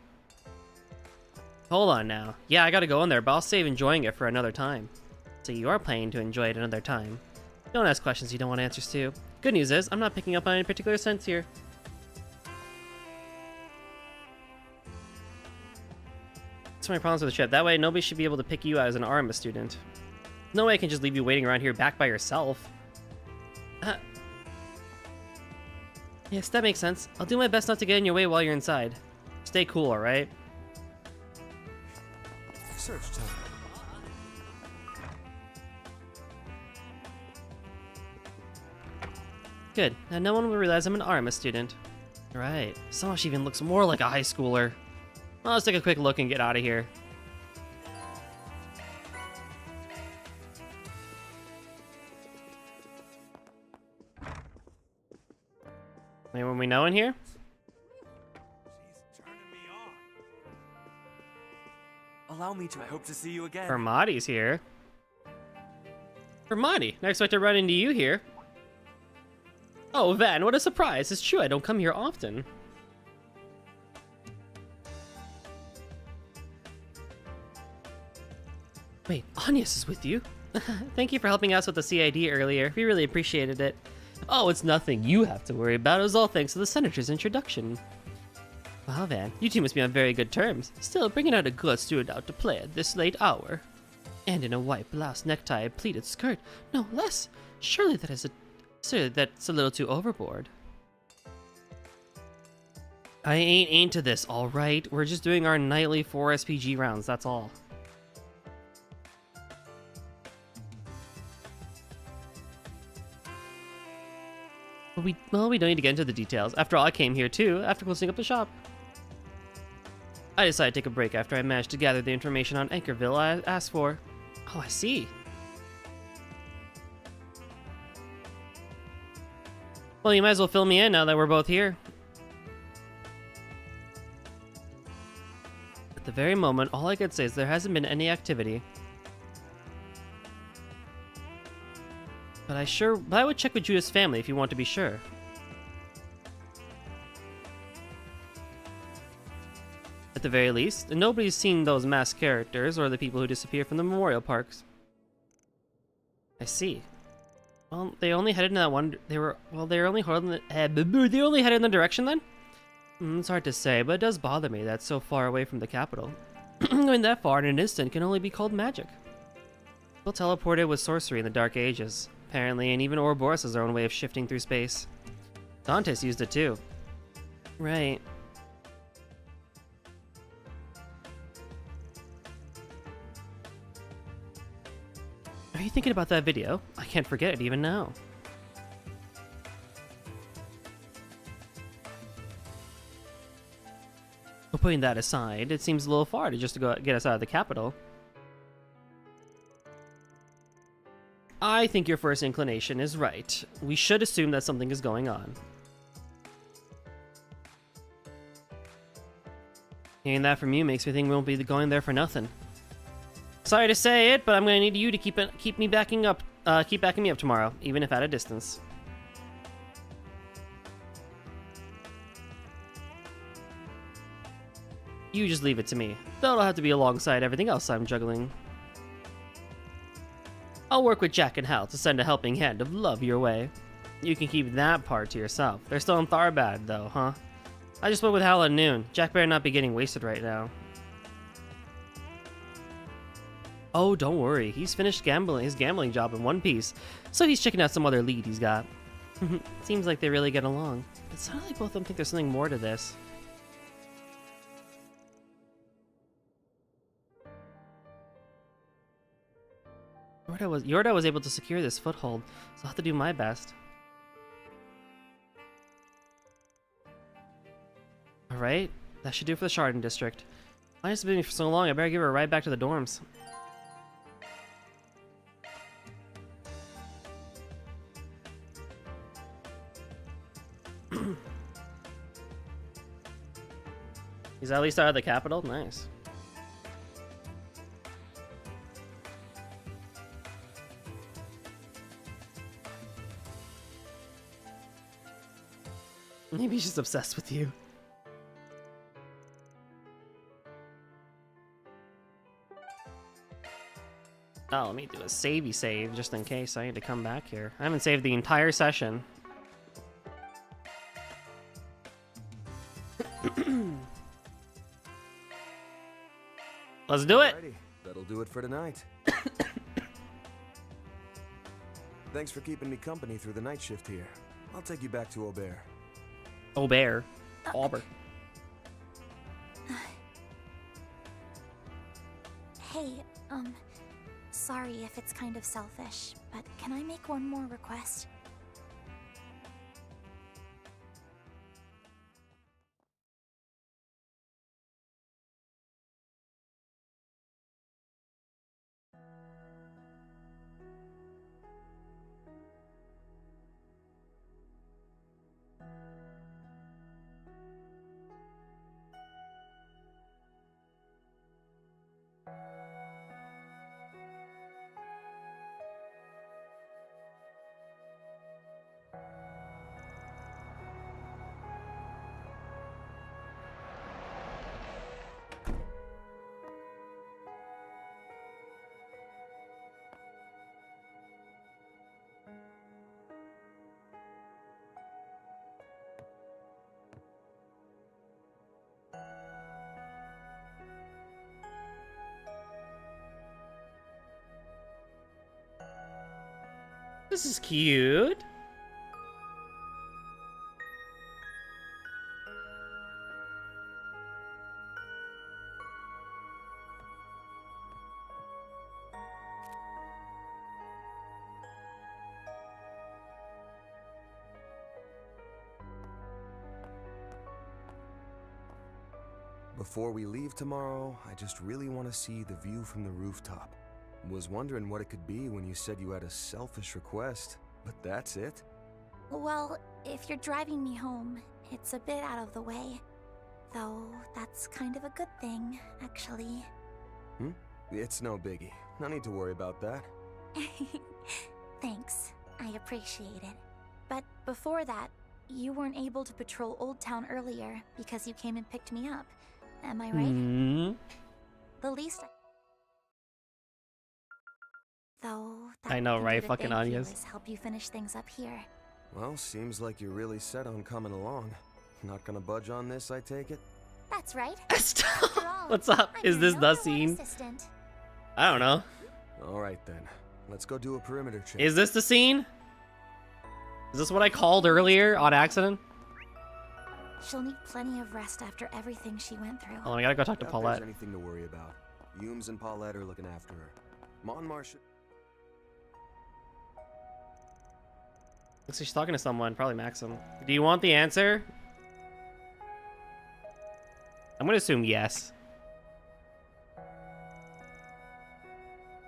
Hold on now. Yeah, I gotta go in there, but I'll save enjoying it for another time. So you are planning to enjoy it another time. Don't ask questions you don't want answers to. Good news is, I'm not picking up on any particular sense here. That's my problems with the trip. That way, nobody should be able to pick you out as an Arma student. No way I can just leave you waiting around here back by yourself. Yes, that makes sense. I'll do my best not to get in your way while you're inside. Stay cool, alright? Search time. Good. Now no one will realize I'm an Arma student. Right. Somehow she even looks more like a high schooler. Well, let's take a quick look and get out of here. Anyone we know in here? Allow me to. I hope to see you again. Hermati's here. Hermione, I expect to run into you here. Oh, Van, what a surprise. It's true, I don't come here often. Wait, Agnes is with you? Thank you for helping us with the CID earlier. We really appreciated it. Oh, it's nothing you have to worry about. It was all thanks to the Senator's introduction. Wow, Van, you two must be on very good terms. Still, bringing out a good student out to play at this late hour. And in a white blouse, necktie, and pleated skirt. No less. Surely that's a little too overboard. I ain't into this, alright? We're just doing our nightly 4 SPG rounds, that's all. Well, we don't need to get into the details. After all, I came here too, after closing up the shop. I decided to take a break after I managed to gather the information on Anchorville I asked for. Oh, I see. Well, you might as well fill me in now that we're both here. At the very moment, all I could say is there hasn't been any activity. But I would check with Judith's family if you want to be sure. At the very least, nobody's seen those masked characters or the people who disappear from the memorial parks. I see. Well, they only headed in that one. They only headed in the direction then. It's hard to say, but it does bother me that it's so far away from the capital. Going that far in an instant can only be called magic. People teleported with sorcery in the Dark Ages, apparently, and even Ouroboros has their own way of shifting through space. Dante's used it too. Right. Are you thinking about that video? I can't forget it even now. But putting that aside, it seems a little far to just go get us out of the capital. I think your first inclination is right. We should assume that something is going on. Hearing that from you makes me think we won't be going there for nothing. Sorry to say it, but I'm gonna need you to keep backing me up tomorrow, even if at a distance. You just leave it to me. That'll have to be alongside everything else I'm juggling. I'll work with Jack and Hal to send a helping hand of love your way. You can keep that part to yourself. They're still in Tharbad, though, huh? I just spoke with Hal at noon. Jack better not be getting wasted right now. Oh, don't worry. He's finished his gambling job in one piece, so he's checking out some other lead he's got. Seems like they really get along. It sounds like both of them think there's something more to this. Yorda was able to secure this foothold, so I'll have to do my best. Alright, that should do for the Chardon district. Mine's been here for so long, I better give her a ride back to the dorms. He's at least out of the capital? Nice. Maybe she's obsessed with you. Oh, let me do a savey save just in case I need to come back here. I haven't saved the entire session. Let's do it! Alrighty, that'll do it for tonight. Thanks for keeping me company through the night shift here. I'll take you back to Aubert. Aubert. Auburn. Hey, sorry if it's kind of selfish, but can I make one more request? This is cute. Before we leave tomorrow, I just really want to see the view from the rooftop. Was wondering what it could be when you said you had a selfish request, but that's it? Well, if you're driving me home, it's a bit out of the way. Though, that's kind of a good thing, actually. It's no biggie. No need to worry about that. Thanks. I appreciate it. But before that, you weren't able to patrol Old Town earlier because you came and picked me up. Am I right? The least Though, I know, right? Fucking Anya's. is help you finish things up here. Well, seems like you're really set on coming along. Not gonna budge on this, I take it? That's right. What's up? Is this the scene? I don't know. Alright then. Let's go do a perimeter check. Is this the scene? Is this what I called earlier on accident? She'll need plenty of rest after everything she went through. Oh, I gotta go talk to Doubt Paulette. There's anything to worry about. Humes and Paulette are looking after her. Monmar should... Looks like she's talking to someone, probably Maxim. Do you want the answer? I'm gonna assume yes.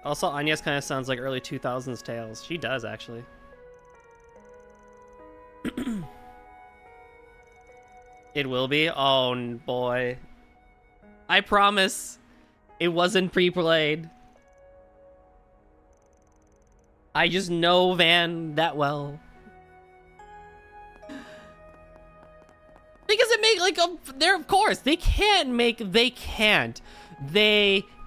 Also, Anya's kind of sounds like early 2000s Tales. She does, actually. It will be? Oh, boy. I promise. It wasn't pre-played. I just know Van that well. Because it make like they're of course they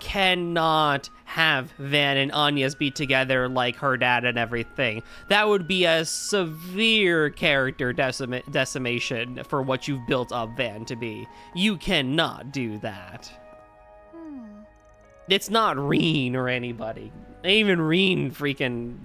cannot have Van and Anya's be together like her dad and everything. That would be a severe character decimation for what you've built up Van to be. You cannot do that. It's not Reen or anybody. Even Reen freaking...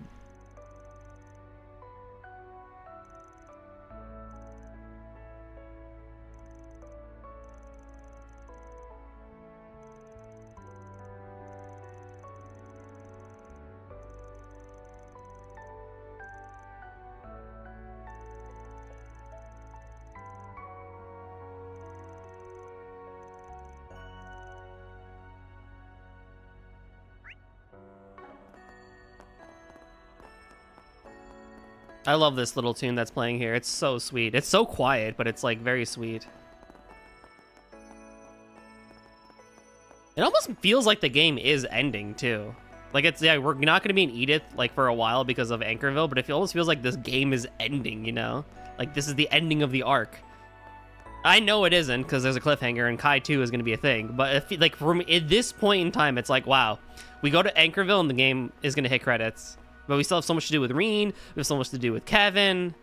I love this little tune that's playing here. It's so sweet. It's so quiet, but it's like very sweet. It almost feels like the game is ending too. Like it's, yeah, we're not gonna be in Edith like for a while because of Anchorville, but it almost feels like this game is ending, you know? Like this is the ending of the arc. I know it isn't because there's a cliffhanger and Kai 2 is gonna be a thing, but if, like from at this point in time, it's like, wow, we go to Anchorville and the game is gonna hit credits. But we still have so much to do with Reen. We have so much to do with Kevin.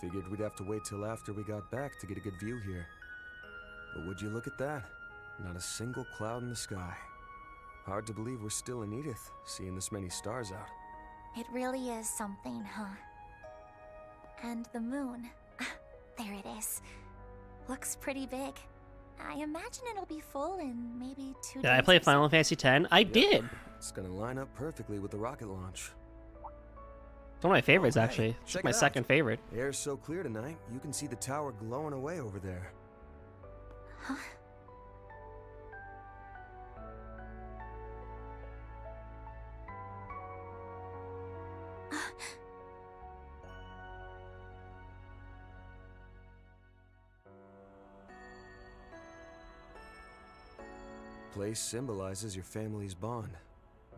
Figured we'd have to wait till after we got back to get a good view here. But would you look at that? Not a single cloud in the sky. Hard to believe we're still in Edith, seeing this many stars out. It really is something, huh? And the moon. There it is. Looks pretty big. I imagine it'll be full in maybe 2 days. Did I play Final Fantasy X? I did. It's gonna line up perfectly with the rocket launch. It's one of my favorites, actually. It's check my it out. second favorite. The air's so clear tonight, you can see the tower glowing away over there. Huh? place symbolizes your family's bond.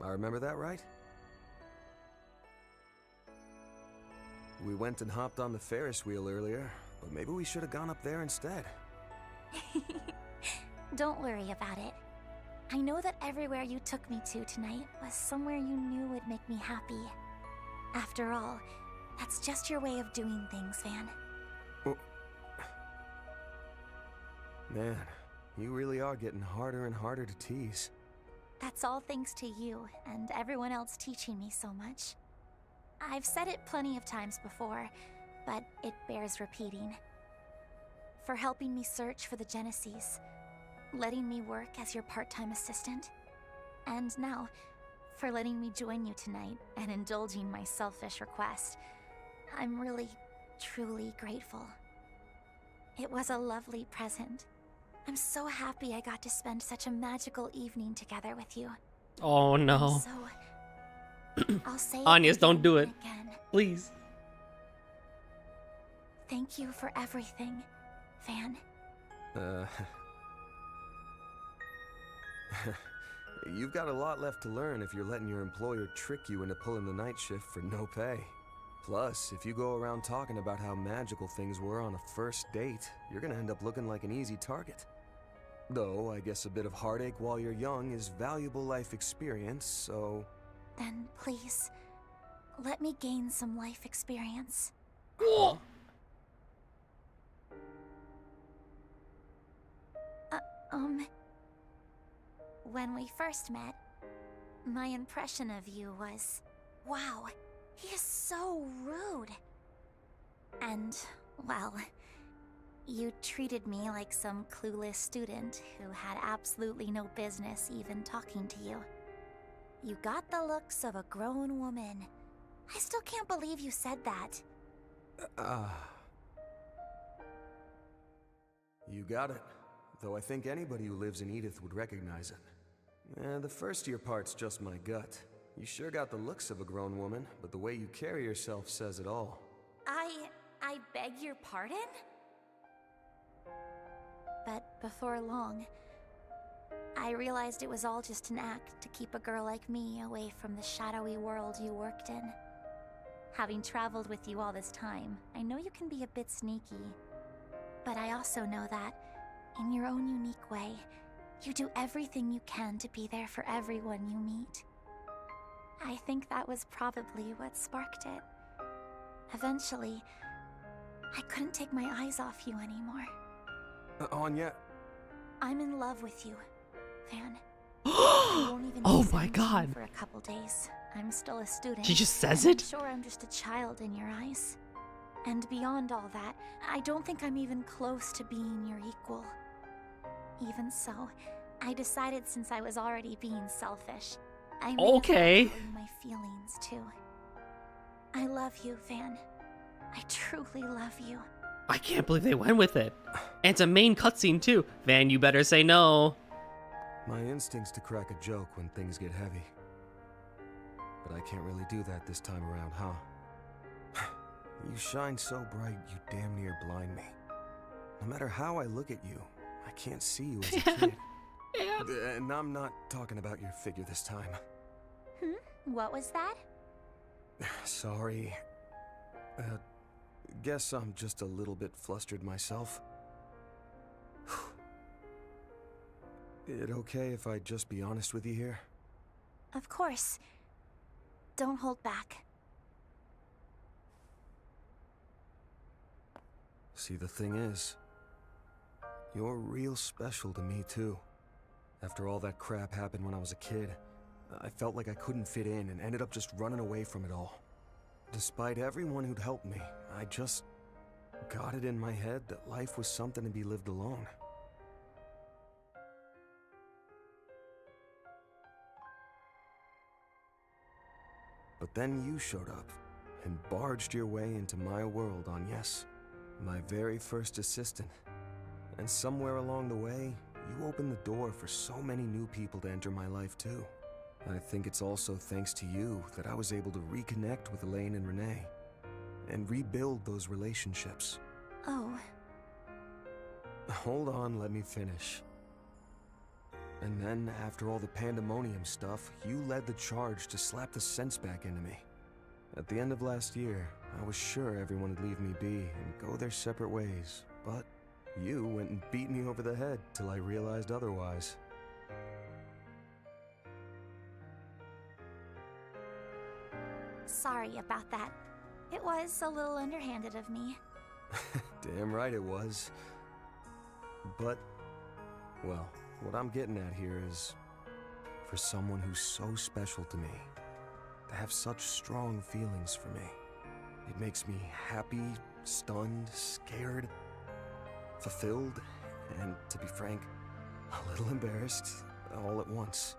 I remember that right? We went and hopped on the Ferris wheel earlier, but maybe we should have gone up there instead. Don't worry about it. I know that everywhere you took me to tonight was somewhere you knew would make me happy. After all, that's just your way of doing things, Van. Oh. Man, you really are getting harder and harder to tease. That's all thanks to you and everyone else teaching me so much. I've said it plenty of times before, but it bears repeating. For helping me search for the Genesees, letting me work as your part-time assistant, and now, for letting me join you tonight and indulging my selfish request. I'm really, truly grateful. It was a lovely present. I'm so happy I got to spend such a magical evening together with you. Oh no. I'll say Anyas, don't do it. Again. Please. Thank you for everything, Van. You've got a lot left to learn if you're letting your employer trick you into pulling the night shift for no pay. Plus, if you go around talking about how magical things were on a first date, you're gonna end up looking like an easy target. Though, I guess a bit of heartache while you're young is valuable life experience, so... Then please, let me gain some life experience. Cool. When we first met, my impression of you was, wow, he is so rude. And, well, you treated me like some clueless student who had absolutely no business even talking to you. You got the looks of a grown woman. I still can't believe you said that. You got it. Though I think anybody who lives in Edith would recognize it. The first year part's just my gut. You sure got the looks of a grown woman, but the way you carry yourself says it all. I beg your pardon? But before long, I realized it was all just an act to keep a girl like me away from the shadowy world you worked in. Having traveled with you all this time, I know you can be a bit sneaky. But I also know that, in your own unique way, you do everything you can to be there for everyone you meet. I think that was probably what sparked it. Eventually, I couldn't take my eyes off you anymore. Anya... I'm in love with you, Van. I won't even Oh be my seeing God. you for a couple days. I'm still a student. She just says and it? I'm sure I'm just a child in your eyes. And beyond all that, I don't think I'm even close to being your equal. Even so, I decided since I was already being selfish, I may as well tell you my feelings too. I love you, Van. I truly love you. I can't believe they went with it. And it's a main cutscene too. Van, you better say no. My instinct's to crack a joke when things get heavy. But I can't really do that this time around, huh? You shine so bright, you damn near blind me. No matter how I look at you, I can't see you as a kid. And I'm not talking about your figure this time. What was that? Sorry. Guess I'm just a little bit flustered myself. It okay if I just be honest with you here? Of course. Don't hold back. See, the thing is, you're real special to me too. After all that crap happened when I was a kid, I felt like I couldn't fit in and ended up just running away from it all. Despite everyone who'd helped me, I just got it in my head that life was something to be lived alone. But then you showed up and barged your way into my world on, yes, my very first assistant. And somewhere along the way, you opened the door for so many new people to enter my life too. I think it's also thanks to you that I was able to reconnect with Elaine and Renee and rebuild those relationships. Oh. Hold on, let me finish. And then, after all the pandemonium stuff, you led the charge to slap the sense back into me. At the end of last year, I was sure everyone would leave me be and go their separate ways, but you went and beat me over the head till I realized otherwise. Sorry about that. It was a little underhanded of me. Damn right it was. But, well, what I'm getting at here is, for someone who's so special to me, to have such strong feelings for me, it makes me happy, stunned, scared, fulfilled, and, to be frank, a little embarrassed, all at once.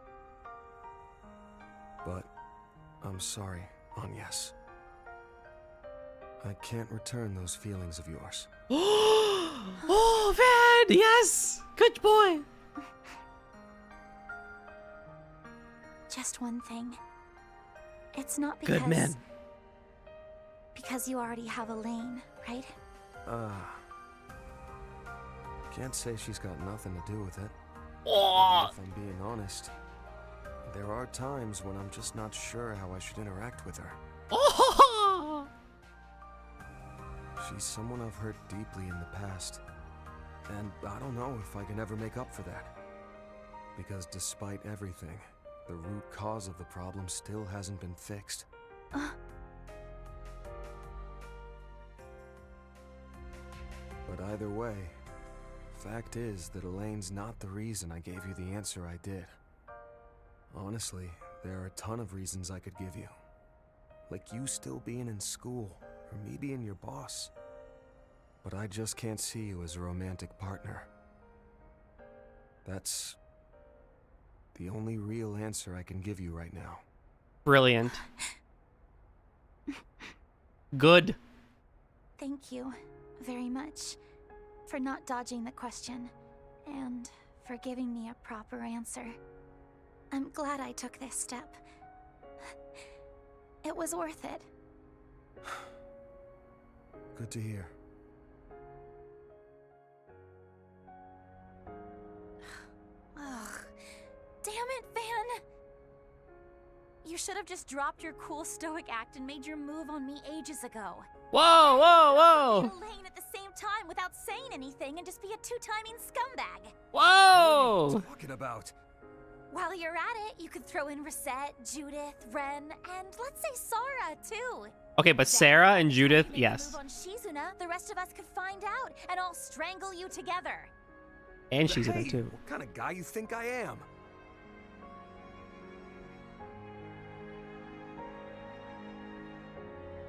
But, I'm sorry, Agnes. I can't return those feelings of yours. Oh, man! Yes! Good boy! Just one thing. It's not because... Good man. Because you already have Elaine, right? Can't say she's got nothing to do with it. Oh. If I'm being honest, there are times when I'm just not sure how I should interact with her. Oh. She's someone I've hurt deeply in the past, and I don't know if I can ever make up for that. Because despite everything, the root cause of the problem still hasn't been fixed. But either way, fact is that Elaine's not the reason I gave you the answer I did. Honestly, there are a ton of reasons I could give you. Like you still being in school, or me being your boss. But I just can't see you as a romantic partner. That's the only real answer I can give you right now. Brilliant. Good. Thank you very much for not dodging the question and for giving me a proper answer. I'm glad I took this step. It was worth it. Good to hear. Ugh. Damn it, Van! You should have just dropped your cool stoic act and made your move on me ages ago. Whoa, whoa, whoa! Elaine at the same time without saying anything and just be a two-timing scumbag. Whoa! What are you talking about? While you're at it, you could throw in Reset, Judith, Ren, and let's say Sara, too. Okay, but Sarah and Judith, yes. Move on Shizuna, the rest of us could find out, and I'll strangle you together. And she's in it too. What kind of guy you think I am?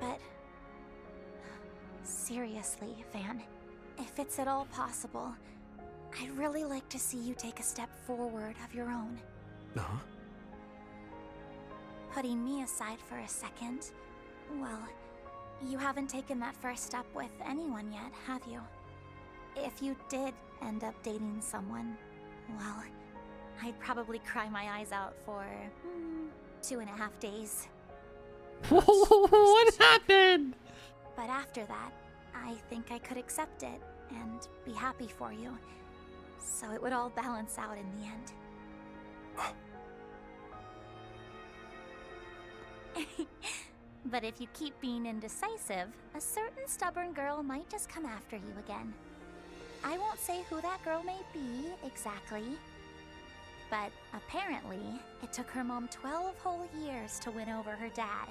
But seriously, Van, if it's at all possible, I'd really like to see you take a step forward of your own. Huh? Putting me aside for a second, well, you haven't taken that first step with anyone yet, have you? If you did end up dating someone, well, I'd probably cry my eyes out for 2.5 days. What happened? But after that, I think I could accept it and be happy for you. So it would all balance out in the end. But if you keep being indecisive, a certain stubborn girl might just come after you again. I won't say who that girl may be exactly, but apparently it took her mom 12 whole years to win over her dad.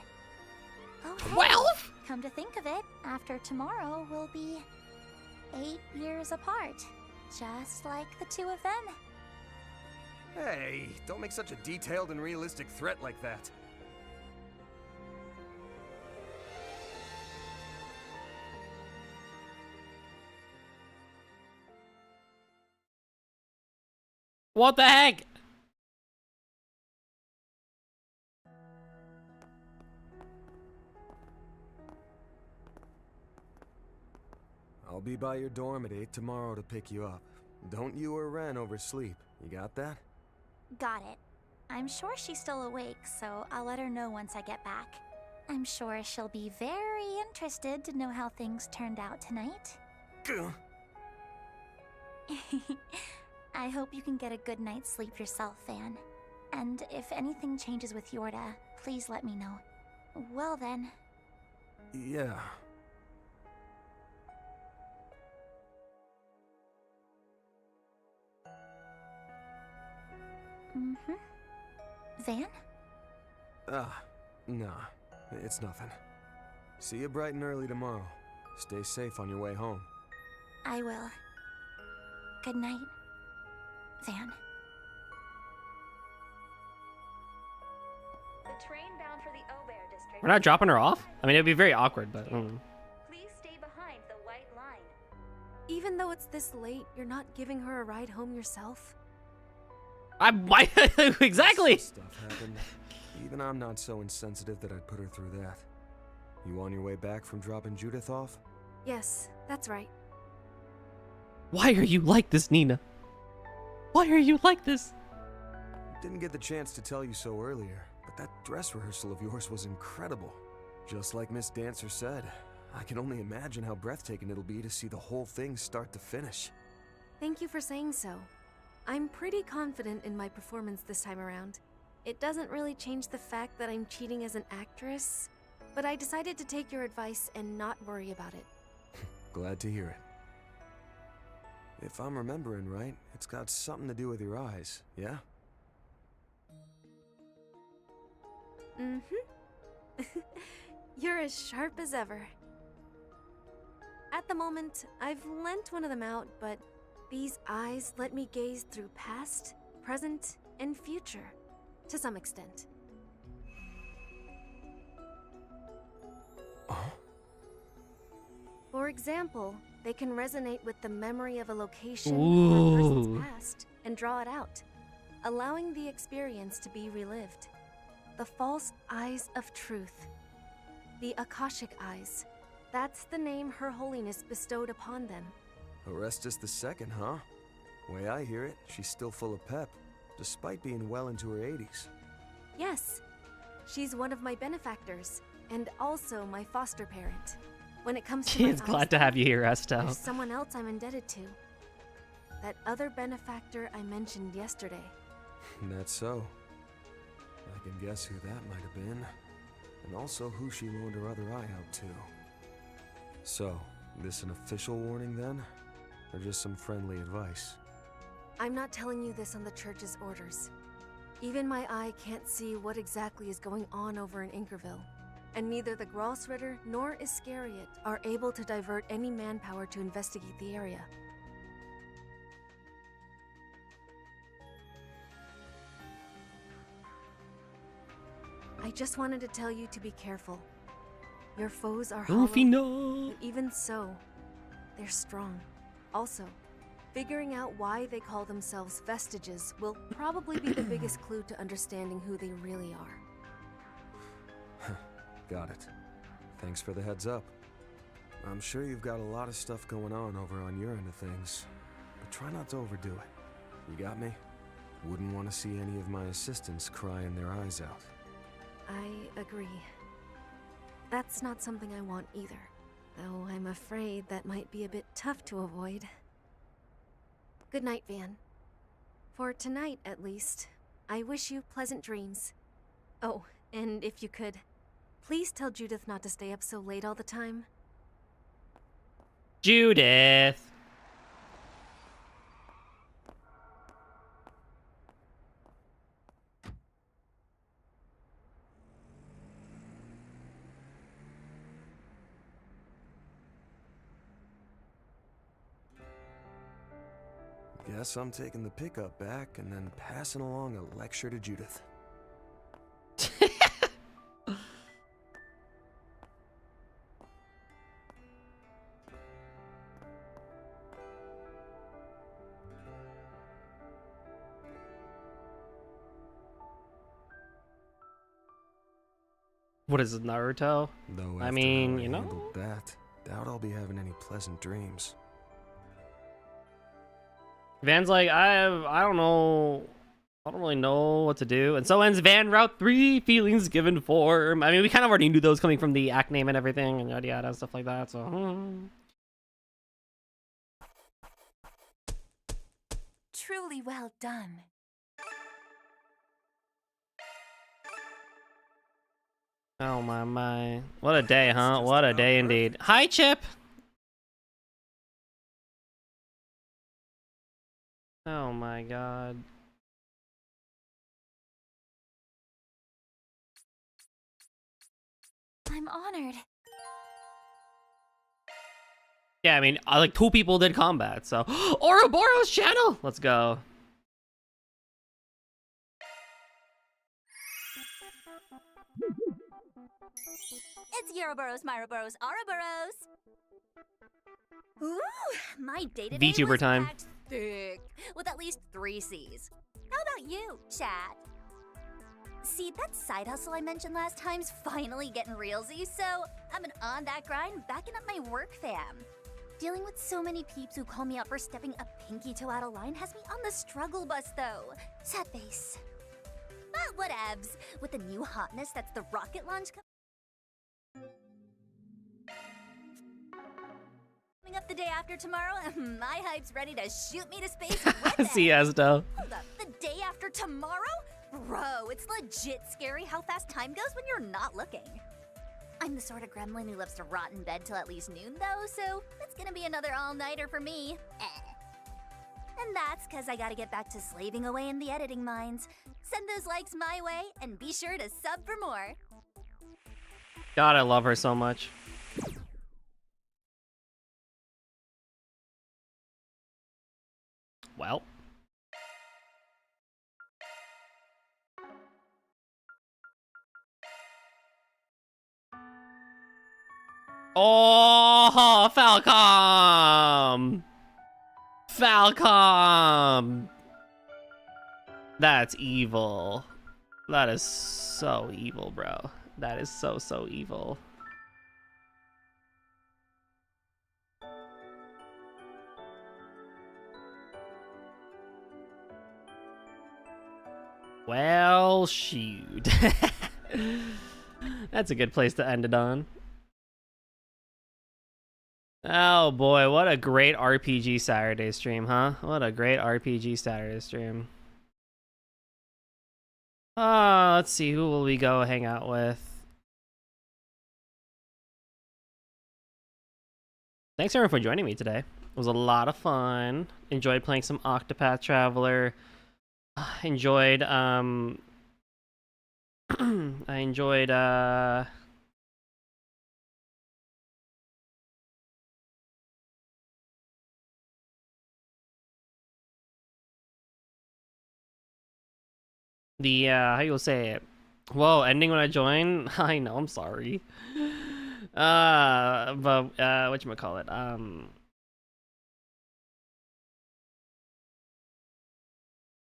Oh, hey, 12? Come to think of it, after tomorrow we'll be 8 years apart, just like the two of them. Hey, don't make such a detailed and realistic threat like that. What the heck? I'll be by your dorm at 8 tomorrow to pick you up. Don't you or Ren oversleep. You got that? Got it. I'm sure she's still awake, so I'll let her know once I get back. I'm sure she'll be very interested to know how things turned out tonight. I hope you can get a good night's sleep yourself, Van. And if anything changes with Yorda, please let me know. Well then. Yeah. Mm-hmm. Van? Nah. It's nothing. See you bright and early tomorrow. Stay safe on your way home. I will. Good night, Van. The train bound for the Aubert district. We're not dropping her off? I mean, it'd be very awkward, but... Please stay behind the white line. Even though it's this late, you're not giving her a ride home yourself? Why? Exactly! Stuff happened. Even I'm not so insensitive that I'd put her through that. You on your way back from dropping Judith off? Yes, that's right. Why are you like this, Nina? Why are you like this? Didn't get the chance to tell you so earlier, but that dress rehearsal of yours was incredible. Just like Miss Dancer said, I can only imagine how breathtaking it'll be to see the whole thing start to finish. Thank you for saying so. I'm pretty confident in my performance this time around. It doesn't really change the fact that I'm cheating as an actress, but I decided to take your advice and not worry about it. Glad to hear it. If I'm remembering right, it's got something to do with your eyes, yeah? Mm-hmm. You're as sharp as ever. At the moment, I've lent one of them out, but these eyes let me gaze through past, present, and future, to some extent. For example, they can resonate with the memory of a location or a person's past and draw it out, allowing the experience to be relived. The false eyes of truth. The Akashic eyes. That's the name Her Holiness bestowed upon them. Orestes II, huh? Way I hear it, she's still full of pep, despite being well into her 80s. Yes. She's one of my benefactors, and also my foster parent. When it comes to She's glad to have you here, Esto. There's someone else I'm indebted to. That other benefactor I mentioned yesterday. That's so. I can guess who that might have been. And also who she loaned her other eye out to. So, this an official warning then? Or just some friendly advice? I'm not telling you this on the church's orders. Even my eye can't see what exactly is going on over in Inkerville. And neither the Grossritter nor Iscariot are able to divert any manpower to investigate the area. I just wanted to tell you to be careful. Your foes are hollow, but even so, they're strong. Also, figuring out why they call themselves vestiges will probably be the biggest clue to understanding who they really are. Got it. Thanks for the heads up. I'm sure you've got a lot of stuff going on over on your end of things, but try not to overdo it. You got me? Wouldn't want to see any of my assistants crying their eyes out. I agree. That's not something I want either, though I'm afraid that might be a bit tough to avoid. Good night, Van. For tonight, at least, I wish you pleasant dreams. Oh, and if you could, please tell Judith not to stay up so late all the time. Judith! Guess I'm taking the pickup back and then passing along a lecture to Judith. What is it, Naruto? Though I after mean, how I you know? handled that, doubt I'll be having any pleasant dreams. Van's like, I don't know. I don't really know what to do. And so ends Van Route 3, feelings given form. I mean, we kind of already knew those coming from the act name and everything, and yada yada, stuff like that, so... truly well done. Oh my. What a day, huh? What a day indeed. Hi, Chip! Oh my god. I'm honored. Yeah, I mean, like 2 people did combat, so. Ouroboros channel! Let's go. It's Ouroboros, Myroboros, Ouroboros. Ooh, my day-to-day VTuber was time. packed thick, with at least 3 C's. How about you, chat? See, that side hustle I mentioned last time's finally getting realsy, so I've been on that grind, backing up my work fam. Dealing with so many peeps who call me out for stepping a pinky toe out of line has me on the struggle bus, though. Sad face. But whatevs. With the new hotness that's the rocket launch coming up the day after tomorrow, my hype's ready to shoot me to space with it. See, Esdo. Hold up, the day after tomorrow? Bro, it's legit scary how fast time goes when you're not looking. I'm the sort of gremlin who loves to rot in bed till at least noon, though, so it's gonna be another all-nighter for me. And that's because I gotta get back to slaving away in the editing mines. Send those likes my way, and be sure to sub for more. God, I love her so much. Well. Oh, Falcom! Falcom! That's evil. That is so evil, bro. That is so evil. Well, shoot. That's a good place to end it on. Oh boy, what a great RPG Saturday stream, huh? What a great RPG Saturday stream. Let's see, who will we go hang out with? Thanks everyone for joining me today. It was a lot of fun. Enjoyed playing some Octopath Traveler. Enjoyed, I enjoyed, the, how you say it? Whoa, ending when I join? I know, I'm sorry. But, whatchamacallit?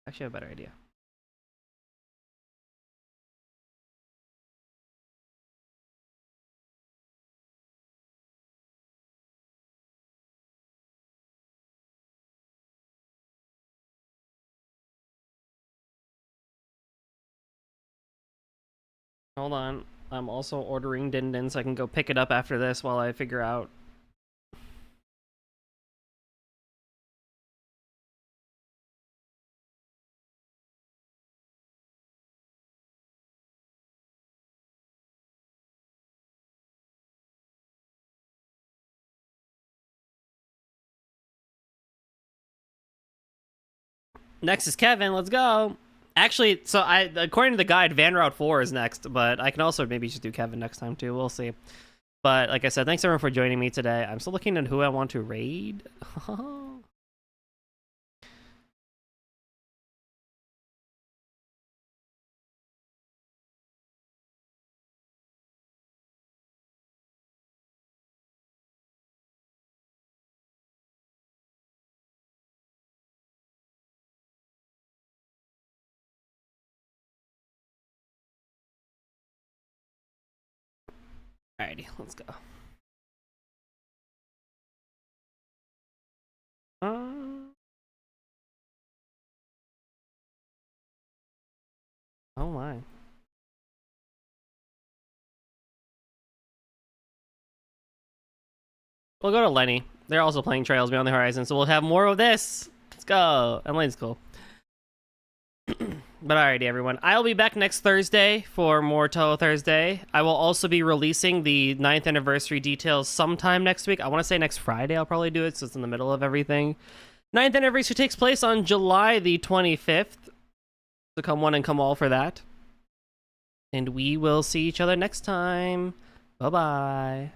Actually, I have a better idea. Hold on. I'm also ordering Din Din so I can go pick it up after this while I figure out. Next is Kevin. Let's go. Actually, so according to the guide, Van Route 4 is next, but I can also maybe just do Kevin next time too. We'll see. But like I said, thanks everyone for joining me today. I'm still looking at who I want to raid. Alrighty, let's go. Oh my. We'll go to Lenny. They're also playing Trails Beyond the Horizon, so we'll have more of this. Let's go. Online's cool. But alrighty, everyone. I'll be back next Thursday for more Toho Thursday. I will also be releasing the 9th anniversary details sometime next week. I want to say next Friday I'll probably do it, so it's in the middle of everything. 9th anniversary takes place on July the 25th. So come one and come all for that. And we will see each other next time. Bye-bye.